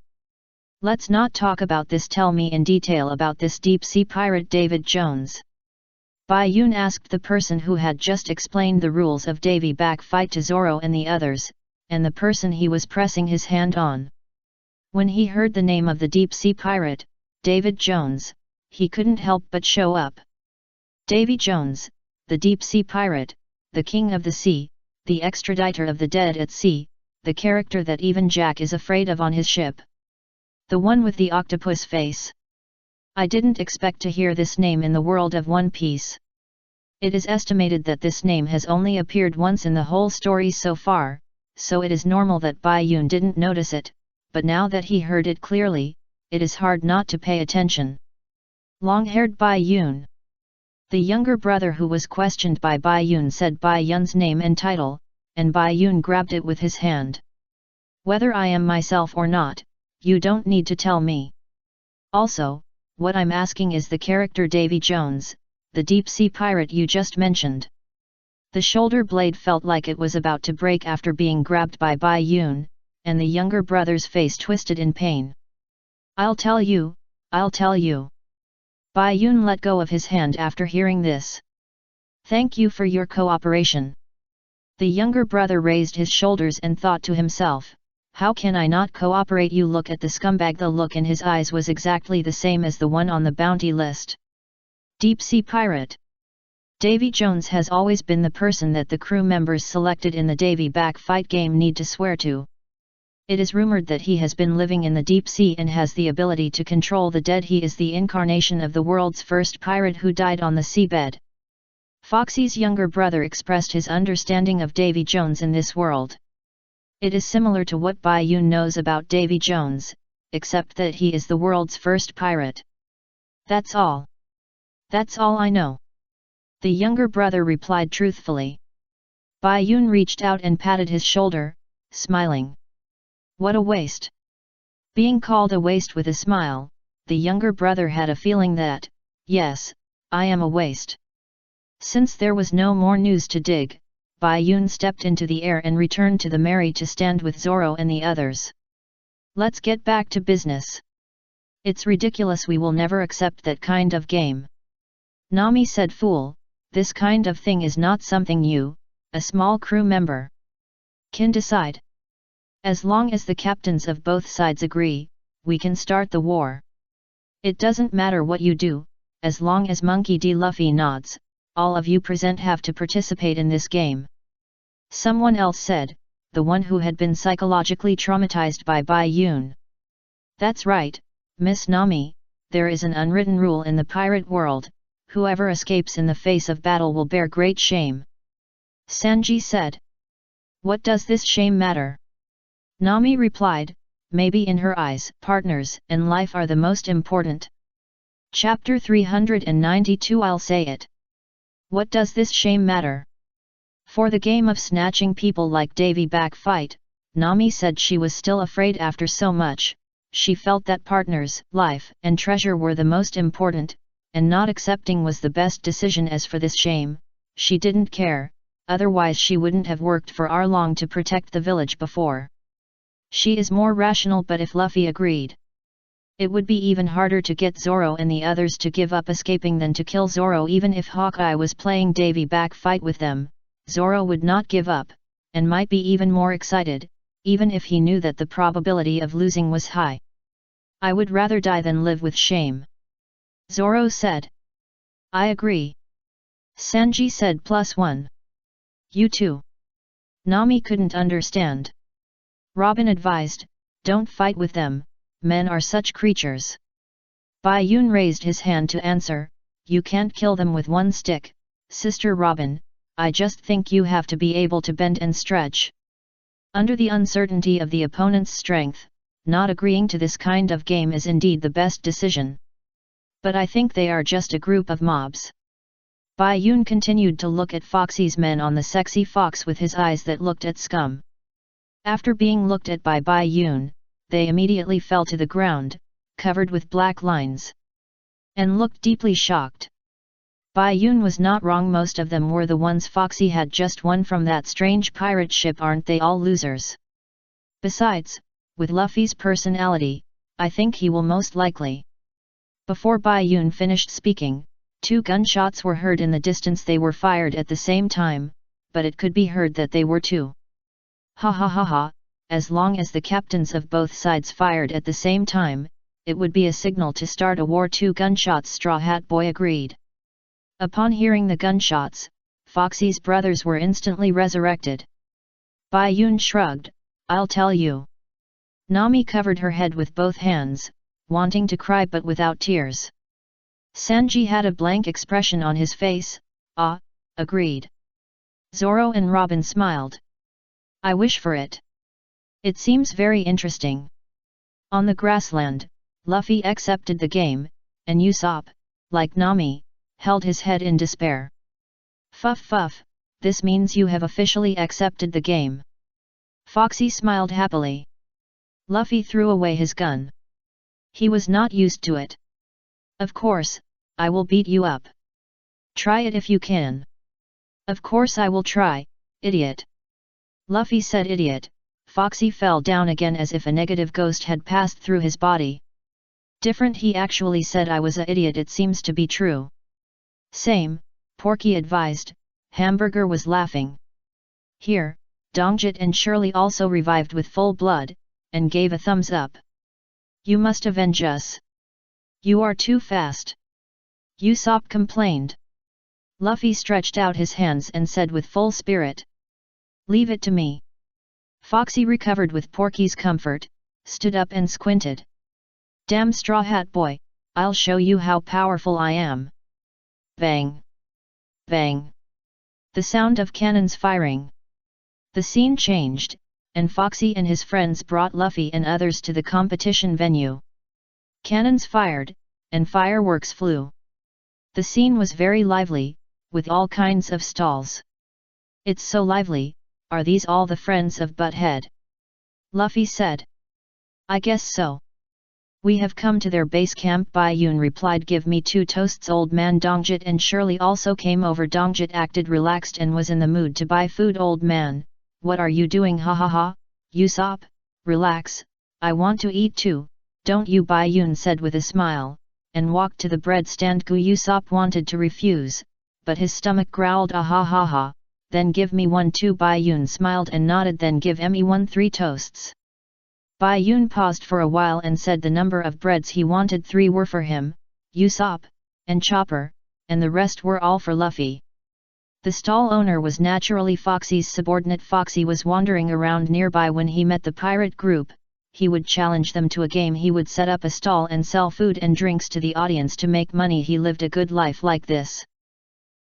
Let's not talk about this. Tell me in detail about this deep-sea pirate David Jones. Bai Yun asked the person who had just explained the rules of Davy back fight to Zoro and the others, and the person he was pressing his hand on. When he heard the name of the deep-sea pirate, David Jones, he couldn't help but show up. Davy Jones, the deep-sea pirate, the king of the sea, the extraditor of the dead at sea, the character that even Jack is afraid of on his ship. The one with the octopus face. I didn't expect to hear this name in the world of One Piece. It is estimated that this name has only appeared once in the whole story so far, so it is normal that Bai Yun didn't notice it, but now that he heard it clearly, it is hard not to pay attention. Long-haired Bai Yun. The younger brother who was questioned by Bai Yun said Bai Yun's name and title, and Bai Yun grabbed it with his hand. Whether I am myself or not, you don't need to tell me. Also, what I'm asking is the character Davy Jones, the deep-sea pirate you just mentioned. The shoulder blade felt like it was about to break after being grabbed by Bai Yun, and the younger brother's face twisted in pain. I'll tell you, I'll tell you. Bai Yun let go of his hand after hearing this. Thank you for your cooperation. The younger brother raised his shoulders and thought to himself, how can I not cooperate? You look at the scumbag. The look in his eyes was exactly the same as the one on the bounty list. Deep sea pirate. Davy Jones has always been the person that the crew members selected in the Davy back fight game need to swear to. It is rumored that he has been living in the deep sea and has the ability to control the dead. He is the incarnation of the world's first pirate who died on the seabed. Foxy's younger brother expressed his understanding of Davy Jones in this world. It is similar to what Bai Yun knows about Davy Jones, except that he is the world's first pirate. That's all. That's all I know. The younger brother replied truthfully. Bai Yun reached out and patted his shoulder, smiling. What a waste. Being called a waste with a smile, the younger brother had a feeling that, yes, I am a waste. Since there was no more news to dig, Bai Yun stepped into the air and returned to the Mary to stand with Zoro and the others. Let's get back to business. It's ridiculous. We will never accept that kind of game. Nami said. Fool, this kind of thing is not something you, a small crew member, can decide. As long as the captains of both sides agree, we can start the war. It doesn't matter what you do, as long as Monkey D. Luffy nods, all of you present have to participate in this game. Someone else said, the one who had been psychologically traumatized by Bai Yun. That's right, Miss Nami, there is an unwritten rule in the pirate world, whoever escapes in the face of battle will bear great shame. Sanji said. What does this shame matter? Nami replied, maybe in her eyes, partners and life are the most important. Chapter 392. I'll say it. What does this shame matter? For the game of snatching people like Davy back fight, Nami said she was still afraid. After so much, she felt that partners, life and treasure were the most important, and not accepting was the best decision. As for this shame, she didn't care, otherwise she wouldn't have worked for Arlong to protect the village before. She is more rational, but if Luffy agreed, it would be even harder to get Zoro and the others to give up escaping than to kill Zoro. Even if Hawkeye was playing Davy back fight with them, Zoro would not give up, and might be even more excited, even if he knew that the probability of losing was high. I would rather die than live with shame, Zoro said. I agree, Sanji said. +1. You too. Nami couldn't understand. Robin advised, don't fight with them, men are such creatures. Bai Yun raised his hand to answer, you can't kill them with one stick, Sister Robin, I just think you have to be able to bend and stretch. Under the uncertainty of the opponent's strength, not agreeing to this kind of game is indeed the best decision. But I think they are just a group of mobs. Bai Yun continued to look at Foxy's men on the sexy fox with his eyes that looked at scum. After being looked at by Bai Yun, they immediately fell to the ground, covered with black lines, and looked deeply shocked. Bai Yun was not wrong. Most of them were the ones Foxy had just won from that strange pirate ship. Aren't they all losers? Besides, with Luffy's personality, I think he will most likely. Before Bai Yun finished speaking, 2 gunshots were heard in the distance. They were fired at the same time, but it could be heard that they were 2. Ha ha ha ha, as long as the captains of both sides fired at the same time, it would be a signal to start a war. 2 gunshots, Straw Hat Boy agreed. Upon hearing the gunshots, Foxy's brothers were instantly resurrected. Bai Yun shrugged, I'll tell you. Nami covered her head with both hands, wanting to cry but without tears. Sanji had a blank expression on his face. Ah, agreed. Zoro and Robin smiled. I wish for it. It seems very interesting. On the grassland, Luffy accepted the game, and Usopp, like Nami, held his head in despair. Fuff fuff, this means you have officially accepted the game. Foxy smiled happily. Luffy threw away his gun. He was not used to it. Of course, I will beat you up. Try it if you can. Of course I will try, idiot. Luffy said idiot. Foxy fell down again as if a negative ghost had passed through his body. Different, he actually said I was a idiot. It seems to be true. Same, Porky advised. Hamburger was laughing. Here, Dongjit and Shirley also revived with full blood, and gave a thumbs up. You must avenge us. You are too fast. Usopp complained. Luffy stretched out his hands and said with full spirit. Leave it to me. Foxy recovered with Porky's comfort, stood up and squinted. Damn Straw Hat Boy, I'll show you how powerful I am. Bang! Bang! The sound of cannons firing. The scene changed, and Foxy and his friends brought Luffy and others to the competition venue. Cannons fired, and fireworks flew. The scene was very lively, with all kinds of stalls. It's so lively, are these all the friends of Butthead? Luffy said. I guess so. We have come to their base camp. Bayun replied. Give me 2 toasts. Old man Dongjit and Shirley also came over. Dongjit acted relaxed and was in the mood to buy food. Old man, what are you doing? Ha ha ha, Usopp, relax, I want to eat too, don't you? Bayun said with a smile, and walked to the bread stand. Usopp wanted to refuse, but his stomach growled. Ah ha ha ha, then give me 1 too. Bayun smiled and nodded. Then give me 1 3 toasts. Bayun paused for a while and said the number of breads he wanted. 3 were for him, Usopp, and Chopper, and the rest were all for Luffy. The stall owner was naturally Foxy's subordinate. Foxy was wandering around nearby when he met the pirate group. He would challenge them to a game. He would set up a stall and sell food and drinks to the audience to make money. He lived a good life like this.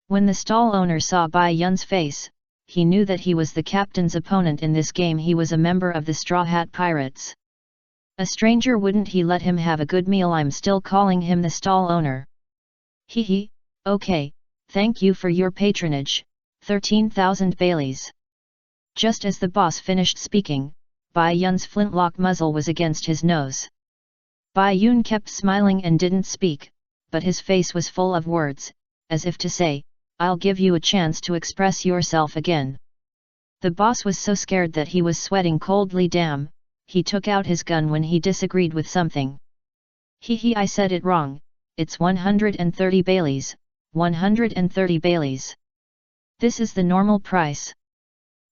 When the stall owner saw Bayun's face, he knew that he was the captain's opponent in this game. He was a member of the Straw Hat Pirates. A stranger wouldn't he let him have a good meal? I'm still calling him the stall owner. Hee, okay, thank you for your patronage, 13,000 Baileys. Just as the boss finished speaking, Bayun's flintlock muzzle was against his nose. Bayun kept smiling and didn't speak, but his face was full of words, as if to say, I'll give you a chance to express yourself again. The boss was so scared that he was sweating coldly. Damn, he took out his gun when he disagreed with something. Hee, I said it wrong, it's 130 Baileys, 130 Baileys. This is the normal price.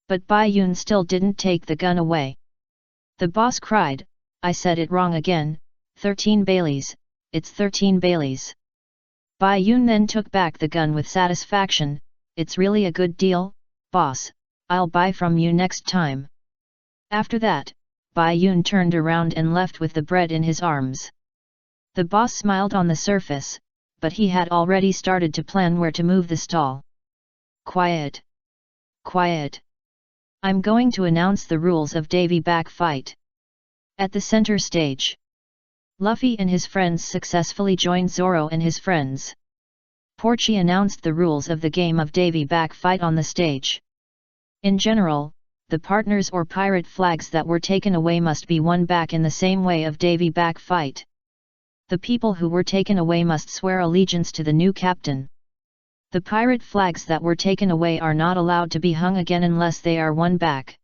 But Bayun still didn't take the gun away. The boss cried, I said it wrong again, 13 Baileys, it's 13 Baileys. Bayun then took back the gun with satisfaction. It's really a good deal, boss, I'll buy from you next time. After that, Bayun turned around and left with the bread in his arms. The boss smiled on the surface, but he had already started to plan where to move the stall. Quiet! Quiet! I'm going to announce the rules of Davy Back Fight. At the center stage, Luffy and his friends successfully joined Zoro and his friends. Porky announced the rules of the game of Davy Back Fight on the stage. In general, the partners or pirate flags that were taken away must be won back in the same way of Davy Back Fight. The people who were taken away must swear allegiance to the new captain. The pirate flags that were taken away are not allowed to be hung again unless they are won back.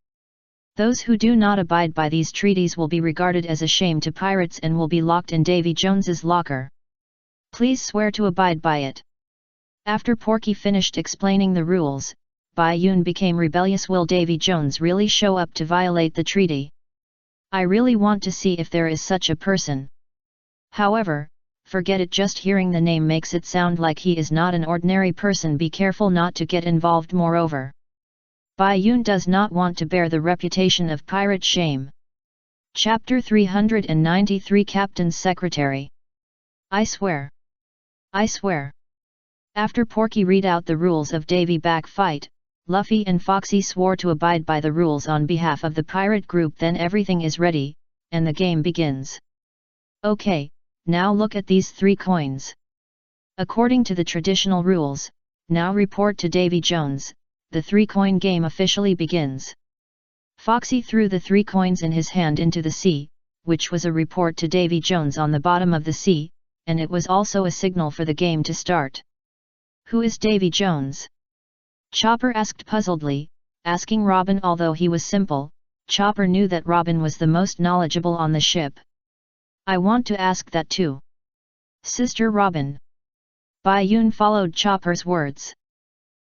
Those who do not abide by these treaties will be regarded as a shame to pirates and will be locked in Davy Jones's locker. Please swear to abide by it. After Porky finished explaining the rules, Bayun became rebellious. Will Davy Jones really show up to violate the treaty? I really want to see if there is such a person. However, forget it. Just hearing the name makes it sound like he is not an ordinary person. Be careful not to get involved. Moreover, Bayun does not want to bear the reputation of pirate shame. Chapter 393 Captain's Secretary. I swear. I swear. After Porky read out the rules of Davy Back Fight, Luffy and Foxy swore to abide by the rules on behalf of the pirate group. Then everything is ready, and the game begins. Okay, now look at these 3 coins. According to the traditional rules, now report to Davy Jones. The 3-coin game officially begins. Foxy threw the 3 coins in his hand into the sea, which was a report to Davy Jones on the bottom of the sea, and it was also a signal for the game to start. Who is Davy Jones? Chopper asked puzzledly, asking Robin. Although he was simple, Chopper knew that Robin was the most knowledgeable on the ship. I want to ask that too. Sister Robin. Bayun followed Chopper's words.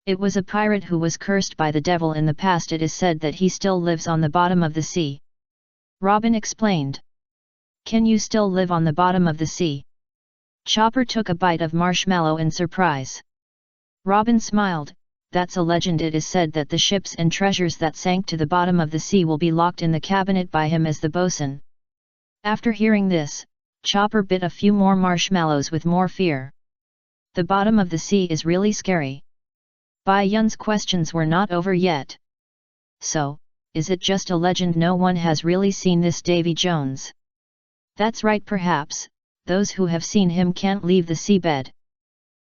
It was a pirate who was cursed by the devil in the past. It is said that he still lives on the bottom of the sea. Robin explained. Can you still live on the bottom of the sea? Chopper took a bite of marshmallow in surprise. Robin smiled. That's a legend. It is said that the ships and treasures that sank to the bottom of the sea will be locked in the cabinet by him as the bosun. After hearing this, Chopper bit a few more marshmallows with more fear. The bottom of the sea is really scary. Bai Yun's questions were not over yet. So, is it just a legend? No one has really seen this Davy Jones. That's right, perhaps, those who have seen him can't leave the seabed.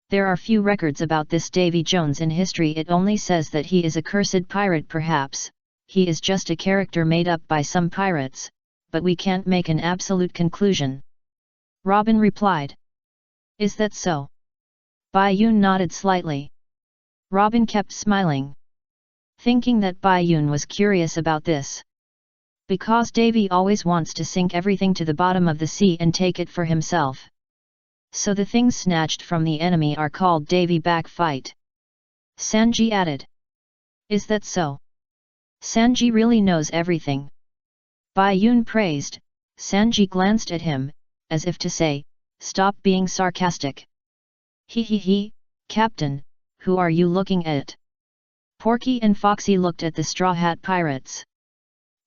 There are few records about this Davy Jones in history. It only says that he is a cursed pirate. Perhaps, he is just a character made up by some pirates, but we can't make an absolute conclusion. Robin replied. Is that so? Bai Yun nodded slightly. Robin kept smiling, thinking that Bai Yun was curious about this. Because Davy always wants to sink everything to the bottom of the sea and take it for himself. So the things snatched from the enemy are called Davy back fight. Sanji added. Is that so? Sanji really knows everything. Bai Yun praised. Sanji glanced at him, as if to say, stop being sarcastic. He, Captain, who are you looking at? Porky and Foxy looked at the Straw Hat Pirates.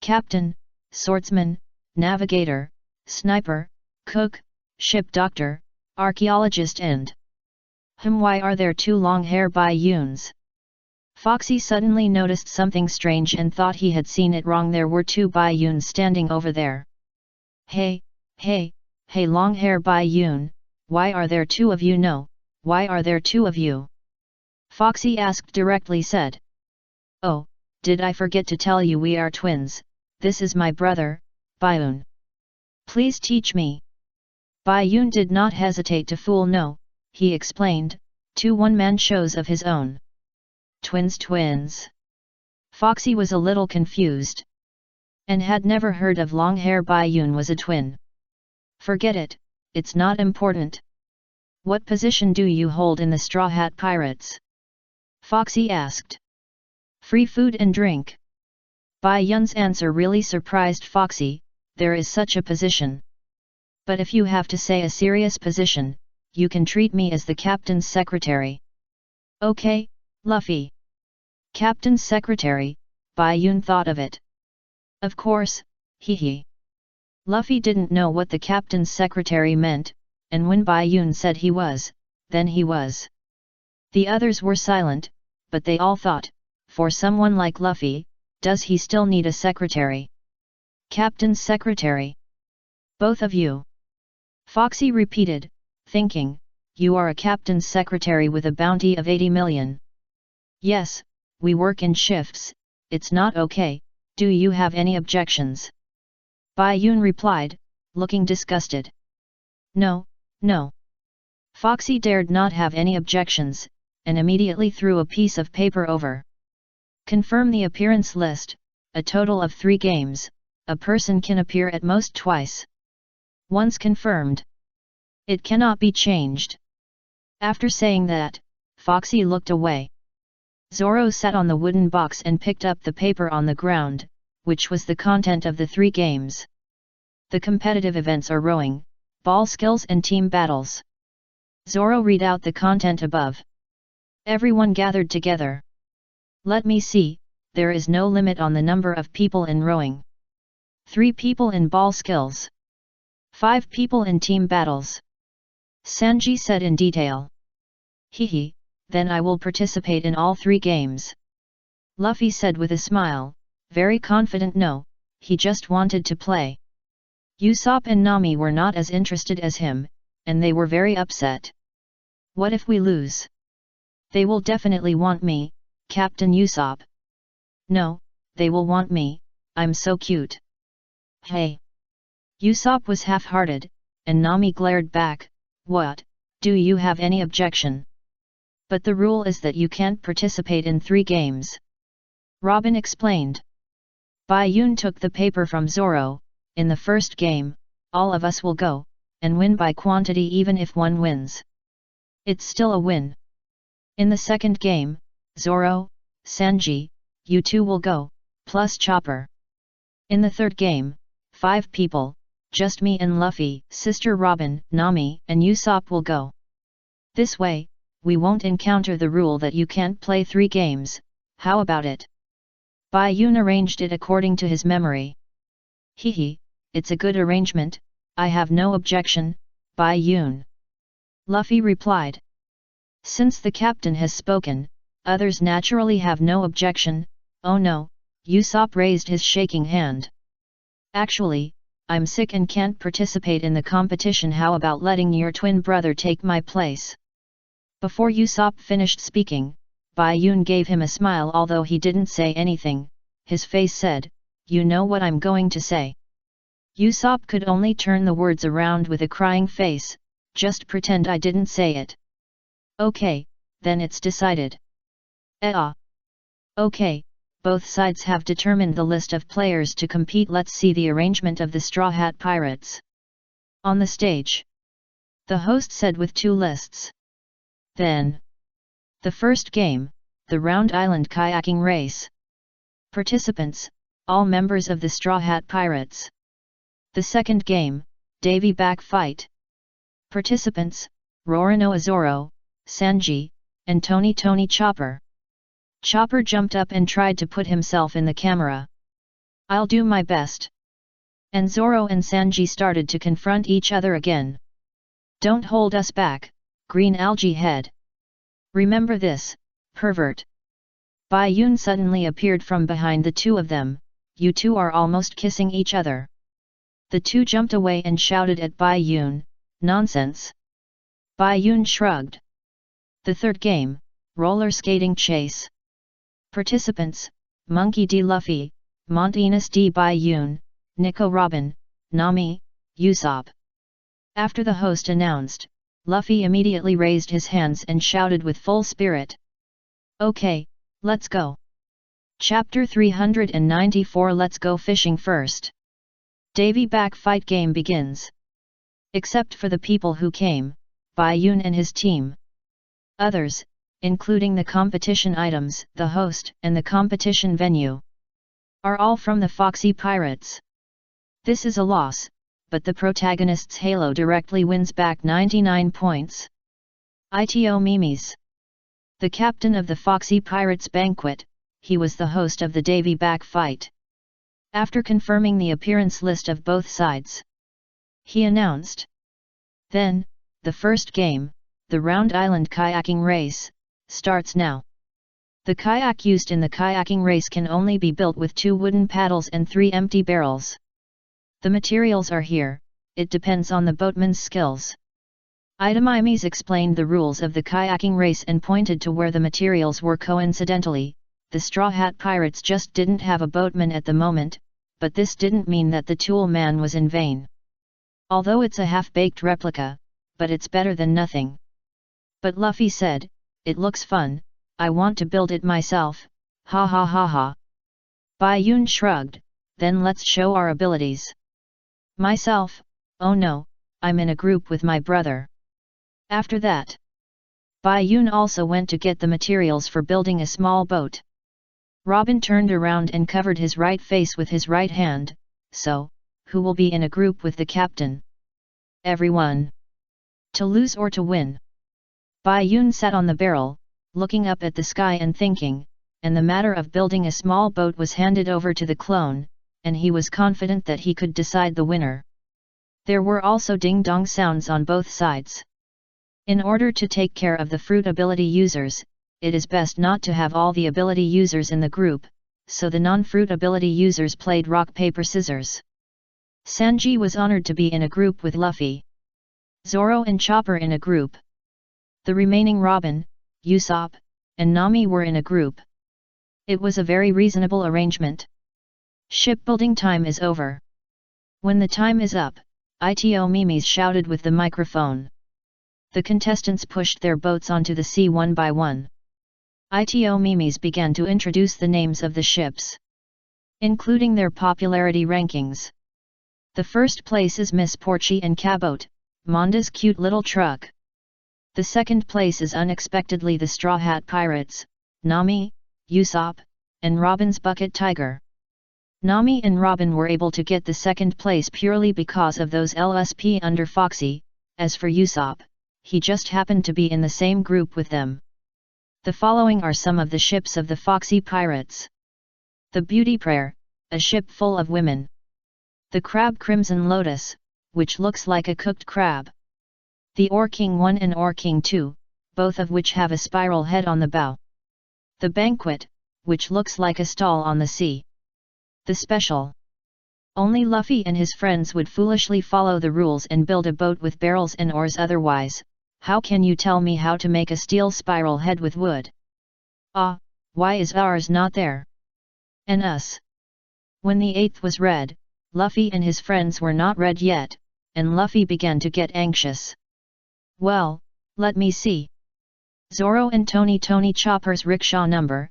Captain, swordsman, navigator, sniper, cook, ship doctor, archaeologist and… why are there two long hair Bai Yuns? Foxy suddenly noticed something strange and thought he had seen it wrong. There were two Bai Yuns standing over there. Hey, long hair Bai Yun, why are there two of you? No, why are there two of you? Foxy asked directly. Said. Oh, did I forget to tell you we are twins? This is my brother, Bai Yun. Please teach me. Bai Yun did not hesitate to fool. No, he explained, two one-man shows of his own. Twins. Foxy was a little confused, and had never heard of long hair Bai Yun was a twin. Forget it, it's not important. What position do you hold in the Straw Hat Pirates? Foxy asked. Free food and drink. Bai Yun's answer really surprised Foxy. There is such a position. But if you have to say a serious position, you can treat me as the captain's secretary. Okay, Luffy. Captain's secretary, Bai Yun thought of it. Of course, he. Luffy didn't know what the captain's secretary meant, and when Bai Yun said he was, then he was. The others were silent, but they all thought, for someone like Luffy, does he still need a secretary? Captain's secretary. Both of you. Foxy repeated, thinking, you are a captain's secretary with a bounty of 80 million. Yes, we work in shifts, it's not okay, do you have any objections? Bai Yun replied, looking disgusted. No. Foxy dared not have any objections, and immediately threw a piece of paper over. Confirm the appearance list, a total of 3 games, a person can appear at most twice. Once confirmed, it cannot be changed. After saying that, Foxy looked away. Zoro sat on the wooden box and picked up the paper on the ground, which was the content of the 3 games. The competitive events are rowing, ball skills and team battles. Zoro read out the content above. Everyone gathered together. Let me see, there is no limit on the number of people in rowing. 3 people in ball skills. 5 people in team battles. Sanji said in detail. Then I will participate in all 3 games. Luffy said with a smile, very confident. No, he just wanted to play. Usopp and Nami were not as interested as him, and they were very upset. What if we lose? They will definitely want me, Captain Usopp. No, they will want me, I'm so cute. Hey! Usopp was half-hearted, and Nami glared back, what, do you have any objection? But the rule is that you can't participate in 3 games. Robin explained. Bai Yun took the paper from Zoro. In the first game, all of us will go, and win by quantity even if one wins. It's still a win. In the second game, Zoro, Sanji, you 2 will go, plus Chopper. In the third game, 5 people, just me and Luffy, Sister Robin, Nami, and Usopp will go. This way, we won't encounter the rule that you can't play 3 games, how about it? Bai Yun arranged it according to his memory. Hehe, it's a good arrangement, I have no objection, Bai Yun. Luffy replied. Since the captain has spoken, others naturally have no objection. Oh no, Usopp raised his shaking hand. Actually, I'm sick and can't participate in the competition. How about letting your twin brother take my place? Before Usopp finished speaking, Bai Yun gave him a smile. Although he didn't say anything, his face said, you know what I'm going to say. Usopp could only turn the words around with a crying face, just pretend I didn't say it. Okay, then it's decided. Okay, both sides have determined the list of players to compete. Let's see the arrangement of the Straw Hat Pirates. On the stage, the host said with 2 lists. Then, the first game, the Round Island Kayaking Race. Participants, all members of the Straw Hat Pirates. The second game, Davy Back Fight. Participants, Roronoa Zoro, Sanji, and Tony Chopper. Chopper jumped up and tried to put himself in the camera. I'll do my best. And Zoro and Sanji started to confront each other again. Don't hold us back, Green Algae Head. Remember this, pervert. Bai Yun suddenly appeared from behind the 2 of them. You 2 are almost kissing each other. The 2 jumped away and shouted at Bai Yun, nonsense. Bai Yun shrugged. The third game, Roller Skating Chase. Participants, Monkey D. Luffy, Montinus D. Bai Yun, Nico Robin, Nami, Usopp. After the host announced, Luffy immediately raised his hands and shouted with full spirit. Okay, let's go. Chapter 394. Let's go fishing first. Davy Back Fight game begins. Except for the people who came, Bai Yun and his team. Others, including the competition items, the host, and the competition venue, are all from the Foxy Pirates. This is a loss, but the protagonist's halo directly wins back 99 points. Ito Mimes, the captain of the Foxy Pirates banquet, he was the host of the Davy Back Fight. After confirming the appearance list of both sides, he announced. Then, the first game, the Round Island Kayaking Race, starts now. The kayak used in the kayaking race can only be built with 2 wooden paddles and 3 empty barrels. The materials are here, it depends on the boatman's skills. Itamimes explained the rules of the kayaking race and pointed to where the materials were. Coincidentally, the Straw Hat Pirates just didn't have a boatman at the moment, but this didn't mean that the tool man was in vain. Although it's a half-baked replica, but it's better than nothing. But Luffy said, it looks fun, I want to build it myself, ha ha ha ha. Bai Yun shrugged, then let's show our abilities. Myself, oh no, I'm in a group with my brother. After that, Bai Yun also went to get the materials for building a small boat. Robin turned around and covered his right face with his right hand. So, who will be in a group with the captain? Everyone. To lose or to win? Bai Yun sat on the barrel, looking up at the sky and thinking, and the matter of building a small boat was handed over to the clone, and he was confident that he could decide the winner. There were also ding-dong sounds on both sides. In order to take care of the fruit ability users, it is best not to have all the ability users in the group, so the non-fruit ability users played rock paper scissors. Sanji was honored to be in a group with Luffy. Zoro and Chopper in a group. The remaining Robin, Usopp, and Nami were in a group. It was a very reasonable arrangement. Shipbuilding time is over. When the time is up, Ito Mimes shouted with the microphone. The contestants pushed their boats onto the sea one by one. Ito Mimes began to introduce the names of the ships, including their popularity rankings. The first place is Miss Porchy and Cabot, Monda's cute little truck. The second place is unexpectedly the Straw Hat Pirates, Nami, Usopp, and Robin's Bucket Tiger. Nami and Robin were able to get the second place purely because of those LSP under Foxy. As for Usopp, he just happened to be in the same group with them. The following are some of the ships of the Foxy Pirates. The Beauty Prayer, a ship full of women. The Crab Crimson Lotus, which looks like a cooked crab. The Ore King 1 and Ore King 2, both of which have a spiral head on the bow. The Banquet, which looks like a stall on the sea. The Special. Only Luffy and his friends would foolishly follow the rules and build a boat with barrels and oars, otherwise, how can you tell me how to make a steel spiral head with wood? Ah, why is ours not there? And us. When the 8th was read, Luffy and his friends were not read yet, and Luffy began to get anxious. Well, let me see. Zoro and Tony Chopper's rickshaw number,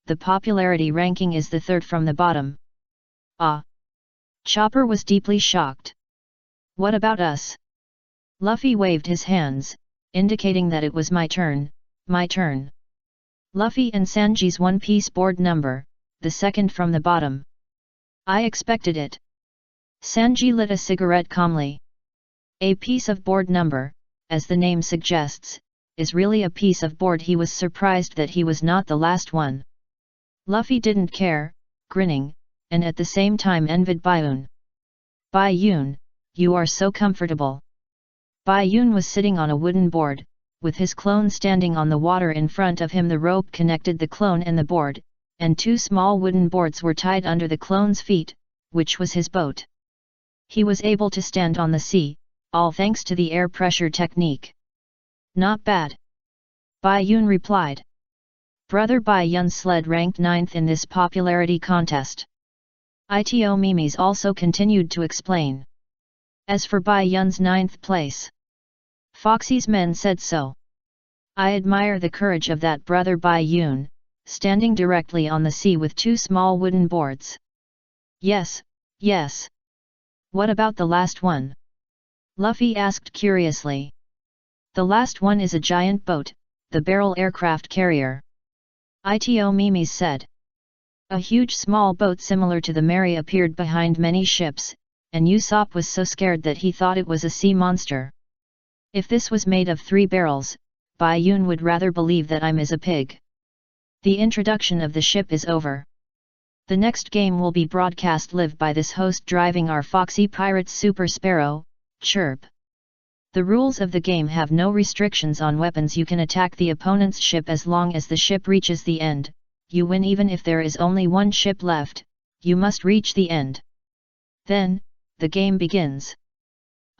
the popularity ranking is the 3rd from the bottom. Chopper was deeply shocked. What about us? Luffy waved his hands, indicating that it was my turn, my turn. Luffy and Sanji's One Piece board number, the 2nd from the bottom. I expected it. Sanji lit a cigarette calmly. A piece of board number, as the name suggests, is really a piece of board. He was surprised that he was not the last one. Luffy didn't care, grinning, and at the same time envied Baiun. Baiun, you are so comfortable. Baiun was sitting on a wooden board, with his clone standing on the water in front of him. The rope connected the clone and the board, and 2 small wooden boards were tied under the clone's feet, which was his boat. He was able to stand on the sea, all thanks to the air pressure technique. Not bad. Baiun replied. Brother Baiun's sled ranked 9th in this popularity contest. Ito Mimis also continued to explain. As for Baiun's 9th place, Foxy's men said so. I admire the courage of that brother Baiun, standing directly on the sea with 2 small wooden boards. Yes, yes. What about the last one? Luffy asked curiously. The last one is a giant boat, the Barrel Aircraft Carrier. Ito Mimis said. A huge small boat similar to the Mary appeared behind many ships, and Usopp was so scared that he thought it was a sea monster. If this was made of 3 barrels, Baiun would rather believe that I'm a pig. The introduction of the ship is over. The next game will be broadcast live by this host driving our Foxy Pirates Super Sparrow, Chirp. The rules of the game have no restrictions on weapons. You can attack the opponent's ship as long as the ship reaches the end. You win even if there is only 1 ship left, you must reach the end. Then, the game begins.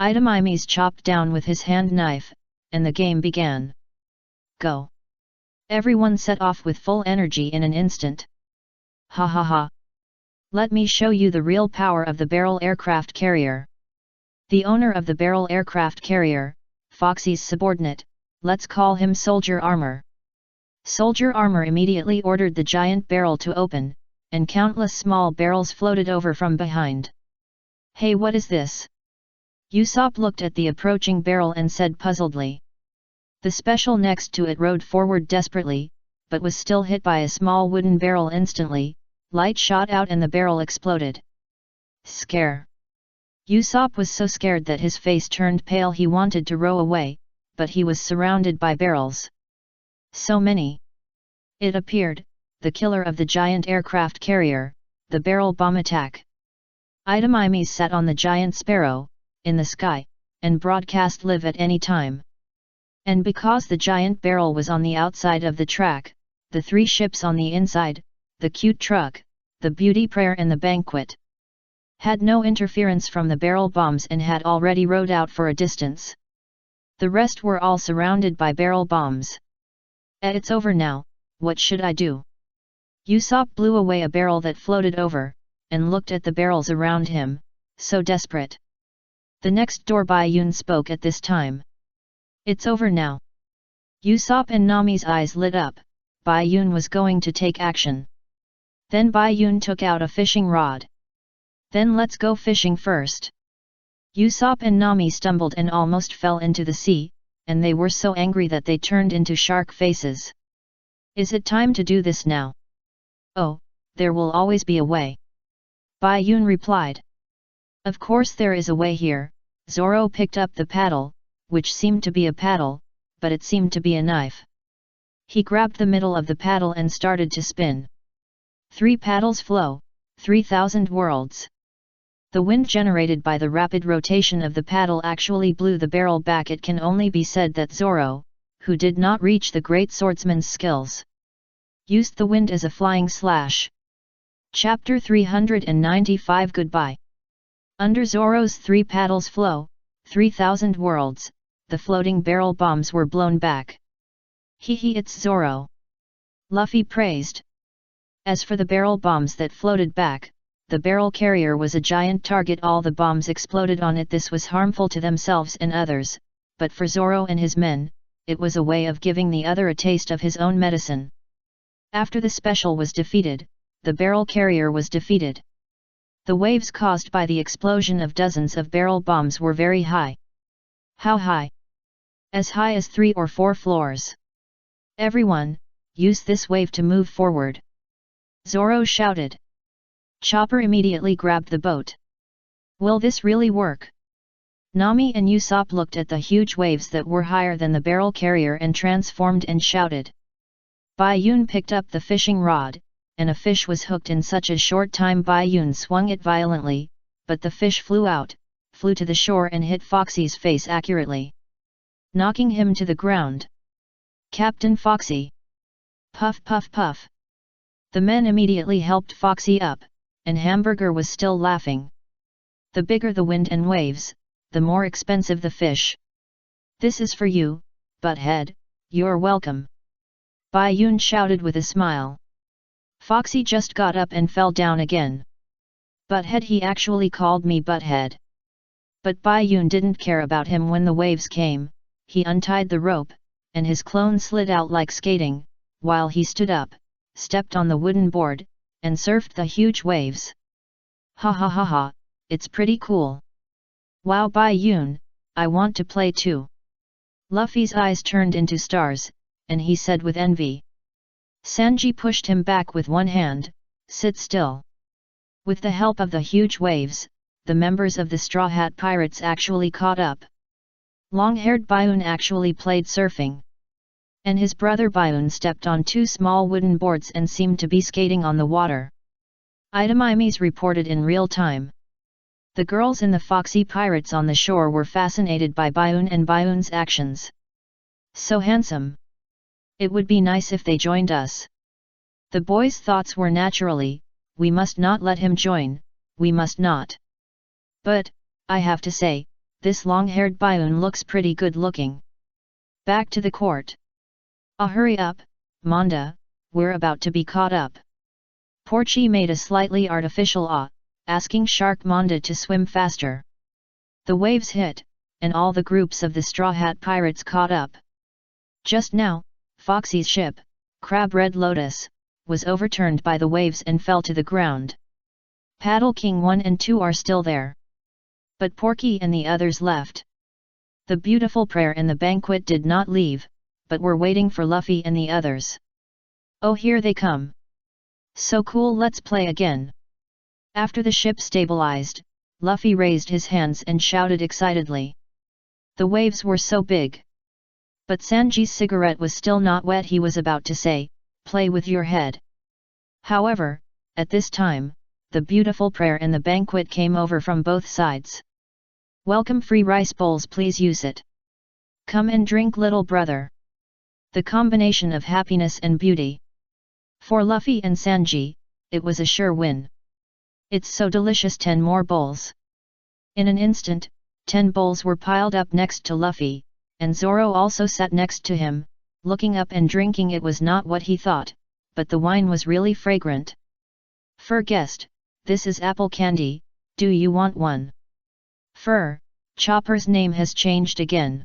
Itamimis chopped down with his hand knife, and the game began. Go! Everyone set off with full energy in an instant. Ha ha ha! Let me show you the real power of the Barrel Aircraft Carrier. The owner of the Barrel Aircraft Carrier, Foxy's subordinate, let's call him Soldier Armor. Soldier Armor immediately ordered the giant barrel to open, and countless small barrels floated over from behind. Hey, what is this? Usopp looked at the approaching barrel and said puzzledly. The special next to it rode forward desperately, but was still hit by a small wooden barrel instantly. Light shot out and the barrel exploded. Scare. Usopp was so scared that his face turned pale. He wanted to row away, but he was surrounded by barrels. So many. It appeared, the killer of the giant aircraft carrier, the barrel bomb attack. Itamimis sat on the giant sparrow, in the sky, and broadcast live at any time. And because the giant barrel was on the outside of the track, the 3 ships on the inside, the cute truck, the beauty prayer and the banquet, had no interference from the barrel bombs and had already rowed out for a distance. The rest were all surrounded by barrel bombs. It's over now, what should I do? Usopp blew away a barrel that floated over, and looked at the barrels around him, so desperate. The next door Baiun spoke at this time. It's over now. Usopp and Nami's eyes lit up. Baiun was going to take action. Then Baiun took out a fishing rod. Then let's go fishing first. Usopp and Nami stumbled and almost fell into the sea, and they were so angry that they turned into shark faces. Is it time to do this now? Oh, there will always be a way. Bai Yun replied. Of course there is a way here. Zoro picked up the paddle, which seemed to be a paddle, but it seemed to be a knife. He grabbed the middle of the paddle and started to spin. 3 paddles flow, 3,000 worlds. The wind generated by the rapid rotation of the paddle actually blew the barrel back. It can only be said that Zoro, who did not reach the great swordsman's skills, used the wind as a flying slash. Chapter 395 Goodbye. Under Zoro's 3 paddles flow, 3,000 worlds, the floating barrel bombs were blown back. Hee it's Zoro. Luffy praised. As for the barrel bombs that floated back, the barrel carrier was a giant target. All the bombs exploded on it. This was harmful to themselves and others, but for Zoro and his men, it was a way of giving the other a taste of his own medicine. After the special was defeated, the barrel carrier was defeated. The waves caused by the explosion of dozens of barrel bombs were very high. How high? As high as 3 or 4 floors. Everyone, use this wave to move forward. Zoro shouted. Chopper immediately grabbed the boat. Will this really work? Nami and Usopp looked at the huge waves that were higher than the barrel carrier and transformed and shouted. Bai Yun picked up the fishing rod, and a fish was hooked in such a short time. Bai Yun swung it violently, but the fish flew to the shore and hit Foxy's face accurately, knocking him to the ground. Captain Foxy! Puff puff puff! The men immediately helped Foxy up, and Hamburger was still laughing. The bigger the wind and waves, the more expensive the fish. This is for you, Butthead, you're welcome. Bai Yun shouted with a smile. Foxy just got up and fell down again. Butthead, he actually called me Butthead. But Bai Yun didn't care about him. When the waves came, he untied the rope, and his clone slid out like skating, while he stood up, stepped on the wooden board, and surfed the huge waves. Ha ha ha ha, it's pretty cool. Wow Bai Yun, I want to play too. Luffy's eyes turned into stars, and he said with envy. Sanji pushed him back with one hand. Sit still. With the help of the huge waves, the members of the Straw Hat Pirates actually caught up. Long-haired Baiun actually played surfing. And his brother Baiun stepped on 2 small wooden boards and seemed to be skating on the water. Itamimes reported in real time. The girls in the Foxy Pirates on the shore were fascinated by Baiun and Baiun's actions. So handsome. It would be nice if they joined us. The boys' thoughts were naturally, we must not let him join, we must not. But, I have to say, this long-haired Baiun looks pretty good looking. Back to the court. Hurry up, Manda, we're about to be caught up. Porchy made a slightly artificial asking Shark Manda to swim faster. The waves hit, and all the groups of the Straw Hat Pirates caught up. Just now, Foxy's ship, Crab Red Lotus, was overturned by the waves and fell to the ground. Paddle King 1 and 2 are still there. But Porky and the others left. The Beautiful Prayer and the Banquet did not leave, but were waiting for Luffy and the others. Oh, here they come. So cool, let's play again. After the ship stabilized, Luffy raised his hands and shouted excitedly. The waves were so big. But Sanji's cigarette was still not wet. He was about to say, play with your head. However, at this time, the Beautiful Prayer and the Banquet came over from both sides. Welcome, free rice bowls, please use it. Come and drink, little brother. The combination of happiness and beauty. For Luffy and Sanji, it was a sure win. It's so delicious, 10 more bowls. In an instant, 10 bowls were piled up next to Luffy, and Zoro also sat next to him, looking up and drinking. It was not what he thought, but the wine was really fragrant. Fur guest, this is apple candy, do you want one? Fur, Chopper's name has changed again.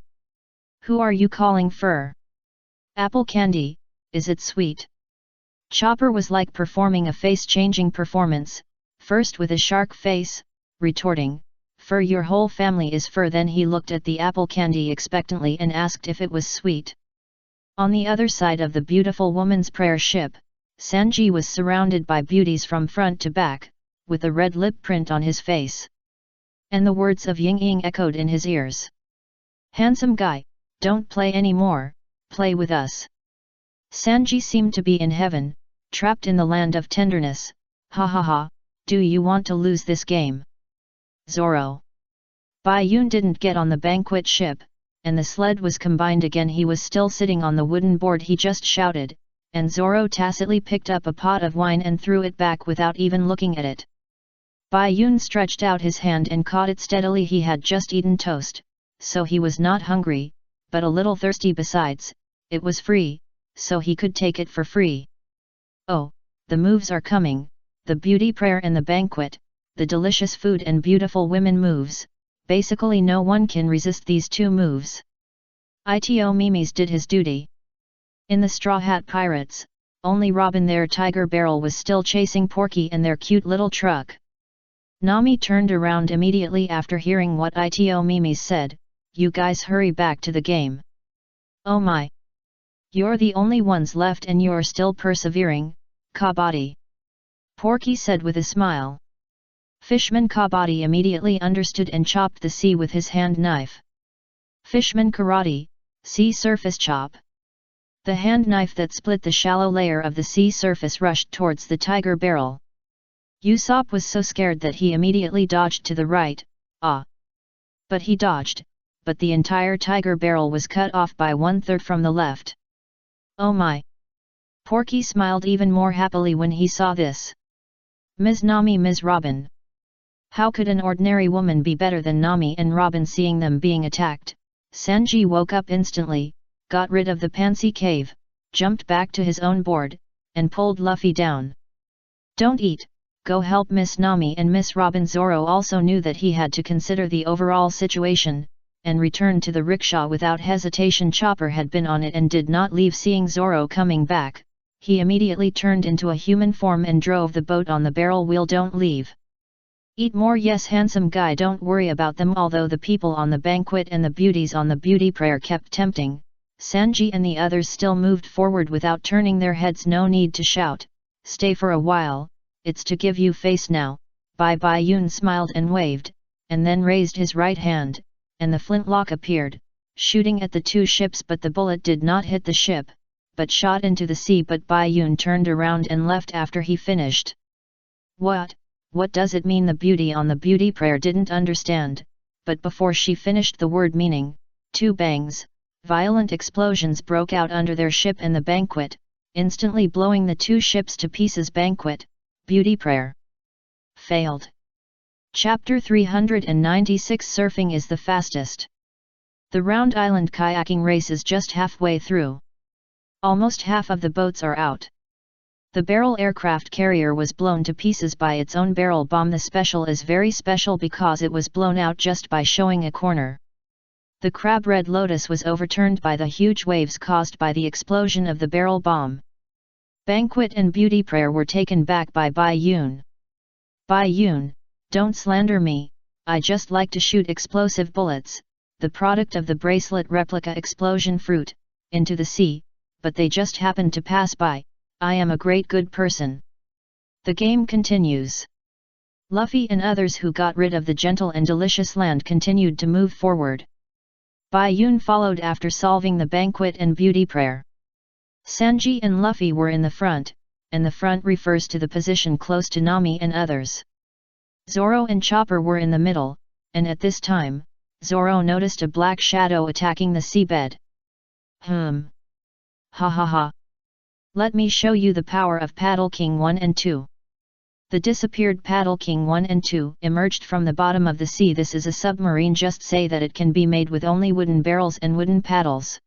Who are you calling Fur? Apple candy, is it sweet? Chopper was like performing a face-changing performance, first with a shark face, retorting, Fur, your whole family is fur. Then he looked at the apple candy expectantly and asked if it was sweet. On the other side of the beautiful woman's prayer ship, Sanji was surrounded by beauties from front to back, with a red lip print on his face. And the words of Ying Ying echoed in his ears. "Handsome guy, don't play anymore, play with us." Sanji seemed to be in heaven, trapped in the land of tenderness. "Ha ha ha, do you want to lose this game?" Zoro. Bai Yun didn't get on the banquet ship, and the sled was combined again. He was still sitting on the wooden board. He just shouted, and Zoro tacitly picked up a pot of wine and threw it back without even looking at it. Bai Yun stretched out his hand and caught it steadily. He had just eaten toast, so he was not hungry, but a little thirsty besides. It was free, so he could take it for free. Oh, the moves are coming, the beauty prayer and the banquet, the delicious food and beautiful women moves. Basically no one can resist these two moves. Ito Mimis did his duty. In the Straw Hat Pirates, only Robin, their tiger barrel, was still chasing Porky and their cute little truck. Nami turned around immediately after hearing what Ito Mimis said. "You guys hurry back to the game." "Oh my! You're the only ones left and you're still persevering, Kabaddi," Porky said with a smile. Fishman Kabaddi immediately understood and chopped the sea with his hand knife. Fishman Karate, sea surface chop. The hand knife that split the shallow layer of the sea surface rushed towards the tiger barrel. Usopp was so scared that he immediately dodged to the right. But he dodged, but the entire tiger barrel was cut off by 1/3 from the left. "Oh my!" Porky smiled even more happily when he saw this. "Ms. Nami, Ms. Robin. How could an ordinary woman be better than Nami and Robin?" Seeing them being attacked, Sanji woke up instantly, got rid of the Pansy Cave, jumped back to his own board, and pulled Luffy down. "Don't eat, go help Miss Nami and Miss Robin." Zoro also knew that he had to consider the overall situation, and returned to the rickshaw without hesitation. Chopper had been on it and did not leave. Seeing Zoro coming back, he immediately turned into a human form and drove the boat on the barrel wheel. "Don't leave. Eat more, yes handsome guy, don't worry about them." Although the people on the banquet and the beauties on the beauty prayer kept tempting, Sanji and the others still moved forward without turning their heads. "No need to shout, stay for a while, it's to give you face now." Bai Yun smiled and waved, and then raised his right hand, and the flintlock appeared, shooting at the two ships, but the bullet did not hit the ship, but shot into the sea. But Bai Yun turned around and left after he finished. What does it mean?" The beauty on the beauty prayer didn't understand, but before she finished the word meaning, two bangs, violent explosions broke out under their ship and the banquet, instantly blowing the two ships to pieces. Banquet, beauty prayer. Failed. Chapter 396. Surfing is the fastest. The Round Island kayaking race is just halfway through. Almost half of the boats are out. The barrel aircraft carrier was blown to pieces by its own barrel bomb. The special is very special because it was blown out just by showing a corner. The Crab Red Lotus was overturned by the huge waves caused by the explosion of the barrel bomb. Banquet and beauty prayer were taken back by Bai Yun. "Bai Yun, don't slander me, I just like to shoot explosive bullets, the product of the bracelet replica explosion fruit, into the sea, but they just happened to pass by. I am a great good person." The game continues. Luffy and others who got rid of the gentle and delicious land continued to move forward. Bai Yun followed after solving the banquet and beauty prayer. Sanji and Luffy were in the front, and the front refers to the position close to Nami and others. Zoro and Chopper were in the middle, and at this time, Zoro noticed a black shadow attacking the seabed. Ha ha ha. Let me show you the power of Paddle King 1 and 2. The disappeared Paddle King 1 and 2 emerged from the bottom of the sea. This is a submarine. Just say that it can be made with only wooden barrels and wooden paddles.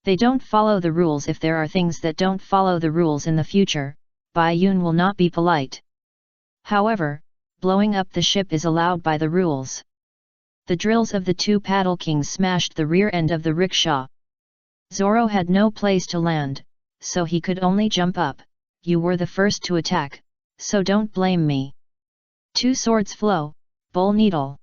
They don't follow the rules. If there are things that don't follow the rules in the future, Bai Yun will not be polite. However, blowing up the ship is allowed by the rules. The drills of the two Paddle Kings smashed the rear end of the rickshaw. Zoro had no place to land, so he could only jump up. "You were the first to attack, so don't blame me." Two swords flow, bull needle.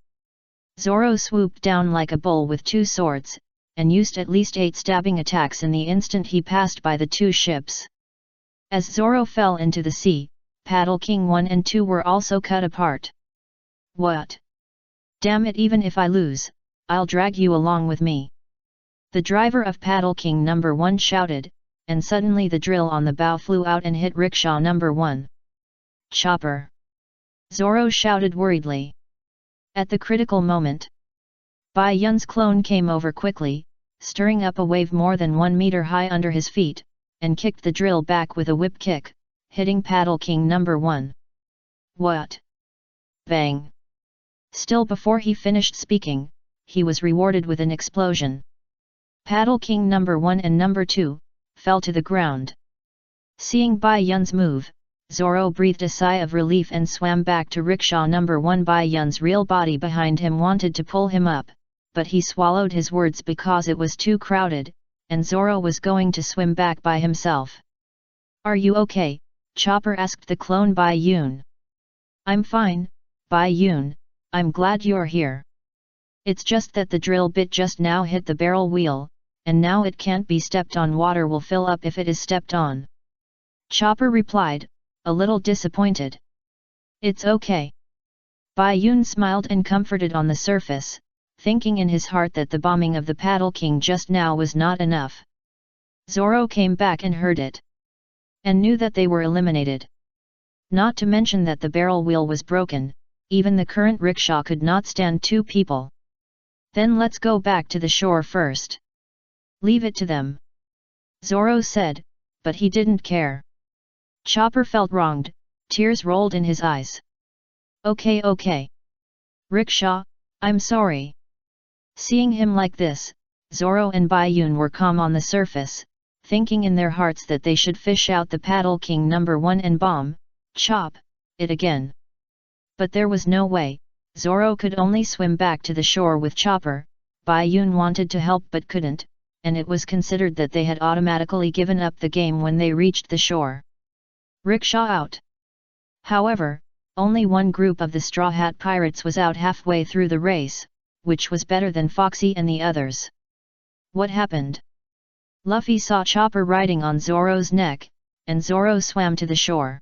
Zoro swooped down like a bull with two swords, and used at least 8 stabbing attacks in the instant he passed by the two ships. As Zoro fell into the sea, Paddle King 1 and 2 were also cut apart. What? Damn it, even if I lose, I'll drag you along with me. The driver of Paddle King number 1 shouted, and suddenly the drill on the bow flew out and hit rickshaw number 1. Chopper! Zoro shouted worriedly. At the critical moment, Bai Yun's clone came over quickly, stirring up a wave more than 1 meter high under his feet, and kicked the drill back with a whip kick, hitting Paddle King number 1. What? Bang! Still before he finished speaking, he was rewarded with an explosion. Paddle King number 1 and number 2 fell to the ground. Seeing Bai Yun's move, Zoro breathed a sigh of relief and swam back to rickshaw number 1. Bai Yun's real body behind him wanted to pull him up, but he swallowed his words because it was too crowded, and Zoro was going to swim back by himself. Are you okay? Chopper asked the clone Bai Yun. I'm fine, Bai Yun, I'm glad you're here. It's just that the drill bit just now hit the barrel wheel, and now it can't be stepped on. Water will fill up if it is stepped on. Chopper replied, a little disappointed. It's okay. Bai Yun smiled and comforted on the surface, thinking in his heart that the bombing of the Paddle King just now was not enough. Zoro came back and heard it, and knew that they were eliminated. Not to mention that the barrel wheel was broken, even the current rickshaw could not stand 2 people. Then let's go back to the shore first. Leave it to them, Zoro said, but he didn't care. Chopper felt wronged, tears rolled in his eyes. Okay. Rickshaw, I'm sorry. Seeing him like this, Zoro and Bai Yun were calm on the surface, thinking in their hearts that they should fish out the Paddle King number 1 and chop it again. But there was no way. Zoro could only swim back to the shore with Chopper. Bai Yun wanted to help but couldn't, and it was considered that they had automatically given up the game when they reached the shore. Rickshaw out. However, only one group of the Straw Hat Pirates was out halfway through the race, which was better than Foxy and the others. What happened? Luffy saw Chopper riding on Zoro's neck, and Zoro swam to the shore,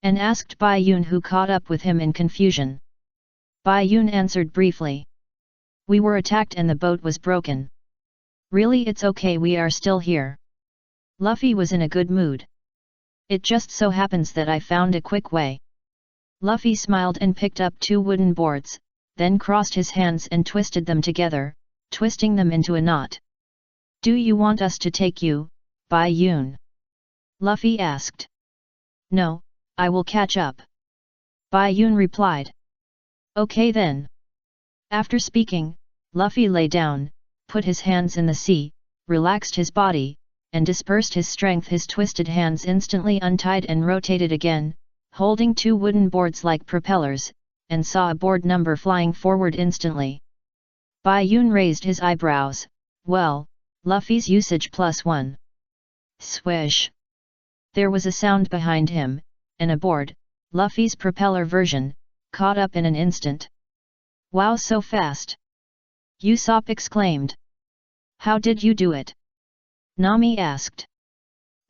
and asked Bai Yun, who caught up with him in confusion. Bai Yun answered briefly. We were attacked and the boat was broken. Really, it's okay, we are still here. Luffy was in a good mood. It just so happens that I found a quick way. Luffy smiled and picked up 2 wooden boards, then crossed his hands and twisted them together, twisting them into a knot. Do you want us to take you, Bai Yun? Luffy asked. No, I will catch up. Bai Yun replied. Okay then. After speaking, Luffy lay down, put his hands in the sea, relaxed his body, and dispersed his strength. His twisted hands instantly untied and rotated again, holding 2 wooden boards like propellers, and saw a board number flying forward instantly. Bai Yun raised his eyebrows. Well, Luffy's usage +1. Swish! There was a sound behind him, and a board, Luffy's propeller version, caught up in an instant. Wow, so fast! Usopp exclaimed. How did you do it? Nami asked.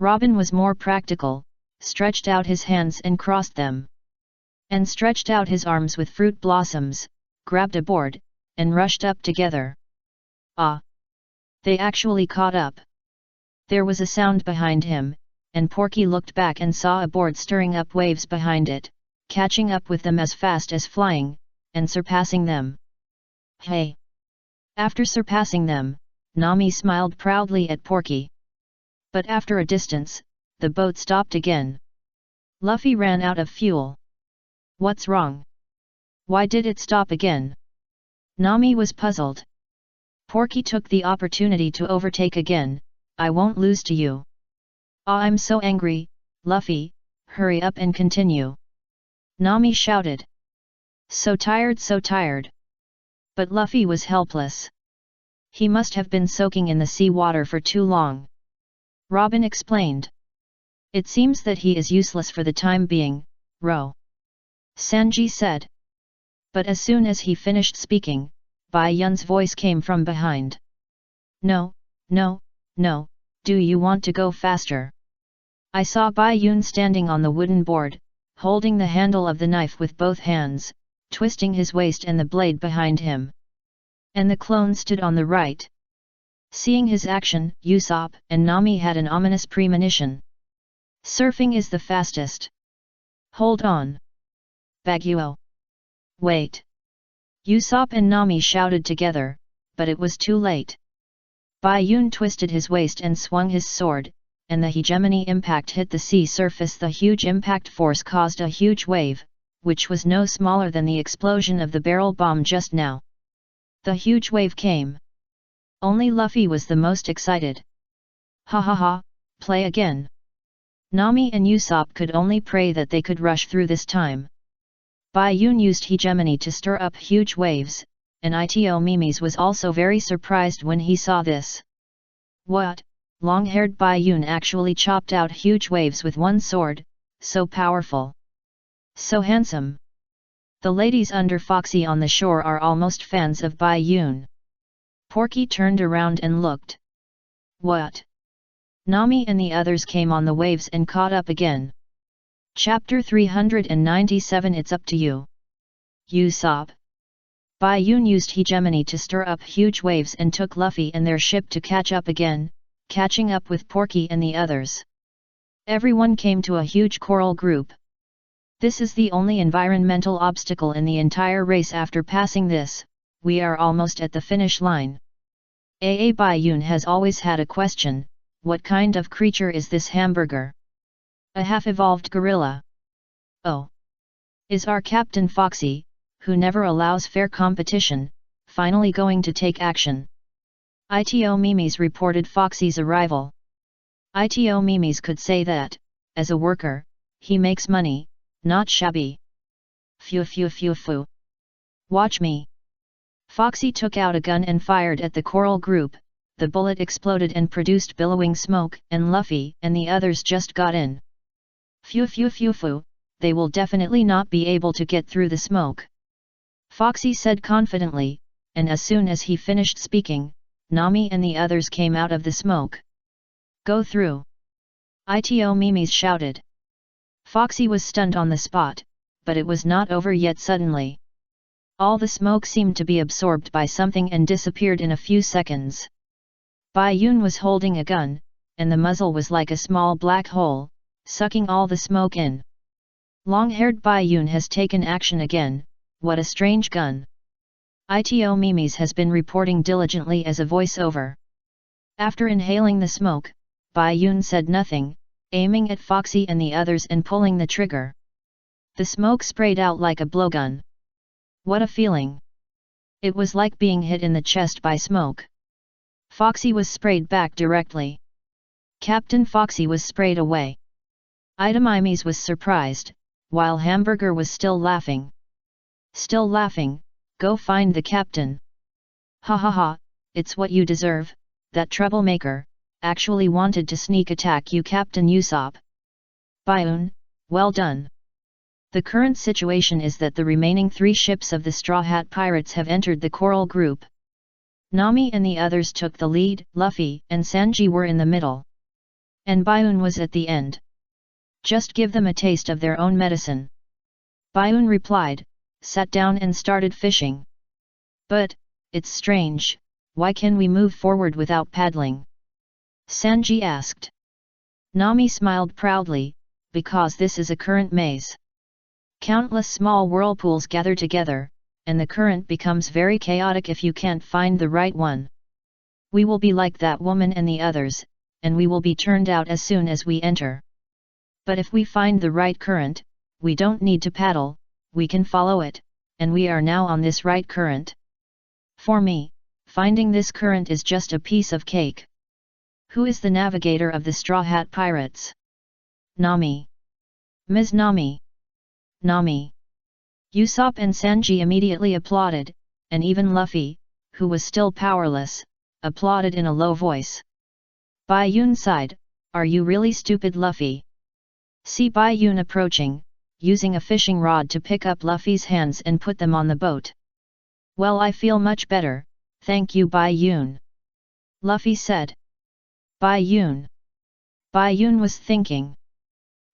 Robin was more practical, stretched out his hands and crossed them, and stretched out his arms with fruit blossoms, grabbed a board, and rushed up together. Ah! They actually caught up. There was a sound behind him, and Porky looked back and saw a board stirring up waves behind it, catching up with them as fast as flying, and surpassing them. Hey! After surpassing them, Nami smiled proudly at Porky. But after a distance, the boat stopped again. Luffy ran out of fuel. What's wrong? Why did it stop again? Nami was puzzled. Porky took the opportunity to overtake again. I won't lose to you. Ah, I'm so angry, Luffy, hurry up and continue. Nami shouted. So tired, so tired. But Luffy was helpless. He must have been soaking in the sea water for too long. Robin explained. It seems that he is useless for the time being, Ro. Sanji said. But as soon as he finished speaking, Bai Yun's voice came from behind. No, do you want to go faster? I saw Bai Yun standing on the wooden board, holding the handle of the knife with both hands, twisting his waist and the blade behind him. And the clone stood on the right. Seeing his action, Usopp and Nami had an ominous premonition. Surfing is the fastest. Hold on. Baguio. Wait. Usopp and Nami shouted together, but it was too late. Bai Yun twisted his waist and swung his sword, and the hegemony impact hit the sea surface. The huge impact force caused a huge wave, which was no smaller than the explosion of the barrel bomb just now. The huge wave came. Only Luffy was the most excited. Ha ha ha, play again. Nami and Usopp could only pray that they could rush through this time. Bai Yun used hegemony to stir up huge waves, and Ito Mimes was also very surprised when he saw this. What? Long-haired Bai Yun actually chopped out huge waves with one sword, so powerful. So handsome. The ladies under Foxy on the shore are almost fans of Bai Yun. Porky turned around and looked. What? Nami and the others came on the waves and caught up again. Chapter 397. It's up to you. Usopp. Bai Yun used hegemony to stir up huge waves and took Luffy and their ship to catch up again, catching up with Porky and the others. Everyone came to a huge coral group. This is the only environmental obstacle in the entire race. After passing this, we are almost at the finish line. Bai Yun has always had a question: what kind of creature is this hamburger? A half-evolved gorilla. Oh. Is our Captain Foxy, who never allows fair competition, finally going to take action? Ito Mimes reported Foxy's arrival. Ito Mimes could say that, as a worker, he makes money, not shabby. Phew phew phew phew. Watch me. Foxy took out a gun and fired at the coral group. The bullet exploded and produced billowing smoke, and Luffy and the others just got in. Phew phew phew phew, they will definitely not be able to get through the smoke. Foxy said confidently, and as soon as he finished speaking, Nami and the others came out of the smoke. Go through. Ito Mimes shouted. Foxy was stunned on the spot, but it was not over yet. Suddenly, all the smoke seemed to be absorbed by something and disappeared in a few seconds. Bai Yun was holding a gun, and the muzzle was like a small black hole, sucking all the smoke in. Long-haired Bai Yun has taken action again. What a strange gun. Ito Mimes has been reporting diligently as a voiceover. After inhaling the smoke, Bai Yun said nothing, aiming at Foxy and the others and pulling the trigger. The smoke sprayed out like a blowgun. What a feeling! It was like being hit in the chest by smoke. Foxy was sprayed back directly. Captain Foxy was sprayed away. Ito Mimes was surprised, while Hamburger was still laughing. Still laughing, go find the captain. Ha ha ha, it's what you deserve, that troublemaker, actually wanted to sneak attack you, Captain Usopp. Bai Yun, well done. The current situation is that the remaining 3 ships of the Straw Hat Pirates have entered the coral group. Nami and the others took the lead, Luffy and Sanji were in the middle. And Bai Yun was at the end. Just give them a taste of their own medicine. Bai Yun replied, sat down and started fishing. But, it's strange, why can we move forward without paddling? Sanji asked. Nami smiled proudly, because this is a current maze. Countless small whirlpools gather together, and the current becomes very chaotic if you can't find the right one. We will be like that woman and the others, and we will be turned out as soon as we enter. But if we find the right current, we don't need to paddle, we can follow it, and we are now on this right current. For me, finding this current is just a piece of cake. Who is the navigator of the Straw Hat Pirates? Nami. Ms. Nami. Nami. Usopp and Sanji immediately applauded, and even Luffy, who was still powerless, applauded in a low voice. Bai Yun sighed, are you really stupid, Luffy? See Bai Yun approaching, using a fishing rod to pick up Luffy's hands and put them on the boat. Well, I feel much better, thank you, Bai Yun. Luffy said. Bai Yun. Bai Yun was thinking.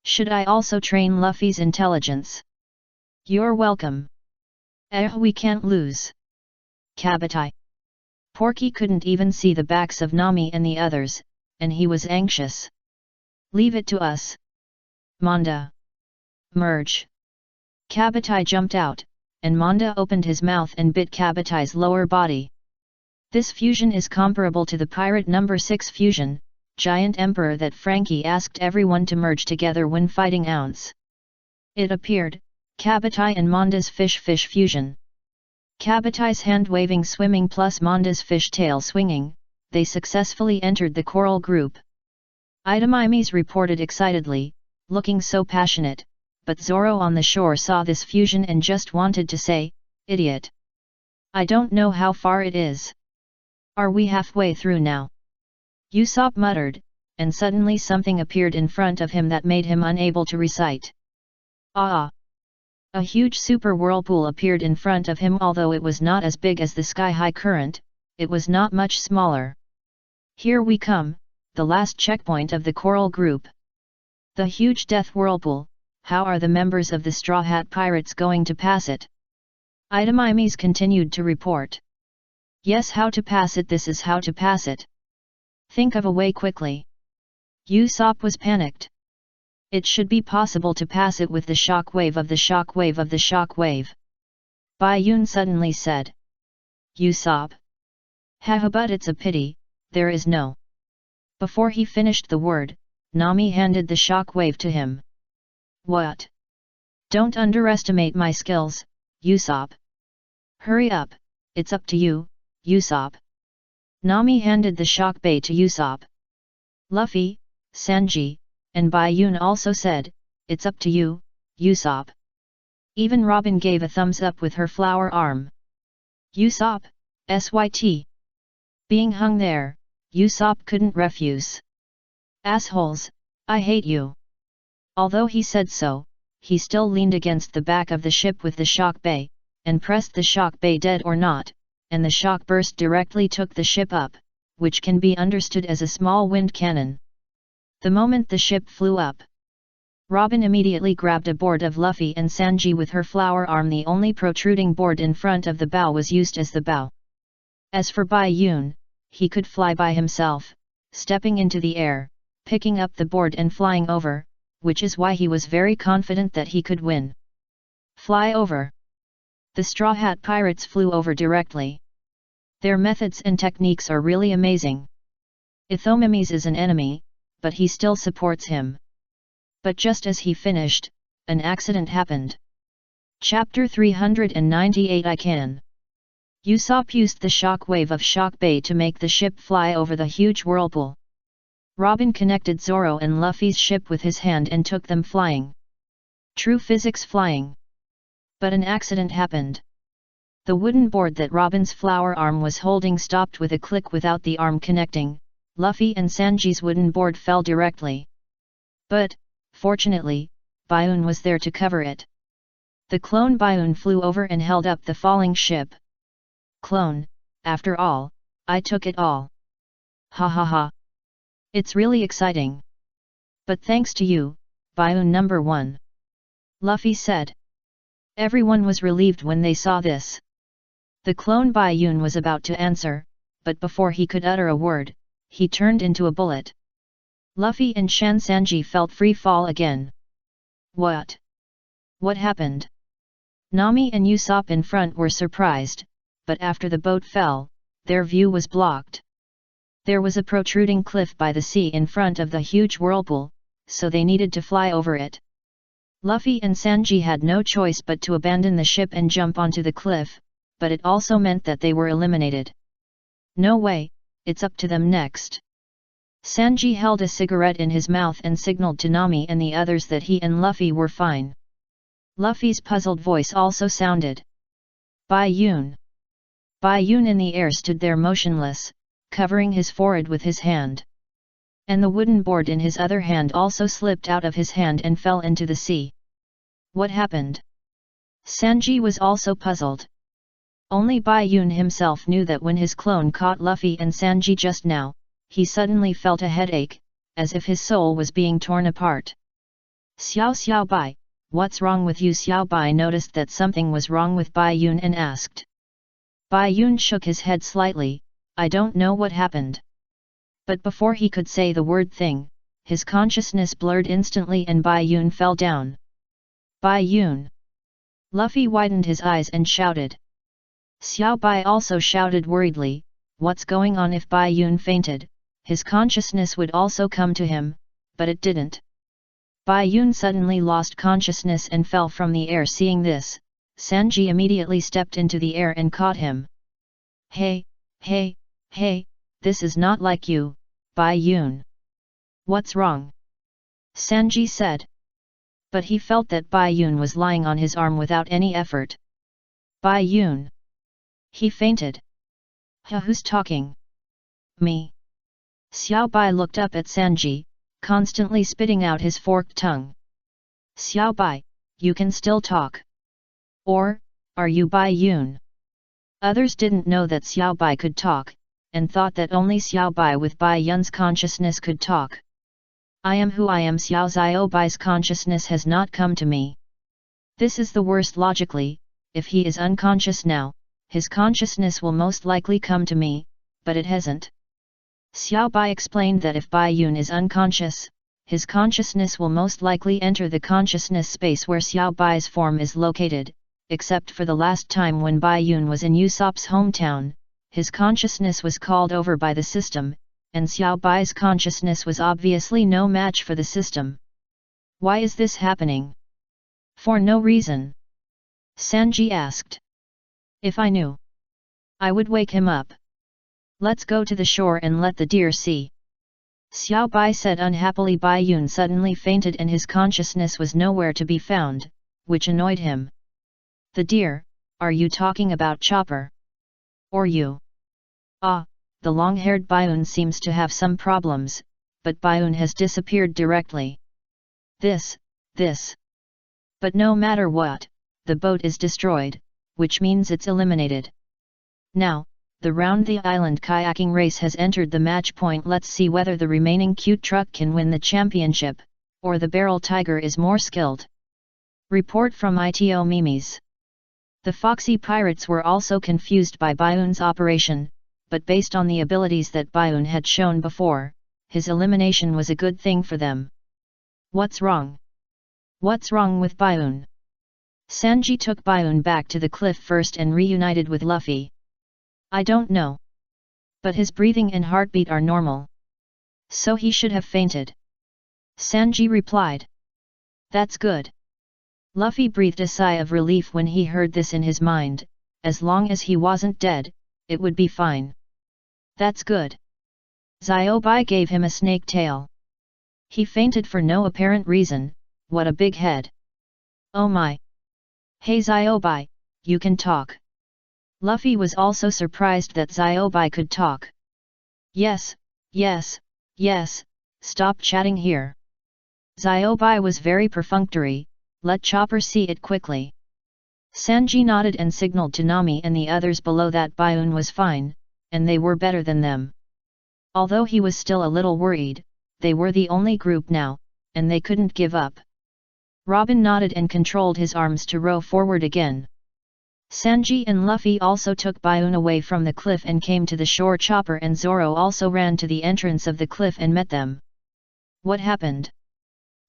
Should I also train Luffy's intelligence? You're welcome. We can't lose. Kabutai. Porky couldn't even see the backs of Nami and the others, and he was anxious. Leave it to us. Manda. Merge. Kabutai jumped out, and Manda opened his mouth and bit Kabutai's lower body. This fusion is comparable to the Pirate No. 6 fusion, Giant Emperor that Frankie asked everyone to merge together when fighting Ounce. It appeared, Kabutai and Manda's fish fusion. Kabutai's hand-waving swimming plus Manda's fish tail swinging, they successfully entered the coral group. Itamimes reported excitedly, looking so passionate, but Zoro on the shore saw this fusion and just wanted to say, "Idiot. I don't know how far it is. Are we halfway through now?" Usopp muttered, and suddenly something appeared in front of him that made him unable to recite. Ah! A huge super whirlpool appeared in front of him. Although it was not as big as the sky-high current, it was not much smaller. Here we come, the last checkpoint of the coral group. The huge death whirlpool, how are the members of the Straw Hat Pirates going to pass it? Itamimes continued to report. Yes, how to pass it, this is how to pass it. Think of a way quickly. Usopp was panicked. It should be possible to pass it with the shock wave of the shock wave of the shock wave. Bayun suddenly said. Usopp. Haha, but it's a pity, there is no. Before he finished the word, Nami handed the shock wave to him. What? Don't underestimate my skills, Usopp. Hurry up, it's up to you, Usopp. Nami handed the shock bay to Usopp. Luffy, Sanji, and Bayun also said, "It's up to you, Usopp." Even Robin gave a thumbs up with her flower arm. Usopp, SYT. Being hung there, Usopp couldn't refuse. Assholes, I hate you. Although he said so, he still leaned against the back of the ship with the shock bay, and pressed the shock bay dead or not, and the shock burst directly took the ship up, which can be understood as a small wind cannon. The moment the ship flew up, Robin immediately grabbed a board of Luffy and Sanji with her flower arm. The only protruding board in front of the bow was used as the bow. As for Bayun, he could fly by himself, stepping into the air, picking up the board and flying over, which is why he was very confident that he could win. Fly over. The Straw Hat Pirates flew over directly. Their methods and techniques are really amazing. Ithomimes is an enemy, but he still supports him. But just as he finished, an accident happened. Chapter 398 I Can. Usopp used the shock wave of Shock Bay to make the ship fly over the huge whirlpool. Robin connected Zoro and Luffy's ship with his hand and took them flying. True physics flying. But an accident happened. The wooden board that Robin's flower arm was holding stopped with a click without the arm connecting. Luffy and Sanji's wooden board fell directly. But, fortunately, Bayun was there to cover it. The clone Bayun flew over and held up the falling ship. Clone, after all, I took it all. Ha ha ha. It's really exciting. But thanks to you, Bayun number 1. Luffy said. Everyone was relieved when they saw this. The clone Bayun was about to answer, but before he could utter a word, he turned into a bullet. Luffy and Shan Sanji felt free fall again. What? What happened? Nami and Usopp in front were surprised, but after the boat fell, their view was blocked. There was a protruding cliff by the sea in front of the huge whirlpool, so they needed to fly over it. Luffy and Sanji had no choice but to abandon the ship and jump onto the cliff, but it also meant that they were eliminated. No way, it's up to them next. Sanji held a cigarette in his mouth and signaled to Nami and the others that he and Luffy were fine. Luffy's puzzled voice also sounded. Bayun. Bayun in the air stood there motionless, covering his forehead with his hand. And the wooden board in his other hand also slipped out of his hand and fell into the sea. What happened? Sanji was also puzzled. Only Bayun himself knew that when his clone caught Luffy and Sanji just now, he suddenly felt a headache, as if his soul was being torn apart. Xiao Bai, what's wrong with you? Xiao Bai noticed that something was wrong with Bai Yun and asked. Bai Yun shook his head slightly, I don't know what happened. But before he could say the word thing, his consciousness blurred instantly and Bai Yun fell down. Bai Yun! Luffy widened his eyes and shouted. Xiao Bai also shouted worriedly, what's going on? If Bai Yun fainted, his consciousness would also come to him, but it didn't. Bai Yun suddenly lost consciousness and fell from the air. Seeing this, Sanji immediately stepped into the air and caught him. Hey, this is not like you, Bai Yun. What's wrong? Sanji said. But he felt that Bai Yun was lying on his arm without any effort. Bai Yun. He fainted. Who's talking? Me. Xiao Bai looked up at Sanji, constantly spitting out his forked tongue. Xiao Bai, you can still talk. Or, are you Bai Yun? Others didn't know that Xiao Bai could talk, and thought that only Xiao Bai with Bai Yun's consciousness could talk. I am who I am. Xiao Bai's consciousness has not come to me. This is the worst. Logically, if he is unconscious now, his consciousness will most likely come to me, but it hasn't. Xiao Bai explained that if Bai Yun is unconscious, his consciousness will most likely enter the consciousness space where Xiao Bai's form is located, except for the last time when Bai Yun was in Usopp's hometown, his consciousness was called over by the system, and Xiao Bai's consciousness was obviously no match for the system. Why is this happening? For no reason. Sanji asked. If I knew, I would wake him up. Let's go to the shore and let the deer see. Xiao Bai said unhappily. Bai Yun suddenly fainted and his consciousness was nowhere to be found, which annoyed him. The deer, are you talking about Chopper? Or you? Ah, the long-haired Bai Yun seems to have some problems, but Bai Yun has disappeared directly. This. But no matter what, the boat is destroyed, which means it's eliminated. Now, the round the island kayaking race has entered the match point. Let's see whether the remaining cute truck can win the championship, or the barrel tiger is more skilled. Report from ITO Mimis. The Foxy Pirates were also confused by Bai Yun's operation, but based on the abilities that Bai Yun had shown before, his elimination was a good thing for them. What's wrong? What's wrong with Bai Yun? Sanji took Bai Yun back to the cliff first and reunited with Luffy. I don't know. But his breathing and heartbeat are normal. So he should have fainted. Sanji replied. That's good. Luffy breathed a sigh of relief when he heard this. In his mind, as long as he wasn't dead, it would be fine. That's good. Xiao Bai gave him a snake tail. He fainted for no apparent reason. What a big head. Oh my. Hey Xiao Bai, you can talk. Luffy was also surprised that Xiao Bai could talk. Yes, stop chatting here. Xiao Bai was very perfunctory, let Chopper see it quickly. Sanji nodded and signaled to Nami and the others below that Bai Yun was fine, and they were better than them. Although he was still a little worried, they were the only group now, and they couldn't give up. Robin nodded and controlled his arms to row forward again. Sanji and Luffy also took Bai Yun away from the cliff and came to the shore. Chopper and Zoro also ran to the entrance of the cliff and met them. What happened?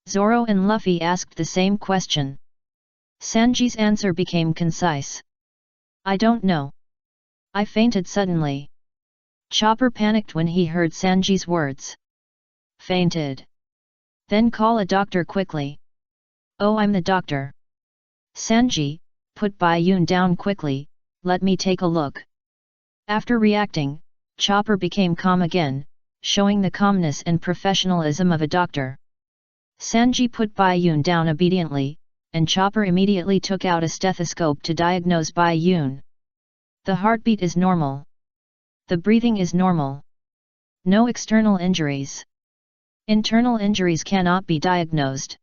Zoro and Luffy asked the same question. Sanji's answer became concise. I don't know. I fainted suddenly. Chopper panicked when he heard Sanji's words. Fainted. Then call a doctor quickly. Oh, I'm the doctor. Sanji, put Bai Yun down quickly, let me take a look. After reacting, Chopper became calm again, showing the calmness and professionalism of a doctor. Sanji put Bai Yun down obediently, and Chopper immediately took out a stethoscope to diagnose Bai Yun. The heartbeat is normal. The breathing is normal. No external injuries. Internal injuries cannot be diagnosed.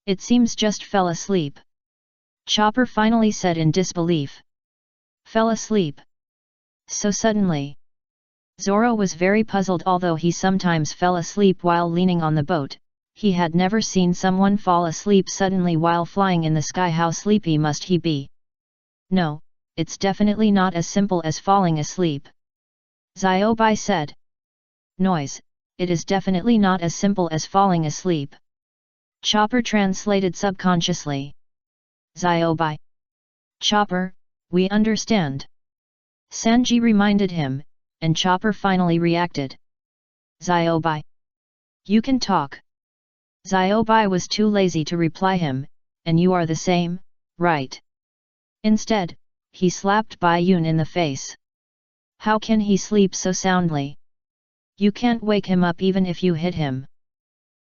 It seems just fell asleep. Chopper finally said in disbelief. Fell asleep. So suddenly. Zoro was very puzzled. Although he sometimes fell asleep while leaning on the boat, He had never seen someone fall asleep suddenly while flying in the sky. How sleepy must he be? No, it's definitely not as simple as falling asleep. Xiaobai said. Noise, it is definitely not as simple as falling asleep. Chopper translated subconsciously. Xiaobai. Chopper, we understand. Sanji reminded him, and Chopper finally reacted. Xiaobai. You can talk. Xiaobai was too lazy to reply him, and you are the same, right? Instead, he slapped Bai Yun in the face. How can he sleep so soundly? You can't wake him up even if you hit him.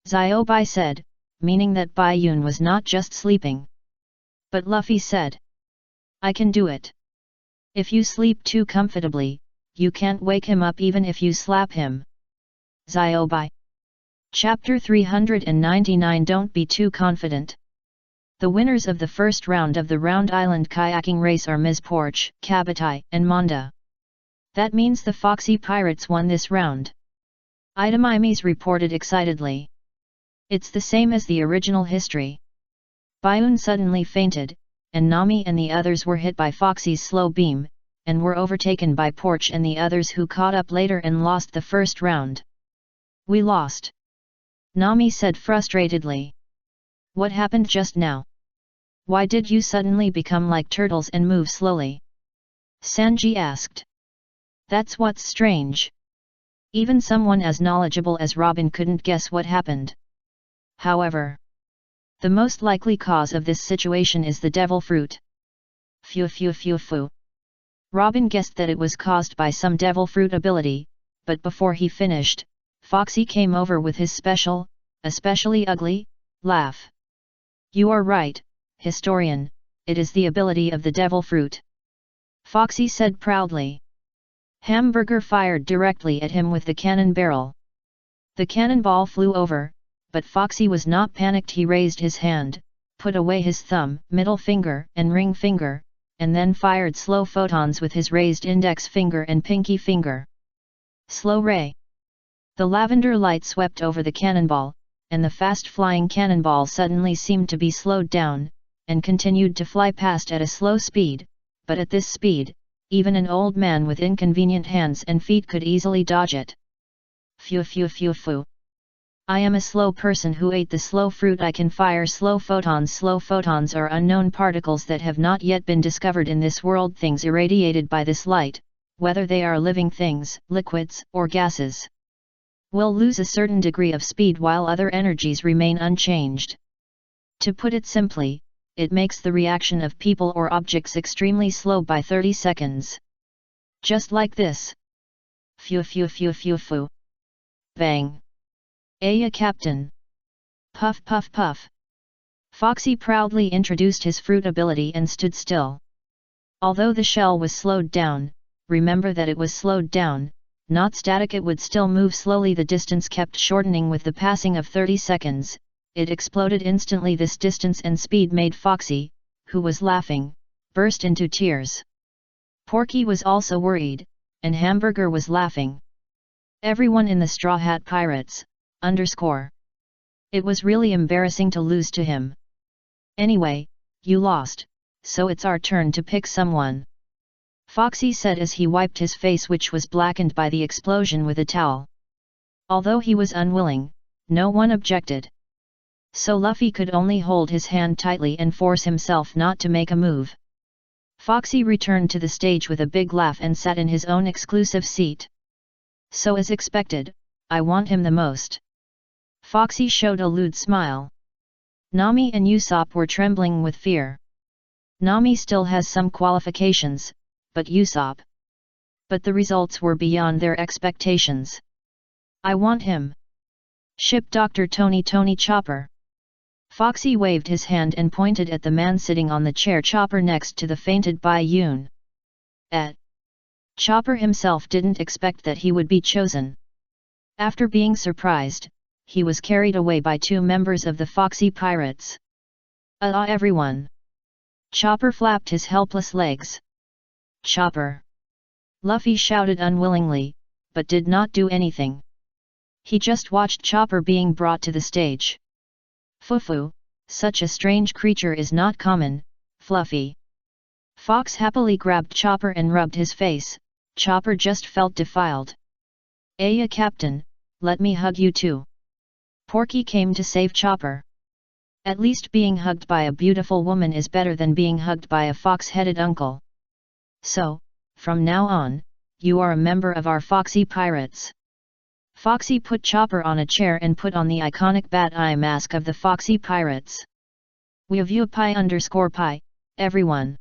Xiaobai said, meaning that Bai Yun was not just sleeping. But Luffy said. I can do it. If you sleep too comfortably, you can't wake him up even if you slap him. Xiaobai. Chapter 399. Don't be too confident. The winners of the first round of the Round Island kayaking race are Ms. Porch, Kabatai, and Manda. That means the Foxy Pirates won this round. Itamimes reported excitedly. It's the same as the original history. Bayun suddenly fainted, and Nami and the others were hit by Foxy's slow beam, and were overtaken by Porch and the others, who caught up later and lost the first round. We lost. Nami said frustratedly. What happened just now? Why did you suddenly become like turtles and move slowly? Sanji asked. That's what's strange. Even someone as knowledgeable as Robin couldn't guess what happened. However, the most likely cause of this situation is the devil fruit. Phew. Robin guessed that it was caused by some devil fruit ability, but before he finished, Foxy came over with his special, especially ugly, laugh. You are right, historian, it is the ability of the devil fruit. Foxy said proudly. Hamburger fired directly at him with the cannon barrel. The cannonball flew over, but Foxy was not panicked. He raised his hand, put away his thumb, middle finger, and ring finger, and then fired slow photons with his raised index finger and pinky finger. Slow ray. The lavender light swept over the cannonball, and the fast-flying cannonball suddenly seemed to be slowed down, and continued to fly past at a slow speed, but at this speed, even an old man with inconvenient hands and feet could easily dodge it. Phew. I am a slow person who ate the slow fruit. I can fire slow photons. Slow photons are unknown particles that have not yet been discovered in this world, things irradiated by this light, whether they are living things, liquids, or gases, will lose a certain degree of speed while other energies remain unchanged. To put it simply, it makes the reaction of people or objects extremely slow by 30 seconds. Just like this. Phew. Bang. Aya Captain. Puff. Foxy proudly introduced his fruit ability and stood still. Although the shell was slowed down, remember that it was slowed down, not static. It would still move slowly. The distance kept shortening with the passing of 30 seconds, it exploded instantly. This distance and speed made Foxy, who was laughing, burst into tears. Porky was also worried, and Hamburger was laughing. Everyone in the Straw Hat Pirates, _ It was really embarrassing to lose to him. Anyway, you lost, so it's our turn to pick someone. Foxy said as he wiped his face, which was blackened by the explosion, with a towel. Although he was unwilling, no one objected. So Luffy could only hold his hand tightly and force himself not to make a move. Foxy returned to the stage with a big laugh and sat in his own exclusive seat. So as expected, I want him the most. Foxy showed a lewd smile. Nami and Usopp were trembling with fear. Nami still has some qualifications, but Usopp. But the results were beyond their expectations. I want him. Ship Dr. Tony Chopper. Foxy waved his hand and pointed at the man sitting on the chair Chopper next to the fainted Bai Yun. Chopper himself didn't expect that he would be chosen. After being surprised, he was carried away by two members of the Foxy Pirates. Everyone! Chopper flapped his helpless legs. Chopper! Luffy shouted unwillingly, but did not do anything. He just watched Chopper being brought to the stage. Fufu, such a strange creature is not common, Fluffy. Fox happily grabbed Chopper and rubbed his face. Chopper just felt defiled. Aya Captain, let me hug you too. Porky came to save Chopper. At least being hugged by a beautiful woman is better than being hugged by a fox-headed uncle. So, from now on, you are a member of our Foxy Pirates. Foxy put Chopper on a chair and put on the iconic bat eye mask of the Foxy Pirates. We have you pie, everyone.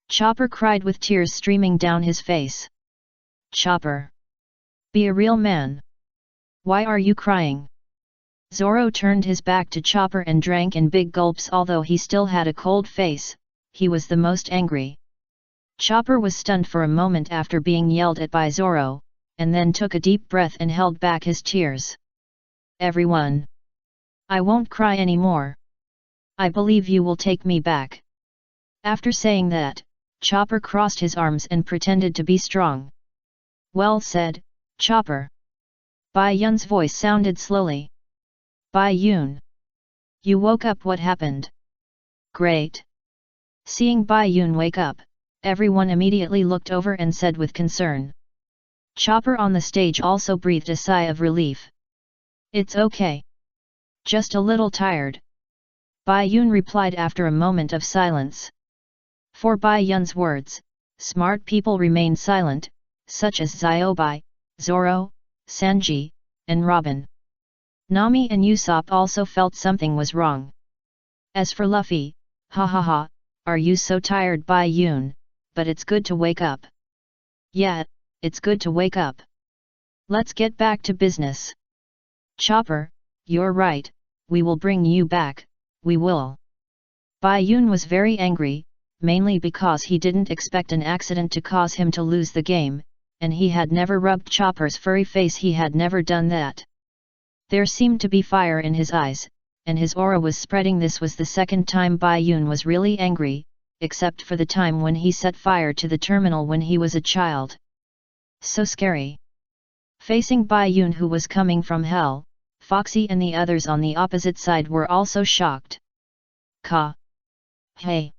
Chopper cried with tears streaming down his face. Chopper. Be a real man. Why are you crying? Zoro turned his back to Chopper and drank in big gulps. Although he still had a cold face, he was the most angry. Chopper was stunned for a moment after being yelled at by Zoro, and then took a deep breath and held back his tears. Everyone. I won't cry anymore. I believe you will take me back. After saying that, Chopper crossed his arms and pretended to be strong. Well said, Chopper. Bai Yun's voice sounded slowly. Bai Yun. You woke up. What happened? Great. Seeing Bai Yun wake up, everyone immediately looked over and said with concern. Chopper on the stage also breathed a sigh of relief. It's okay. Just a little tired. Bai Yun replied after a moment of silence. For Bai Yun's words, smart people remained silent, such as Ziobai, Zoro, Sanji, and Robin. Nami and Usopp also felt something was wrong. As for Luffy, ha ha ha, are you so tired Bai Yun, but it's good to wake up. Yeah, it's good to wake up. Let's get back to business. Chopper, you're right, we will bring you back, we will. Bai Yun was very angry, mainly because he didn't expect an accident to cause him to lose the game, and he had never rubbed Chopper's furry face. He had never done that. There seemed to be fire in his eyes, and his aura was spreading. This was the second time Bai Yun was really angry, except for the time when he set fire to the terminal when he was a child. So scary. Facing Bai Yun, who was coming from hell, Foxy and the others on the opposite side were also shocked. Ka. Hey.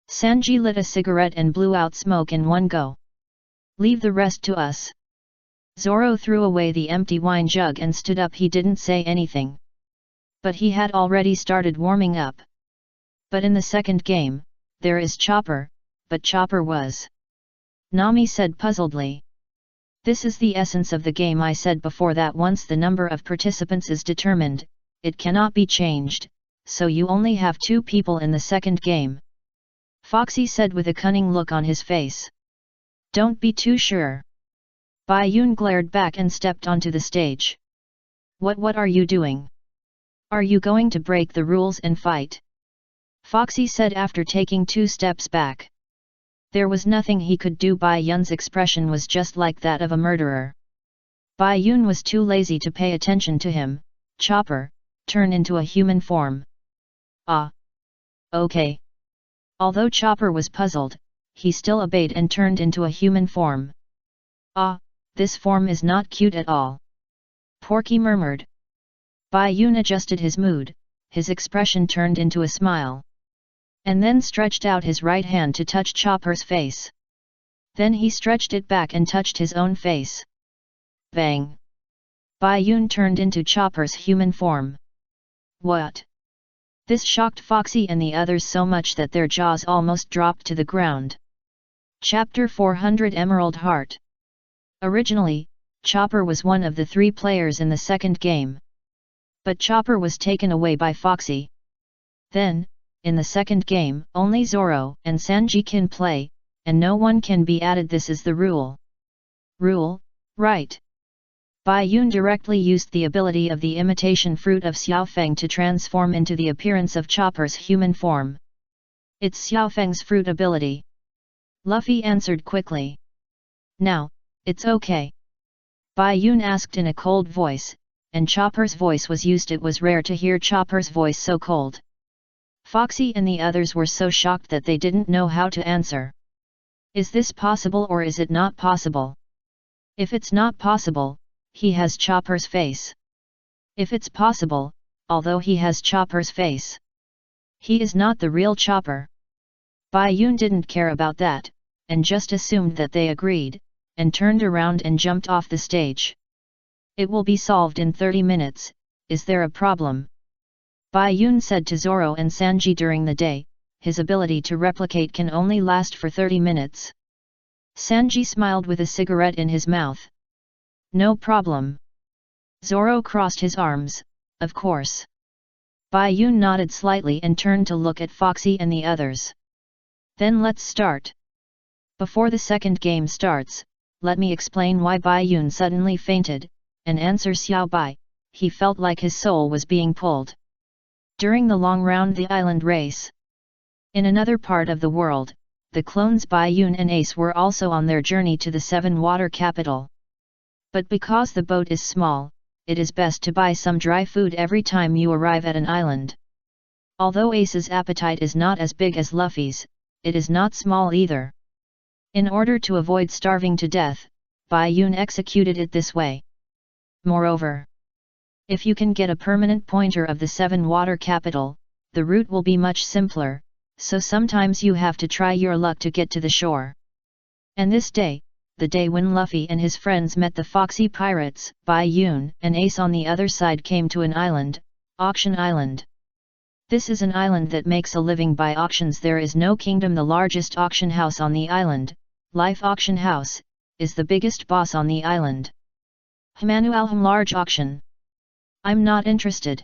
Sanji lit a cigarette and blew out smoke in one go. Leave the rest to us. Zoro threw away the empty wine jug and stood up. He didn't say anything. But he had already started warming up. But in the second game, there is Chopper, but Chopper was. Nami said puzzledly. This is the essence of the game. I said before that once the number of participants is determined, it cannot be changed, so you only have 2 people in the second game. Foxy said with a cunning look on his face. Don't be too sure. Bai Yun glared back and stepped onto the stage. What are you doing? Are you going to break the rules and fight? Foxy said after taking 2 steps back. There was nothing he could do. Bai Yun's expression was just like that of a murderer. Bai Yun was too lazy to pay attention to him. Chopper, turn into a human form. Ah. Okay. Although Chopper was puzzled, he still obeyed and turned into a human form. Ah, this form is not cute at all. Porky murmured. Bai Yun adjusted his mood, his expression turned into a smile. And then stretched out his right hand to touch Chopper's face. Then he stretched it back and touched his own face. Bang! Bai Yun turned into Chopper's human form. What? This shocked Foxy and the others so much that their jaws almost dropped to the ground. Chapter 400 Emerald Heart. Originally, Chopper was one of the 3 players in the second game. But Chopper was taken away by Foxy. Then, in the second game, only Zoro and Sanji can play, and no one can be added. This is the rule. Rule, right. Bai Yun directly used the ability of the imitation fruit of Xiaofeng to transform into the appearance of Chopper's human form. It's Xiaofeng's fruit ability. Luffy answered quickly. Now, it's okay. Bai Yun asked in a cold voice, and Chopper's voice was used. It was rare to hear Chopper's voice so cold. Foxy and the others were so shocked that they didn't know how to answer. Is this possible or is it not possible? If it's not possible, he has Chopper's face. If it's possible, although he has Chopper's face. He is not the real Chopper. Bai Yun didn't care about that, and just assumed that they agreed, and turned around and jumped off the stage. It will be solved in 30 minutes, is there a problem? Bai Yun said to Zoro and Sanji during the day, his ability to replicate can only last for 30 minutes. Sanji smiled with a cigarette in his mouth. No problem. Zoro crossed his arms, of course. Bai Yun nodded slightly and turned to look at Foxy and the others. Then let's start. Before the second game starts, let me explain why Bai Yun suddenly fainted, and answer Xiao Bai, he felt like his soul was being pulled. During the long round the island race. In another part of the world, the clones Bai Yun and Ace were also on their journey to the Seven Water Capital. But because the boat is small, it is best to buy some dry food every time you arrive at an island. Although Ace's appetite is not as big as Luffy's, it is not small either. In order to avoid starving to death, Bai Yun executed it this way. Moreover, if you can get a permanent pointer of the Seven Water Capital, the route will be much simpler, so sometimes you have to try your luck to get to the shore. And this day, the day when Luffy and his friends met the Foxy Pirates, Bai Yun and Ace on the other side came to an island, Auction Island. This is an island that makes a living by auctions. There is no kingdom. The largest auction house on the island, Life Auction House, is the biggest boss on the island. Hmanualham large auction. I'm not interested.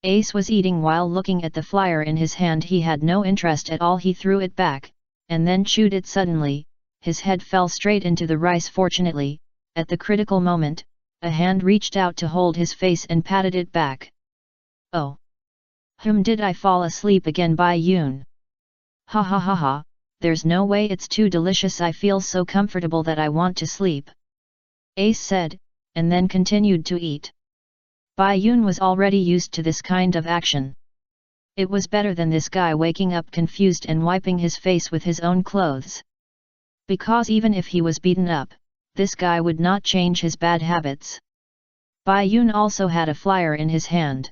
Ace was eating while looking at the flyer in his hand. He had no interest at all. He threw it back, and then chewed it suddenly. His head fell straight into the rice. Fortunately, at the critical moment, a hand reached out to hold his face and patted it back. Oh! Did I fall asleep again? Bai Yun. Ha ha ha ha, there's no way. It's too delicious. I feel so comfortable that I want to sleep. Ace said, and then continued to eat. Bai Yun was already used to this kind of action. It was better than this guy waking up confused and wiping his face with his own clothes. Because even if he was beaten up, this guy would not change his bad habits. Bai Yun also had a flyer in his hand.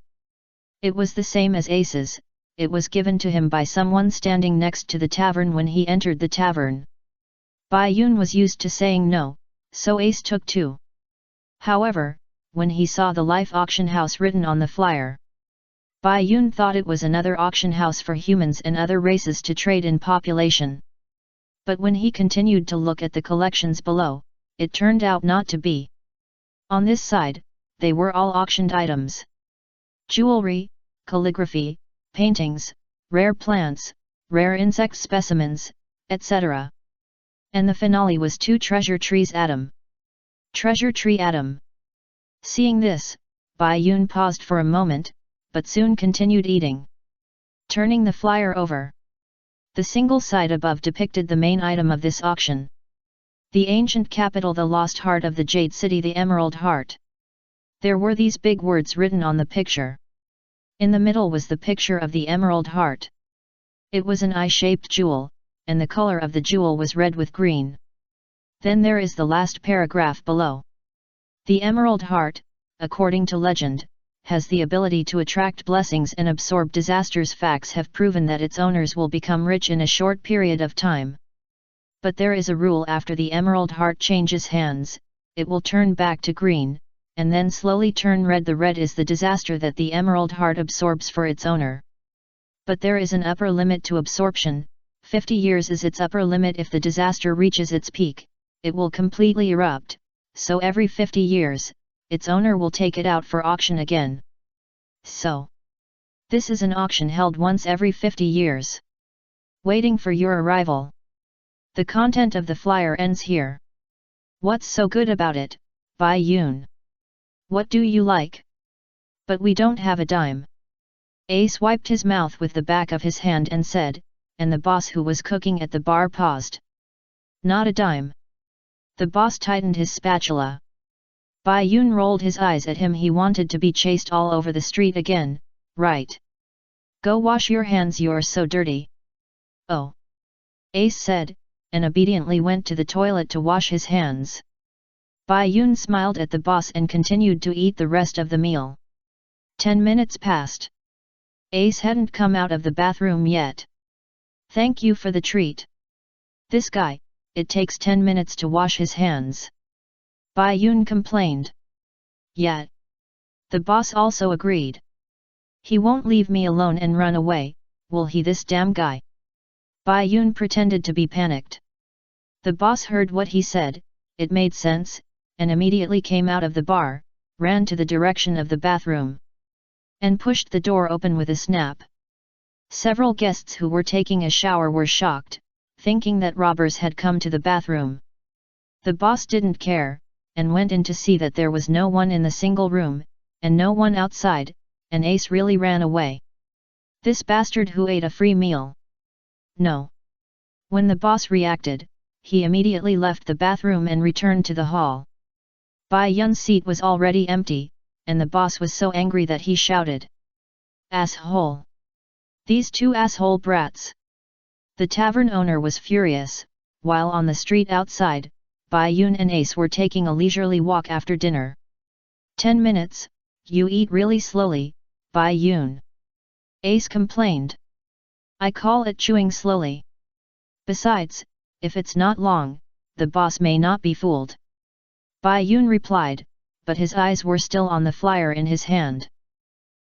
It was the same as Ace's. It was given to him by someone standing next to the tavern when he entered the tavern. Bai Yun was used to saying no, so Ace took two. However, when he saw the Life Auction House written on the flyer, Bai Yun thought it was another auction house for humans and other races to trade in population. But when he continued to look at the collections below, it turned out not to be. On this side, they were all auctioned items. Jewelry, calligraphy, paintings, rare plants, rare insect specimens, etc. And the finale was 2 treasure trees. Adam. Treasure tree Adam. Seeing this, Bai Yun paused for a moment, but soon continued eating. Turning the flyer over. The single side above depicted the main item of this auction. The ancient capital, the lost heart of the Jade City, the Emerald Heart. There were these big words written on the picture. In the middle was the picture of the Emerald Heart. It was an eye-shaped jewel, and the color of the jewel was red with green. Then there is the last paragraph below. The Emerald Heart, according to legend, has the ability to attract blessings and absorb disasters. Facts have proven that its owners will become rich in a short period of time. But there is a rule: after the Emerald Heart changes hands, it will turn back to green, and then slowly turn red. The red is the disaster that the Emerald Heart absorbs for its owner. But there is an upper limit to absorption. 50 years is its upper limit. If the disaster reaches its peak, it will completely erupt, so every 50 years, its owner will take it out for auction again. So, this is an auction held once every 50 years. Waiting for your arrival. The content of the flyer ends here. What's so good about it, Bai Yun? What do you like? But we don't have a dime. Ace wiped his mouth with the back of his hand and said, and the boss who was cooking at the bar paused. Not a dime. The boss tightened his spatula. Bai Yun rolled his eyes at him. He wanted to be chased all over the street again, right? Go wash your hands, you're so dirty. Oh. Ace said, and obediently went to the toilet to wash his hands. Bai Yun smiled at the boss and continued to eat the rest of the meal. 10 minutes passed. Ace hadn't come out of the bathroom yet. Thank you for the treat. This guy, it takes 10 minutes to wash his hands. Bai Yun complained. Yeah. The boss also agreed. He won't leave me alone and run away, will he, this damn guy? Bai Yun pretended to be panicked. The boss heard what he said, it made sense, and immediately came out of the bar, ran to the direction of the bathroom, and pushed the door open with a snap. Several guests who were taking a shower were shocked, thinking that robbers had come to the bathroom. The boss didn't care, and went in to see that there was no one in the single room, and no one outside, and Ace really ran away. This bastard who ate a free meal. No. When the boss reacted, he immediately left the bathroom and returned to the hall. Bai Yun's seat was already empty, and the boss was so angry that he shouted. Asshole! These two asshole brats! The tavern owner was furious, while on the street outside, Bai Yun and Ace were taking a leisurely walk after dinner. 10 minutes, you eat really slowly, Bai Yun. Ace complained. I call it chewing slowly. Besides, if it's not long, the boss may not be fooled. Bai Yun replied, but his eyes were still on the flyer in his hand.